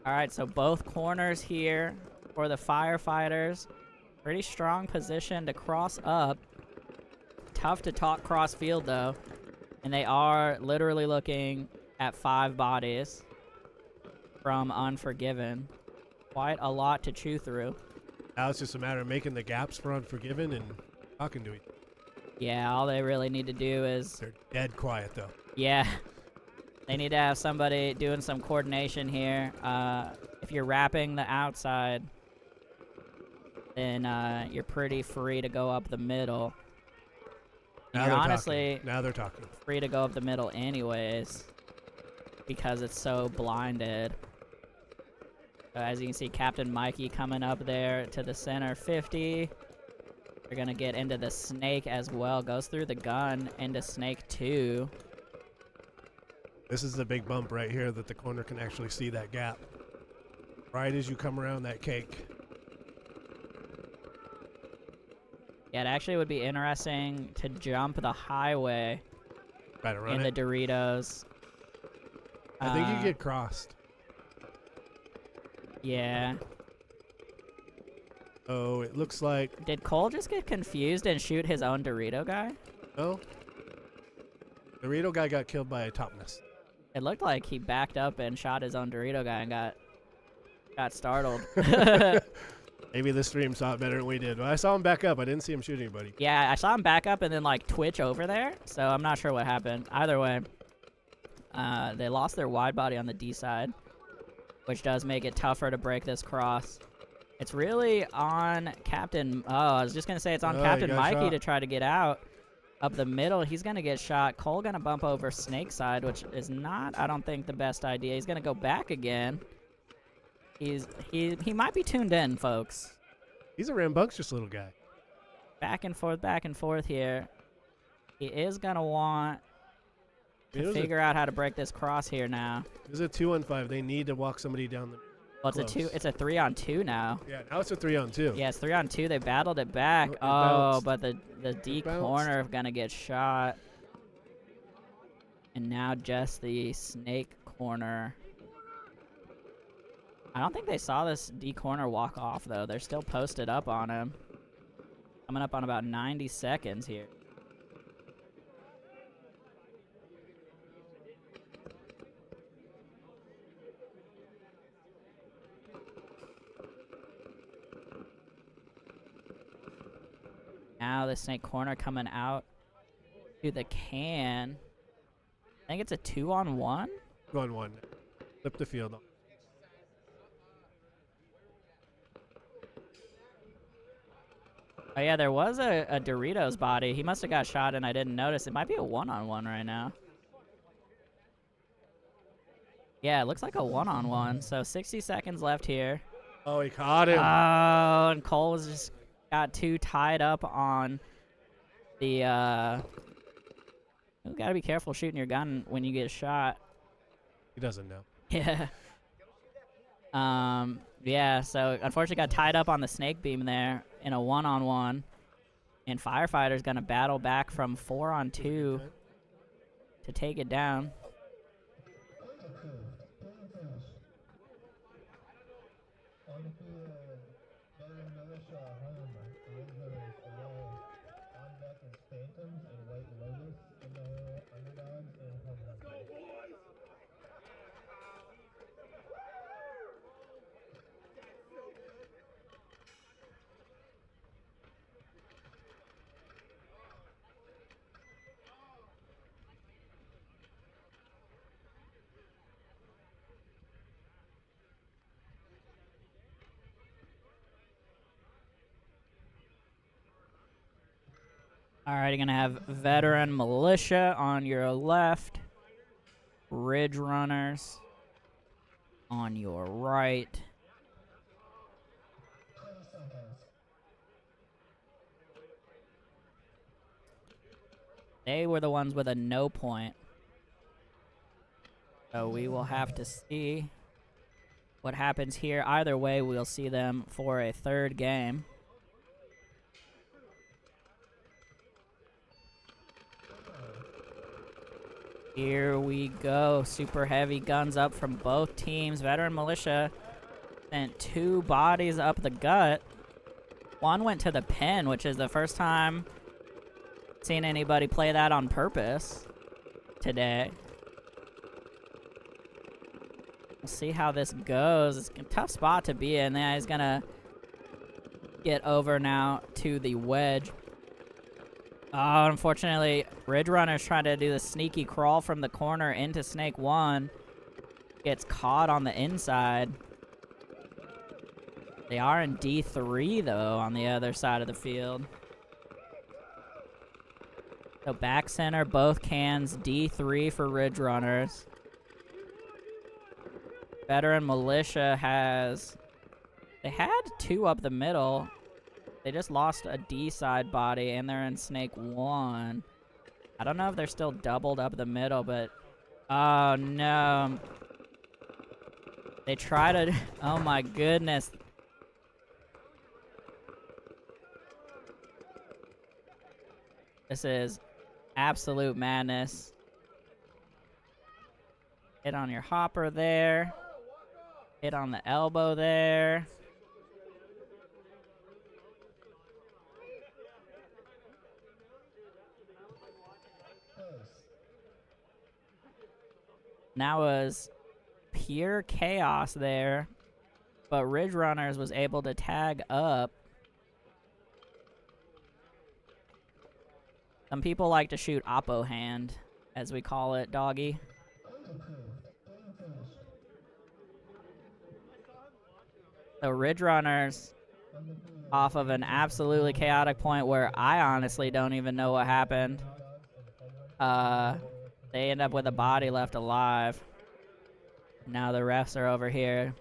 All right, so both corners here for the Firefighters. Pretty strong position to cross up. Tough to talk cross field though. And they are literally looking at 5 bodies from Unforgiven. Quite a lot to chew through. Now it's just a matter of making the gaps for Unforgiven and talking to each other. Yeah, all they really need to do is... They're dead quiet, though. Yeah. They need to have somebody doing some coordination here. If you're wrapping the outside, then you're pretty free to go up the middle. And you're honestly now they're talking. Free to go up the middle anyways, because it's so blinded. So as you can see, Captain Mikey coming up there to the center 50. They're gonna get into the snake as well. Goes through the gun into snake 2. This is the big bump right here that the corner can actually see that gap. Right as you come around that cake. Yeah, it actually would be interesting to jump the highway Try to run in it. the Doritos. I think you get crossed. Yeah. Oh, it looks like... Did Cole just get confused and shoot his own Dorito guy? No. Dorito guy got killed by a topness. It looked like he backed up and shot his own Dorito guy and got startled. Maybe the stream saw it better than we did. Well, I saw him back up. I didn't see him shoot anybody. Yeah, I saw him back up and then like twitch over there, so I'm not sure what happened. Either way, they lost their wide body on the D side, which does make it tougher to break this cross. It's really on Captain... Oh, I was just going to say it's on Captain Mikey to try to get out. Up the middle, he's going to get shot. Cole going to bump over snake side, which is not, I don't think, the best idea. He's going to go back again. He might be tuned in, folks. He's a rambunctious little guy. Back and forth here. He is going to want to figure out how to break this cross here now. It's a 2-on-5. They need to walk somebody down the... Well, it's a 3-on-2 now. Yeah, now it's a 3-on-2. Yeah, it's 3-on-2. They battled it back. Oh, but the D corner going to get shot. And now just the snake corner. I don't think they saw this D corner walk off, though. They're still posted up on him. Coming up on about 90 seconds here. Now the snake corner coming out to the can. I think it's a 2-on-1. 2-on-1. Flip the field. Oh yeah, there was a Doritos body. He must have got shot and I didn't notice. It might be a 1-on-1 right now. Yeah, it looks like a 1-on-1. So 60 seconds left here. Oh, he caught him. Oh, and Cole was just got too tied up on the you gotta be careful shooting your gun when you get shot. He doesn't know. Yeah. Yeah, so unfortunately got tied up on the snake beam there in a 1-on-1. And Firefighter's gonna battle back from 4-on-2 to take it down. All right, you're going to have Veteran Militia on your left. Ridge Runners on your right. They were the ones with a no point. So we will have to see what happens here. Either way, we'll see them for a third game. Here we go. Super heavy guns up from both teams. Veteran Militia sent 2 bodies up the gut. One went to the pin, which is the first time seen anybody play that on purpose today. We'll see how this goes. It's a tough spot to be in. Yeah, he's gonna get over now to the wedge. Oh, unfortunately, Ridge Runner's trying to do the sneaky crawl from the corner into Snake 1. Gets caught on the inside. They are in D3, though, on the other side of the field. So back center, both cans, D3 for Ridge Runners. Veteran Militia has... They had 2 up the middle. They just lost a D side body, and they're in Snake 1. I don't know if they're still doubled up the middle, but... Oh, no. They try to... Oh, my goodness. This is absolute madness. Hit on your hopper there. Hit on the elbow there. Now was pure chaos there, but Ridge Runners was able to tag up. Some people like to shoot oppo hand, as we call it, doggy. So Ridge Runners, off of an absolutely chaotic point where I honestly don't even know what happened. They end up with a body left alive. Now the refs are over here.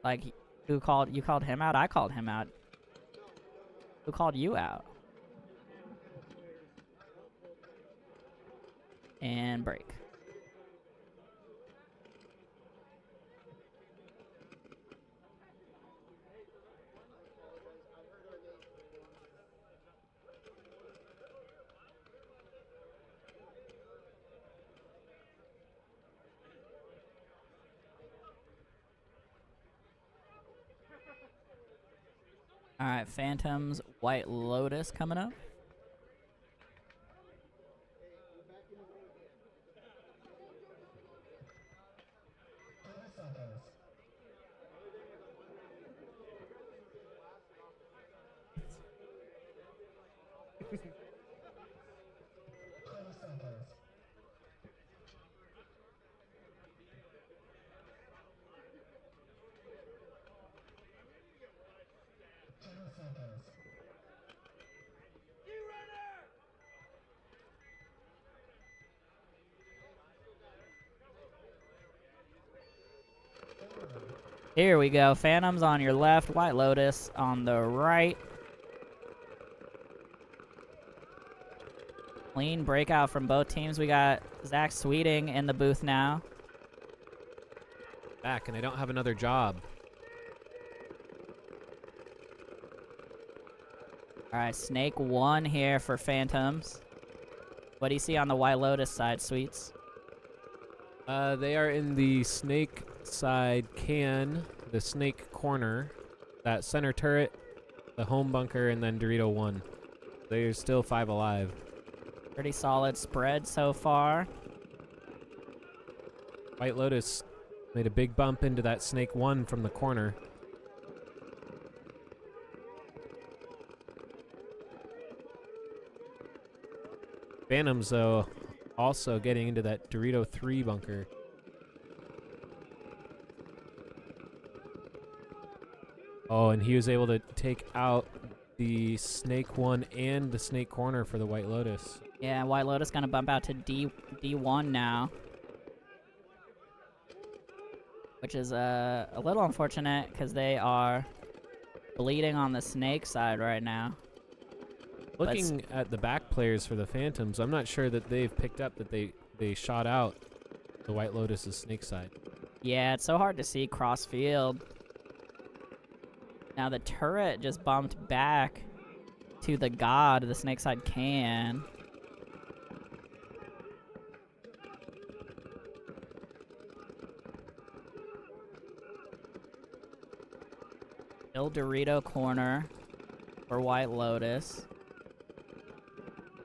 Like, who called? You called him out? I called him out. Who called you out? And break. All right, Phantoms, White Lotus coming up. Here we go. Phantoms on your left, White Lotus on the right. Clean breakout from both teams. We got Zach Sweeting in the booth now. Back, and I don't have another job. All right, Snake 1 here for Phantoms. What do you see on the White Lotus side, Sweets? They are in the Snake side can, the Snake corner, that center turret, the home bunker, and then Dorito 1. They're still 5 alive. Pretty solid spread so far. White Lotus made a big bump into that Snake 1 from the corner. Phantoms, though, also getting into that Dorito 3 bunker. Oh, and he was able to take out the Snake 1 and the Snake corner for the White Lotus. Yeah, White Lotus gonna bump out to D1 now. Which is a little unfortunate because they are bleeding on the Snake side right now. Looking at the back players for the Phantoms, I'm not sure that they've picked up that they shot out the White Lotus's Snake side. Yeah, it's so hard to see cross field. Now the turret just bumped back to the god the Snake side can. Still Dorito corner. for White Lotus.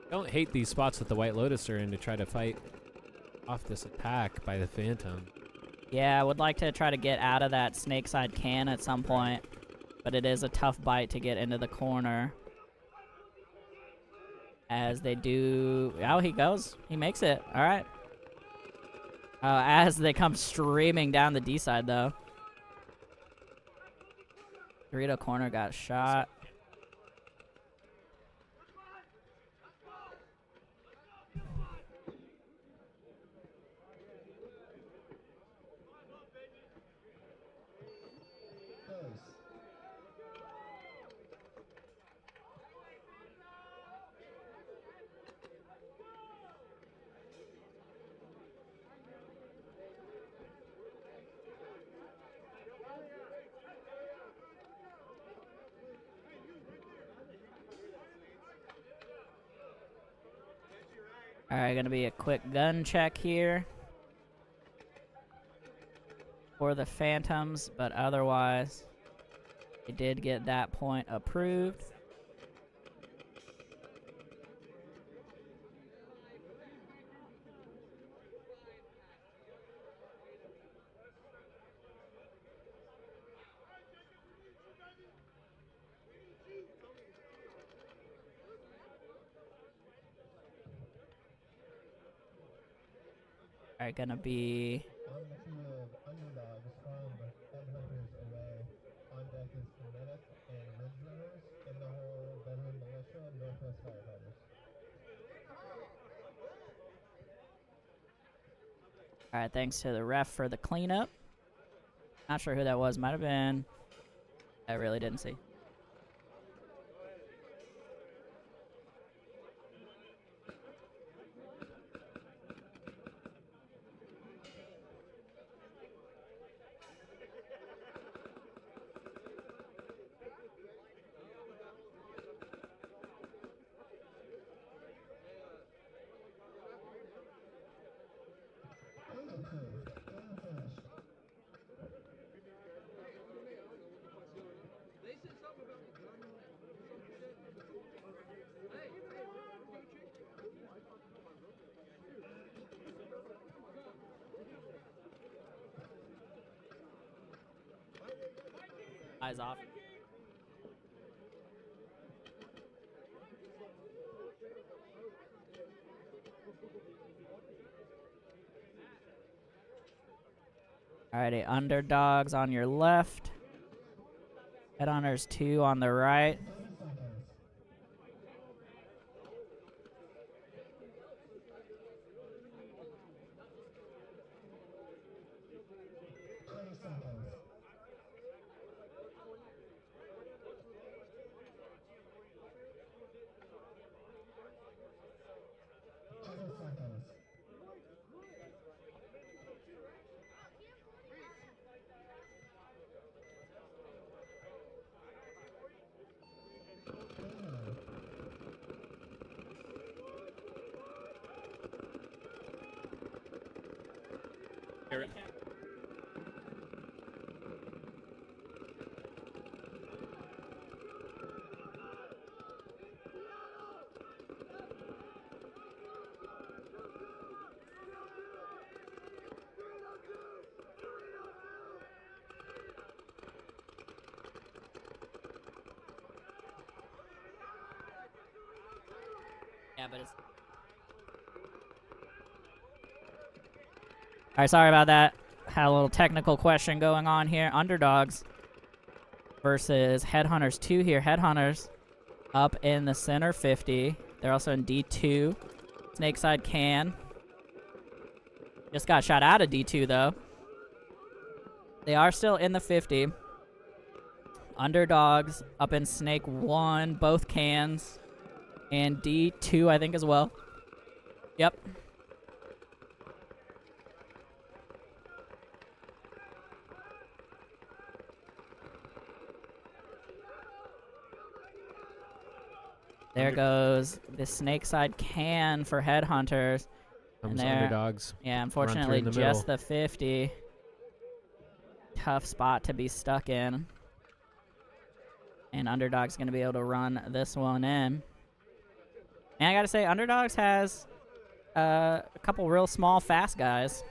Don't hate these spots that the White Lotus are in to try to fight off this attack by the Phantom. Yeah, I would like to try to get out of that snake side can at some point, but it is a tough bite to get into the corner. As they do... Oh, he goes. He makes it. All right. As they come streaming down the D side, though. Dorito corner got shot. Alright, gonna be a quick gun check here for the Phantoms, but otherwise, they did get that point approved. Alright, gonna be... On the field, underdogs from Headhunters away. On deck is Kinetic and Ridge Runners. In the hole, Veteran Militia and Northwest Firefighters. Alright, thanks to the ref for the cleanup. Not sure who that was. Might have been... I really didn't see. Eyes off. Alrighty, underdogs on your left. Headhunters 2 on the right. Yeah, but it's... Alright, sorry about that. Had a little technical question going on here. Underdogs versus Headhunters 2 here. Headhunters up in the center 50. They're also in D2. Snakeside can. Just got shot out of D2, though. They are still in the 50. Underdogs up in Snake 1, both cans. And D2, I think, as well. Yep. There goes the Snakeside can for Headhunters. Comes there, underdogs. Yeah, unfortunately, in the just middle. the 50. Tough spot to be stuck in. And Underdog's going to be able to run this one in. And I got to say, Underdogs has a couple real small, fast guys.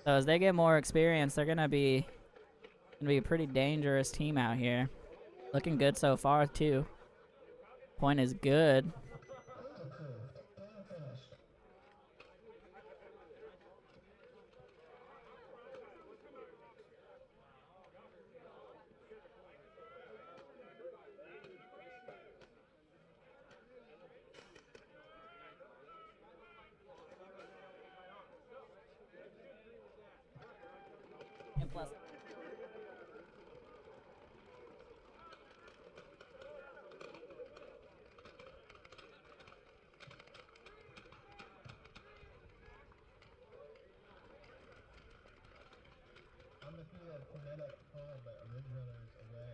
So as they get more experience, they're going to be a pretty dangerous team out here. Looking good so far, too. Point is good. And plus,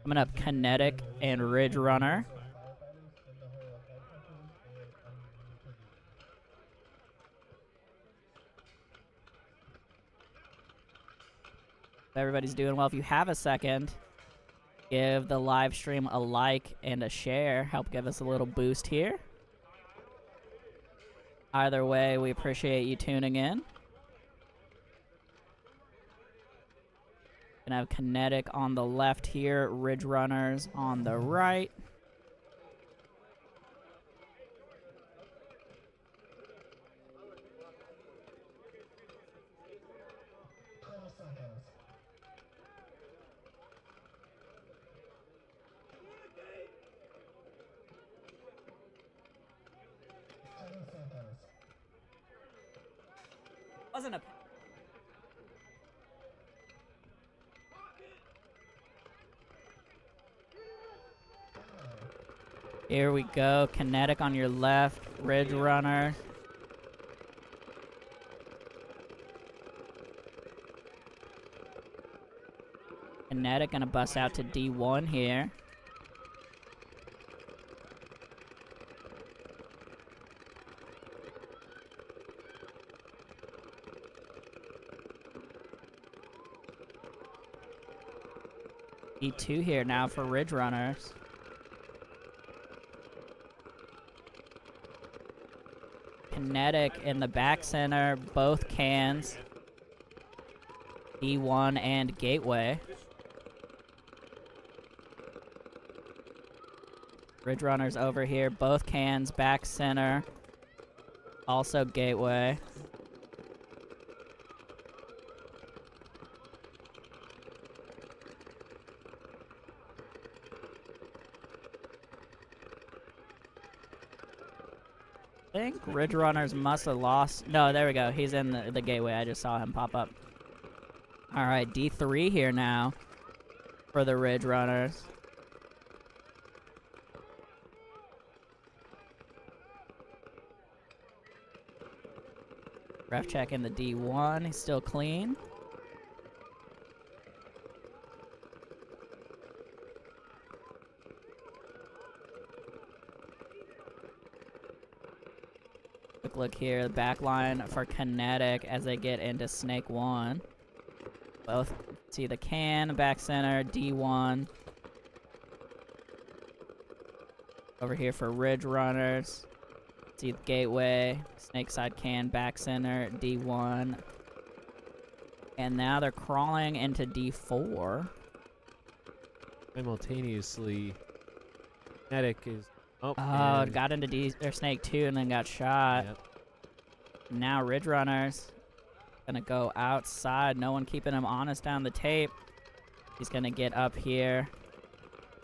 coming up, Kinetic and Ridge Runner. Everybody's doing well. If you have a second, give the live stream a like and a share. Help give us a little boost here. Either way, we appreciate you tuning in. Gonna have Kinetic on the left here, Ridge Runners on the right. Wasn't a Here we go. Kinetic on your left. Ridge Runner. Kinetic gonna bust out to D1 here. D2 here now for Ridge Runners. Kinetic in the back center, both cans. D1 and Gateway. Ridge Runners over here, both cans, back center. Also Gateway. I think Ridge Runners must have lost. No, there we go. He's in the Gateway. I just saw him pop up. All right, D3 here now for the Ridge Runners. Ref check in the D1. He's still clean. Quick look here, the back line for Kinetic as they get into Snake 1. Both see the can, back center, D1. Over here for Ridge Runners. See the Gateway, Snake side can, back center, D1. And now they're crawling into D4. Simultaneously, Kinetic is... Oh, it got into Snake 2 and then got shot. Yep. Now Ridge Runners gonna go outside. No one keeping him honest down the tape. He's gonna get up here.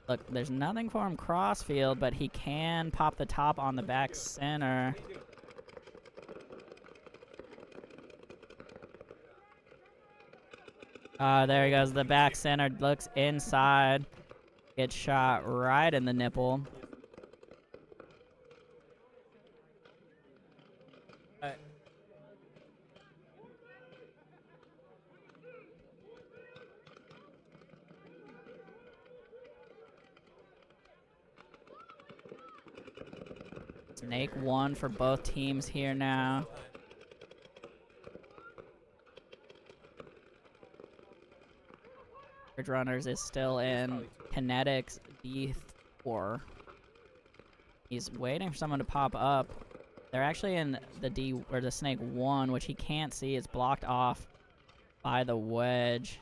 Look, there's nothing for him crossfield, but he can pop the top on the back center. There he goes. The back center looks inside. Gets shot right in the nipple. Snake 1 for both teams here now. Ridge Runners is still in Kinetic's 4. He's waiting for someone to pop up. They're actually in the D or the snake 1, which he can't see. It's blocked off by the wedge.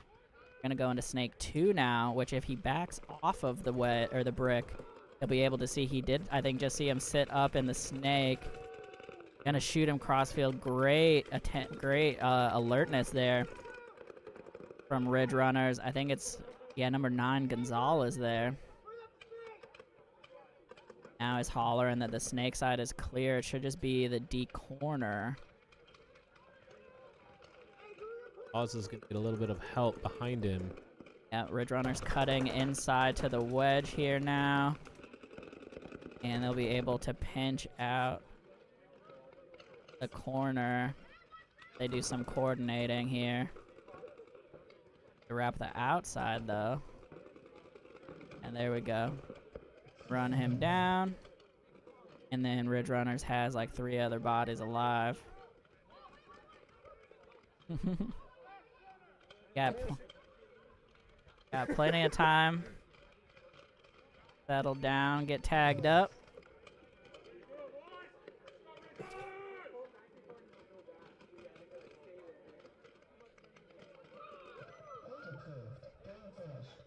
Gonna go into snake 2 now, which if he backs off of the wedge or the brick, he'll be able to see. He did, I think, just see him sit up in the snake. Gonna shoot him crossfield. Great alertness there from Ridge Runners. I think it's, yeah, number 9, Gonzalez there. Now he's hollering that the snake side is clear. It should just be the D corner. Oz is going to get a little bit of help behind him. Yeah, Ridge Runner's cutting inside to the wedge here now. And they'll be able to pinch out the corner. They do some coordinating here to wrap the outside, though. And there we go. Run him down. And then Ridge Runners has like 3 other bodies alive. Got plenty of time. Settle down, get tagged up.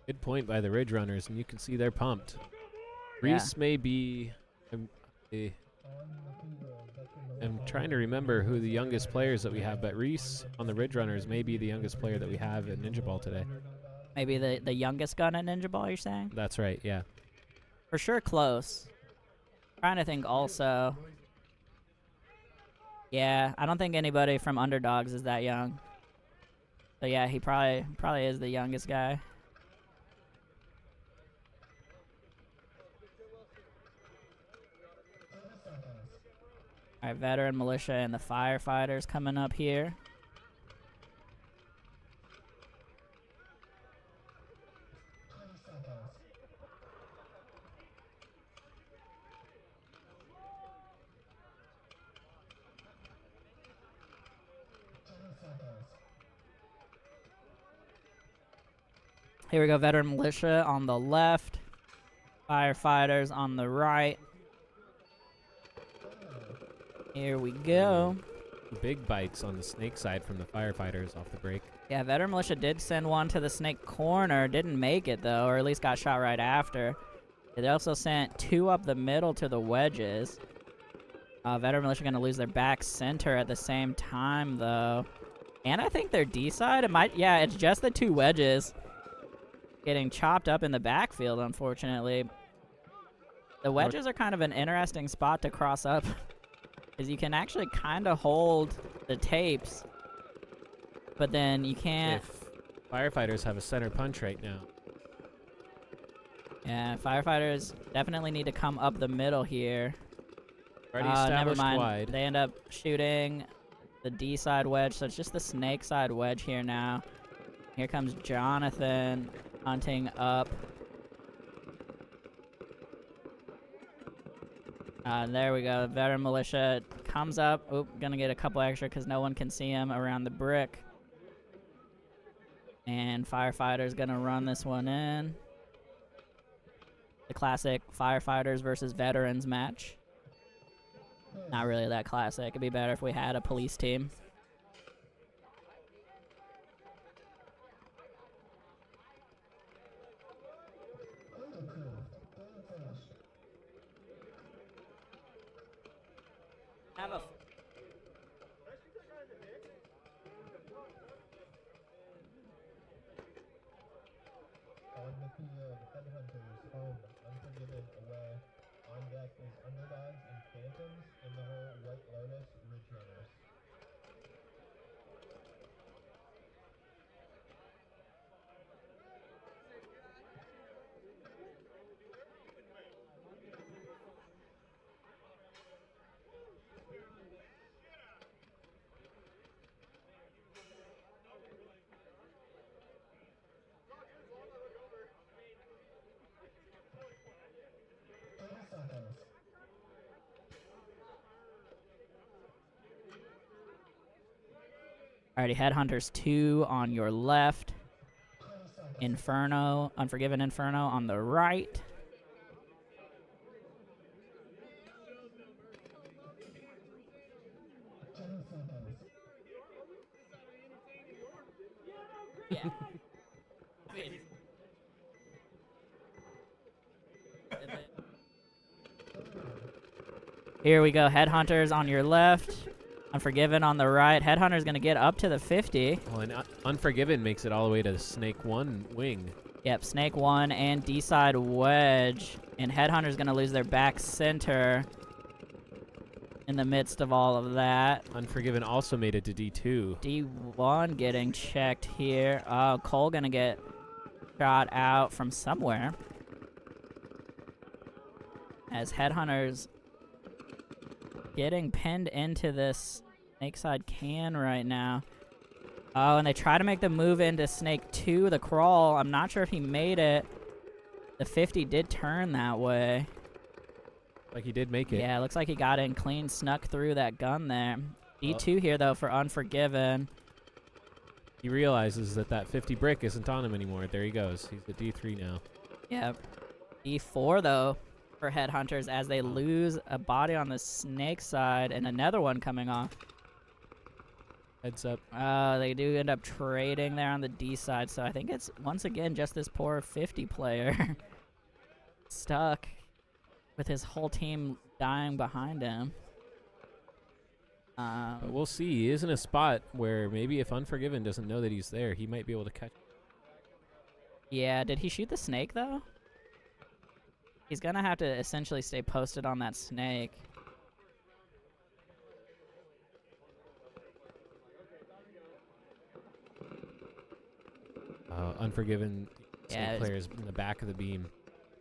Good point by the Ridge Runners, and you can see they're pumped. Reese may be... I'm trying to remember who the youngest players that we have, but Reese on the Ridge Runners may be the youngest player that we have at Ninjaball today. Maybe the youngest gun at Ninjaball, you're saying? That's right, yeah. For sure close. Trying to think also. Yeah, I don't think anybody from Underdogs is that young. So yeah, he probably is the youngest guy. Alright, veteran militia and the firefighters coming up here. Here we go, veteran militia on the left, firefighters on the right. Here we go. Big bites on the snake side from the firefighters off the break. Yeah, veteran militia did send one to the snake corner. Didn't make it, though, or at least got shot right after. They also sent 2 up the middle to the wedges. Veteran militia going to lose their back center at the same time, though. And I think their D side, it might, yeah, it's just the 2 wedges getting chopped up in the backfield, unfortunately. The wedges are kind of an interesting spot to cross up. Because you can actually kind of hold the tapes, but then you can't. If firefighters have a center punch right now. Yeah, firefighters definitely need to come up the middle here. Already Never established mind. wide. They end up shooting the D side wedge, so it's just the snake side wedge here now. Here comes Jonathan hunting up. There we go. Veteran militia comes up. Oop, gonna get a couple extra because no one can see him around the brick. And firefighters gonna run this one in. The classic firefighters versus veterans match. Not really that classic. It'd be better if we had a police team. Have a On the field, Headhunters, home, Unforgiven, away. On deck is Underdogs and Phantoms. In the hole, White Lotus, Ridge Runners. Alrighty, Headhunters 2 on your left. Inferno, Unforgiven Inferno on the right. Yeah. I mean, here we go. Headhunters on your left. Unforgiven on the right. Headhunter's going to get up to the 50. Well, and Unforgiven makes it all the way to Snake 1 wing. Yep, Snake 1 and D-side wedge. And Headhunter's going to lose their back center in the midst of all of that. Unforgiven also made it to D2. D1 getting checked here. Oh, Cole going to get shot out from somewhere. As Headhunter's getting pinned into this Snake side can right now. Oh, and they try to make the move into Snake 2, the crawl. I'm not sure if he made it. The 50 did turn that way. Like he did make it. Yeah, looks like he got in clean, snuck through that gun there. D2 here, though, for Unforgiven. He realizes that that 50 brick isn't on him anymore. There he goes. He's at D3 now. Yep. D4, though, for Headhunters as they lose a body on the Snake side and another one coming off. Heads up. They do end up trading there on the D side, so I think it's, once again, just this poor 50 player stuck with his whole team dying behind him. But we'll see. He is in a spot where maybe if Unforgiven doesn't know that he's there, he might be able to catch. Yeah, did he shoot the snake, though? He's going to have to essentially stay posted on that snake. Unforgiven Yeah, snake players in the back of the beam.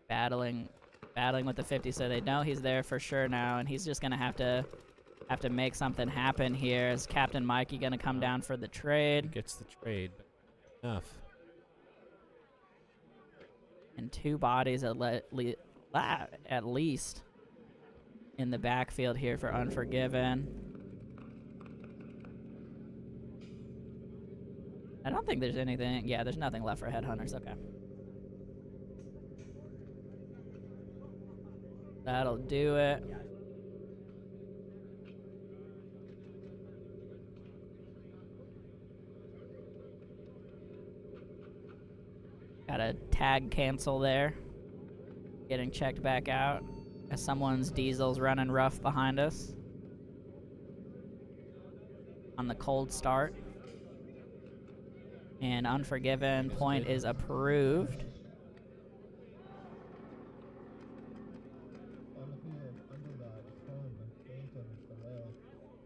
Battling with the 50, so they know he's there for sure now, and he's just going to have to make something happen here. Is Captain Mikey going to come down for the He trade? gets the trade, but enough. And two bodies at least in the backfield here for Unforgiven. I don't think there's anything. Yeah, there's nothing left for Headhunters. Okay. That'll do it. Got a tag cancel there. Getting checked back out as someone's diesel's running rough behind us on the cold start. And Unforgiven point is approved. On the field, Underdog, Home, Phantoms, Delay.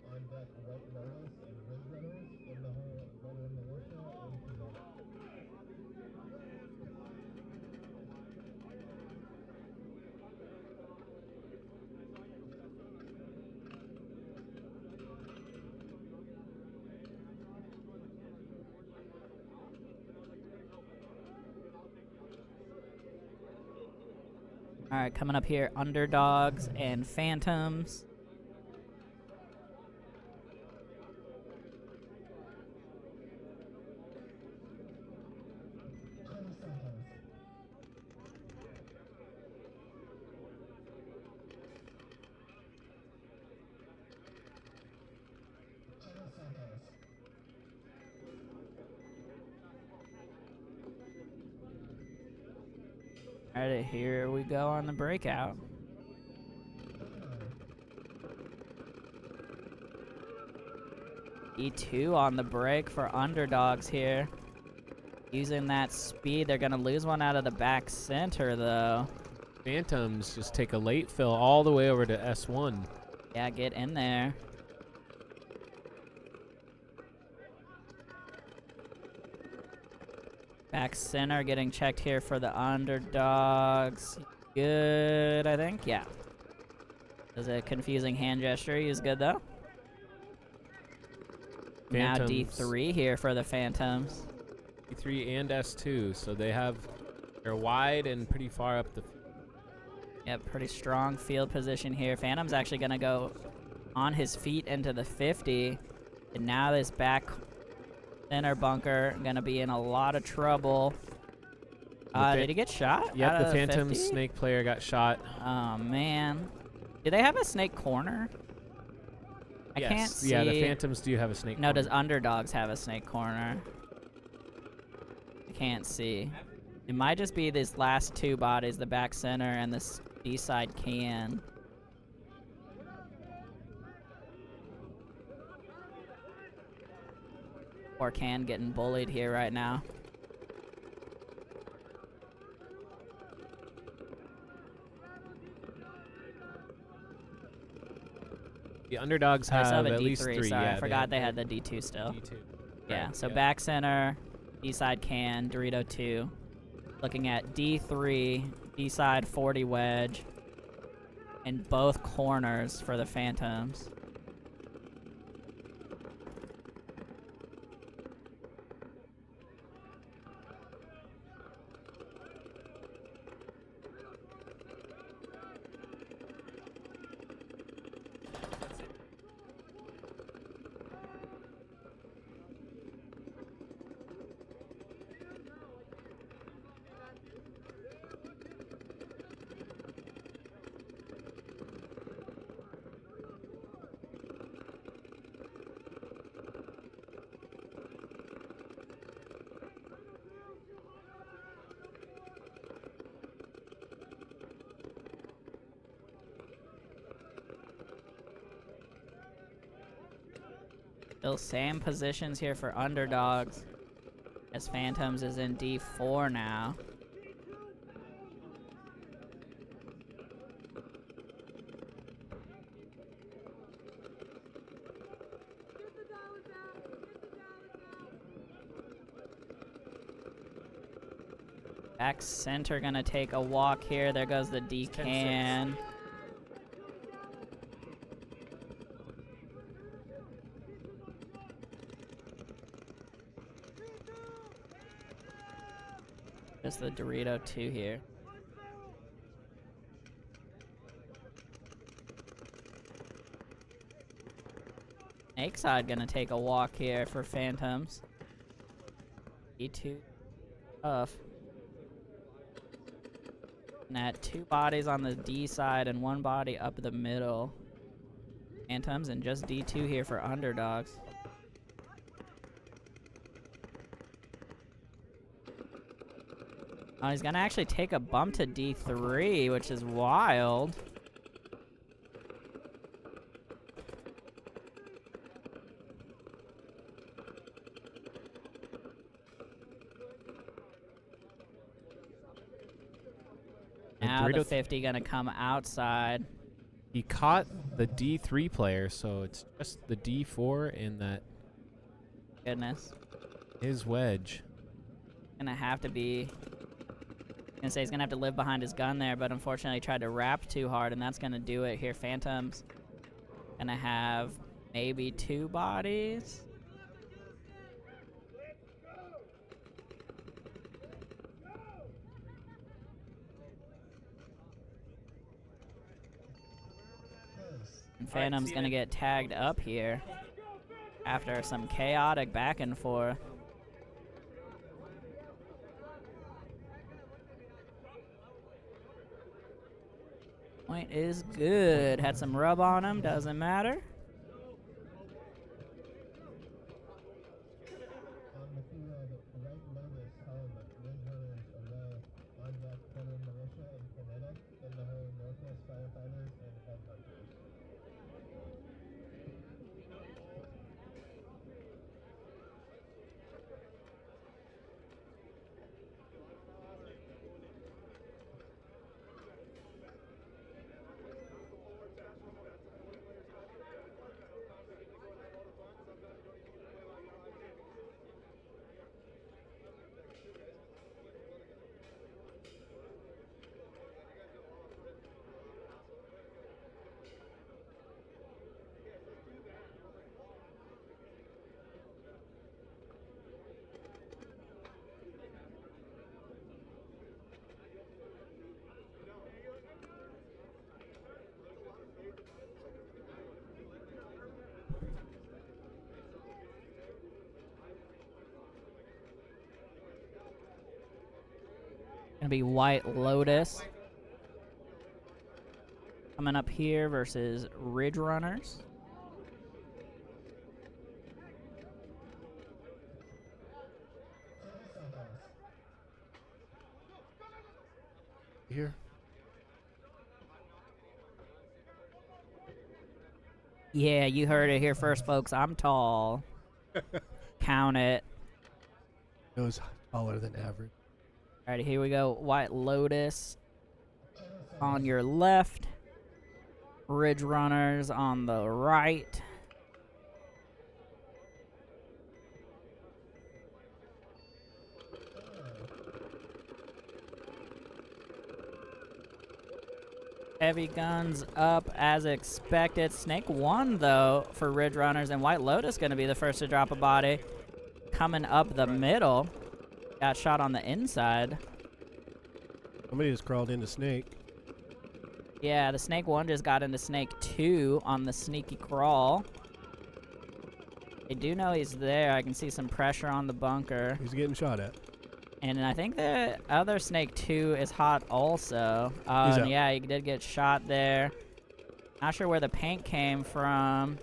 On deck, White Lotus and Ridge Runners. In the hole, Runner Militia and Pinot. All right, coming up here, Underdogs and Phantoms. All right, here we go on the breakout. E2 on the break for Underdogs here. Using that speed, they're going to lose one out of the back center, though. Phantoms just take a late fill all the way over to S1. Yeah, get in there. Back center getting checked here for the Underdogs. Good, I think. Yeah. There's a confusing hand gesture. He's good, though. Now Phantoms. D3 here for the Phantoms. D3 and S2, so they're wide and pretty far up the. Yep, pretty strong field position here. Phantom's actually going to go on his feet into the 50. And now this back center bunker going to be in a lot of trouble. Did he get shot? Yep, out the of Phantom 50? snake player got shot. Oh, man. Do they have a snake corner? I yes. can't see. Yeah, the Phantoms do have a snake. No, does corner. Underdogs have a snake corner? I can't see. It might just be these last two bodies, the back center and this B-side can. Or can getting bullied here right now. The Underdogs I have still have a at least D3, three. sorry, Yeah, I forgot they had the D2 still. D2. Yeah, Right, so yeah. back center, D-side can, Dorito 2. Looking at D3, D-side 40 wedge, and both corners for the Phantoms. Still same positions here for Underdogs, as Phantoms is in D4 now. Back center gonna take a walk here. There goes the D can. Just the Dorito 2 here. Snake side gonna take a walk here for Phantoms. D2 tough. And that two bodies on the D side and one body up the middle. Phantoms and just D2 here for Underdogs. Oh, he's gonna actually take a bump to D3, which is wild. Now the Dorito 50 gonna come outside. He caught the D3 player, so it's just the D4 in that Goodness. his wedge. Gonna have to be... Gonna say he's gonna have to live behind his gun there, but unfortunately tried to wrap too hard, and that's gonna do it here. Phantoms gonna have maybe two bodies. And Phantom's gonna get tagged up here after some chaotic back and forth. Point is good. Had some rub on him, doesn't matter. On the field, right Lotus home, Windhunters away, on deck Veteran Militia and Kinetic, in the home Northwest Firefighters and Headhunters. Gonna be White Lotus coming up here versus Ridge Runners. Here. Yeah, you heard it here first, folks. I'm tall. Count it. It was taller than average. Alrighty, here we go. White Lotus on your left. Ridge Runners on the right. Heavy guns up as expected. Snake 1, though, for Ridge Runners, and White Lotus going to be the first to drop a body. Coming up the middle. Got shot on the inside. Somebody just crawled into Snake. Yeah, the Snake 1 just got into Snake 2 on the sneaky crawl. I do know he's there. I can see some pressure on the bunker. He's getting shot at. And I think the other Snake 2 is hot also. Out. Yeah, he did get shot there. Not sure where the paint came from.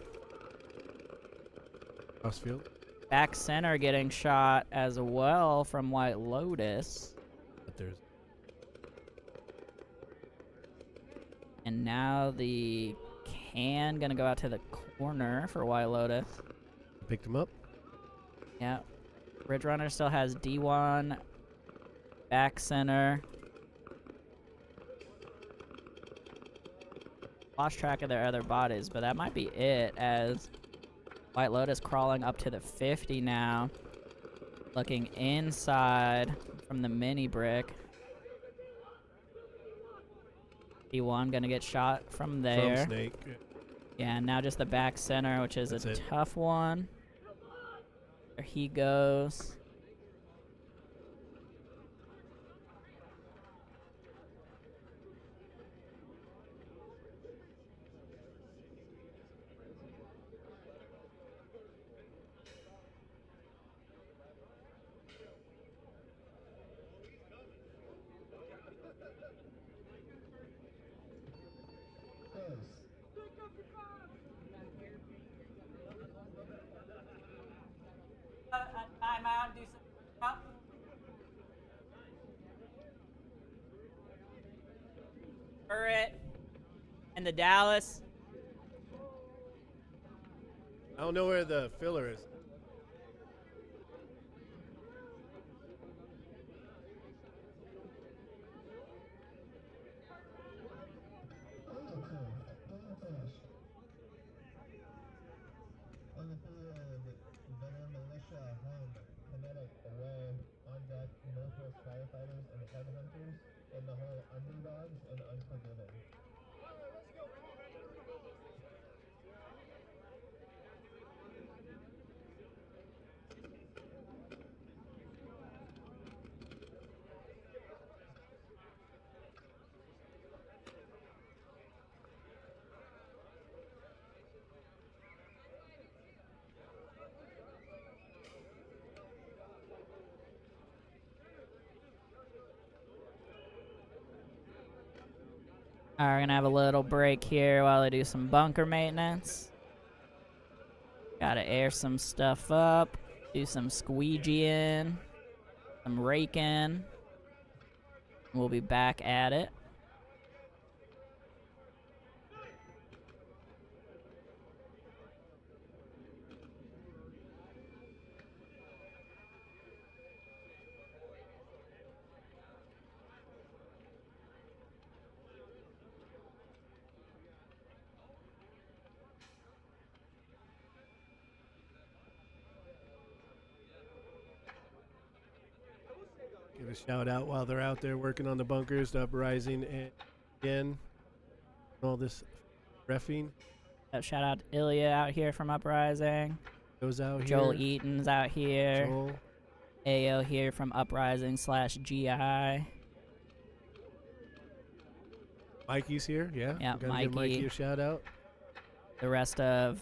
Crossfield. Back center getting shot as well from White Lotus. But there's And now the can gonna go out to the corner for White Lotus. picked him up. Yeah. Ridge Runner still has D1 back center. Lost track of their other bodies, but that might be it as White Lotus crawling up to the 50 now. Looking inside from the mini brick. D1 gonna get shot from there. From Snake. Yeah, and now just the back center, which is That's a it. tough one. There he goes. Timeout, do some. Turret and the Dallas. I don't know where the filler is. On the field, Venom Militia Home, Kinetic Away, on deck, Northwest Firefighters and Headhunters, in the hole, Underdogs and Unforgiven. Alright, we're gonna have a little break here while I do some bunker maintenance. Gotta air some stuff up, do some squeegeeing, some raking. We'll be back at it. Give a shout out while they're out there working on the bunkers to Uprising and again. All this reffing Shout out to Ilya out here from Uprising. goes out Joel here. Eaton's out here. Joel. AO here from Uprising/GI. Mikey's here, yeah. Yeah, Gotta give Mikey Mikey. a shout out. The rest of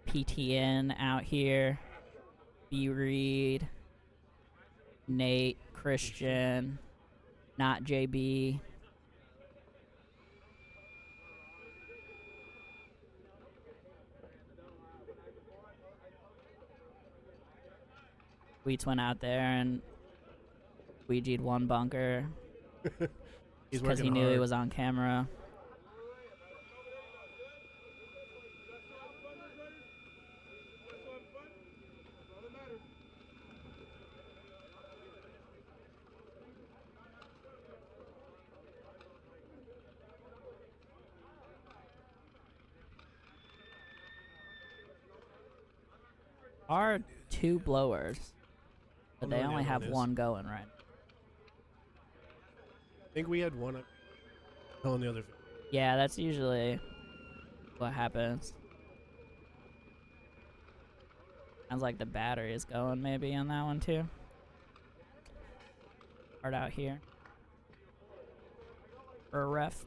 PTN out here. B Reed, Nate, Christian, not JB. Wheats went out there and Ouija'd one bunker. He's because working he knew he hard. was on camera. Are 2 blowers, but Don't they know only the other have one is. 1 going right. I think we had one up on the other. Yeah, that's usually what happens. Sounds like the battery is going maybe on that one too. Hard out here. For a ref.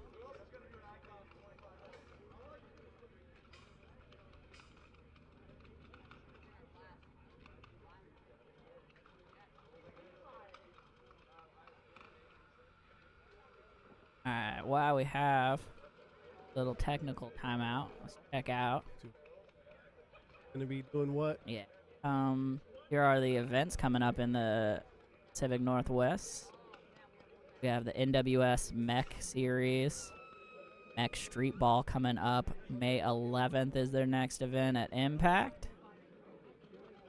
Alright, while we have a little technical timeout, let's check out. Gonna be doing what? Yeah. Here are the events coming up in the Pacific Northwest. We have the NWS Mech Series. Mech Street Ball coming up. May 11th is their next event at Impact.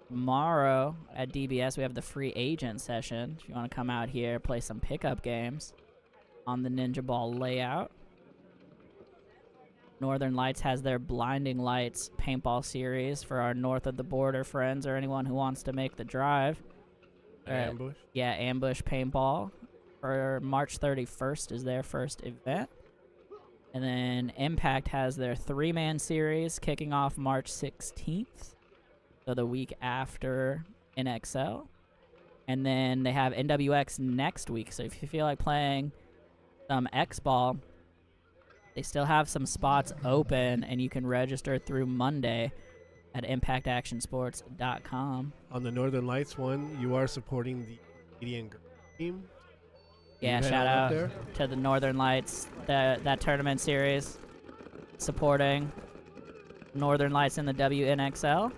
Tomorrow at DBS, we have the free agent session. If you want to come out here, play some pickup games on the Ninjaball layout. Northern Lights has their Blinding Lights paintball series for our north of the border friends or anyone who wants to make the drive. Ambush. Yeah, Ambush Paintball for March 31st is their first event. And then Impact has their 3-man series kicking off March 16th, so the week after NXL. And then they have NWX next week, so if you feel like playing some X-Ball, they still have some spots open, and you can register through Monday at impactactionsports.com. On the Northern Lights one, you are supporting the Canadian girl team. Yeah, You head shout on up out there. to the Northern Lights, that tournament series, supporting Northern Lights in the WNXL.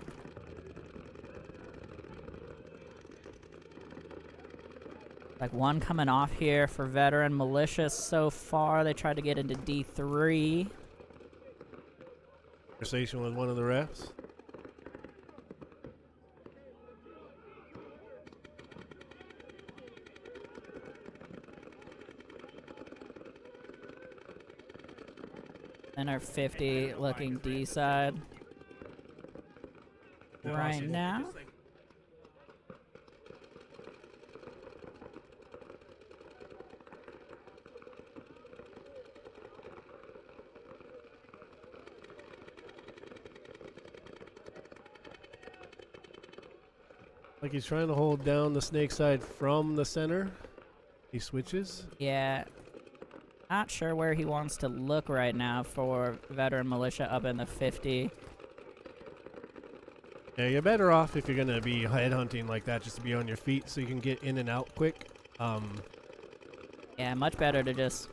Like one coming off here for veteran militia so far. They tried to get into D3. Conversation with one of the refs. And our 50 looking D side right now. Like he's trying to hold down the snake side from the center. He switches. Yeah. Not sure where he wants to look right now for veteran militia up in the 50. Yeah, you're better off if you're gonna be headhunting like that, just to be on your feet so you can get in and out quick. Yeah, much better to just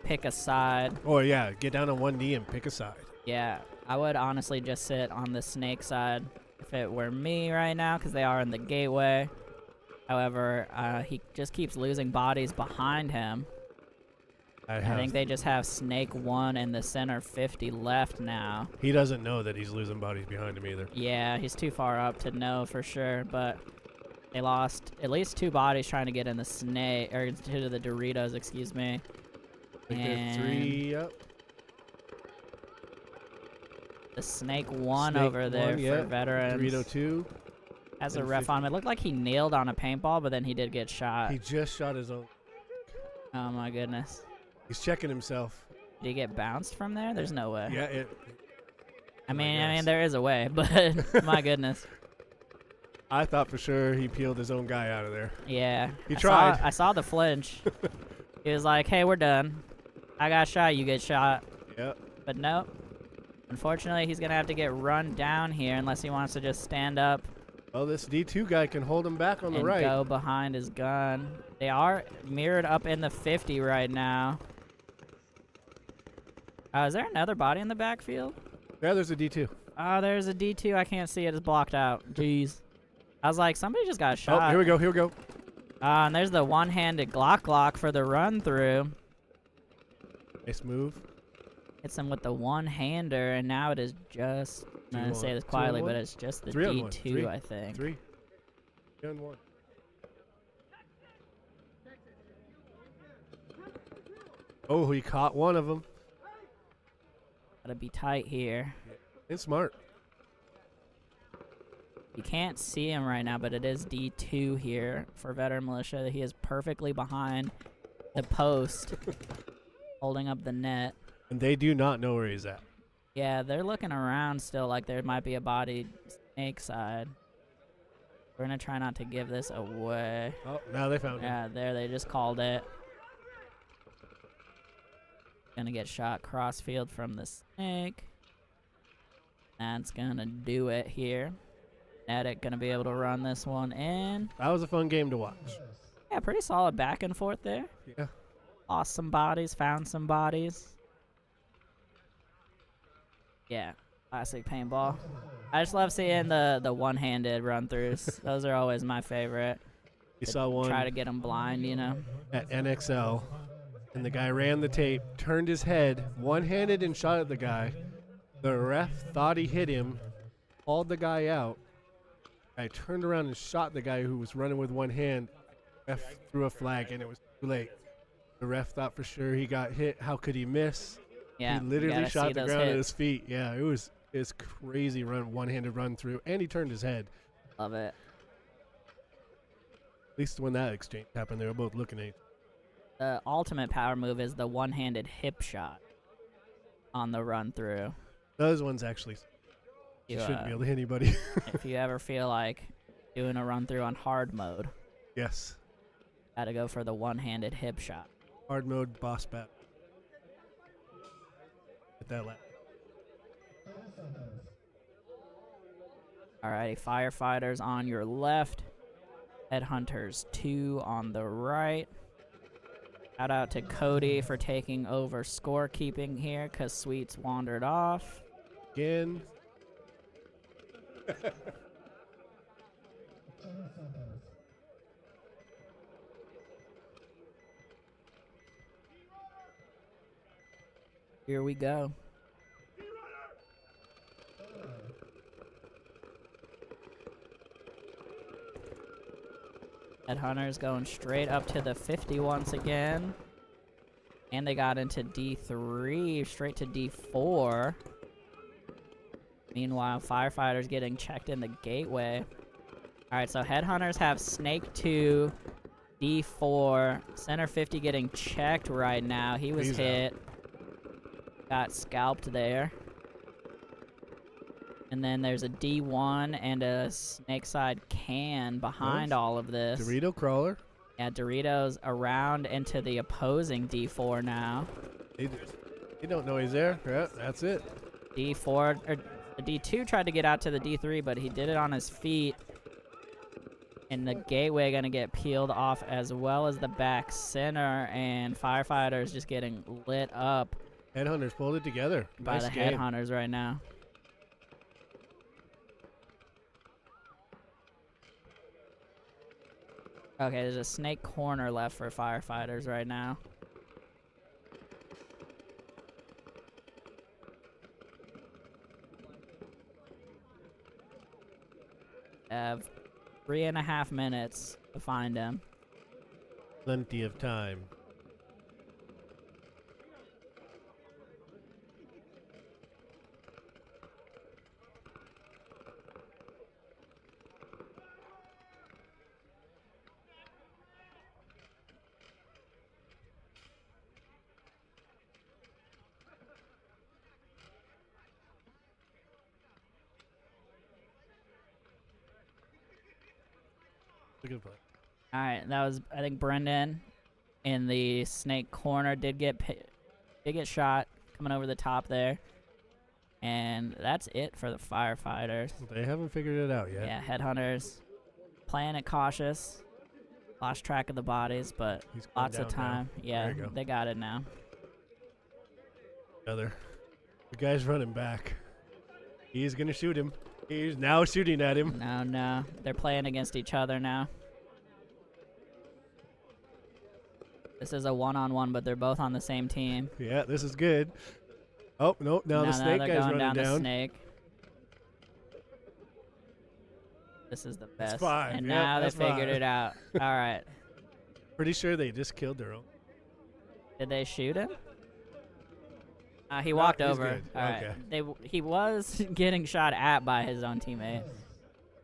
pick a side. Or yeah, get down on one knee and pick a side. Yeah, I would honestly just sit on the snake side if it were me right now, because they are in the gateway. However, he just keeps losing bodies behind him. I think they just have Snake 1 in the center 50 left now. He doesn't know that he's losing bodies behind him either. Yeah, he's too far up to know for sure, but they lost at least 2 bodies trying to get in the snake, or to the Doritos, excuse me. I think they're 3 up. The Snake 1 Snake over there 1, yeah. for veterans. Dorito 2. Has a and ref on him. It looked like he nailed on a paintball, but then he did get shot. He just shot his own. Oh my goodness. He's checking himself. Did he get bounced from there? There's no way. Yeah, I mean, guess. there is a way, but my goodness. I thought for sure he peeled his own guy out of there. Yeah. He tried. I saw the flinch. He was like, hey, we're done. I got shot, you get shot. Yep. But nope. Unfortunately, he's going to have to get run down here unless he wants to just stand up Well, this D2 guy can hold him back on the and right. go behind his gun. They are mirrored up in the 50 right now. Is there another body in the backfield? Yeah, there's a D2. Oh, there's a D2. I can't see it. It's blocked out. Jeez. I was like, somebody just got shot. Oh, here we go. Here we go. And there's the one-handed Glock for the run-through. Nice move. Hits him with the one-hander, and now it is just, I'm going to say this quietly, but it's just the 3-on-1. D2, I think. 3. 3-on-1. Oh, he caught one of them. Gotta be tight here. It's smart. You can't see him right now, but it is D2 here for Veteran Militia. He is perfectly behind the post, holding up the net. And they do not know where he's at. Yeah, they're looking around still like there might be a bodied snake side. We're going to try not to give this away. Oh, now they found him. Yeah, there, they just called it. Gonna get shot crossfield from the snake. That's gonna do it here. Edic gonna be able to run this one in. That was a fun game to watch. Yeah, pretty solid back and forth there. Yeah. Lost some bodies, found some bodies. Yeah, classic paintball. I just love seeing the one-handed run-throughs. Those are always my favorite. You saw one Try to get them blind, you know. at NXL, and the guy ran the tape, turned his head, one-handed and shot at the guy. The ref thought he hit him, called the guy out. I turned around and shot the guy who was running with one hand. Ref threw a flag, and it was too late. The ref thought for sure he got hit. How could he miss? Yeah, He you literally gotta shot see the those ground at hits. his feet. Yeah, it was crazy one-handed run through, and he turned his head. Love it. At least when that exchange happened, they were both looking at each other. The ultimate power move is the one-handed hip shot on the run-through. Those ones actually, you shouldn't be able to hit anybody. If you ever feel like doing a run-through on hard mode, Yes. gotta go for the one-handed hip shot. Hard mode, boss bat. Hit that lap. Alrighty, firefighters on your left. Headhunters 2 on the right. Shout out to Cody for taking over scorekeeping here because Sweets wandered off. Again. Here we go. Headhunters going straight up to the 50 once again. And they got into D3, straight to D4. Meanwhile, firefighters getting checked in the gateway. Alright, so Headhunters have Snake 2, D4, Center 50 getting checked right now. He was He's hit. Got scalped there. And then there's a D1 and a Snake Side can behind Nice. all of this. Dorito crawler. Yeah, Doritos around into the opposing D4 now. They don't know he's there. Yeah, that's it. D4, or the D2 tried to get out to the D3, but he did it on his feet. And the gateway gonna get peeled off as well as the back center, and firefighters just getting lit up Headhunters pulled it together. by Nice the game. headhunters right now. Okay, there's a snake corner left for firefighters right now. Have 3.5 minutes to find him. Plenty of time. Look at the play. All right, that was, I think, Brendan in the snake corner did get shot coming over the top there, and that's it for the firefighters. They haven't figured it out yet. Yeah, headhunters playing it cautious, lost track of the bodies, but He's going lots of down now. time. Yeah, There you go. they got it now. The guy's running back. He's gonna shoot him. He's now shooting at him. No, they're playing against each other now. This is a one-on-one, but they're both on the same team. Yeah, this is good. Oh, no, now the snake they're guy's going running down. down. The snake. This is the best. That's 5. And Yep, now they that's figured 5. it out. All right. Pretty sure they just killed their own. Did they shoot him? He No, walked he's over. good. All right. Okay. He was getting shot at by his own teammate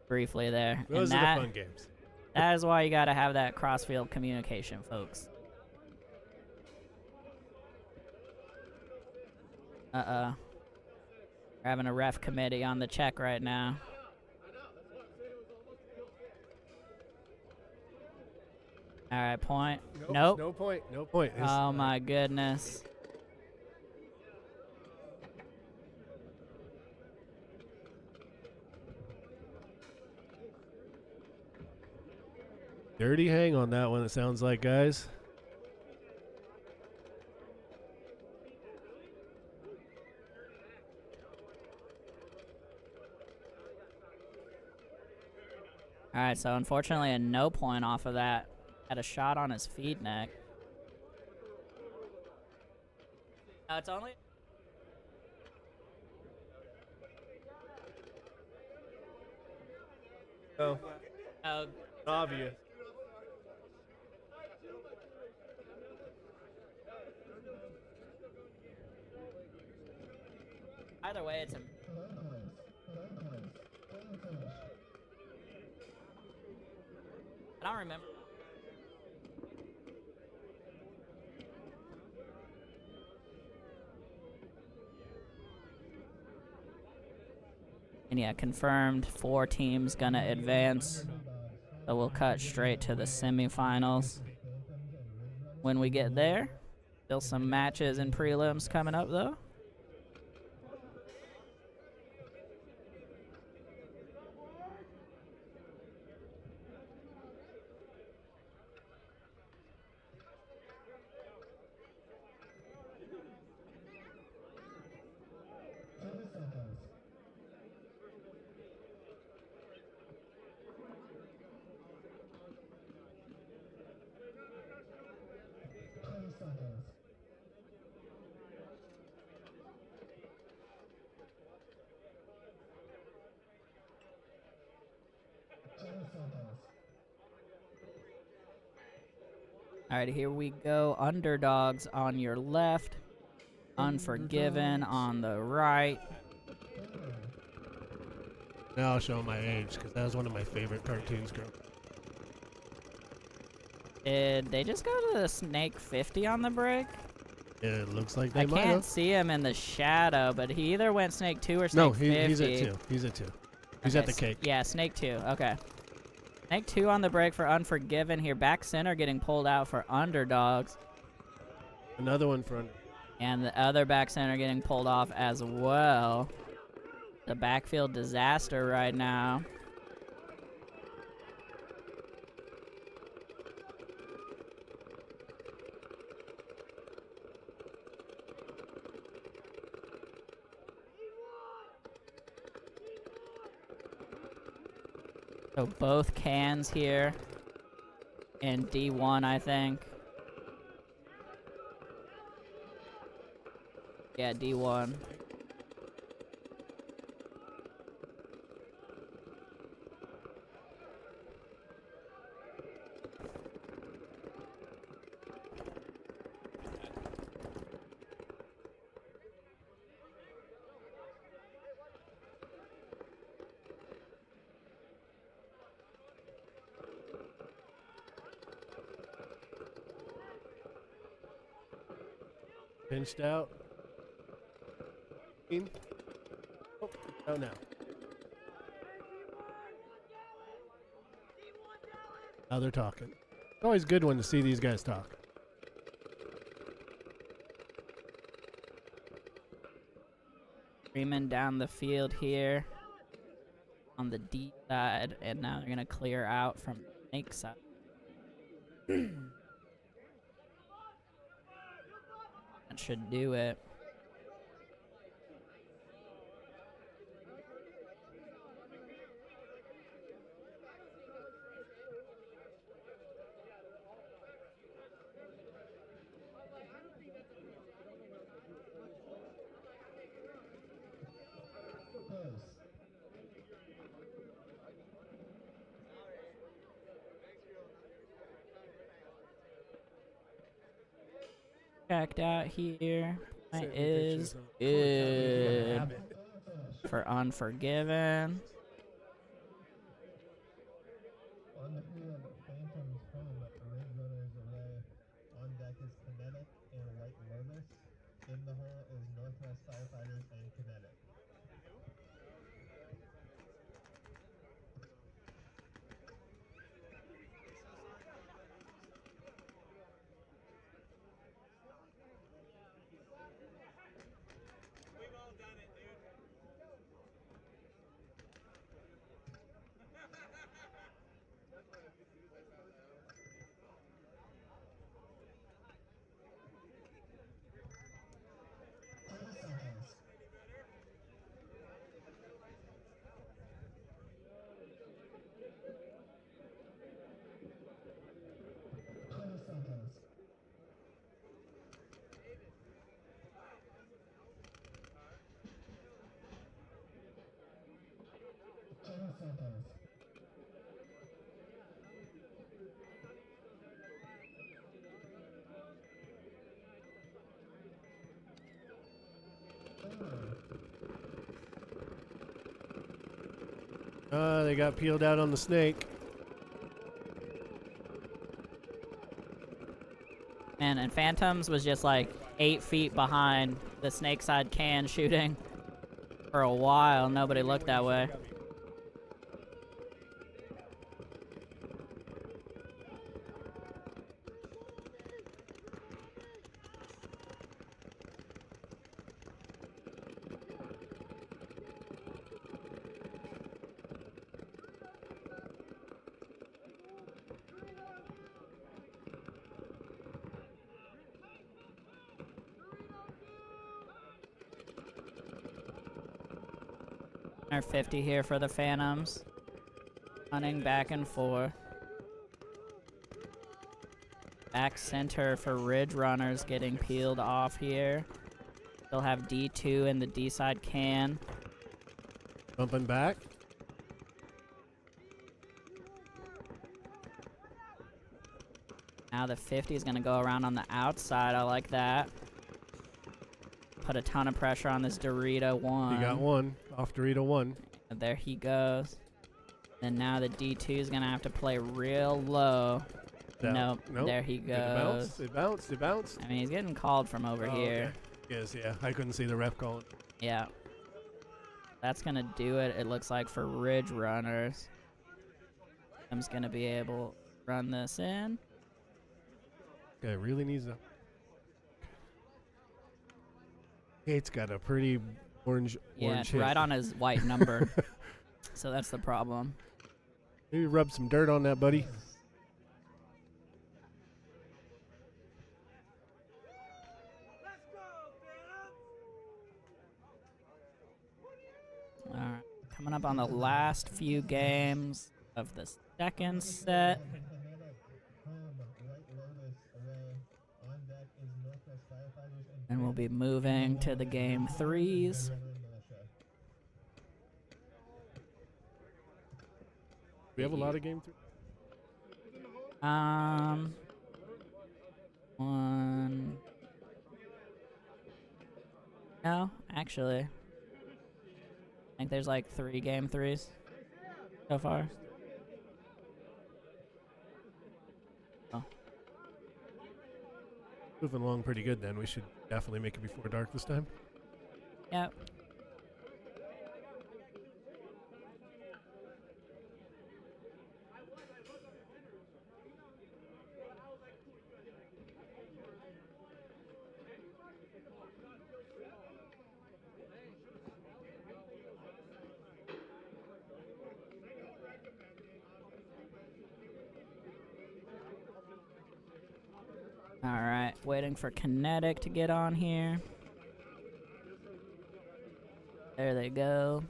briefly there. Those and are that, the fun games. that is why you got to have that cross-field communication, folks. We're having a ref committee on the check right now. All right, point. Nope. No point. No point. Oh my goodness. Dirty hang on that one, it sounds like, guys. All right, so unfortunately a no point off of that. Had a shot on his feed neck. No, it's only... Oh, Oh, obvious. either way, it's a... I don't remember. And yeah, confirmed 4 teams gonna advance. So we'll cut straight to the semifinals. When we get there, still some matches and prelims coming up though. All right, here we go. Underdogs on your left. Unforgiven on the right. Now I'll show my age, because that was one of my favorite cartoons growing up. Did they just go to the Snake 50 on the break? It looks like they I might can't have. see him in the shadow, but he either went Snake 2 or Snake No, 50. he's at 2. He's at 2. He's at the cake. Yeah, Snake 2. Okay. Snake 2 on the break for Unforgiven here. Back center getting pulled out for Underdogs. Another one for under. And the other back center getting pulled off as well. The backfield disaster right now. So both cans here in D1, I think. Yeah, D1. Pinched out. In. Oh, no, now. Now they're talking. It's always good when to see these guys talk. Freeman down the field here on the D side, and now they're going to clear out from Snake side. That should do it. checked out here. Point Sent me is pictures of- Holy cow, you got a good habit. for Unforgiven. On the field, Phantom's home, Ridge Runners away. On deck is Kinetic and White Lotus. In the hole is Northwest Firefighters and Kinetic. They got peeled out on the snake. Man, and Phantoms was just like 8 feet behind the snake side can shooting for a while. Nobody looked that way. Our 50 here for the Phantoms. Running back and forth. Back center for Ridge Runners getting peeled off here. They'll have D2 in the D side can. Bumping back. Now the 50 is going to go around on the outside. I like that. Put a ton of pressure on this Dorito 1. You got one. Off Dorito 1. And there he goes. Then now the D2 is going to have to play real low. Down. Nope. There he Did it bounce? goes. It bounced. It bounced. I mean, he's getting called from over Oh, here. okay. Yes, yeah. I couldn't see the ref calling. Yeah. That's going to do it, it looks like, for Ridge Runners. I'm just going to be able to run this in. Okay, really needs a. Kate's got a pretty orange Yeah, it's hit. right on his white number. So that's the problem. Maybe rub some dirt on that, buddy. Alright. Coming up on the last few games of the second set. And we'll be moving to the game 3s. We have a lot of game 3. One. No, actually. I think there's like 3 game 3s so far. Oh. Moving along pretty good then. We should definitely make it before dark this time. Yep. Alright, waiting for Kinetic to get on here. There they go.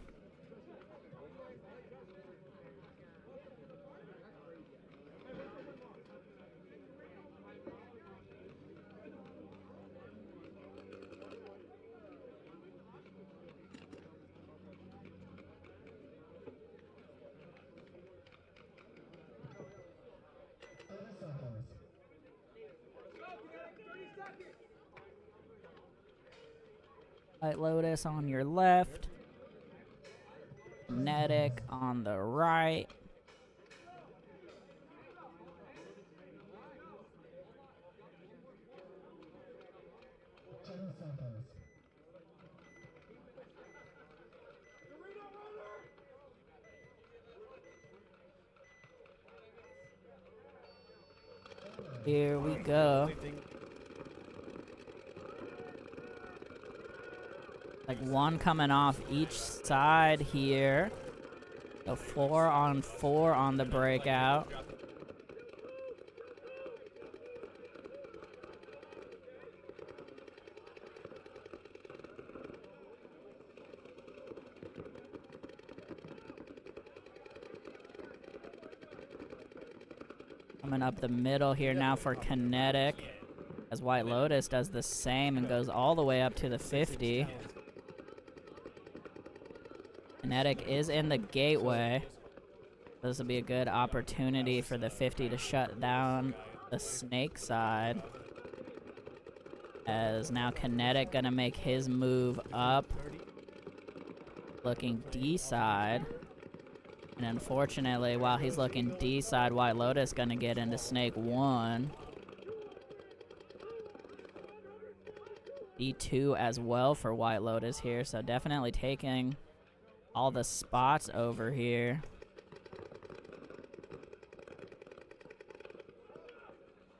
White Lotus on your left. Kinetic on the right. Here we go. Like one coming off each side here. So 4-on-4 on the breakout. Coming up the middle here now for Kinetic. As White Lotus does the same and goes all the way up to the 50. Kinetic is in the gateway. This will be a good opportunity for the 50 to shut down the snake side. As now Kinetic gonna make his move up. Looking D side. And unfortunately, while he's looking D side, White Lotus gonna get into Snake 1. D2 as well for White Lotus here, so definitely taking all the spots over here.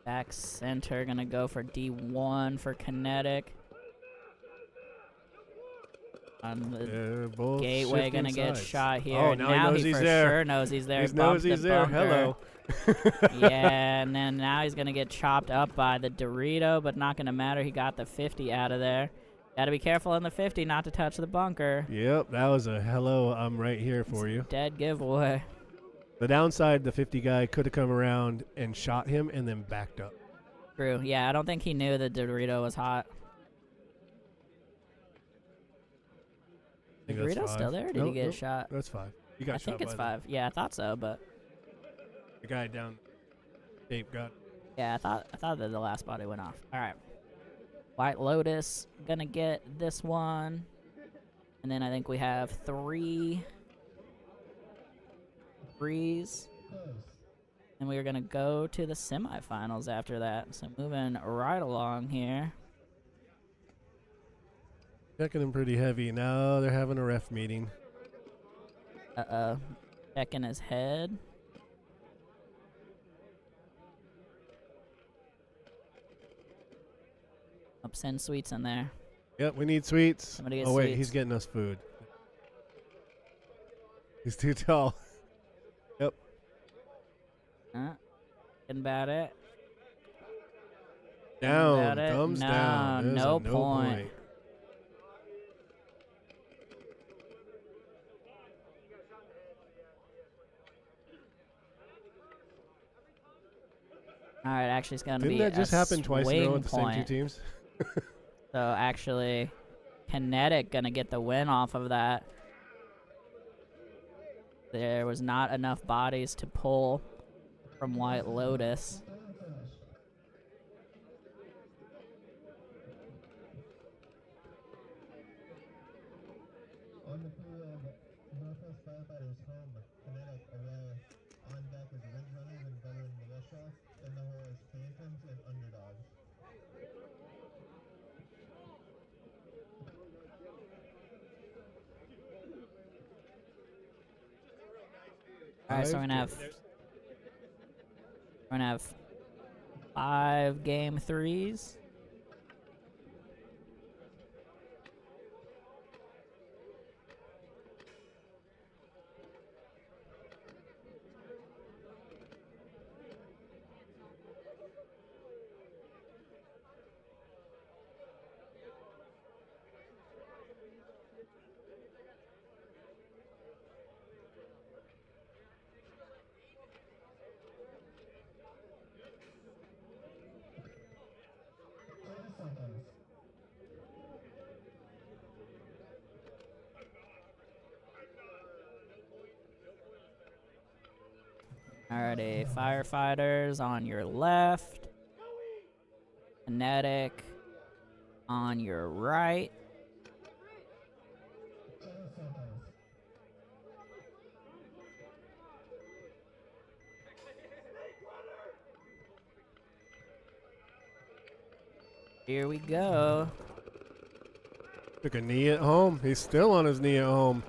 Back center gonna go for D1 for Kinetic. On the both gateway gonna shifting get sides. shot here. Oh, and now he knows he he's for there. sure knows he's there. He knows Bumped the he's there. bunker. Hello. Yeah, and then now he's gonna get chopped up by the Dorito, but not gonna matter. He got the 50 out of there. Gotta be careful in the 50 not to touch the bunker. Yep, that was a hello. I'm right here for you. Dead giveaway. The downside, the 50 guy could have come around and shot him and then backed up. True. Yeah, I don't think he knew the Dorito was hot. The I think that's Dorito's still five. there? Or did he Nope, get nope, shot? That's 5. You got I shot think it's by 5. Yeah, I thought so, but the guy down tape got. yeah, I thought that the last body went off. All right. White Lotus gonna get this one, and then I think we have 3 threes, and we are gonna go to the semifinals after that. So moving right along here. Checking him pretty heavy. Now they're having a ref meeting. Checking his head. Send sweets in there. Yep, we need sweets. Somebody get Oh, wait, sweets. he's getting us food. He's too tall. Yep. Getting about it. Down. About it? Thumbs No, down. There's no a no point. All right, actually, it's gonna Didn't be that just a happen twice in a row swing with the same two point. teams? So actually, Kinetic gonna get the win off of that. There was not enough bodies to pull from White Lotus. On the field, Northwest Firefighters home, Kinetic away. On deck is Ridge Runners and Veteran Militia. In the hole is Phantoms and Underdogs. All right, so we're gonna have 5 game threes. Alrighty, Firefighters on your left. Kinetic on your right. Here we go. Took a knee at home. He's still on his knee at home.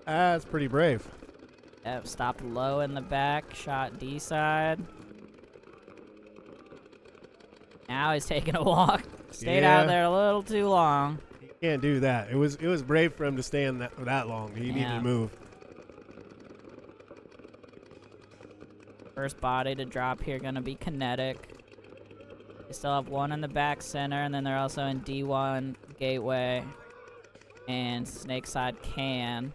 That's pretty brave. Yep, stopped low in the back, shot D side. Now he's taking a walk. Stayed out there a little too long. He can't do that. It was brave for him to stay in that long. He needed to move. First body to drop here gonna be Kinetic. They still have one in the back center, and then they're also in D1 Gateway and Snakeside Can,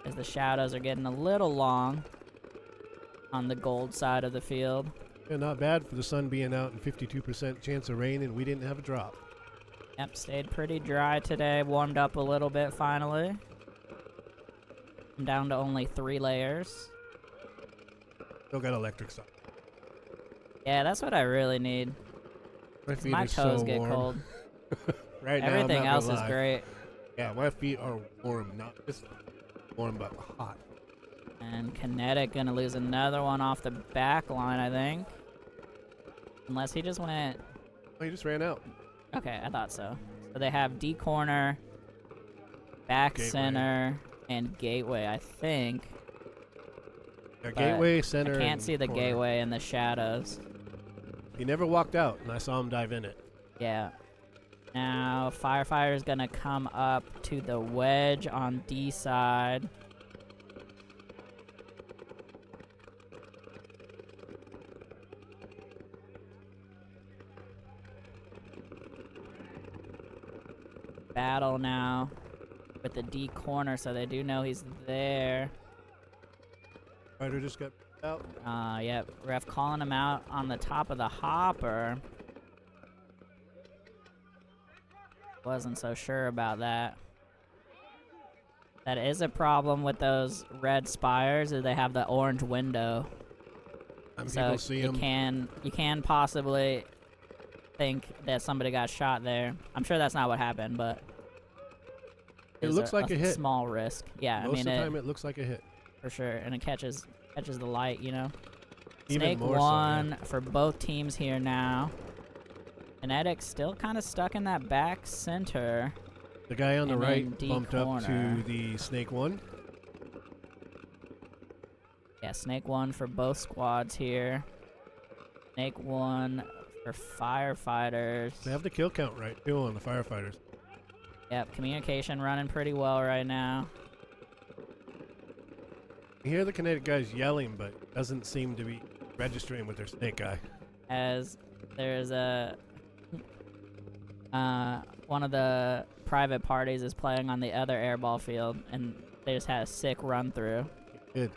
as the shadows are getting a little long on the gold side of the field. Yeah, not bad for the sun being out and 52% chance of rain, and we didn't have a drop. Yep, stayed pretty dry today. Warmed up a little bit finally. I'm down to only 3 layers. Still got electric stuff. Yeah, that's what I really need. My feet My are toes so get warm. cold. Right now, Everything I'm not else gonna is lie. great. Yeah, my feet are warm, not just warm, but hot. And Kinetic gonna lose another one off the back line, I think. Unless he just went... Oh, he just ran out. Okay, I thought so. So they have D corner, back Gateway. center, and gateway, I think. Yeah, But gateway, center, I can't and see the corner. gateway in the shadows. He never walked out, and I saw him dive in it. Yeah. Now, Firefighter's gonna come up to the wedge on D side. Battle now with the D corner, so they do know he's there. Ryder just got out. Yep. Ref calling him out on the top of the hopper. Wasn't so sure about that. That is a problem with those red spires, is they have the orange window. So People see him. you can possibly think that somebody got shot there. I'm sure that's not what happened, but It is looks like a hit. Small risk. Yeah, Most I mean of the time, it looks like a hit. for sure, and it catches the light, you know. Even Snake more so, one yeah. for both teams here now. Kinetic still kind of stuck in that back center. The guy on the And right then D bumped up corner. to the snake one. Yeah, Snake one for both squads here. Snake one for firefighters. They have the kill count right too on the firefighters. Yep, communication running pretty well right now. You hear the kinetic guys yelling, but it doesn't seem to be registering with their snake guy. As there's a one of the private parties is playing on the other airball field, and they just had a sick run through. Good.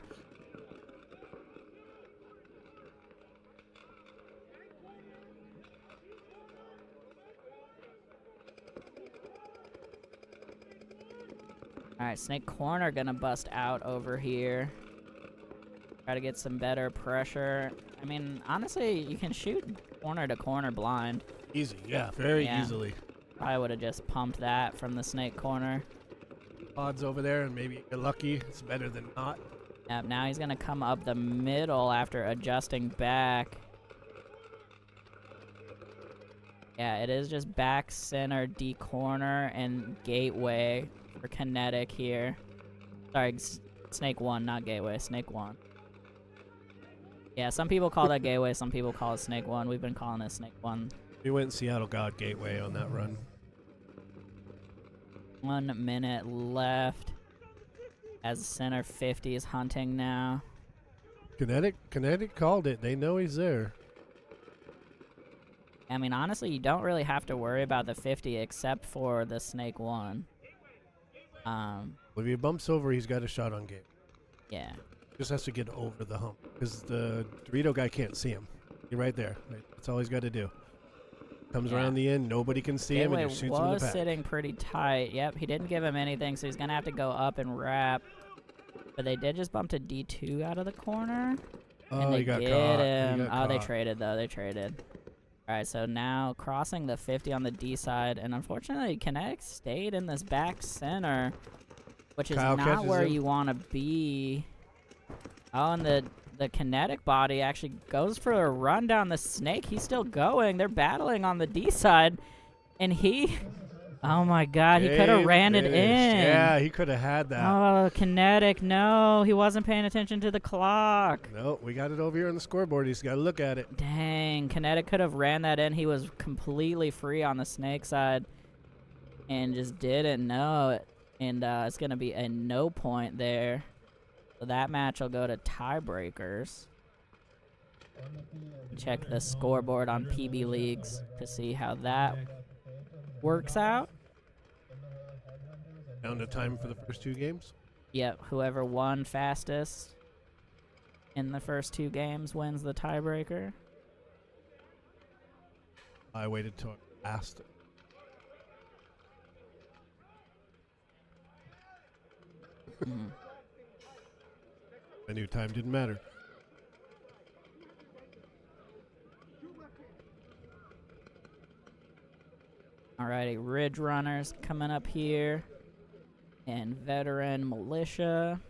Alright, Snake corner gonna bust out over here. Try to get some better pressure. I mean, honestly, you can shoot corner to corner blind. Easy, yeah, very Yeah. easily. Probably would have just pumped that from the Snake corner. Odds over there, and maybe you're lucky. It's better than not. Yep, now he's gonna come up the middle after adjusting back. Yeah, it is just back, center, D corner, and gateway for Kinetic here. Sorry, Snake 1, not gateway, Snake 1. Yeah, some people call that gateway, some people call it Snake 1. We've been calling it Snake 1. We went Seattle God Gateway on that run. 1 minute left as center 50 is hunting now. Kinetic called it. They know he's there. I mean, honestly, you don't really have to worry about the 50 except for the Snake 1. Well, if he bumps over, he's got a shot on gate. Yeah. Just has to get over the hump because the Dorito guy can't see him. You're right there. Right? That's all he's got to do. Comes Yeah. around the end, nobody can see him, Gateway and just shoots him in the was back. sitting pretty tight. Yep, he didn't give him anything, so he's going to have to go up and wrap. But they did just bump to D2 out of the corner. Oh, and they he got get caught. him. He got Oh, they caught. traded, though. They traded. All right, so now crossing the 50 on the D side. And unfortunately, Kinetic stayed in this back center, which is Kyle not catches where him. you want to be. Oh, and the the kinetic body actually goes for a run down the snake. He's still going. They're battling on the D side. And he... Oh my god, he could have ran it in. Yeah, he could have had that. Oh, kinetic, no. He wasn't paying attention to the clock. No, we got it over here on the scoreboard. He's got to look at it. Dang, kinetic could have ran that in. He was completely free on the snake side and just didn't know it. And it's going to be a no point there. So that match will go to tiebreakers. Check the scoreboard on PB Leagues to see how that works out. Down to time for the first 2 games. Yep, whoever won fastest in the first 2 games wins the tiebreaker. I waited till I asked. I knew time didn't matter. Alrighty, Ridge Runners coming up here. And Veteran Militia.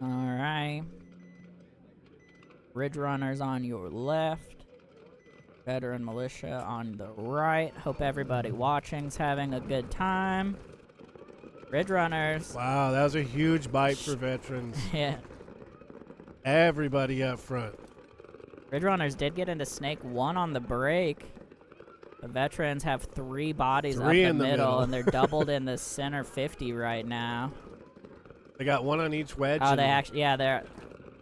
Alright. Ridge Runners on your left. Veteran Militia on the right. Hope everybody watching's having a good time. Ridge Runners. Wow, that was a huge bite for veterans. Yeah. Everybody up front. Ridge Runners did get into Snake 1 on the break. The veterans have 3 bodies 3 up in the the middle, middle. and they're doubled in the center 50 right now. They got 1 on each wedge. Oh, and they actually, yeah, they're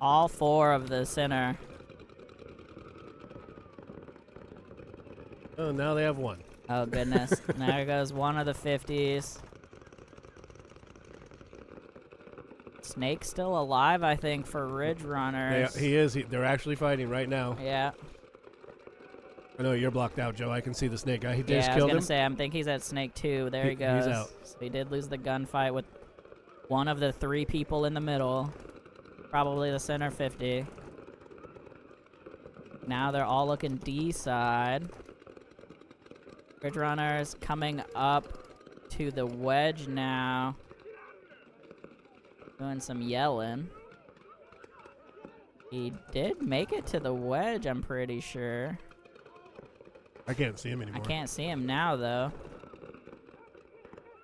all 4 of the center. Oh, now they have 1. Oh, goodness. There goes one of the 50s. Snake's still alive, I think, for Ridge Runners. He is. They're actually fighting right now. Yeah. I know you're blocked out, Joe. I can see the snake guy. He Yeah, just I was killed going him. to say, I think he's at Snake 2. There he goes. He's out. So he did lose the gunfight with one of the 3 people in the middle. Probably the center 50. Now they're all looking D side. Ridge Runners coming up to the wedge now. Doing some yelling. He did make it to the wedge, I'm pretty sure. I can't see him anymore. I can't see him now, though.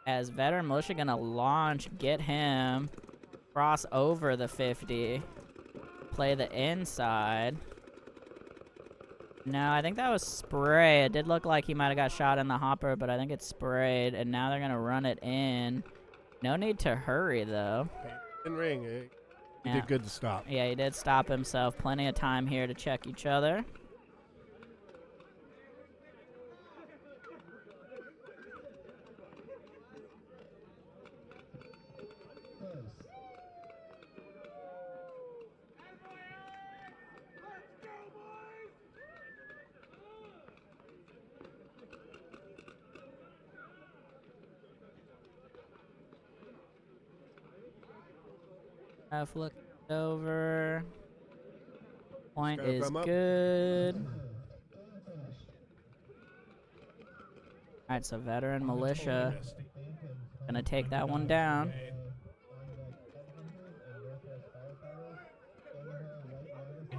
As Veteran Militia gonna launch, get him, cross over the 50, play the inside. No, I think that was spray. It did look like he might have got shot in the hopper, but I think it's sprayed, and now they're gonna run it in. No need to hurry, though. In ring. He Yeah. did good to stop. Yeah, he did stop himself. Plenty of time here to check each other. I've looked over. Point Gotta is come up. good. Alright, so Veteran Militia gonna take that one down.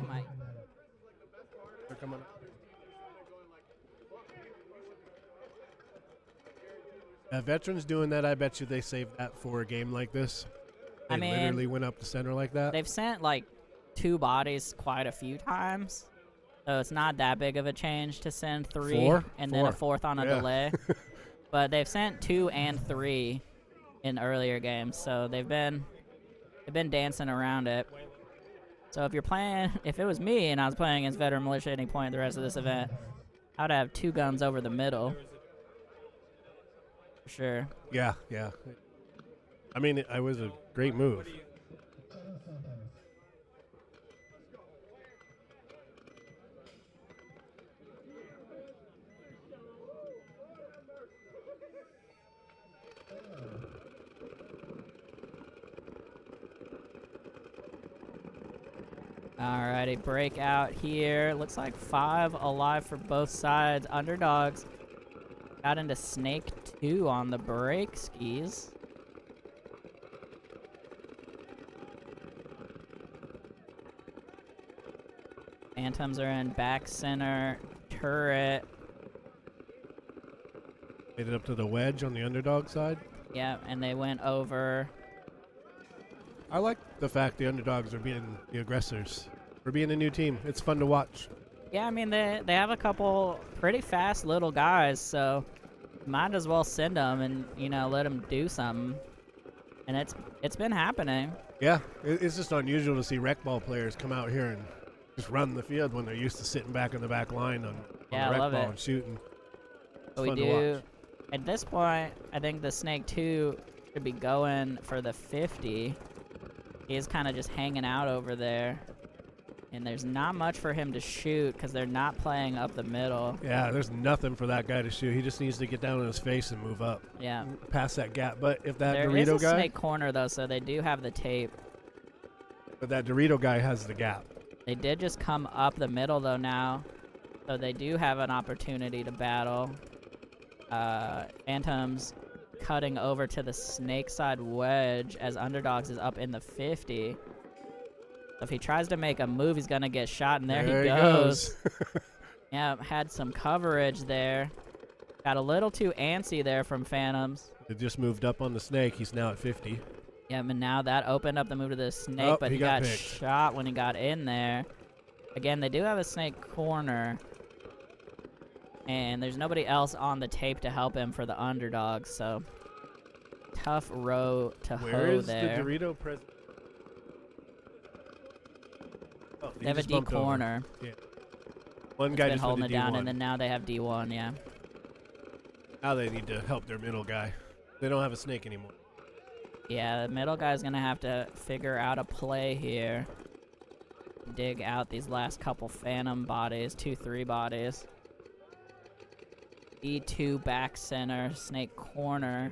Mike. They're coming up. Veterans doing that, I bet you they saved that for a game like this. They I mean, literally went up the center like that. They've sent like 2 bodies quite a few times. So it's not that big of a change to send 3 4? and then a 4th on a Yeah. delay. But they've sent 2 and 3 in earlier games, so they've been dancing around it. So if you're playing, if it was me and I was playing against Veteran Militia at any point the rest of this event, I would have 2 guns over the middle. For sure. Yeah, yeah. I mean, it was a great move. Alrighty, breakout here. Looks like 5 alive for both sides. Underdogs got into Snake 2 on the break skis. Phantoms are in back center turret. Made it up to the wedge on the underdog side. Yeah, and they went over. I like the fact the underdogs are being the aggressors. We're being a new team. It's fun to watch. Yeah, I mean, they have a couple pretty fast little guys, so might as well send them and, you know, let them do something. And it's been happening. Yeah, it's just unusual to see rec ball players come out here and just run the field when they're used to sitting back in the back line on Yeah, the I rec love ball it. and shooting. It's But we fun to do, watch. at this point, I think the Snake 2 should be going for the 50. He's kind of just hanging out over there. And there's not much for him to shoot because they're not playing up the middle. Yeah, there's nothing for that guy to shoot. He just needs to get down on his face and move up. Yeah. Past that gap. But if that There is Dorito a guy, Snake corner, though, so they do have the tape. but that Dorito guy has the gap. They did just come up the middle, though, now. So they do have an opportunity to battle. Phantoms cutting over to the Snake side wedge as Underdogs is up in the 50. If he tries to make a move, he's going to get shot, and there he goes. Yeah, had some coverage there. Got a little too antsy there from Phantoms. It just moved up on the Snake. He's now at 50. Yeah, but now that opened up the move to the Snake, Oh, but he he got got picked. shot when he got in there. Again, they do have a Snake corner. And there's nobody else on the tape to help him for the Underdogs, so tough row to Where hoe is there. the Dorito present? Oh, They have a D corner. One guy Been just holding went it to down, D1. and then now they have D1, yeah. Now they need to help their middle guy. They don't have a Snake anymore. Yeah, the middle guy's going to have to figure out a play here. Dig out these last couple Phantom bodies, 2-3 bodies. E2 back center, Snake corner.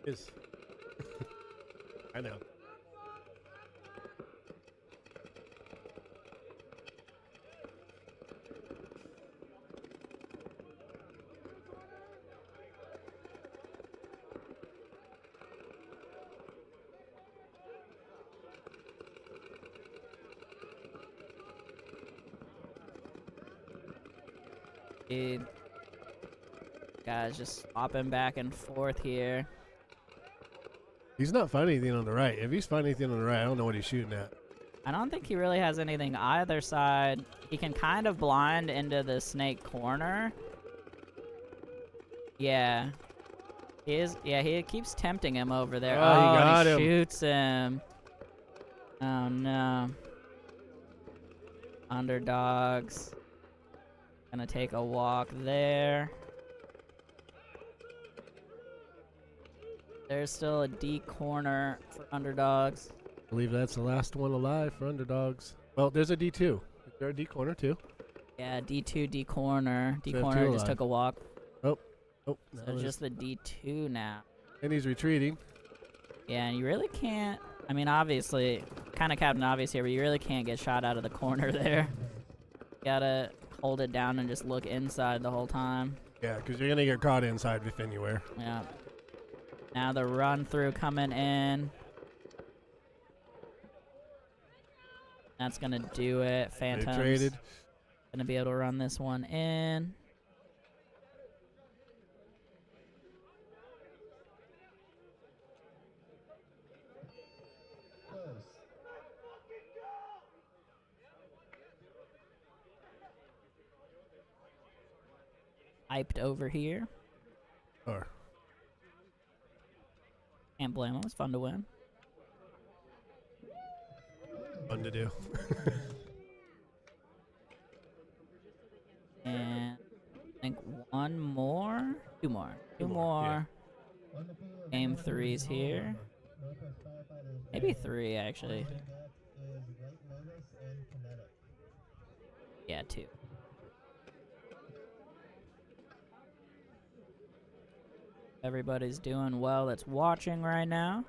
Is I know. Dude. Guys just swapping back and forth here. He's not finding anything on the right. If he's finding anything on the right, I don't know what he's shooting at. I don't think he really has anything either side. He can kind of blind into the Snake corner. Yeah. He is. Yeah, he keeps tempting him over there. Oh, he got and he him. shoots him. Oh, no. Underdogs. Gonna take a walk there. There's still a D corner for Underdogs. I believe that's the last one alive for underdogs. Well, there's a D2. Is there a D corner too? Yeah, D2, D corner. D So they have corner two just alive. took a walk. Oh, So that was- just the D2 now. and he's retreating. Yeah, and you really can't. I mean, obviously, kind of Captain Obvious here, but you really can't get shot out of the corner there. Gotta hold it down and just look inside the whole time. Yeah, because you're gonna get caught inside if anywhere. Yeah. Now the run through coming in. That's gonna do it. They Phantoms traded. gonna be able to run this one in. Close. Hyped over here. Or Can't blame them. It's fun to win. fun to do. And I think one more. Two more. Two more, yeah. more. On the field, Game Northwest threes here. Northwest Firefighters Maybe A. three, actually. Their gap is White Lotus and Kinetic. Yeah, two. Everybody's doing well that's watching right now.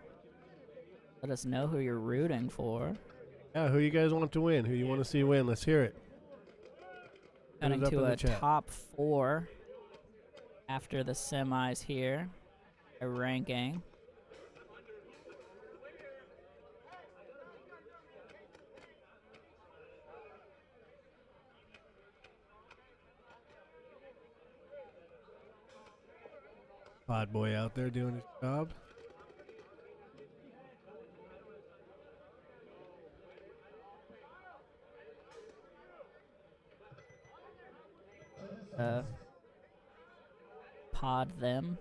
Let us know who you're rooting for. Yeah, who you guys want to win? Who you want to see win? Let's hear it. Put it Heading up to in the a chat. top 4 after the semis here. A ranking. Pod boy out there doing his job. Pod them.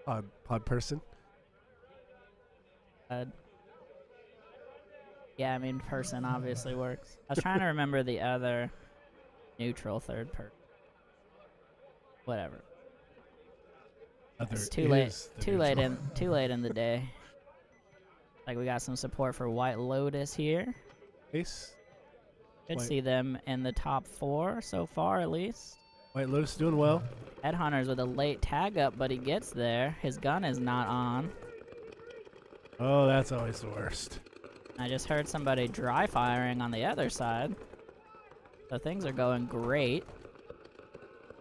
Pod person. Yeah, I mean, person obviously works. I was trying to remember the other neutral third person. Whatever. It's too late. Too late in the day. Like we got some support for White Lotus here. Ace. Could see them in the top 4 so far, at least. White Lotus doing well. Headhunters with a late tag up, but he gets there. His gun is not on. Oh, that's always the worst. I just heard somebody dry firing on the other side. So things are going great.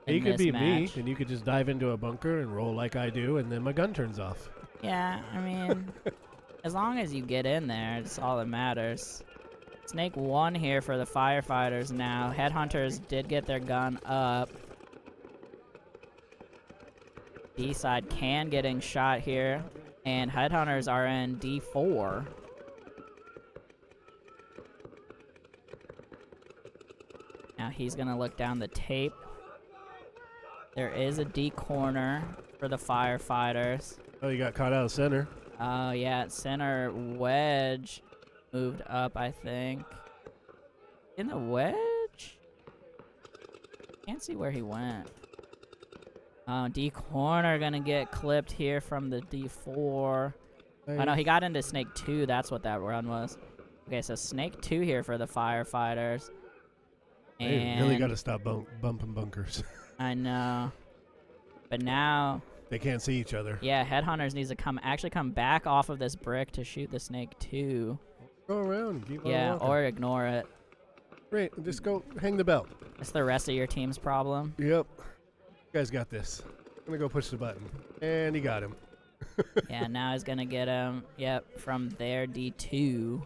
You could be match. me, and you could just dive into a bunker and roll like I do, and then my gun turns off. Yeah, I mean, as long as you get in there, it's all that matters. Snake 1 here for the firefighters now. Headhunters did get their gun up. B side can getting shot here, and Headhunters are in D4. Now he's gonna look down the tape. There is a D corner for the firefighters. Oh, you got caught out of center. Oh, yeah, center wedge moved up, I think. In the wedge? Can't see where he went. D corner gonna get clipped here from the D4. Oh, no, he got into Snake 2. That's what that run was. Okay, so Snake 2 here for the firefighters. They really got to stop bumping bunkers. I know. But now... They can't see each other. Yeah, Headhunters needs to actually come back off of this brick to shoot the Snake 2. Go around and keep on Yeah, walking. or ignore it. Great, just go hang the bell. It's the rest of your team's problem. Yep. You guys got this. I'm going to go push the button. And he got him. Yeah, now he's going to get him, yep, from there, D2.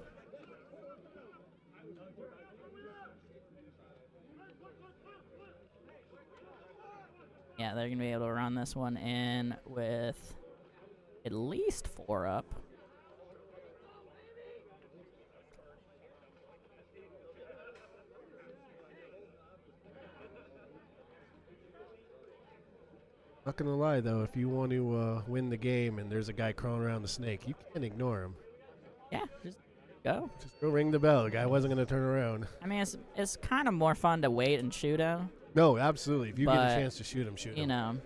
Yeah, they're going to be able to run this one in with at least 4 up. Not gonna lie though, if you want to win the game and there's a guy crawling around the snake, you can't ignore him. Yeah, just go. Just go ring the bell. The guy wasn't gonna turn around. I mean, it's kind of more fun to wait and shoot him. No, absolutely. If you get But, a chance to shoot him, shoot him. You know,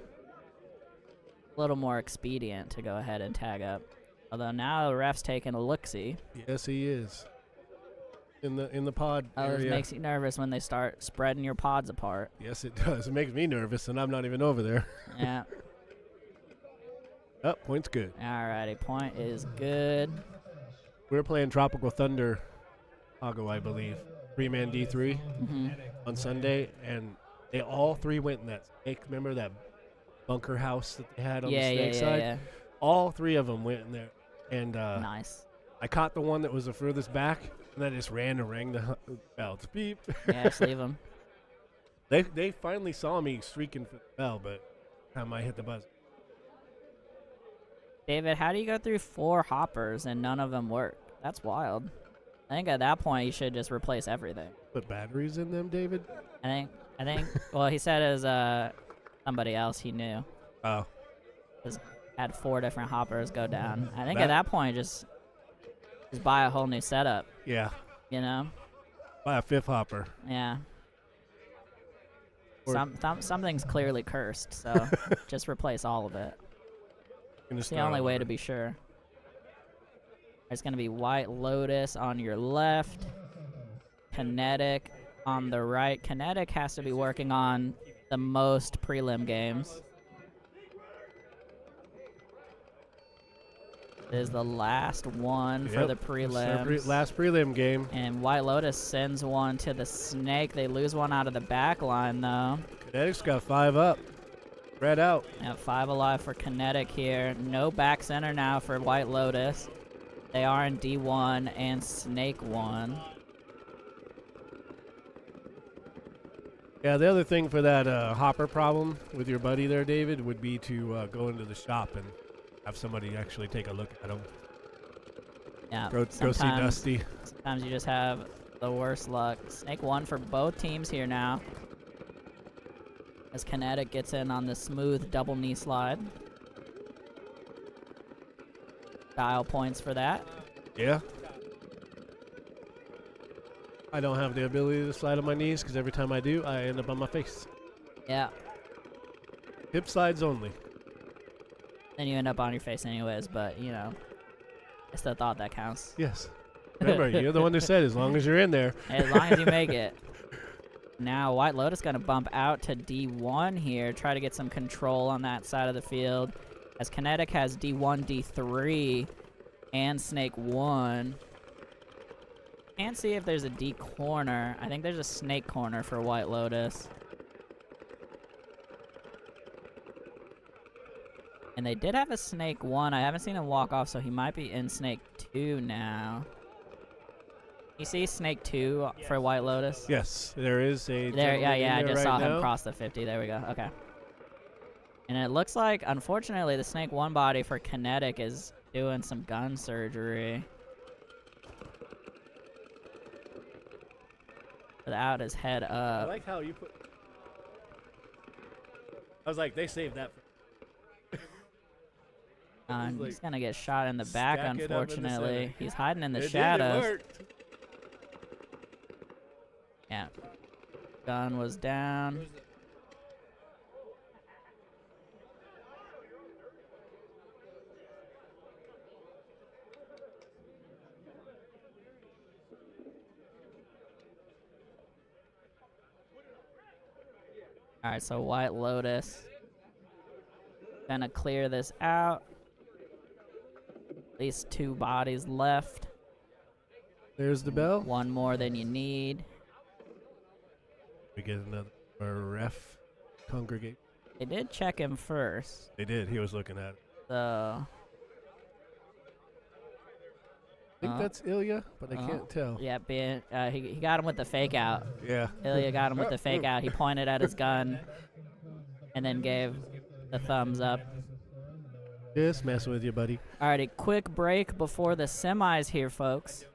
a little more expedient to go ahead and tag up. Although now the ref's taking a look-see. Yes, he is. In the pod Oh, this area. makes you nervous when they start spreading your pods apart. Yes, it does. It makes me nervous, and I'm not even over there. Yeah. Oh, point's good. Alrighty, point is good. We were playing Tropical Thunder, Chicago, I believe. 3-man D3 on Sunday, and they all 3 went in that snake. Remember that bunker house that they had on the snake side? Yeah. All 3 of them went in there, and Nice. I caught the one that was the furthest back, and I just ran and rang the bell. Beep. Yeah, just leave them. They finally saw me streaking for the bell, but time I hit the buzzer. David, how do you go through 4 hoppers and none of them work? That's wild. I think at that point you should just replace everything. Put batteries in them, David? I think. Well, he said it was somebody else he knew. Oh. Just had 4 different hoppers go down. I think That- at that point just buy a whole new setup. Yeah. You know? Buy a 5th hopper. Yeah. Or- Something's clearly cursed, so just replace all of it. It's the only way to be sure. There's going to be White Lotus on your left. Kinetic on the right. Kinetic has to be working on the most prelim games. Is the last one for Yep, the it's our prelims. last prelim game. And White Lotus sends one to the Snake. They lose one out of the back line, though. Kinetic's got 5 up. Red out. Yeah, 5 alive for Kinetic here. No back center now for White Lotus. They are in D1 and Snake 1. Yeah, the other thing for that hopper problem with your buddy there, David, would be to go into the shop and have somebody actually take a look at them. Yeah, Go see Dusty. sometimes you just have the worst luck. Snake 1 for both teams here now. As Kinetic gets in on the smooth double knee slide. Dial points for that. Yeah. I don't have the ability to slide on my knees because every time I do, I end up on my face. Yeah. Hip slides only. Then you end up on your face anyways, but, you know, it's the thought that counts. Yes. Remember, you're the one who said as long as you're in there. As long as you make it. Now White Lotus gonna bump out to D1 here, try to get some control on that side of the field. As Kinetic has D1, D3, and Snake 1. Can't see if there's a D corner. I think there's a Snake corner for White Lotus. And they did have a Snake 1. I haven't seen him walk off, so he might be in Snake 2 now. You see Snake 2 for White Lotus? Yes, there is a. There, yeah, gentleman in I there just right saw him now. cross the 50. There we go. Okay. And it looks like, unfortunately, the Snake 1 body for Kinetic is doing some gun surgery. Without his head I up. like how you put. I was like, they saved that. And like, he's gonna get shot in the back, stack it up in the unfortunately. center. He's hiding in the It did, it shadows. worked. Yeah. Gun was down. Alright, so White Lotus gonna clear this out. At least 2 bodies left. There's the bell. One more than you need. We get another ref congregate. They did check him first, They did. He was looking at it. so I think that's Ilya, but I can't tell. yeah, he got him with the fake out. Yeah. Ilya got him with the fake out. He pointed at his gun and then gave the thumbs up. Just messing with you, buddy. Alrighty, quick break before the semis here, folks.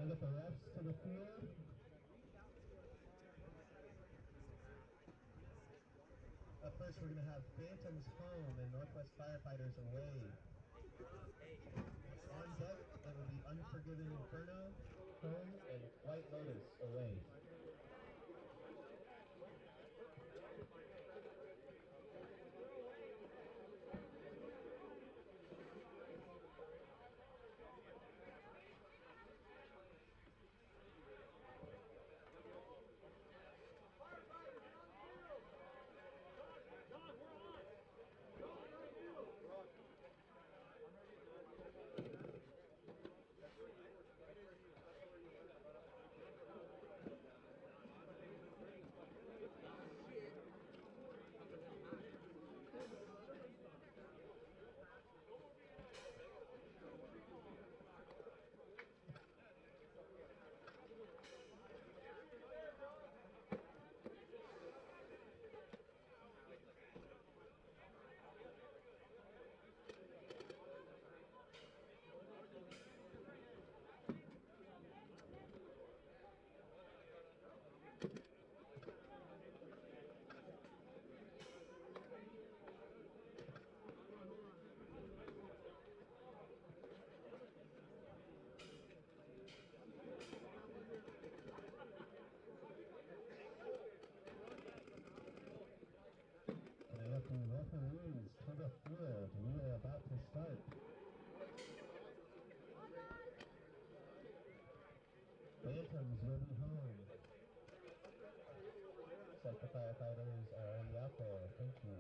I get the refs to the field? Up first, we're going to have Phantoms home and Northwest Firefighters away. On deck, it will be Unforgiven Inferno home and White Lotus away. The referees to the field. We are about to start. Phantoms will be home. Looks like the firefighters are already out there. Thank you.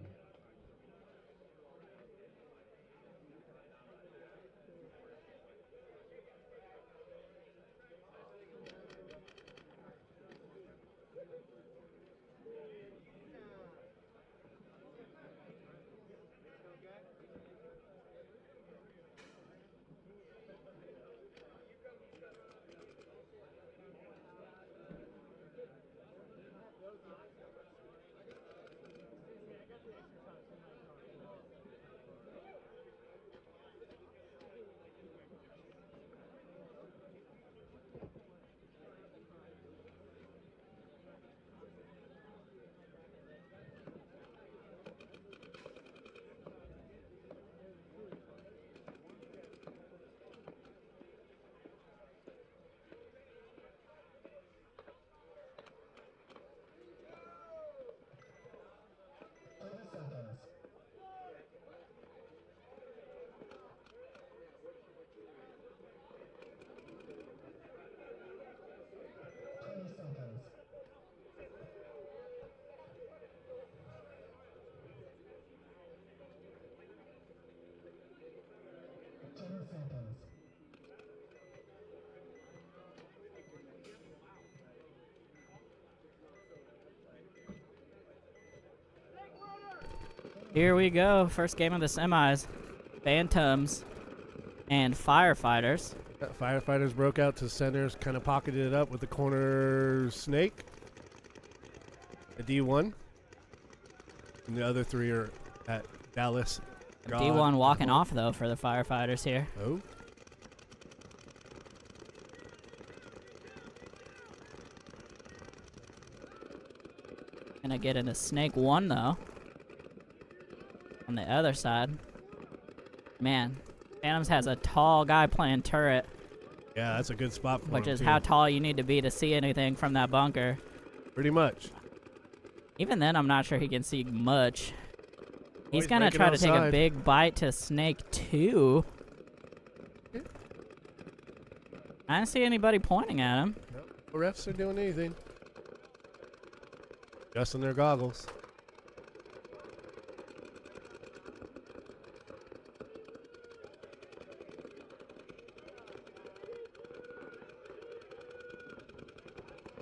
Here we go. First game of the semis. Phantoms and Firefighters. Firefighters broke out to centers, kind of pocketed it up with the corner snake. A D1. And the other three are at Dallas. God. D1 walking off, though, for the Firefighters here. Oh. Gonna get into Snake 1, though. On the other side. Man, Phantoms has a tall guy playing turret. Yeah, that's a good spot for Which him, is too. how tall you need to be to see anything from that bunker. Pretty much. Even then, I'm not sure he can see much. He's he's gonna making try to take a outside. big bite to Snake 2. I don't see anybody pointing at him. Nope. No refs are doing anything. Adjusting their goggles.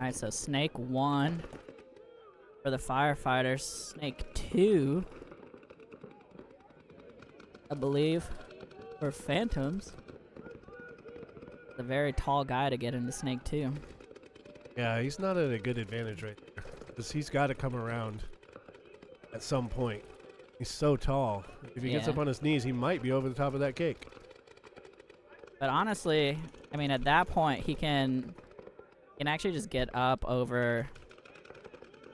Alright, so Snake 1 for the Firefighters. Snake 2, I believe, for Phantoms. A very tall guy to get into Snake 2. Yeah, he's not at a good advantage right there. Because he's got to come around at some point. He's so tall. If he gets Yeah. up on his knees, he might be over the top of that cake. But honestly, I mean, at that point, he can actually just get up over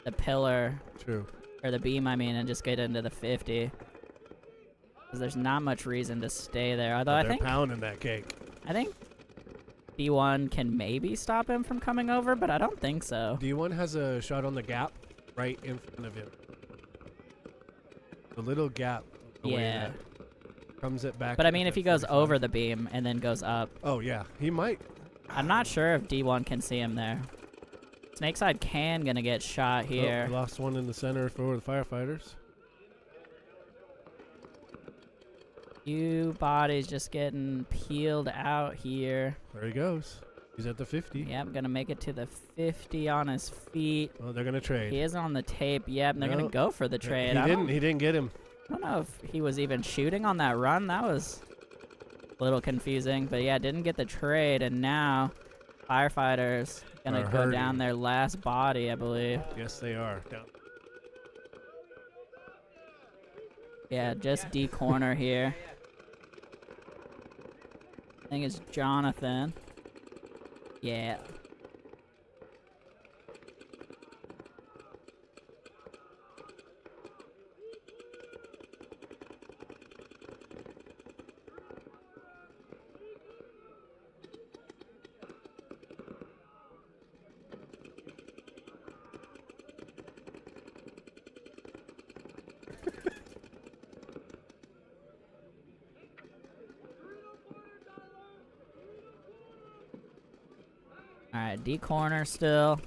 the pillar, True. or the beam, I mean, and just get into the 50. Because there's not much reason to stay there. Although They're pounding that cake. I think D1 can maybe stop him from coming over, but I don't think so. D1 has a shot on the gap right in front of him. The little gap. The way Yeah. that comes it back. But I mean, if he goes 45. over the beam and then goes up, Oh, yeah. He might. I'm not sure if D1 can see him there. Snakeside gonna get shot Oh, here. we lost one in the center for the firefighters. Few bodies just getting peeled out here. There he goes. He's at the 50. Yep, gonna make it to the 50 on his feet. Well, they're gonna trade. He is on the tape. Yep, and they're No. gonna go for the trade. He didn't get him. I don't know if he was even shooting on that run. That was a little confusing. But yeah, didn't get the trade, and now firefighters gonna Are go down hurting. their last body, I believe. Yes, they are. Down. Yeah, just D corner here. I think it's Jonathan. Yeah. Alright, D corner still.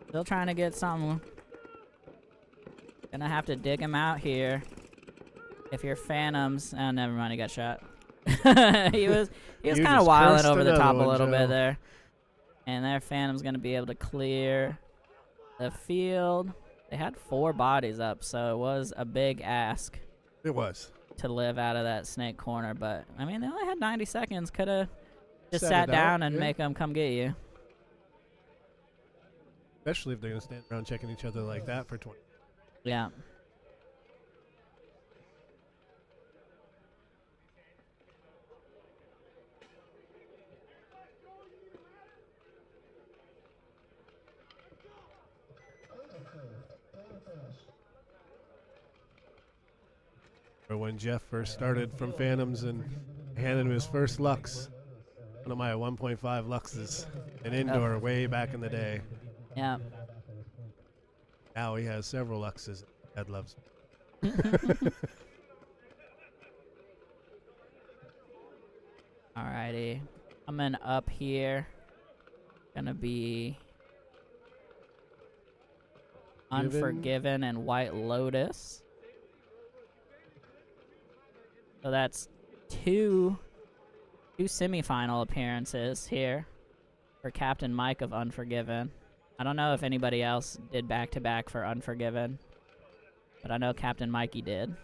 Still trying to get something. Gonna have to dig him out here. If you're Phantoms, oh, never mind, he got shot. he was You kind of just wilding cursed over the another top a one, little Joe. bit there. And their Phantom's gonna be able to clear the field. They had 4 bodies up, so it was a big ask It was. to live out of that snake corner. But I mean, they only had 90 seconds. Could have just Set sat it out, down and yeah. make them come get you. Especially if they're gonna stand around checking each other like that for 20. Yeah. Or when Jeff first started from Phantoms and handed him his first Lux. One of my 1.5 Luxes. An indoor way back in the day. Yeah. Now he has several Luxes. Dad loves them. Alrighty. Coming up here. Gonna be Unforgiven and White Lotus. So that's two semifinal appearances here for Captain Mike of Unforgiven. I don't know if anybody else did back-to-back for Unforgiven, but I know Captain Mikey did.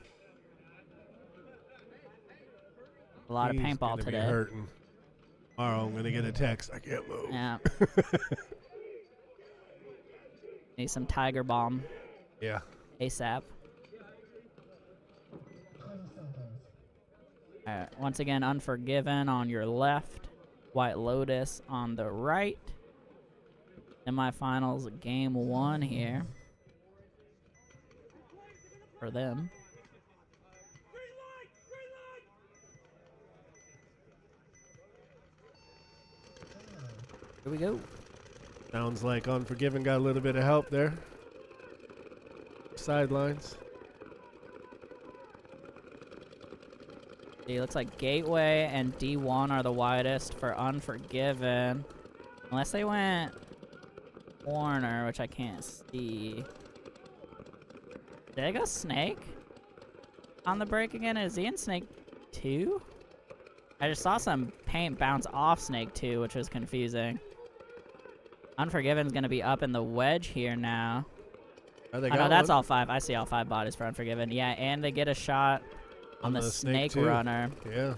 A lot He's of paintball gonna be today. hurting. Tomorrow I'm gonna get a text. I can't move. Yeah. Need some Tiger Bomb Yeah. ASAP. Alright, once again, Unforgiven on your left, White Lotus on the right. Semifinals, game 1 here for them. Here we go. Sounds like Unforgiven got a little bit of help there. Sidelines. See, looks like Gateway and D1 are the widest for Unforgiven. Unless they went corner, which I can't see. Did I go Snake on the break again? Is he in Snake 2? I just saw some paint bounce off Snake 2, which was confusing. Unforgiven's going to be up in the wedge here now. Oh, they Oh, no, got that's one. all 5. I see all 5 bodies for Unforgiven. Yeah, and they get a shot on the snake too. runner. Yeah.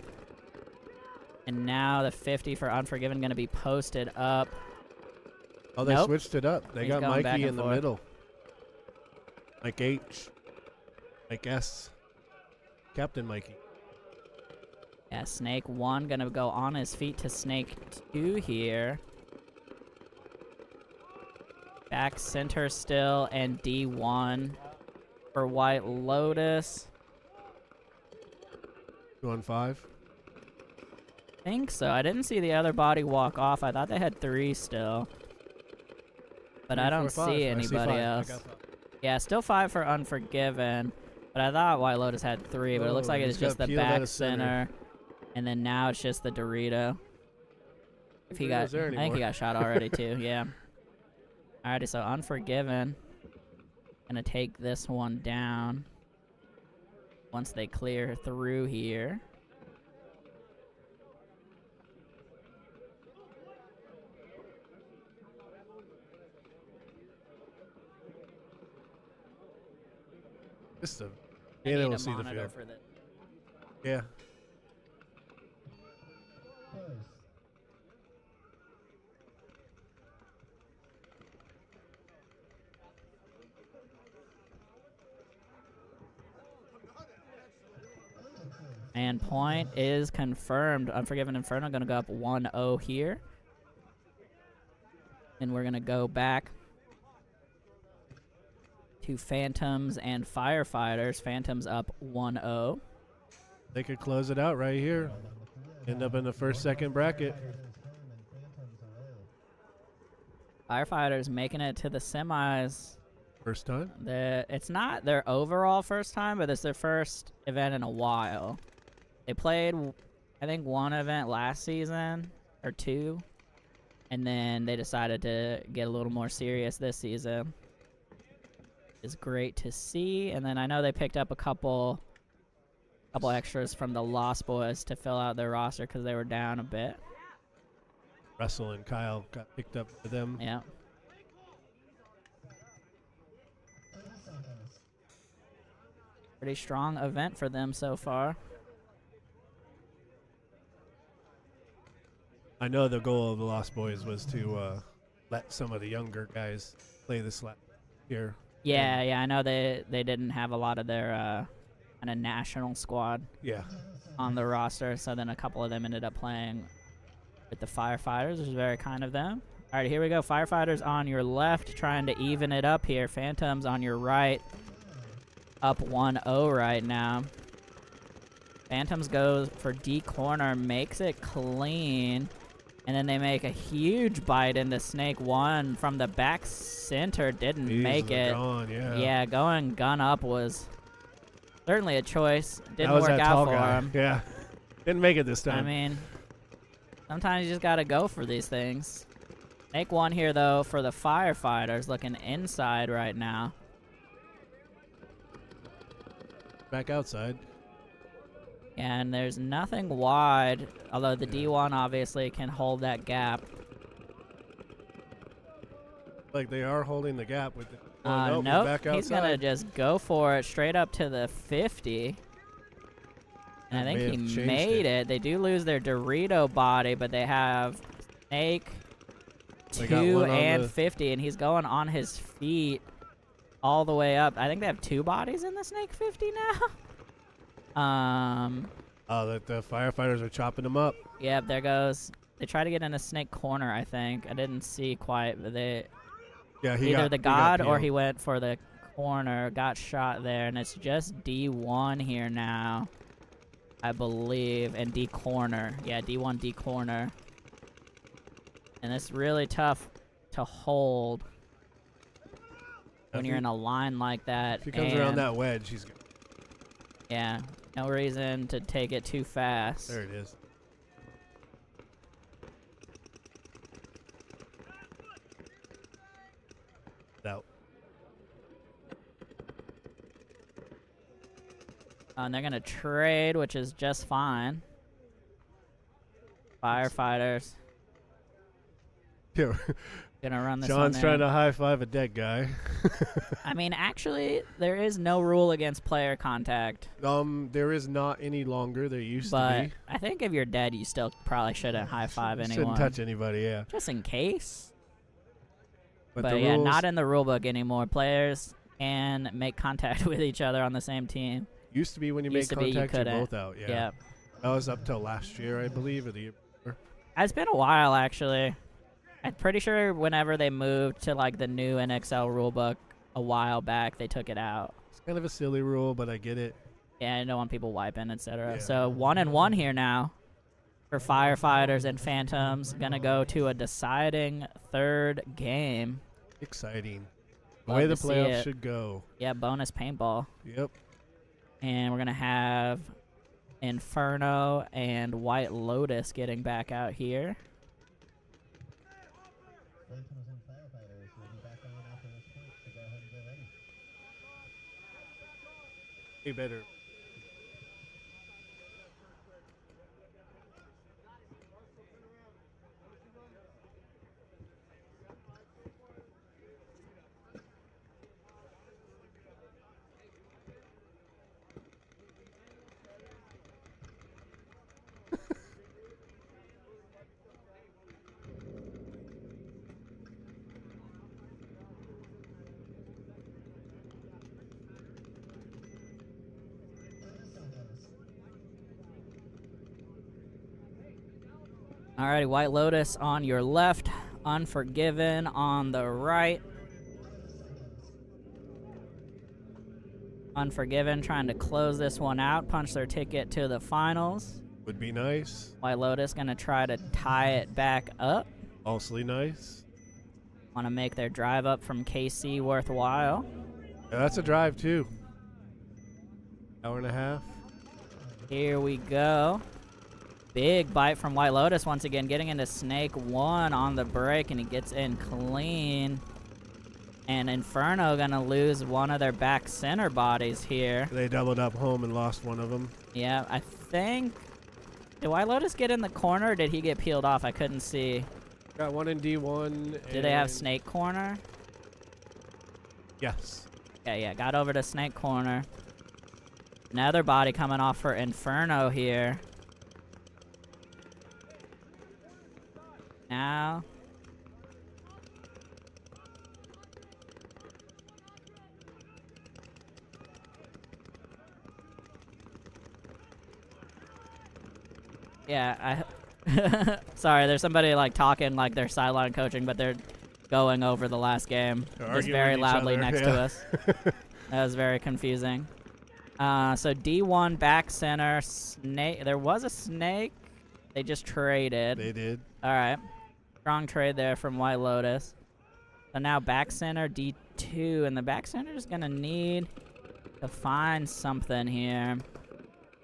And now the 50 for Unforgiven going to be posted up. Oh, they Nope. switched it up. They He's got going back Mikey and in the forth. middle. Mike H. Mike S. Captain Mikey. Yeah, Snake 1 gonna go on his feet to Snake 2 here. Back center still, and D1 for White Lotus. 2-on-5. Think so. I didn't see the other body walk off. I thought they had 3 still. But I don't see anybody else. Yeah, still 5 for Unforgiven. But I thought White Lotus had 3, but it looks like it's just the back center. And then now it's just the Dorito. If he got, I think he got shot already too. Yeah. Alrighty, so Unforgiven gonna take this one down once they clear through here. Just a I being need able a to see the monitor field. for this. Yeah. And point is confirmed. Unforgiven Inferno gonna go up 1-0 here. And we're gonna go back to Phantoms and Firefighters. Phantoms up 1-0. They could close it out right here. End up in the first, second bracket. Firefighters making it to the semis. First time. It's not their overall first time, but it's their first event in a while. They played, I think, 1 event last season, or 2. And then they decided to get a little more serious this season. It's great to see. And then I know they picked up a couple extras from the Lost Boys to fill out their roster because they were down a bit. Russell and Kyle got picked up for them. Yeah. Pretty strong event for them so far. I know the goal of the Lost Boys was to let some of the younger guys play this here. Yeah, yeah, I know they didn't have a lot of their kind of national squad Yeah. on the roster, so then a couple of them ended up playing with the Firefighters, which is very kind of them. All right, here we go. Firefighters on your left, trying to even it up here. Phantoms on your right, up 1-0 right now. Phantoms goes for D corner, makes it clean. And then they make a huge bite into Snake 1 from the back center. Didn't make it. Gone, yeah. Yeah, going gun up was certainly a choice. That Didn't was work that out tall for guy. him. Yeah. Didn't make it this time. I mean, sometimes you just got to go for these things. Snake 1 here, though, for the Firefighters, looking inside right now. Back outside. And there's nothing wide, although the D1 obviously can hold that gap. Like they are holding the gap with it. Nope, back outside. he's going to just go for it straight up to the 50. And I think he made it. They do lose their Dorito body, but they have Snake 2 and 50, and he's going on his feet all the way up. I think they have 2 bodies in the Snake 50 now. The Firefighters are chopping them up. Yep, there goes. They try to get in a Snake corner, I think. I didn't see quite, but they either the God or he went for the corner, got shot there, and it's just D1 here now, I believe, and D corner. Yeah, D1, D corner. And it's really tough to hold when you're in a line like that. If he comes around that wedge, he's good. Yeah, no reason to take it too fast. There it is. Out. And they're going to trade, which is just fine. Firefighters. Yeah. Gonna run this John's one trying to high-five a dead guy. I mean, actually, there is no rule against player contact. There is not any longer. There used to But be. I think if you're dead, you still probably shouldn't high-five anyone. Shouldn't touch anybody, yeah. Just in case. But But the yeah, rules, not in the rule book anymore. Players can make contact with each other on the same team. used to be when you Used made to be you contact, you're couldn't. both out, yeah. Yeah. That was up till last year, I believe, or the year before. It's been a while, actually. I'm pretty sure whenever they moved to like the new NXL rulebook a while back, they took it out. It's kind of a silly rule, but I get it. Yeah, I don't want people wiping, etc. Yeah. So 1-1 here now for Firefighters and Phantoms. Gonna go to a deciding third game. Exciting. The Love way to the see playoffs it. should go. Yeah, bonus paintball. Yep. And we're gonna have Inferno and White Lotus getting back out here. Phantoms and Firefighters will be back on after this point, so go ahead and get ready. Hey, better. Alrighty, White Lotus on your left, Unforgiven on the right. Unforgiven trying to close this one out, punch their ticket to the finals. Would be nice. White Lotus gonna try to tie it back up. Awfully nice. Want to make their drive up from KC worthwhile. Yeah, that's a drive, too. Hour and a half. Here we go. Big bite from White Lotus once again, getting into Snake 1 on the break, and he gets in clean. And Inferno gonna lose one of their back center bodies here. They doubled up home and lost one of them. Yeah, I think... Did White Lotus get in the corner, or did he get peeled off? I couldn't see. Got one in D1. Did they have Snake corner? Yes. Okay, yeah, got over to Snake corner. Another body coming off for Inferno here. Now... Yeah, sorry, there's somebody like talking like they're sideline coaching, but they're going over the last game They're just arguing very with each loudly other, next yeah. to us. That was very confusing. So D1 back center snake. There was a snake. They just traded. They did. All right, strong trade there from White Lotus. So now back center D2, and the back center is gonna need to find something here.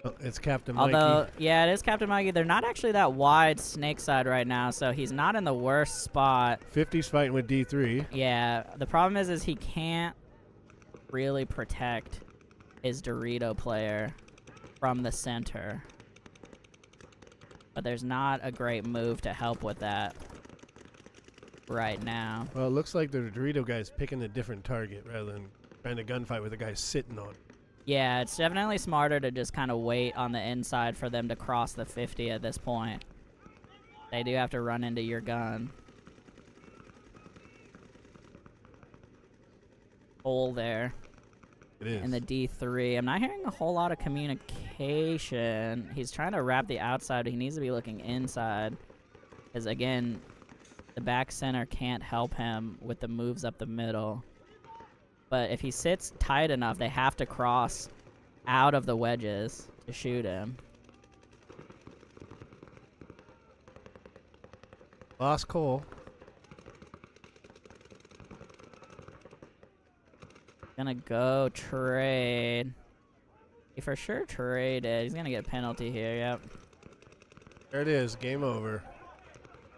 Oh, it's Captain Mikey. Although, yeah, it is Captain Mikey. They're not actually that wide snake side right now, so he's not in the worst spot. 50's fighting with D3. Yeah, the problem is he can't really protect his Dorito player from the center. But there's not a great move to help with that right now. Well, it looks like the Dorito guy's picking a different target rather than trying to gunfight with the guy sitting on it. Yeah, it's definitely smarter to just kind of wait on the inside for them to cross the 50 at this point. They do have to run into your gun. Hole there It is. in the D3. I'm not hearing a whole lot of communication. He's trying to wrap the outside, but he needs to be looking inside. Because, again, the back center can't help him with the moves up the middle. But if he sits tight enough, they have to cross out of the wedges to shoot him. Lost Cole. Gonna go trade. He for sure traded. He's gonna get a penalty here, yep. There it is. Game over.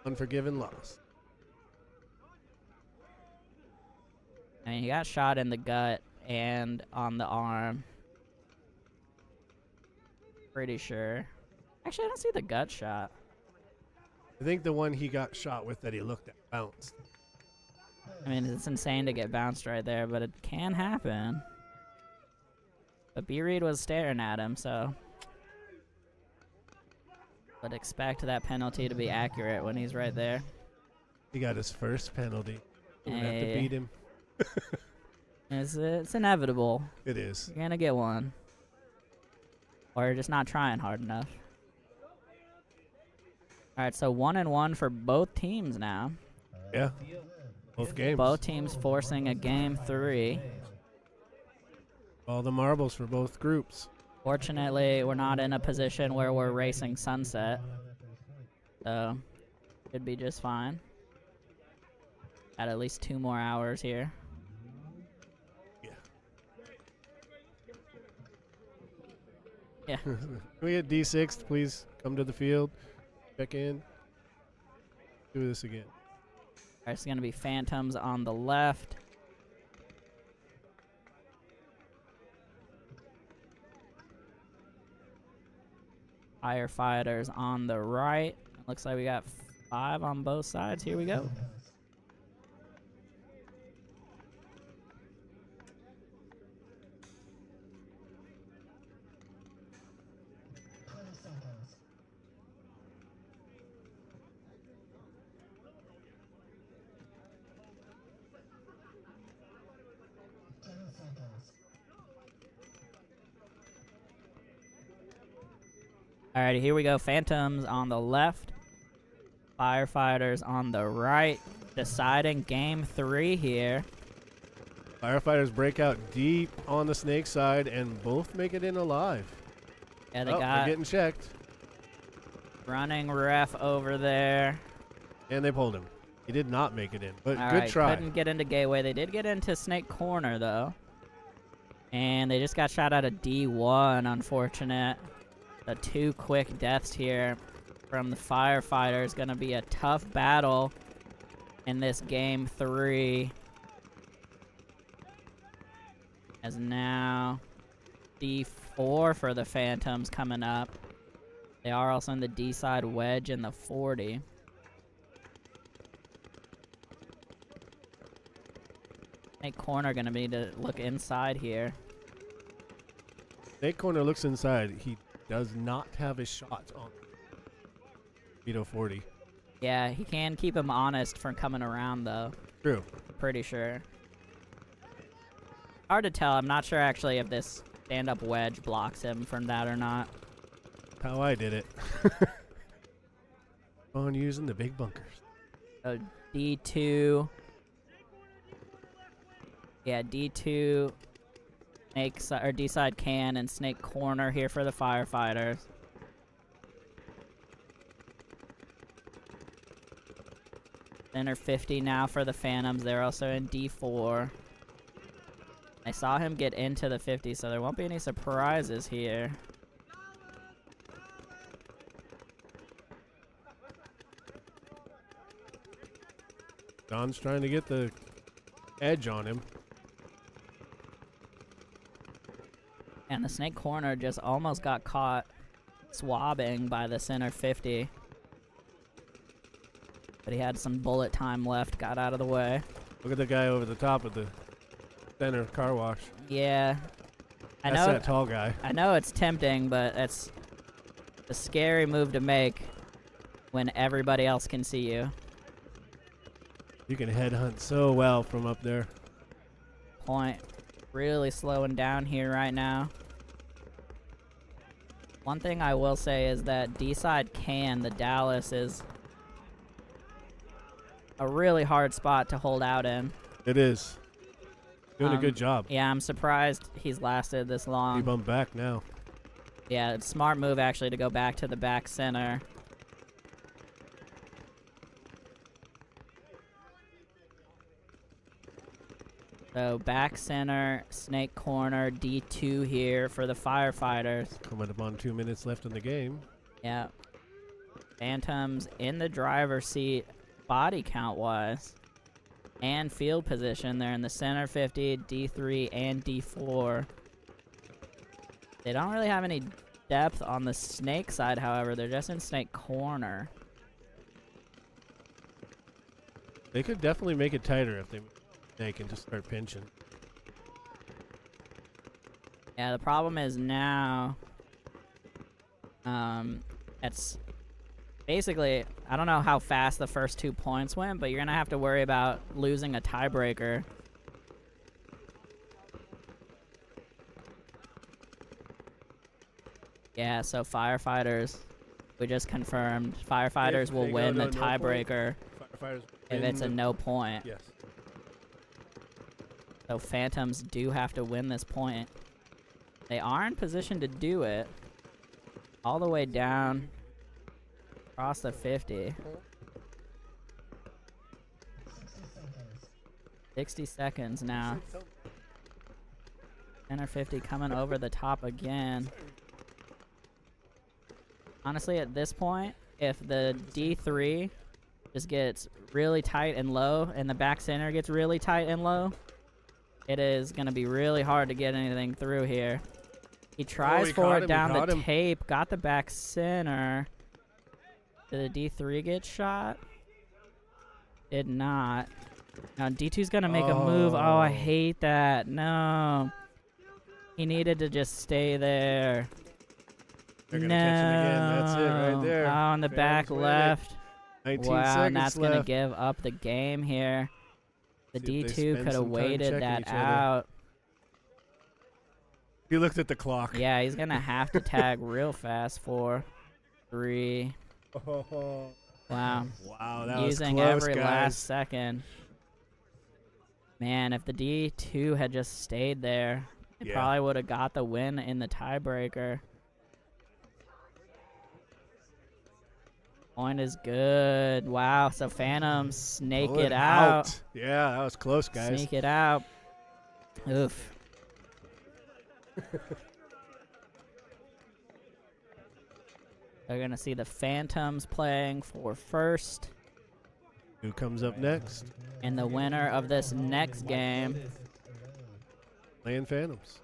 Unforgiven loss. I mean, he got shot in the gut and on the arm. Pretty sure. Actually, I don't see the gut shot. I think the one he got shot with that he looked at bounced. I mean, it's insane to get bounced right there, but it can happen. But B-Reed was staring at him, so... Would expect that penalty to be accurate when he's right there. He got his first penalty. We're gonna have to Hey. beat him. It's inevitable. It is. You're gonna get one. Or you're just not trying hard enough. All right, so 1-1 for both teams now. Yeah, both games. Both teams forcing a game 3. All the marbles for both groups. Fortunately, we're not in a position where we're racing sunset, so should be just fine. At least 2 more hours here. Yeah. Yeah. Can we get D6, please? Come to the field. Check in. Do this again. Alright, it's gonna be Phantoms on the left. Firefighters on the right. Looks like we got 5 on both sides. Here we go. Alrighty, here we go. Phantoms on the left. Firefighters on the right. Deciding game 3 here. Firefighters break out deep on the snake side and both make it in alive. Yeah, they They're got getting checked. running ref over there. And they pulled him. He did not make it in, but All good right, try. couldn't get into gateway. They did get into Snake Corner, though. And they just got shot out of D1, unfortunate. The 2 quick deaths here from the firefighters. Gonna be a tough battle in this game 3. As now D4 for the Phantoms coming up. They are also in the D side wedge in the 40. Snake Corner gonna be to look inside here. Snake Corner looks inside. He does not have a shot on Vito 40. Yeah, he can keep him honest from coming around, though. True. Pretty sure. Hard to tell. I'm not sure, actually, if this stand-up wedge blocks him from that or not. How I did it. On using the big bunkers. So, D2. Yeah, D2. Snake side, or D side can, and Snake Corner here for the firefighters. Center 50 now for the Phantoms. They're also in D4. I saw him get into the 50, so there won't be any surprises here. Don's trying to get the edge on him. And the Snake Corner just almost got caught swabbing by the center 50. But he had some bullet time left, got out of the way. Look at the guy over the top of the center car wash. Yeah. I That's know that tall guy. I know it's tempting, but it's a scary move to make when everybody else can see you. You can headhunt so well from up there. Point really slowing down here right now. One thing I will say is that D-side can, the Dallas, is a really hard spot to hold out in. It is. Doing a good job. Yeah, I'm surprised he's lasted this He long. bumped back now. Yeah, it's a smart move actually to go back to the back center. So back center, Snake Corner, D2 here for the firefighters. Coming up on 2 minutes left in the game. Yeah. Phantoms in the driver's seat, body count wise, and field position. They're in the center 50, D3, and D4. They don't really have any depth on the Snake side, however. They're just in Snake Corner. They could definitely make it tighter if they can just start pinching. Yeah, the problem is now, it's basically, I don't know how fast the first 2 points went, but you're gonna have to worry about losing a tiebreaker. Yeah, so firefighters We just confirmed firefighters will they go win to the a no point, tiebreaker Firefighters if win it's a the- no point. Yes. So Phantoms do have to win this point. They are in position to do it. All the way down across the 50. 60 seconds now. 10 or 50 coming over the top again. Honestly, at this point, if the D3 just gets really tight and low and the back center gets really tight and low, it is going to be really hard to get anything through here. He tries he for caught it him, down he the caught him. tape, got the back center. Did the D3 get shot? Did not. Now D2's going to make a move. Oh, I Oh. hate that. No. He needed to just stay there. They're gonna catch him again. That's it right there. Oh, on the back Phantoms win it. left. 19 Wow, seconds and that's going to left. give up the game here. The See if they D2 spend could have some time waited checking that each other. out. He looked at the clock. Yeah, he's going to have to tag real fast. 4, 3. Oh, Wow. wow, that Using was close, every guys. last second. Man, if the D2 had just stayed there, it Yeah. probably would have got the win in the tiebreaker. Point is good. Wow, so Phantoms snake Pull it out. Yeah, that was close, guys. Sneak it out. Oof. They're going to see the Phantoms playing for first. Who comes up next? And the winner of this next game Playing Phantoms.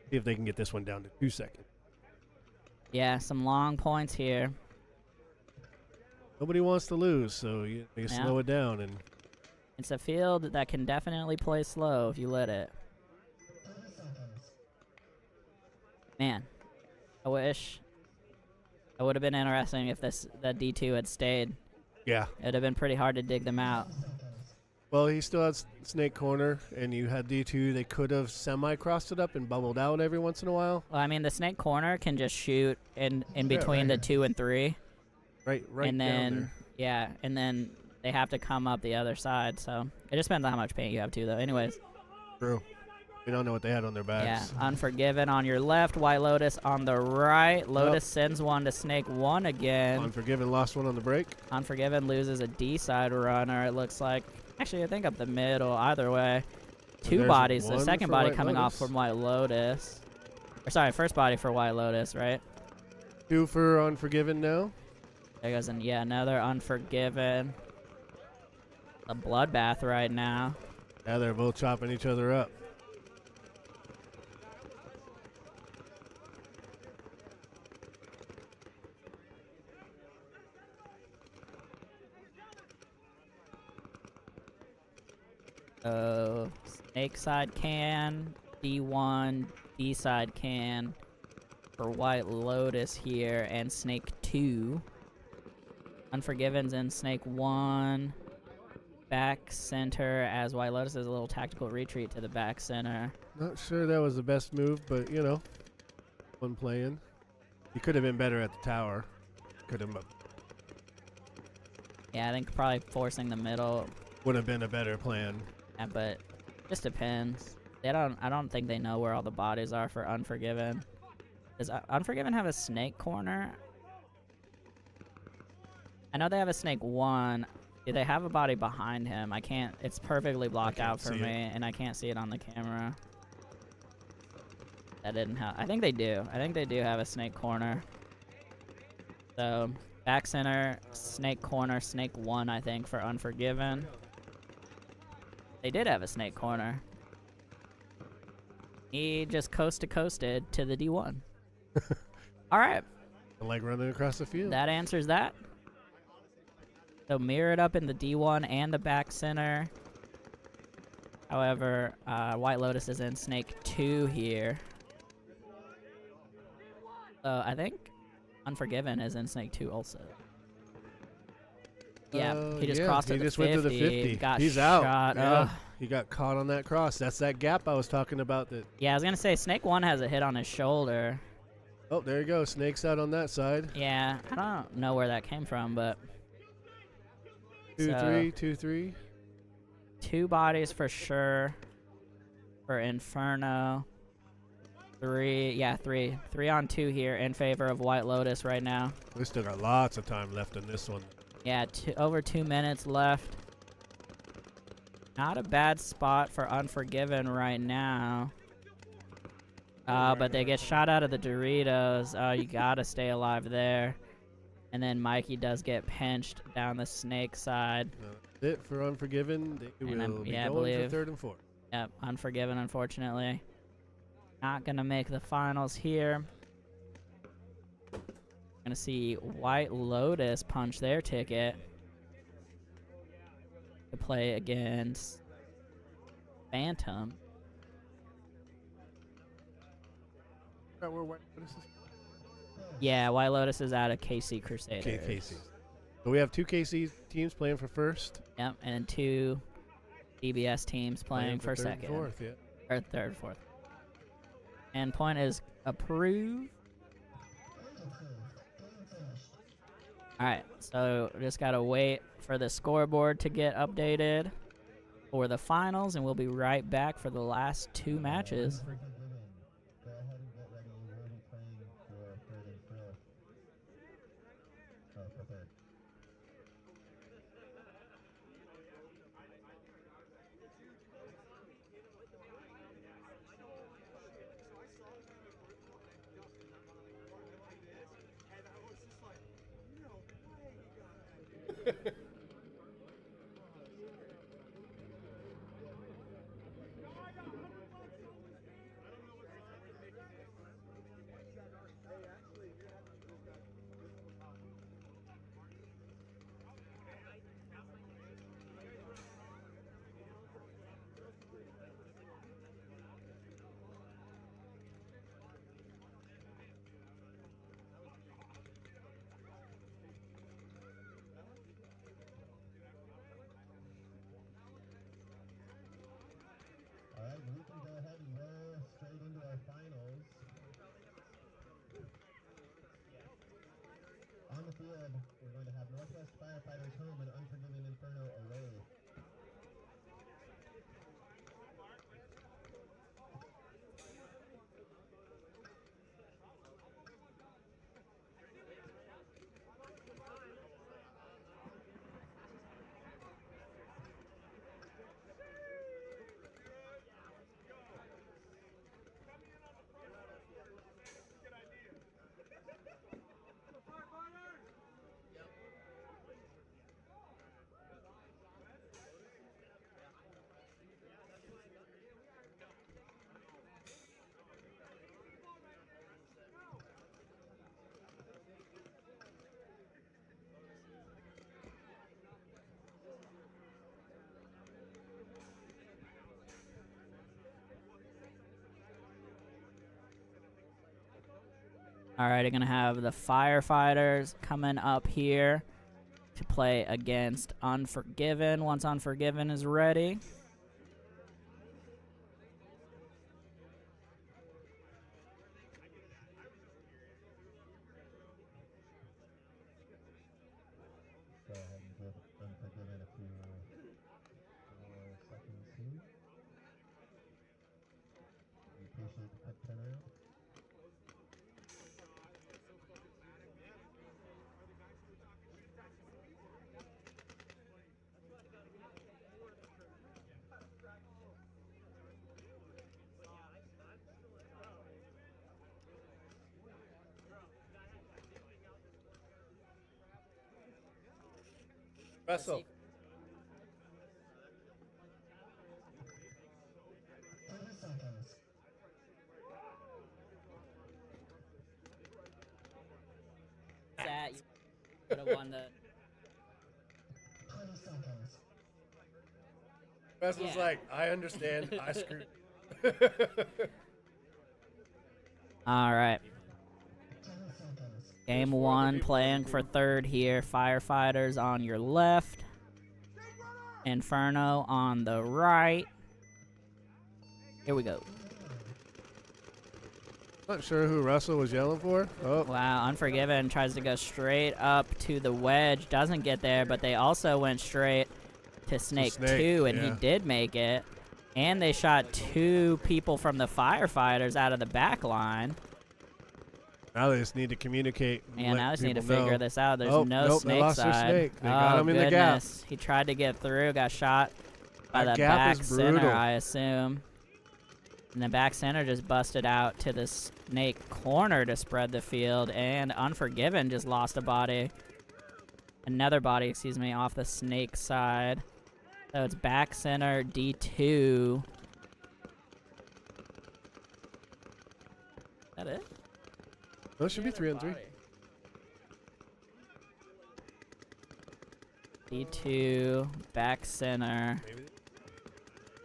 See if they can get this one down to 2 seconds. Yeah, some long points here. Nobody wants to lose, so you Yeah. slow it down. And It's a field that can definitely play slow if you let it. Man, I wish it would have been interesting if that D2 had stayed. yeah. It would have been pretty hard to dig them out. Well, he still had Snake Corner, and you had D2. They could have semi-crossed it up and bubbled out every once in a while. Well, I mean, the snake corner can just shoot in Yeah, between right the 2 and 3. Right and down then there. yeah, and then they have to come up the other side. So it just depends on how much paint you have too, though. Anyways, True. We don't know what they had on their yeah, backs. Unforgiven on your left, White Lotus on the right. Lotus sends one to Snake 1 again. Unforgiven lost one on the break. Unforgiven loses a D side runner. It looks like, actually, I think up the middle. Either way, two there's bodies. The one second for body White coming off Lotus. from White Lotus. Or sorry, first body for White Lotus, right? 2 for Unforgiven now. There goes another Unforgiven. A bloodbath right now. Yeah, they're both chopping each other up. Snake side can, D1, D side can for White Lotus here, and Snake 2. Unforgiven's in Snake 1. Back center as White Lotus is a little tactical retreat to the back center. Not sure that was the best move, but you know, one playing. He could have been better at the tower. Could have Yeah, I think probably forcing the middle, would have been a better plan. yeah, but just depends. I don't think they know where all the bodies are for Unforgiven. Does Unforgiven have a snake corner? I know they have a snake 1. Do they have a body behind him? I can't. It's perfectly blocked can't out for see it. me, and I can't see it on the camera. That didn't help. I think they do. I think they do have a snake corner. So, back center, snake corner, snake 1, I think, for Unforgiven. They did have a snake corner. He just coast-to-coasted to the D1. All right. I like running across the field. That answers that. So mirrored up in the D1 and the back center. However, White Lotus is in Snake 2 here. So I think Unforgiven is in Snake 2 also. Yeah, he just crossed he at the just 50. went to the 50. Got He's shot. out. Yeah. he got caught on that cross. That's that gap I was talking about. That. Yeah, I was gonna say Snake 1 has a hit on his shoulder. Oh, there you go. Snake's out on that side. Yeah, I don't know where that came from, but 2-3, 2-3. 2 bodies for sure for Inferno. 3 on 2 here in favor of White Lotus right now. We still got lots of time left in this one. Yeah, over 2 minutes left. Not a bad spot for Unforgiven right now. But they get shot out of the Doritos. Oh, you gotta stay alive there. And then Mikey does get pinched down the Snake side. That's it for Unforgiven. They will be going for 3rd and 4th. Yep, Unforgiven, unfortunately. Not gonna make the finals here. Gonna see White Lotus punch their ticket to play against Phantom. Where White Lotus is? Yeah, White Lotus is out of KC Crusaders. KC. So we have 2 KC teams playing for 1st. Yep, and 2 DBS teams playing for 2nd. 4th, yeah. Or 3rd, 4th. And point is approved. Alright, so just gotta wait for the scoreboard to get updated for the finals, and we'll be right back for the last 2 matches. Go ahead and get ready. We will be playing for 3rd and 4th. Oh, for 3rd. Alright, we can go ahead and roll straight into our finals. On the field, we're going to have Northwest Firefighters home and Unforgiven Inferno away. Alright, I'm gonna have the Firefighters coming up here to play against Unforgiven once Unforgiven is ready. Go ahead and give Unforgiven a few more seconds here. We appreciate the quick turnaround. Wrestle. 30 seconds. That you could have won the 20 seconds. Wrestle's Yeah. like, I understand. I screwed. Alright. 10 seconds. Game 1 playing for 3rd here. Firefighters on your left. Inferno on the right. Here we go. Not sure who Russell was yelling for. Oh, Wow, Unforgiven tries to go straight up to the wedge. Doesn't get there, but they also went straight to Snake 2, and he yeah. did make it. And they shot 2 people from the firefighters out of the back line. now they just need to communicate. and And let now they just need to people know. figure this out. There's Oh, no nope, they Snake lost their side. Snake. They oh, got him in the gap. goodness. He tried to get through, got shot by That the gap back is center, brutal. I assume. And the back center just busted out to the Snake corner to spread the field. And Unforgiven just lost a body. Another body, excuse me, off the Snake side. So it's back center D2. Is that it? Those should be 3 on 3. D2, back center.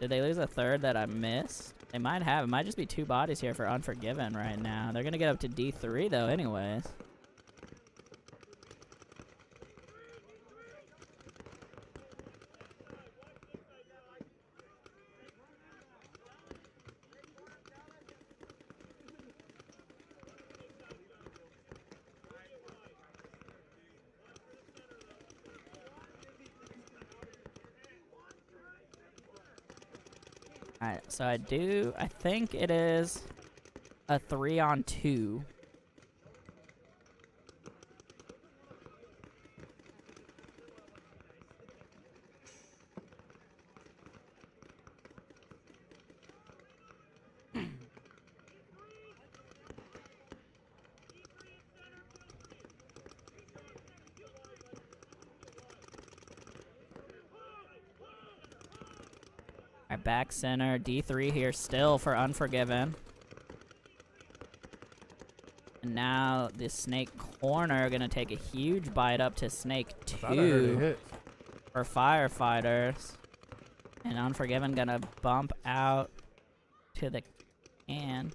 Did they lose a third that I missed? They might have. It might just be 2 bodies here for Unforgiven right now. They're going to get up to D3, though, anyways. Alright, so I think it is a 3 on 2. Alright, back center, D3 here still for Unforgiven. And now the Snake corner gonna take a huge bite up to Snake Thought I heard a 2 hit. for firefighters. And Unforgiven gonna bump out to the can.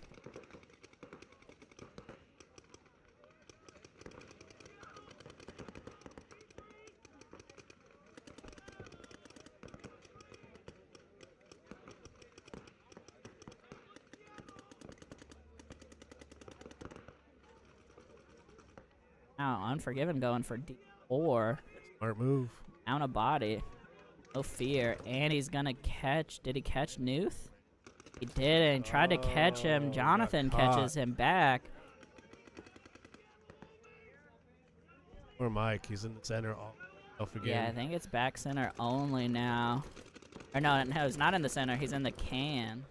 Now Unforgiven going for D4. Smart move. Down a body. No fear. And he's gonna catch. Did he catch Nuth? He did, and tried to catch him. Oh, Jonathan got caught. catches him back. Or Mike. He's in the center off again. Yeah, I think it's back center only now. Or no, it's not in the center. He's in the can,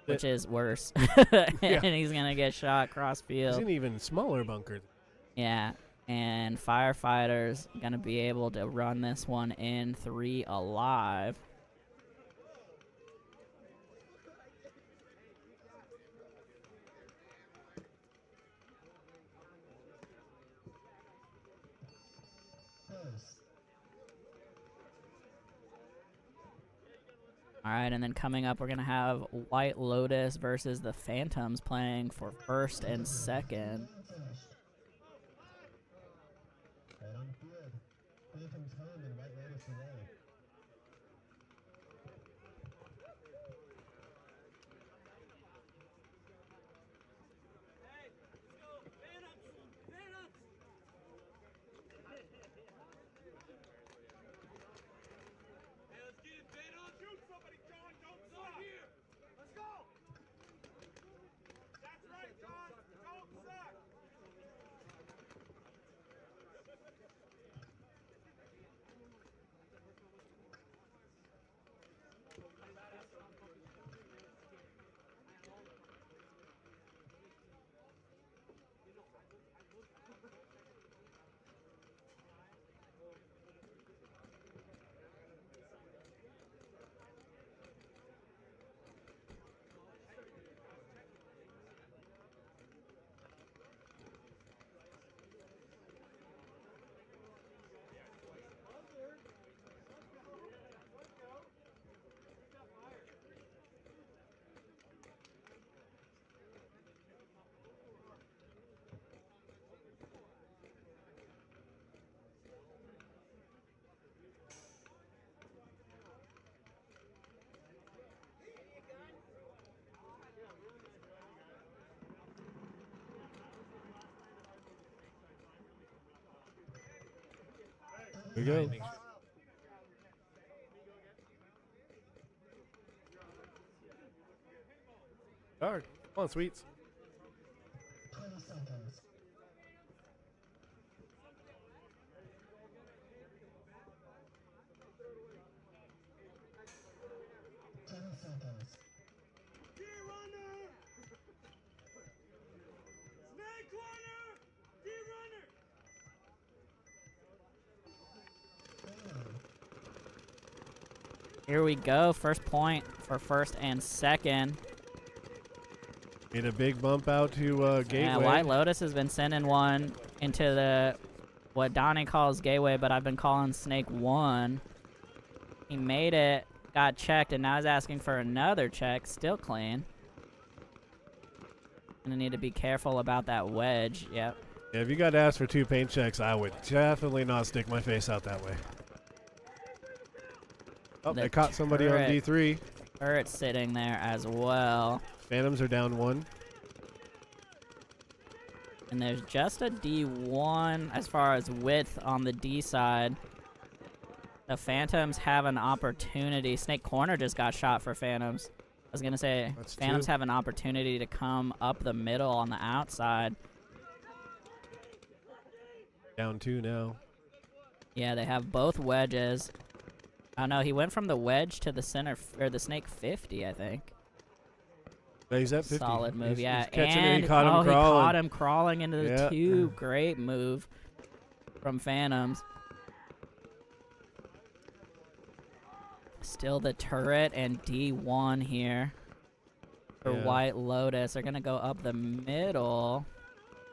which is worse. And he's gonna get shot cross He's field. an even smaller bunker. Yeah, and firefighters gonna be able to run this one in 3 alive. All right, and then coming up, we're going to have White Lotus versus the Phantoms playing for first and second. Right on the field. Phantom's home and White Lotus away. we go. All right, come on, sweets. 20 seconds. 10 seconds. Here we go. First point for first and second. Made a big bump out to Gateway. Yeah, White Lotus has been sending one into the what Donnie calls Gateway, but I've been calling Snake 1. He made it, got checked, and now he's asking for another check. Still clean. Gonna need to be careful about that wedge. Yep. Yeah, if you got asked for 2 paint checks, I would definitely not stick my face out that way. Oh, The they caught somebody on turret. D3. Turret's sitting there as well. Phantoms are down 1. And there's just a D1 as far as width on the D side. The Phantoms have an opportunity. Snake Corner just got shot for Phantoms. I was going to say, That's Phantoms 2. have an opportunity to come up the middle on the outside. Down 2 now. Yeah, they have both wedges. Oh no, he went from the wedge to the center, or the Snake 50, I think. No, he's at 50. Solid move, He's- yeah. He's catching and it. He caught him crawling. he caught him crawling into the Yeah. 2. Great move from Phantoms. Still the turret and D1 here for Yeah. White Lotus. They're going to go up the middle.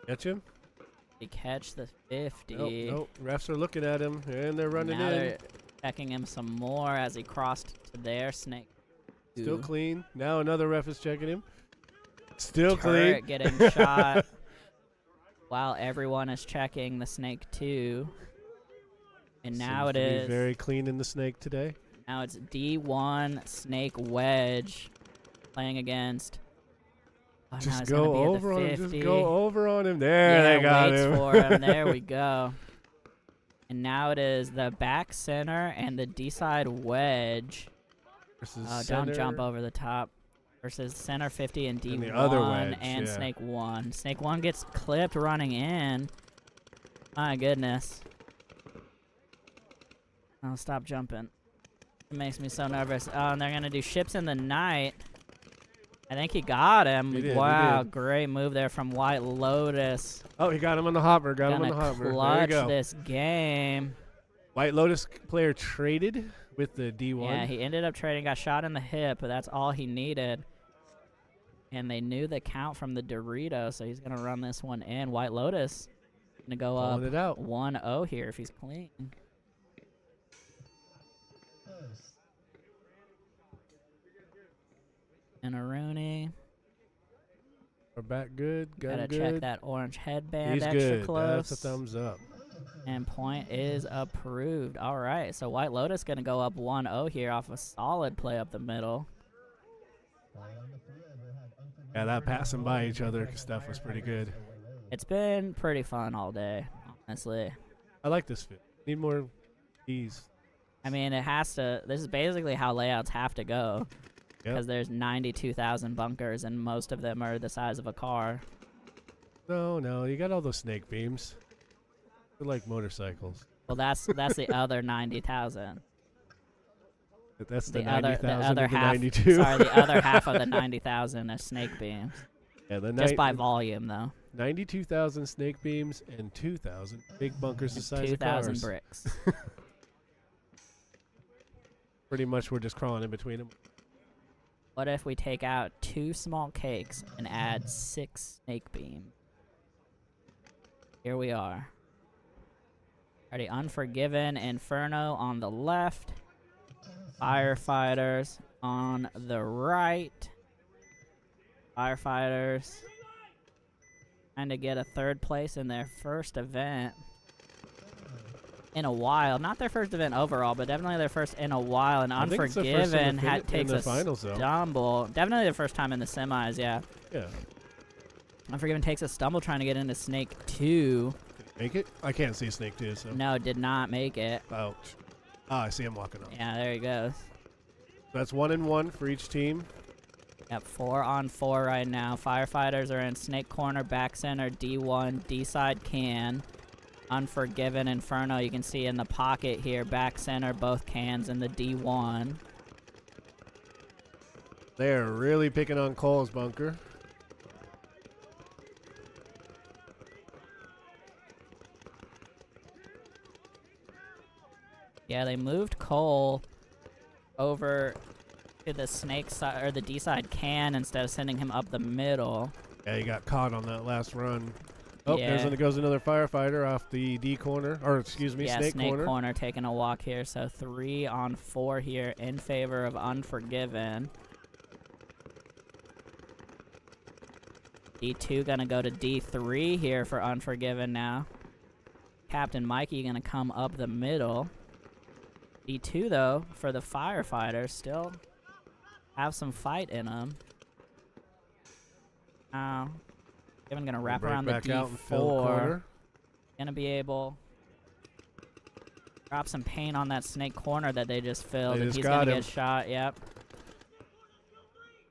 Catch him? They catch the 50. Nope, nope. Refs are looking at him, and they're running Now in. they're checking him some more as he crossed to their Snake. Still clean. Now another ref is checking him. Still Turret clean. getting shot while everyone is checking the Snake 2. And now Seems it to be is. very clean in the Snake today. Now it's D1 Snake Wedge playing against. Oh, now Just he's gonna go be at the over on him. 50. Just go over on him. There, Yeah, they got waits him. for him. There we go. And now it is the back center and the D side wedge. Versus Oh, center. don't jump over the top. Versus center 50 and D1 And the other wedge, and yeah. Snake 1. Snake 1 gets clipped running in. My goodness. Oh, stop jumping. It makes me so nervous. Oh, and they're going to do ships in the night. I think he got him. He did, he Wow, did. great move there from White Lotus. Oh, he got him on the hopper. Got him on Gonna the hopper. There you clutch go. this game. White Lotus player traded with the D1. Yeah, he ended up trading, got shot in the hip, but that's all he needed. And they knew the count from the Dorito, so he's going to run this one in. White Lotus going to go Pulling up it out. 1-0 here if he's clean. Close. And a Rooney. We're back good. Got Gotta him check good. that orange headband He's extra good. close. That's a thumbs up. And point is approved. All right, so White Lotus going to go up 1-0 here off a solid play up the middle. While on the field, we'll have unforgiving Yeah, that passing by each other stuff was pretty good. It's been pretty fun all day, honestly. I like this fit. Need more ease. I mean, it has to. This is basically how layouts have to go. Yep. Because there's 92,000 bunkers, and most of them are the size of a car. No, you got all those snake beams. They're like motorcycles. Well, that's the other 90,000. That's the The other 90,000 other and the half. 92. Sorry, the other half of the 90,000 is snake beams. Yeah, the Just by volume, though. 92,000 snake beams and 2,000 big bunkers the size of 2,000 cars. bricks. Pretty much we're just crawling in between them. What if we take out 2 small cakes and add 6 snake beams? Here we are. Already Unforgiven, Inferno on the left. Firefighters on the right. Firefighters trying to get a 3rd place in their first event in a while. Not their first event overall, but definitely their first in a while. And I think it's the first in Unforgiven the takes a finals, though. stumble. Definitely the first time in the semis, yeah. Yeah. Unforgiven takes a stumble trying to get into Snake 2. Make it? I can't see Snake too, so. No, did not make it. Ouch. Ah, I see him walking off. Yeah, there he goes. That's 1 and 1 for each team. Yep, 4 on 4 right now. Firefighters are in Snake Corner, back center, D1, D side can. Unforgiven, Inferno, you can see in the pocket here, back center, both cans in the D1. They're really picking on Cole's bunker. Yeah, they moved Cole over to the Snake side, or the D side can, instead of sending him up the middle. Yeah, he got caught on that last run. Oh, Yeah. goes another firefighter off the D corner, or excuse me, Yeah, Snake Snake corner. corner taking a walk here. So 3 on 4 here in favor of Unforgiven. D2 gonna go to D3 here for Unforgiven now. Captain Mikey gonna come up the middle. D2 though, for the firefighters, still have some fight in them. Now, Given gonna wrap Break around the back out and fill the D4. corner. Gonna be able drop some paint on that Snake corner that they just filled. They If just he's got gonna him. get shot, yep.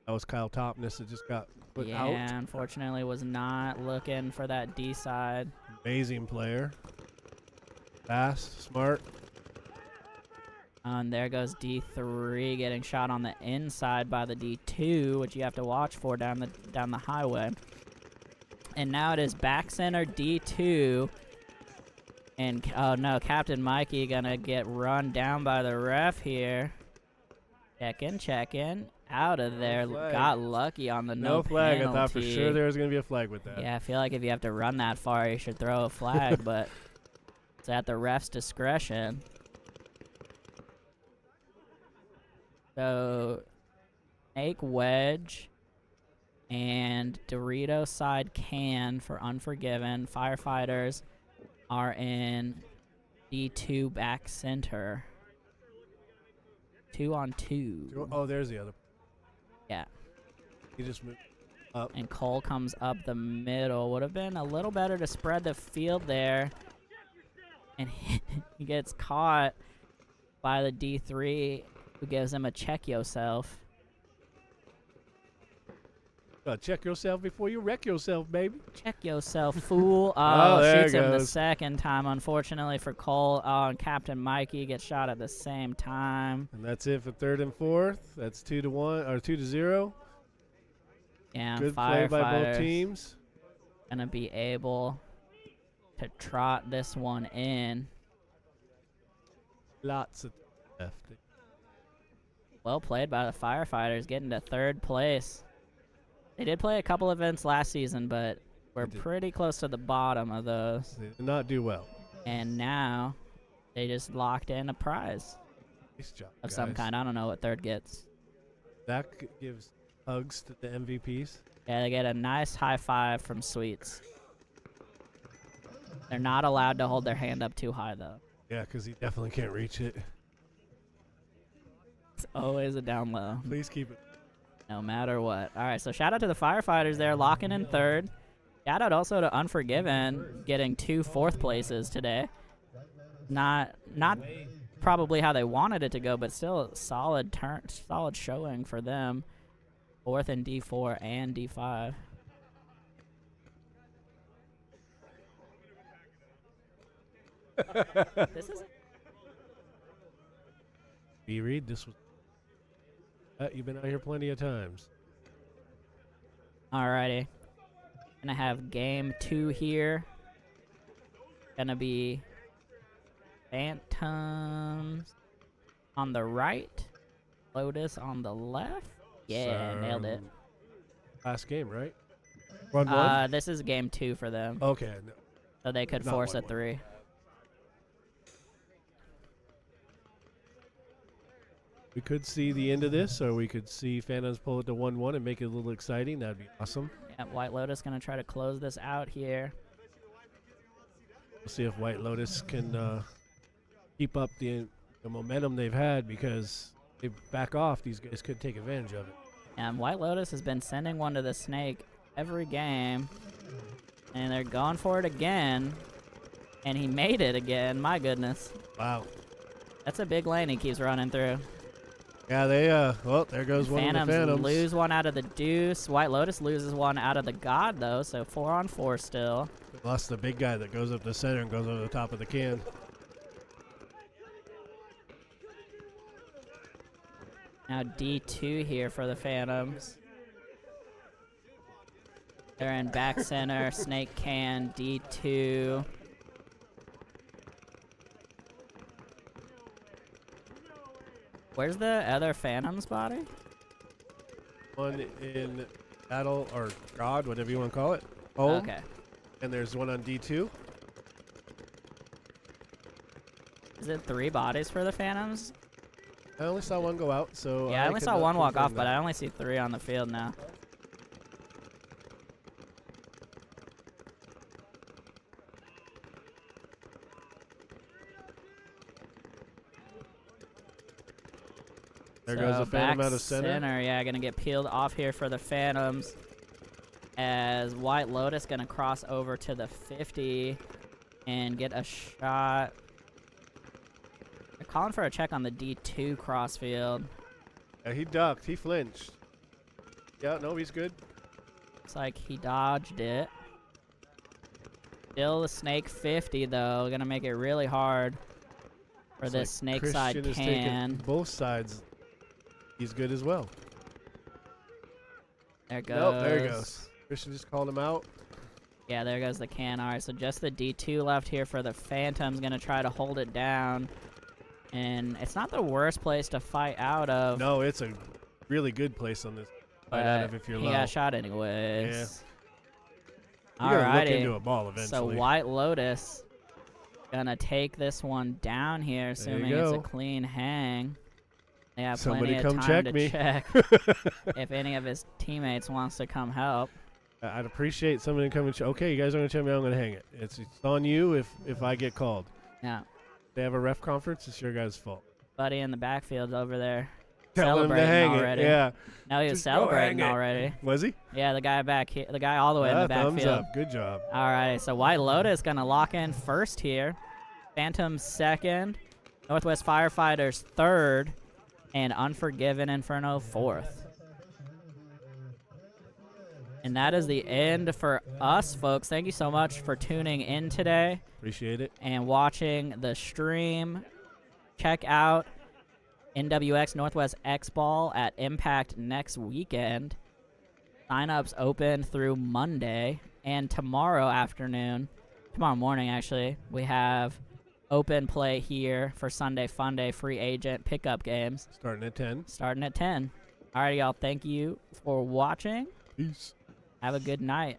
That was Kyle Topness that just got put Yeah, out. unfortunately was not looking for that D side. Amazing player. Fast, smart. And there goes D3 getting shot on the inside by the D2, which you have to watch for down the highway. And now it is back center D2. And oh no, Captain Mikey gonna get run down by the ref here. Check in. Out of there. flag. Got lucky on the no flag. penalty. I thought for sure there was going to be a flag with that. Yeah, I feel like if you have to run that far, you should throw a flag, but it's at the ref's discretion. So, Snake Wedge and Dorito side can for Unforgiven. Firefighters are in D2 back center. 2 on 2. Oh, there's the other. Yeah. He just moved up. And Cole comes up the middle. Would have been a little better to spread the field there. And he gets caught by the D3, who gives him a check yourself. Check yourself before you wreck yourself, baby. Check yourself, fool. Oh, there Shoots it him the goes. second time, unfortunately for Cole. And Captain Mikey gets shot at the same time. And that's it for 3rd and 4th. That's 2-1 or 2-0. And Good play by both Firefighters teams. gonna be able to trot this one in. Lots of left. Well played by the Firefighters, getting to 3rd place. They did play a couple events last season, but we're They did. pretty close to the bottom of those. They did not do well. And now they just locked in a prize Nice job, of some guys. kind. I don't know what 3rd gets. That gives hugs to the MVPs. Yeah, they get a nice high five from Sweets. They're not allowed to hold their hand up too high, though. Yeah, because he definitely can't reach it. It's always a down low, Please keep it. no matter what. All right, so shout out to the Firefighters there, locking in 3rd. Shout out also to Unforgiven, getting 2 4th places today. Not probably how they wanted it to go, but still solid showing for them. 4th in D4 and D5. This is B. Reed, this was. You've been out here plenty of times. alrighty. Gonna have game 2 here. Gonna be Phantoms on the right, Lotus on the left. Yeah, nailed it. Last game, right? Run 1? This is game 2 for them, Okay. No. so they could Not force a 1-1. 3. We could see the end of this, or we could see Phantoms pull it to 1-1 and make it a little exciting. That'd be awesome. Yeah, White Lotus gonna try to close this out here. We'll see if White Lotus can keep up the momentum they've had, because if they back off, these guys could take advantage of it. And White Lotus has been sending one to the Snake every game, and they're going for it again. And he made it again. My goodness. Wow. That's a big lane he keeps running through. Yeah, they, well, there goes one of the Phantoms. Lose one out of the Deuce. White Lotus loses one out of the God, though, so 4-on-4 still. Lost the big guy that goes up the center and goes over the top of the can. Now D2 here for the Phantoms. They're in back center, Snake Can, D2. Where's the other Phantom's body? One in Battle, or God, whatever you want to call it. Home. Okay. And there's one on D2. Is it 3 bodies for the Phantoms? I only saw one go out, so Yeah, I only saw one walk off, but I don't. only see 3 on the field now. There goes the Phantom back out of center. Yeah, gonna get peeled off here for the Phantoms. As White Lotus gonna cross over to the 50 and get a shot. They're calling for a check on the D2 crossfield. Yeah, he ducked. He flinched. Yeah, no, he's good. Looks like he dodged it. Still the Snake 50 though, gonna make it really hard for Looks this like Snake Christian side is taking can. both sides. He's good as well. There it goes. Nope, there he goes. Christian just called him out. Yeah, there goes the can. Alright, so just the D2 left here for the Phantoms. Gonna try to hold it down. And it's not the worst place to fight out of. No, it's a really good place on this. Fight out of if you're he low. got shot anyways. You gotta look Alrighty. into a ball eventually. So White Lotus gonna take this one down here, assuming it's a go. clean hang. They have Somebody plenty come of time check to me. check if any of his teammates wants to come help. I'd appreciate somebody coming. Okay, you guys are gonna check me. I'm gonna hang it. It's on you if I get called. Yeah, They have a ref conference. It's your guys' fault. buddy in the backfield over there. Tell him to Celebrating hang already. it. Yeah. No, he was Just go celebrating hang it. already. Was he? Yeah, the guy back here, the guy all the way in the Thumbs backfield. up. Good job. All right, so White Lotus gonna lock in first here. Phantom second. Northwest Firefighters third. And Unforgiven Inferno fourth. And that is the end for us, folks. Thank you so much for tuning in today Appreciate it. and watching the stream. Check out NWX Northwest X Ball at Impact next weekend. Sign-ups open through Monday, and tomorrow morning actually, we have open play here for Sunday Funday free agent pickup games. Starting at 10. Starting at 10. All right, y'all. Thank you for watching. Peace. Have a good night.